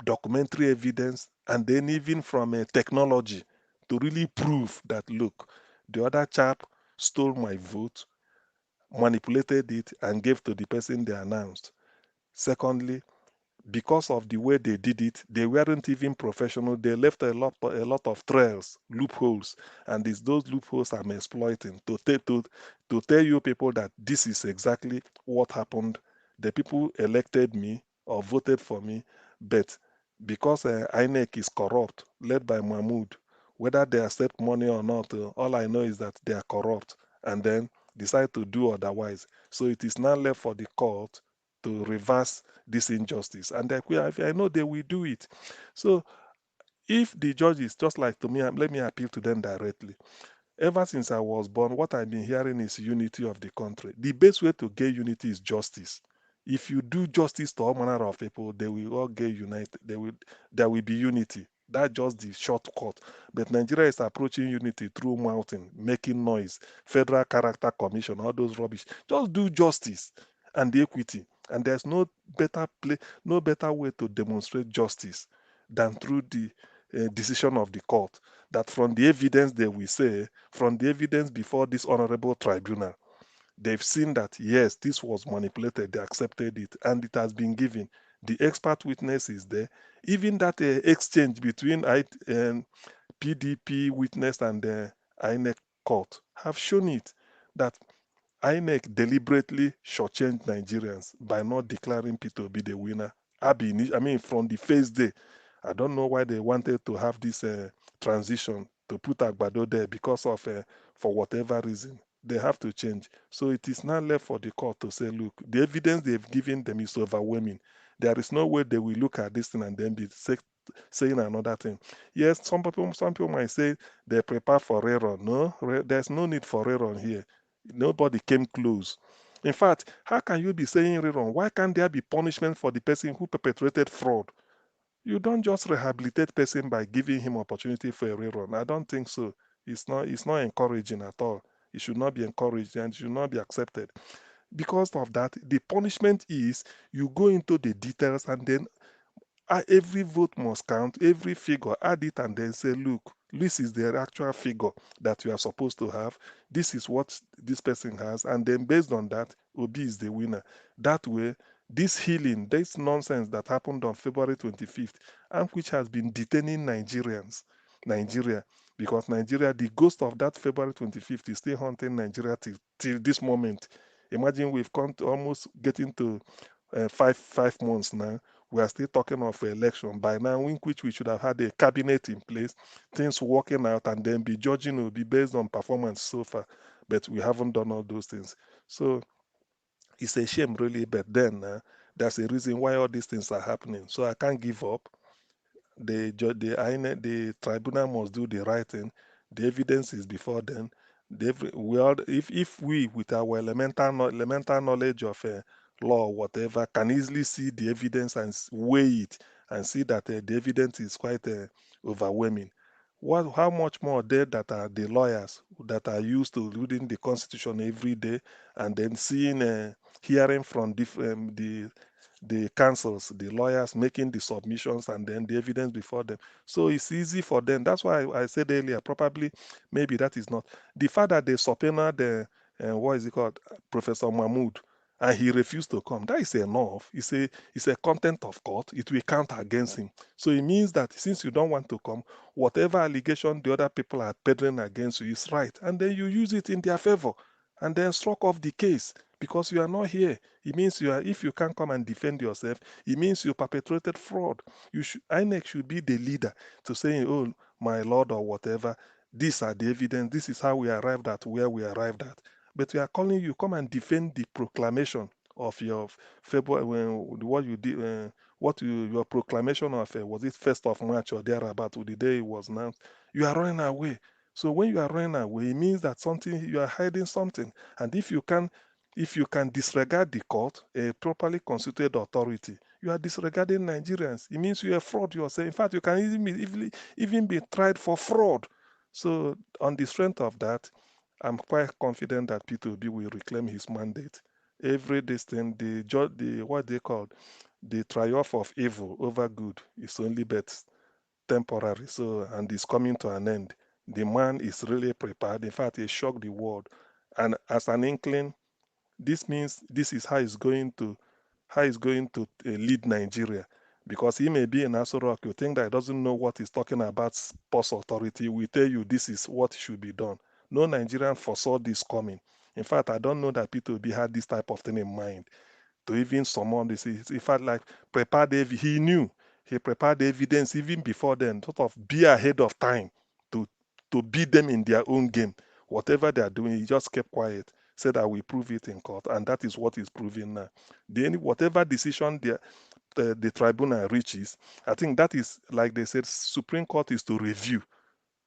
[SPEAKER 4] documentary evidence, and then even from technology to really prove that, look, the other chap stole my vote, manipulated it, and gave to the person they announced. Secondly, because of the way they did it, they weren't even professional. They left a lot of trails, loopholes, and it's those loopholes I'm exploiting to tell you people that this is exactly what happened. The people elected me or voted for me, but because INEC is corrupt, led by Mahmoud, whether they accept money or not, all I know is that they are corrupt, and then decide to do otherwise. So it is now left for the court to reverse this injustice. And I know they will do it. So if the judges, just like to me, let me appeal to them directly. Ever since I was born, what I've been hearing is unity of the country. The best way to get unity is justice. If you do justice to all manner of people, they will all get united. There will be unity. That's just the shortcut. But Nigeria is approaching unity through mountain, making noise, federal character commission, all those rubbish. Just do justice and equity. And there's no better way to demonstrate justice than through the decision of the court. That from the evidence they will say, from the evidence before this honorable tribunal, They've seen that, yes, this was manipulated, they accepted it, and it has been given. The expert witness is there. Even that exchange between PDP witness and the INEC court have shown it that INEC deliberately shortchanged Nigerians by not declaring Peter Obi the winner. I mean, from the first day, I don't know why they wanted to have this transition to put Agbado there because of, for whatever reason, they have to change. So it is now left for the court to say, look, the evidence they've given them is overwhelming. There is no way they will look at this thing and then be saying another thing. Yes, some people might say they prepare for error. No, there's no need for error here. Nobody came close. In fact, how can you be saying rerun? Why can't there be punishment for the person who perpetrated fraud? You don't just rehabilitate person by giving him opportunity for a rerun. I don't think so. It's not encouraging at all. It should not be encouraged and should not be accepted. Because of that, the punishment is you go into the details and then every vote must count, every figure, add it and then say, look, this is the actual figure that you are supposed to have. This is what this person has. And then based on that, Obi is the winner. That way, this healing, this nonsense that happened on February 25th, and which has been detaining Nigeria, because Nigeria, the ghost of that February 25th is still haunting Nigeria till this moment. Imagine we've come to almost getting to 5 months now. We are still talking of election by now, in which we should have had a cabinet in place, things working out, and then be judging will be based on performance so far. But we haven't done all those things. So it's a shame, really. But then there's a reason why all these things are happening. So I can't give up. The tribunal must do the right thing. The evidence is before them. If we, with our elemental knowledge of law or whatever, can easily see the evidence and weigh it and see that the evidence is quite overwhelming. How much more there that are the lawyers that are used to reading the Constitution every day and then hearing from the counsels, the lawyers making the submissions and then the evidence before them. So it's easy for them. That's why I said earlier, probably maybe that is not. The fact that they subpoena what is it called, Professor Mahmoud, and he refused to come, that is enough. It's a content of court. It will count against him. So it means that since you don't want to come, whatever allegation the other people are peddling against you is right. And then you use it in their favor and then struck off the case because you are not here. It means if you can't come and defend yourself, it means you perpetrated fraud. INEC should be the leader to say, oh, my lord, or whatever, these are the evidence, this is how we arrived at where we arrived at. But we are calling you, come and defend the proclamation of your February, what you did, your proclamation of, was it 1st of March or thereabout, or the day it was announced. You are running away. So when you are running away, it means that you are hiding something. And if you can disregard the court, a properly constituted authority, you are disregarding Nigerians. It means you are fraud yourself. In fact, you can even be tried for fraud. So on the strength of that, I'm quite confident that P2B will reclaim his mandate. Every thing, what they call the triumph of evil over good is only but temporary. So, and it's coming to an end. The man is really prepared. In fact, he shocked the world. And as an inkling, this means this is how he's going to lead Nigeria. Because he may be in Aso Rock, you think that he doesn't know what he's talking about, post authority. We tell you this is what should be done. No Nigerian foresaw this coming. In fact, I don't know that P2B had this type of thing in mind to even summon this. In fact, like he knew. He prepared the evidence even before then, sort of be ahead of time to beat them in their own game. Whatever they are doing, he just kept quiet, said, I will prove it in court. And that is what he's proving now. Whatever decision the tribunal reaches, I think that is, like they said, Supreme Court is to review.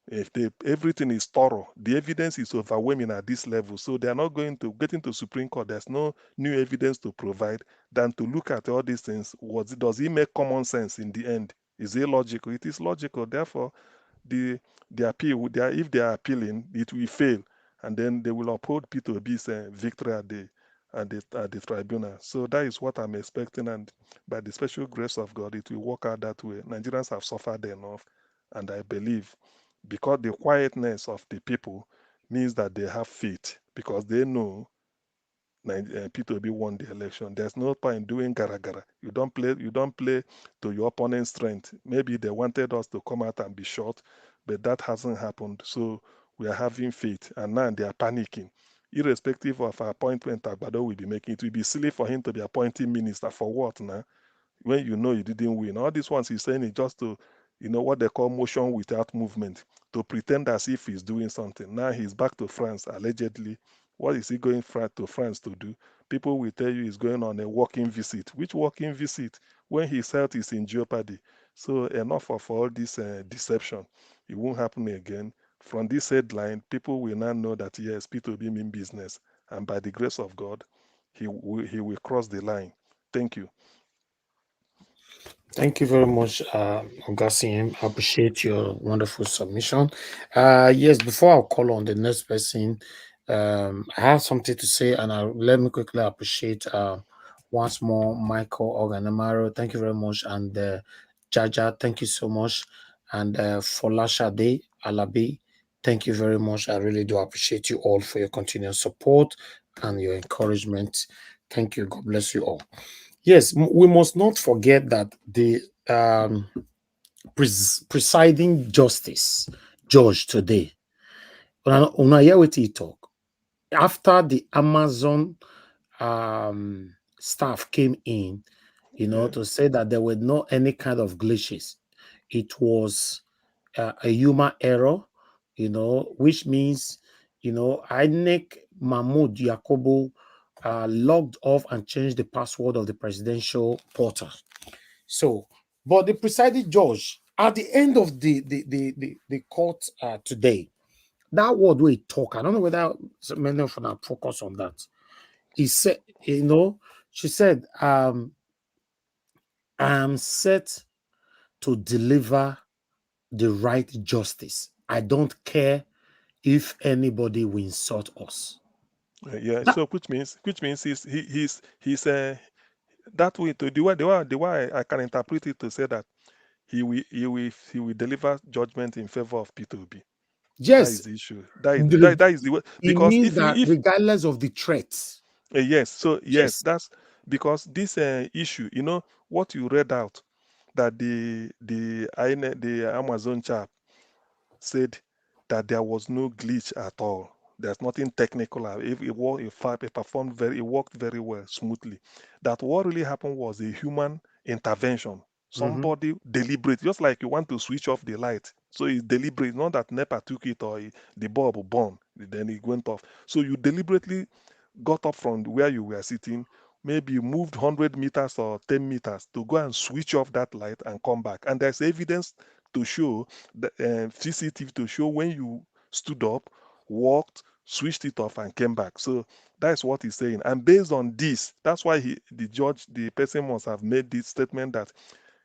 [SPEAKER 4] If everything is thorough, the evidence is overwhelming at this level, so they are not going to get into Supreme Court. There's no new evidence to provide than to look at all these things. Does it make common sense in the end? Is it logical? It is logical. Therefore, the appeal, if they are appealing, it will fail, and then they will uphold P2B's victory at the tribunal. So that is what I'm expecting, and by the special grace of God, it will work out that way. Nigerians have suffered enough, and I believe, because the quietness of the people means that they have faith, because they know P2B won the election. There's no point doing gara gara. You don't play to your opponent's strength. Maybe they wanted us to come out and be short, but that hasn't happened. So we are having faith, and now they are panicking. Irrespective of our appointment, Agbado will be making, it will be silly for him to be appointing minister for what now? When you know you didn't win. All these ones he's saying is just to, what they call motion without movement, to pretend as if he's doing something. Now he's back to France, allegedly. What is he going to France to do? People will tell you he's going on a walking visit. Which walking visit? When his health is in jeopardy. So enough of all this deception. It won't happen again. From this headline, people will now know that yes, P2B mean business. And by the grace of God, he will cross the line. Thank you.
[SPEAKER 13] Thank you very much, Ogasim. I appreciate your wonderful submission. Yes, before I'll call on the next person, I have something to say, and let me quickly appreciate once more Michael Oganamaro. Thank you very much, and Jaja, thank you so much, and Folashade Alabi. Thank you very much. I really do appreciate you all for your continued support and your encouragement. Thank you. God bless you all. Yes, we must not forget that the presiding justice judge today, una hear wetin he talk after the Amazon staff came in, to say that there were no any kind of glitches. It was a human error, which means, INEC Mahmoud Yakubu logged off and changed the password of the presidential portal. So, but the presiding judge at the end of the court today, that word we talk, I don't know whether many of them focus on that. He said, she said, I'm set to deliver the right justice. I don't care if anybody will insult us.
[SPEAKER 4] Yeah. So which means he's that way to the way I can interpret it to say that he will deliver judgment in favor of P2B. That
[SPEAKER 13] Yes,
[SPEAKER 4] is the issue. That is the way,
[SPEAKER 13] it
[SPEAKER 4] because
[SPEAKER 13] means that regardless of the threats.
[SPEAKER 4] Yes. So yes, that's because this issue. What you read out, that the Amazon chap said that there was no glitch at all. There's nothing technical. If it worked, it worked very well, smoothly. That what really happened was a human intervention. Somebody deliberate, just like you want to switch off the light. So it's deliberate, not that NEPA took it or the bulb burned, then it went off. So you deliberately got up from where you were sitting, maybe you moved 100 meters or 10 meters to go and switch off that light and come back. And there's evidence to show, the CCTV to show when you stood up, walked, switched it off, and came back. So that's what he's saying. And based on this, that's why the person must have made this statement that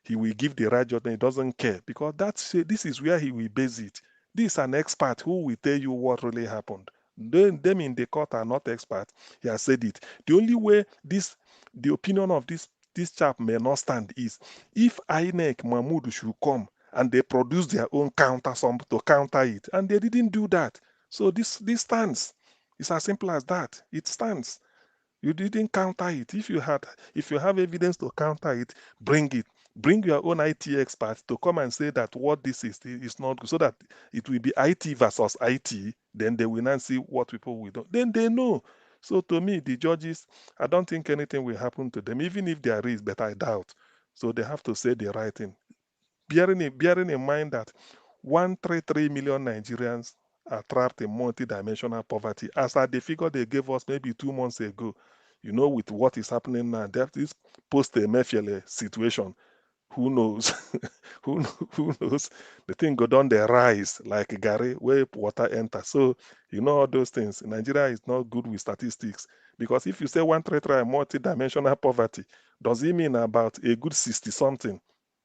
[SPEAKER 4] he will give the right judgment. He doesn't care, because this is where he will base it. This is an expert who will tell you what really happened. Them in the court are not experts. He has said it. The only way the opinion of this chap may not stand is if INEC Mahmoud should come and they produce their own counter to counter it, and they didn't do that. So this stands. It's as simple as that. It stands. You didn't counter it. If you have evidence to counter it, bring it. Bring your own IT experts to come and say that what this is not good, so that it will be IT versus IT. Then they will not see what people will do. Then they know. So to me, the judges, I don't think anything will happen to them, even if there is, but I doubt. So they have to say the right thing. Bearing in mind that 133 million Nigerians are trapped in multi-dimensional poverty, as at the figure they gave us maybe 2 months ago. With what is happening now, that is post-Emefiele situation. Who knows? who knows? The thing go down the rise like Gary where water enter. So all those things. Nigeria is not good with statistics, because if you say 133 multi-dimensional poverty, does it mean about a good 60 something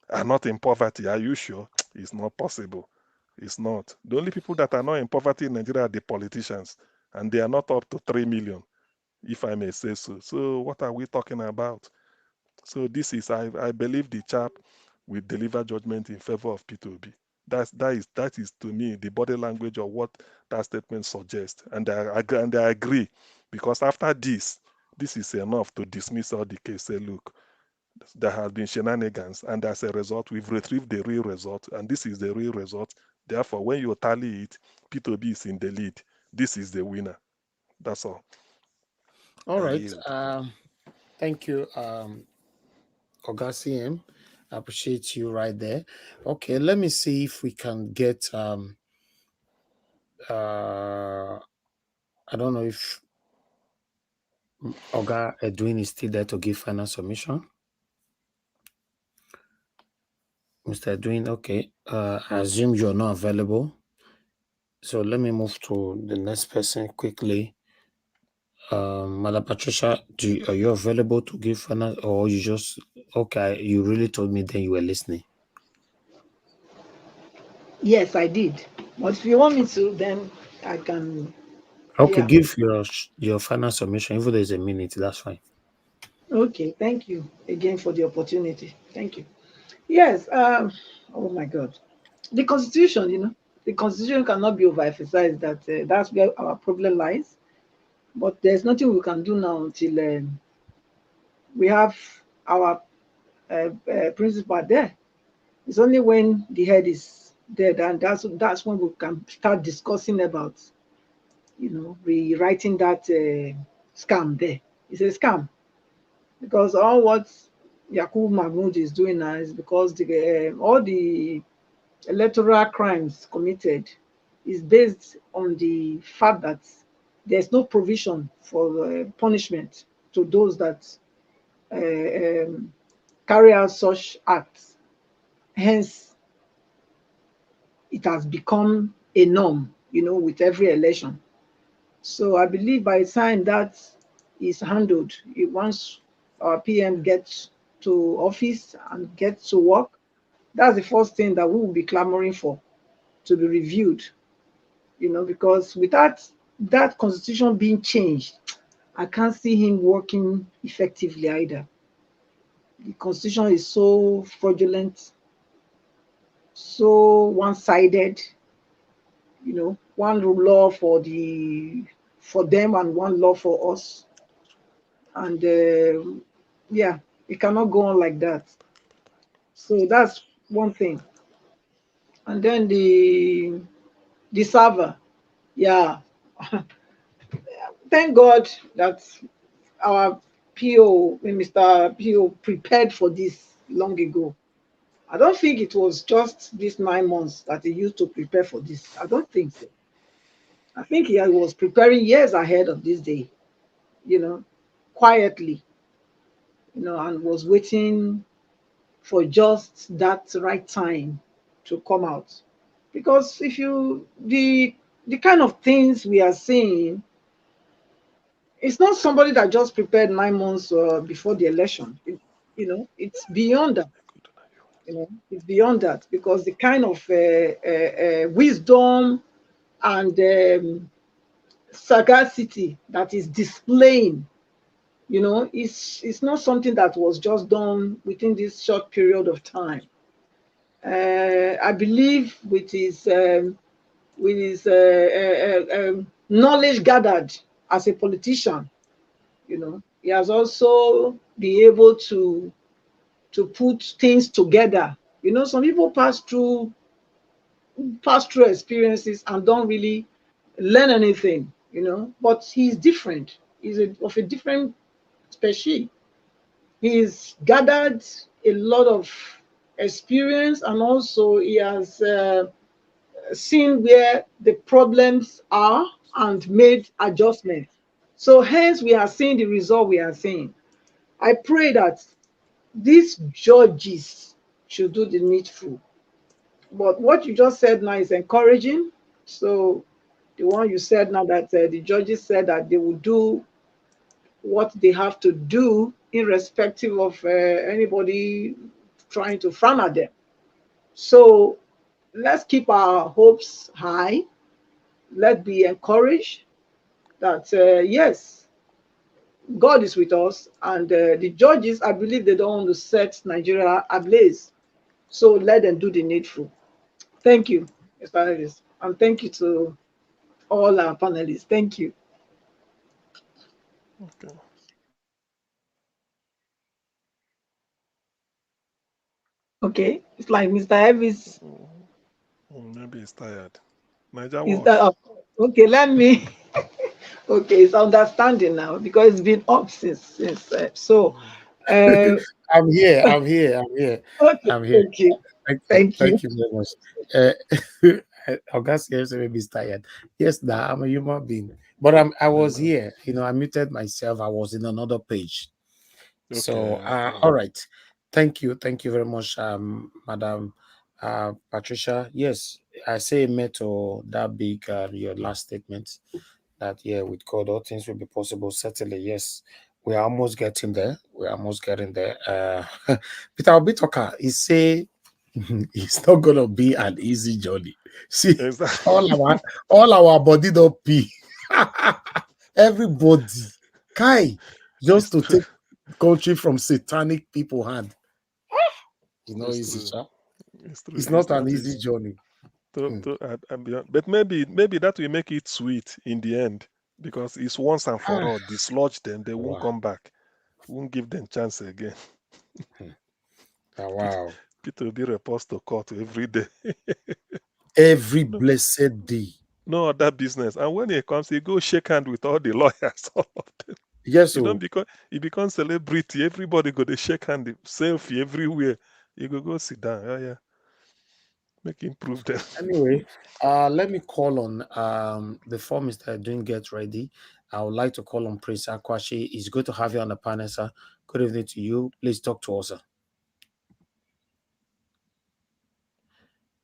[SPEAKER 4] are not in poverty? Are you sure? It's not possible. It's not. The only people that are not in poverty in Nigeria are the politicians, and they are not up to 3 million, if I may say so. So what are we talking about? So this is, I believe the chap will deliver judgment in favor of P2B. That is to me the body language of what that statement suggests, and I agree, because after this, this is enough to dismiss all the case. Say, look, there have been shenanigans, and as a result, we've retrieved the real result, and this is the real result. Therefore, when you tally it, P2B is in the lead. This is the winner. That's all.
[SPEAKER 3] All
[SPEAKER 4] I
[SPEAKER 3] right.
[SPEAKER 4] yield.
[SPEAKER 3] Thank you, Oga CM. I appreciate you right there. Okay, let me see if we can get I don't know if Oga Edwin is still there to give final submission. Mr. Edwin, okay. I assume you're not available. So let me move to the next person quickly. Madam Patricia, are you available to give final, or you just okay? You really told me then you were listening.
[SPEAKER 6] Yes, I did. But if you want me to, then I can.
[SPEAKER 3] Okay,
[SPEAKER 6] Yeah.
[SPEAKER 3] give your final submission. Even though there's a minute, that's fine.
[SPEAKER 6] Okay. Thank you again for the opportunity. Thank you. Yes. Oh my God. The Constitution, the Constitution cannot be overemphasized. That's where our problem lies. But there's nothing we can do now until we have our principal there. It's only when the head is dead, and that's when we can start discussing about, rewriting that scam there. It's a scam because all what Yakub Mahmoud is doing now is because all the electoral crimes committed is based on the fact that there's no provision for punishment to those that carry out such acts. Hence, it has become a norm, with every election. So I believe by the time that is handled, once our PM gets to office and gets to work, that's the first thing that we will be clamoring for to be reviewed, because without that constitution being changed, I can't see him working effectively either. The constitution is so fraudulent, so one-sided, one law for them and one law for us. And yeah, it cannot go on like that. So that's one thing. And then the server, yeah. Thank God that our Mr. PO prepared for this long ago. I don't think it was just these 9 months that he used to prepare for this. I don't think so. I think he was preparing years ahead of this day, quietly, and was waiting for just that right time to come out. Because if you the kind of things we are seeing, it's not somebody that just prepared 9 months before the election. It's beyond that. It's beyond that because the kind of wisdom and sagacity that is displaying, it's not something that was just done within this short period of time. I believe with his knowledge gathered as a politician, he has also been able to put things together. Some people pass through experiences and don't really learn anything, but he's different. He's of a different species. He's gathered a lot of experience, and also he has seen where the problems are and made adjustments. So hence we are seeing the result we are seeing. I pray that these judges should do the needful. But what you just said now is encouraging. So the one you said now that the judges said that they will do what they have to do irrespective of anybody trying to frown at them. So let's keep our hopes high. Let's be encouraged that yes, God is with us, and the judges, I believe they don't want to set Nigeria ablaze. So let them do the needful. Thank you, Mr. Harris, and thank you to all our panelists. Thank you.
[SPEAKER 4] Okay.
[SPEAKER 6] Okay, it's like Mr. Elvis
[SPEAKER 4] Maybe he's tired. Niger
[SPEAKER 6] is that
[SPEAKER 4] Watch.
[SPEAKER 6] okay? Let me. Okay, it's understanding now because it's been up since so. Uh,
[SPEAKER 3] I'm here. I'm here. I'm here.
[SPEAKER 6] okay,
[SPEAKER 3] I'm here.
[SPEAKER 6] okay,
[SPEAKER 3] Thank you.
[SPEAKER 6] thank you.
[SPEAKER 3] Thank you very much. August here maybe is tired. Yes, now I'm a human being. But I was here. I muted myself. I was in another page. So
[SPEAKER 4] Okay.
[SPEAKER 3] all right. Thank you. Thank you very much, Madam Patricia. Yes, I say amen to that big your last statement that with God all things will be possible. Certainly, yes. We are almost getting there. We're almost getting there. Peter Obitoka, he say it's not gonna be an easy journey. See,
[SPEAKER 4] Exactly.
[SPEAKER 3] all our body don't pee. Everybody, Kai, just to take country from satanic people hand.
[SPEAKER 4] It's
[SPEAKER 3] Easy,
[SPEAKER 4] true.
[SPEAKER 3] sir.
[SPEAKER 4] It's true.
[SPEAKER 3] It's
[SPEAKER 4] It's
[SPEAKER 3] not an
[SPEAKER 4] not
[SPEAKER 3] easy
[SPEAKER 4] easy.
[SPEAKER 3] journey.
[SPEAKER 4] But maybe that will make it sweet in the end because it's once and for all. Dislodge them, they won't come back. Won't give them chance again.
[SPEAKER 3] Wow.
[SPEAKER 4] Peter will be reports to court every day.
[SPEAKER 3] Every blessed day.
[SPEAKER 4] No other business. And when he comes, he goes shake hand with all the lawyers, all of them.
[SPEAKER 3] Yes,
[SPEAKER 4] You know,
[SPEAKER 3] so
[SPEAKER 4] because he becomes celebrity. Everybody go to shake hand, selfie everywhere. You go sit down. Yeah. Make him prove them.
[SPEAKER 3] anyway, let me call on before Mr. Doing get ready. I would like to call on Prince Akwashi. It's good to have you on the panel, sir. Good evening to you. Please talk to us, sir.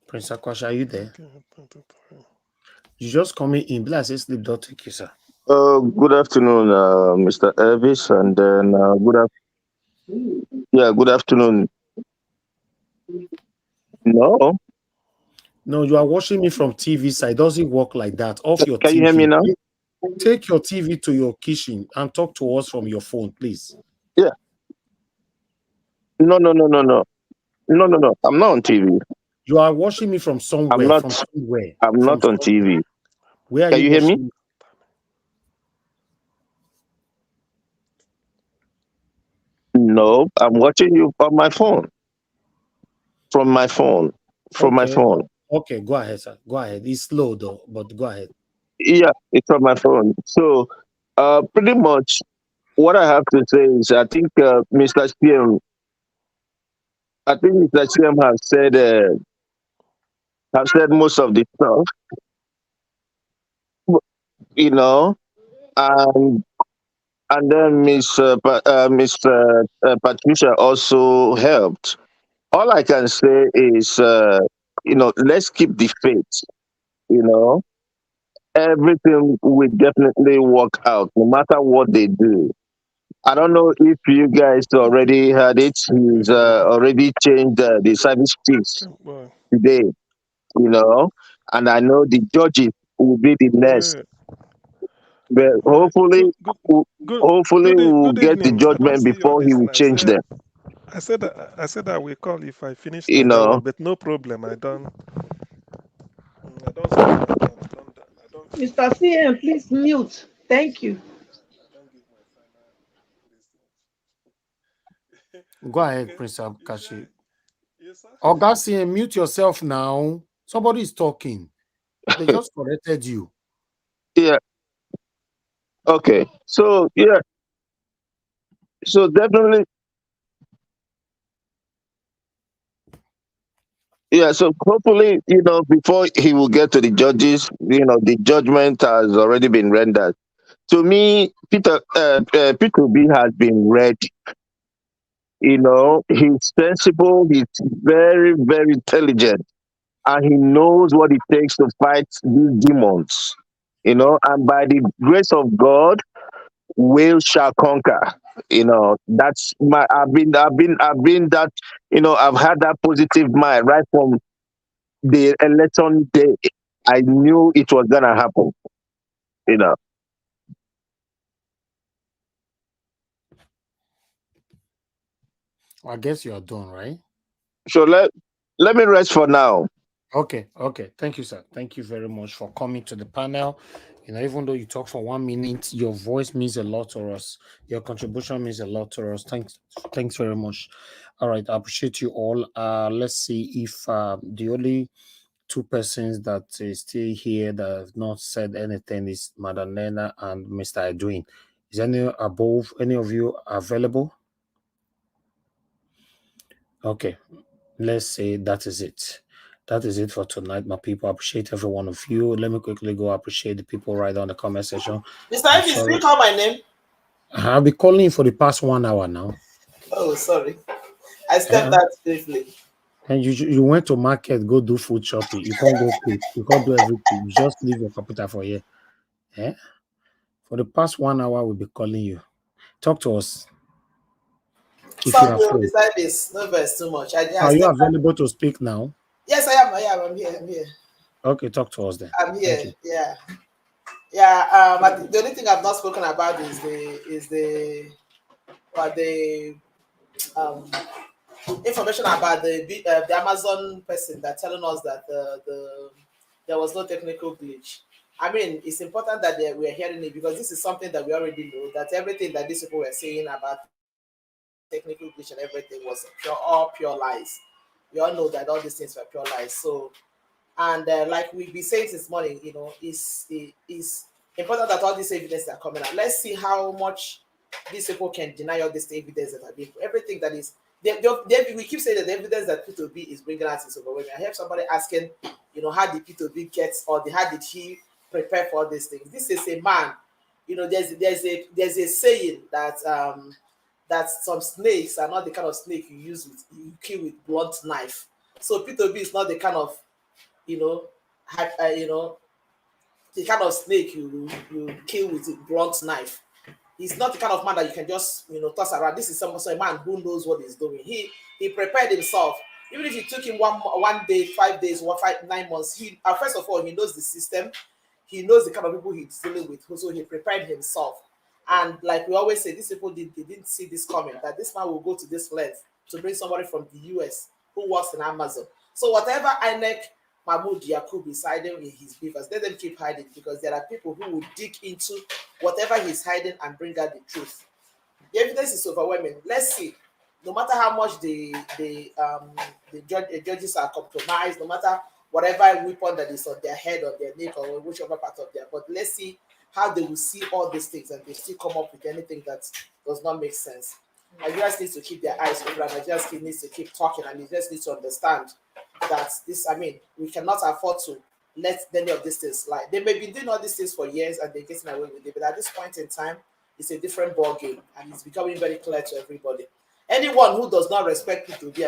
[SPEAKER 3] Prince Akwashi, are you there? You just coming in. Bless say sleep, don't take you, sir.
[SPEAKER 9] Good afternoon, Mr. Elvis, and then good afternoon. No,
[SPEAKER 3] No, you are watching me from TV side. Does it work like that? Off your
[SPEAKER 9] can you hear me
[SPEAKER 3] TV.
[SPEAKER 9] now?
[SPEAKER 3] Take your TV to your kitchen and talk to us from your phone, please.
[SPEAKER 9] Yeah. No. I'm not on TV.
[SPEAKER 3] You are watching me from somewhere.
[SPEAKER 9] I'm not on TV.
[SPEAKER 3] Where are
[SPEAKER 9] Can
[SPEAKER 3] you
[SPEAKER 9] you hear me?
[SPEAKER 3] watching?
[SPEAKER 9] No, I'm watching you on my phone. From my phone.
[SPEAKER 3] Okay, go ahead, sir. Go ahead. It's slow though, but go ahead.
[SPEAKER 9] Yeah, it's on my phone. So, pretty much what I have to say is, I think Mr. CM, have said most of the stuff, you know, and then Miss Patricia also helped. All I can say is, let's keep the faith. You know, everything will definitely work out, no matter what they do. I don't know if you guys already heard it. He's already changed the service chiefs
[SPEAKER 4] Well,
[SPEAKER 9] today, and I know the judges will be the next.
[SPEAKER 4] yeah.
[SPEAKER 9] But
[SPEAKER 4] Well,
[SPEAKER 9] hopefully we'll
[SPEAKER 4] good
[SPEAKER 9] get the
[SPEAKER 4] evening. I don't
[SPEAKER 9] judgment
[SPEAKER 4] see your
[SPEAKER 9] before he
[SPEAKER 4] this
[SPEAKER 9] will
[SPEAKER 4] thing.
[SPEAKER 9] change them.
[SPEAKER 4] I said I will call if I finish
[SPEAKER 9] You
[SPEAKER 4] Niger
[SPEAKER 9] know,
[SPEAKER 4] work, but no problem. I don't stop. I don't finish.
[SPEAKER 6] Mr. CM, please mute. Thank you.
[SPEAKER 4] I don't give my final
[SPEAKER 3] Go ahead,
[SPEAKER 4] Okay.
[SPEAKER 3] Prince Kashi.
[SPEAKER 4] Yes, sir.
[SPEAKER 3] Augustine, mute yourself now. Somebody is talking. They just corrected you.
[SPEAKER 9] yeah. Okay. So so definitely, so hopefully, before he will get to the judges, the judgment has already been rendered. To me, Peter B has been ready. He's sensible, he's very, very intelligent, and he knows what it takes to fight these demons. And by the grace of God, we shall conquer. That's my I've been that, I've had that positive mind right from the election day. I knew it was gonna happen, you know.
[SPEAKER 3] I guess you are done, right?
[SPEAKER 9] So let me rest for now.
[SPEAKER 3] Okay. Thank you, sir. Thank you very much for coming to the panel. You know, even though you talk for 1 minute, your voice means a lot to us. Your contribution means a lot to us. Thanks very much. All right, I appreciate you all. Let's see if the only two persons that is still here that have not said anything is Madam Lena and Mr. Edwin. Is any of you available? Okay, let's say that is it. That is it for tonight, my people. I appreciate every one of you. Let me quickly go appreciate the people right on the comment section.
[SPEAKER 8] Mr. Evans, do you call my name?
[SPEAKER 3] I've been calling you for the past 1 hour now.
[SPEAKER 8] Oh, sorry. I stepped out briefly.
[SPEAKER 3] And you went to market, go do food shopping. You can't go cook. You can't do everything. You just leave your computer for here. Eh? For the past 1 hour, we'll be calling you. Talk to us. If you are free.
[SPEAKER 8] Beside this, no verse too much.
[SPEAKER 3] Are you available to speak now?
[SPEAKER 8] Yes, I am. I'm here.
[SPEAKER 3] Okay, talk to us then.
[SPEAKER 8] I'm here. Yeah. The only thing I've not spoken about is the information about the Amazon person that telling us that there was no technical glitch. I mean, it's important that we're hearing it because this is something that we already know, that everything that these people were saying about technical glitch and everything was all pure lies. We all know that all these things were pure lies. So, and like we've been saying this morning, you know, it's important that all this evidence are coming out. Let's see how much these people can deny all this evidence that are being everything that is. We keep saying that the evidence that P2B is bringing out is overwhelming. I have somebody asking, you know, how did P2B get how did he prepare for all these things? This is a man, you know. There's a saying that that some snakes are not the kind of snake you kill with blunt knife. So P2B is not the kind of, you know, the kind of snake you kill with a blunt knife. He's not the kind of man that you can just, you know, toss around. This is a man who knows what he's doing. He prepared himself. Even if it took him one day, 5 days, 9 months, first of all, he knows the system. He knows the kind of people he's dealing with. So he prepared himself. And like we always say, these people didn't see this coming, that this man will go to this length to bring somebody from the US who works in Amazon. So whatever INEC Mahmoud Yakub is hiding in his beavers, let them keep hiding, because there are people who will dig into whatever he's hiding and bring out the truth. The evidence is overwhelming. Let's see. No matter how much the judges are compromised, no matter whatever weapon that is on their head or their neck or whichever part of their body, let's see how they will see all these things and they still come up with anything that does not make sense. Nigerians need to keep their eyes open, and Nigerians need to keep talking, and they just need to understand that this, I mean, we cannot afford to let any of these things slide. They may be doing all these things for years and they're getting away with it, but at this point in time, it's a different ball game, and it's becoming very clear to everybody. Anyone who does not respect P2B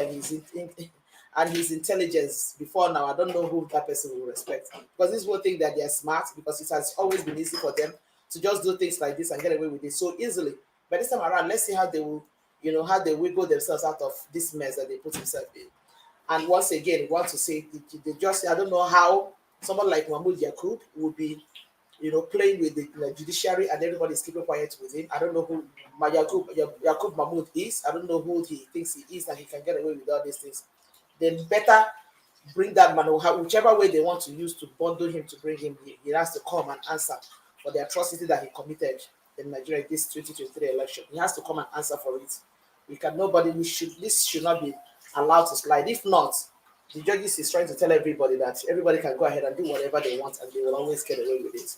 [SPEAKER 8] and his intelligence before now, I don't know who that person will respect, because this will think that they're smart, because it has always been easy for them to just do things like this and get away with it so easily. But this time around, let's see how they will, you know, how they wiggle themselves out of this mess that they put themselves in. And once again, we want to say, they just, I don't know how someone like Mahmoud Yakub would be, you know, playing with the judiciary and everybody's keeping quiet with him. I don't know who Yakub Mahmoud is. I don't know who he thinks he is, and he can get away with all these things. Then better bring that man, whichever way they want to use to bundle him, to bring him here. He has to come and answer for the atrocity that he committed in Nigeria this 2023 election. He has to come and answer for it. This should not be allowed to slide. If not, the judges is trying to tell everybody that everybody can go ahead and do whatever they want and they will always get away with it.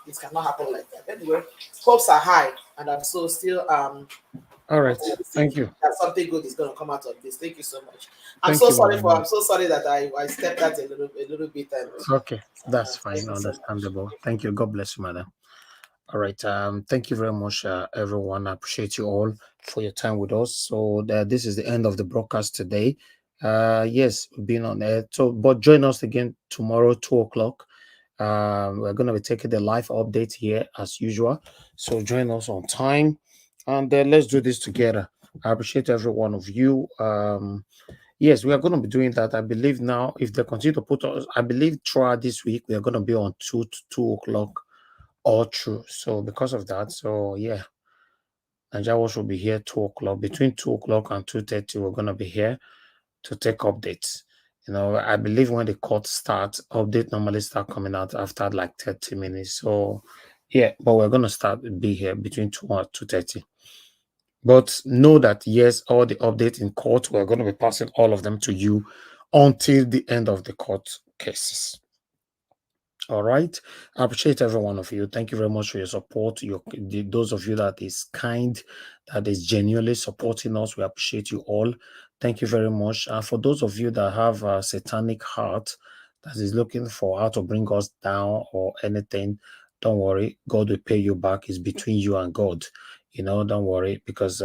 [SPEAKER 8] It cannot happen like that. Anyway, hopes are high, and I'm so still
[SPEAKER 3] all right. Thank you.
[SPEAKER 8] That something good is going to come out of this. Thank you so much. I'm so sorry that I stepped out a little bit.
[SPEAKER 3] Okay, that's fine. Understandable. Thank you. God bless you, madam. All right. Thank you very much, everyone. I appreciate you all for your time with us. So this is the end of the broadcast today. Yes, we've been on air. So, but join us again tomorrow, 2:00. We're going to be taking the live update here as usual. So join us on time, and let's do this together. I appreciate every one of you. Yes, we are going to be doing that. I believe now, if they continue to put us, I believe throughout this week we are going to be on 2:00 all through. So because of that, so yeah, Nigeria will be here 2:00. Between 2:00 and 2:30, we're going to be here to take updates. You know, I believe when the court starts, update normally start coming out after like 30 minutes. So yeah, but we're gonna be here between 2 and 2:30. But know that yes, all the updates in court, we're going to be passing all of them to you until the end of the court cases. All right. I appreciate every one of you. Thank you very much for your support. Those of you that is kind, that is genuinely supporting us, we appreciate you all. Thank you very much. For those of you that have a satanic heart that is looking for how to bring us down or anything, don't worry. God will pay you back. It's between you and God. You know, don't worry, because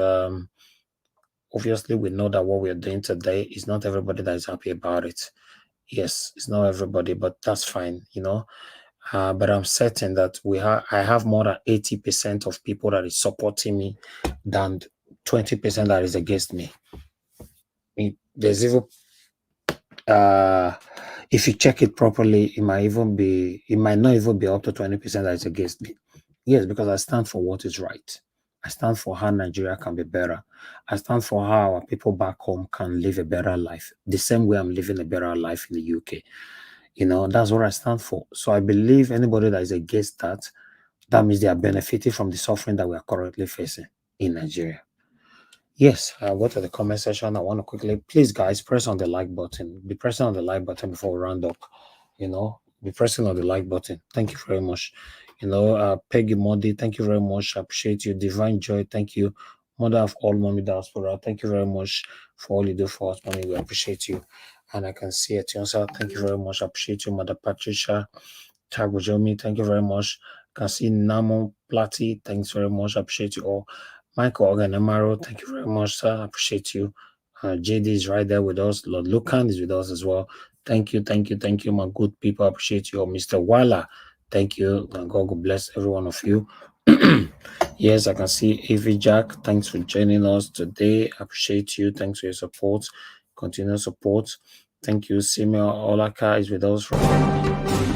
[SPEAKER 3] obviously we know that what we're doing today is not everybody that is happy about it. Yes, it's not everybody, but that's fine, you know. But I'm certain that I have more than 80% of people that is supporting me than 20% that is against me. There's even if you check it properly, it might not even be up to 20% that is against me. Yes, because I stand for what is right. I stand for how Nigeria can be better. I stand for how our people back home can live a better life. The same way I'm living a better life in the UK. You know, that's what I stand for. So I believe anybody that is against that, that means they are benefiting from the suffering that we are currently facing in Nigeria. Yes, I'll go to the comment section. I want to quickly, please guys, press on the like button. Be pressing on the like button before we round up. You know, be pressing on the like button. Thank you very much. You know, Peggy Modi, thank you very much. I appreciate you. Divine Joy, thank you. Mother of all mommy diaspora, thank you very much for all you do for us, mommy. We appreciate you. And I can see it. Thank you very much. I appreciate you, Mother Patricia. Tagojomi, thank you very much. I can see Namo Plati, thanks very much. I appreciate you all. Michael Oganemaro, thank you very much, sir. I appreciate you. JD is right there with us. Lord Lucan is with us as well. Thank you, my good people. I appreciate you. Mr. Wala, thank you. And God bless every one of you. Yes, I can see Evie Jack. Thanks for joining us today. I appreciate you. Thanks for your support. Continued support. Thank you. Simeo Olaka is with us from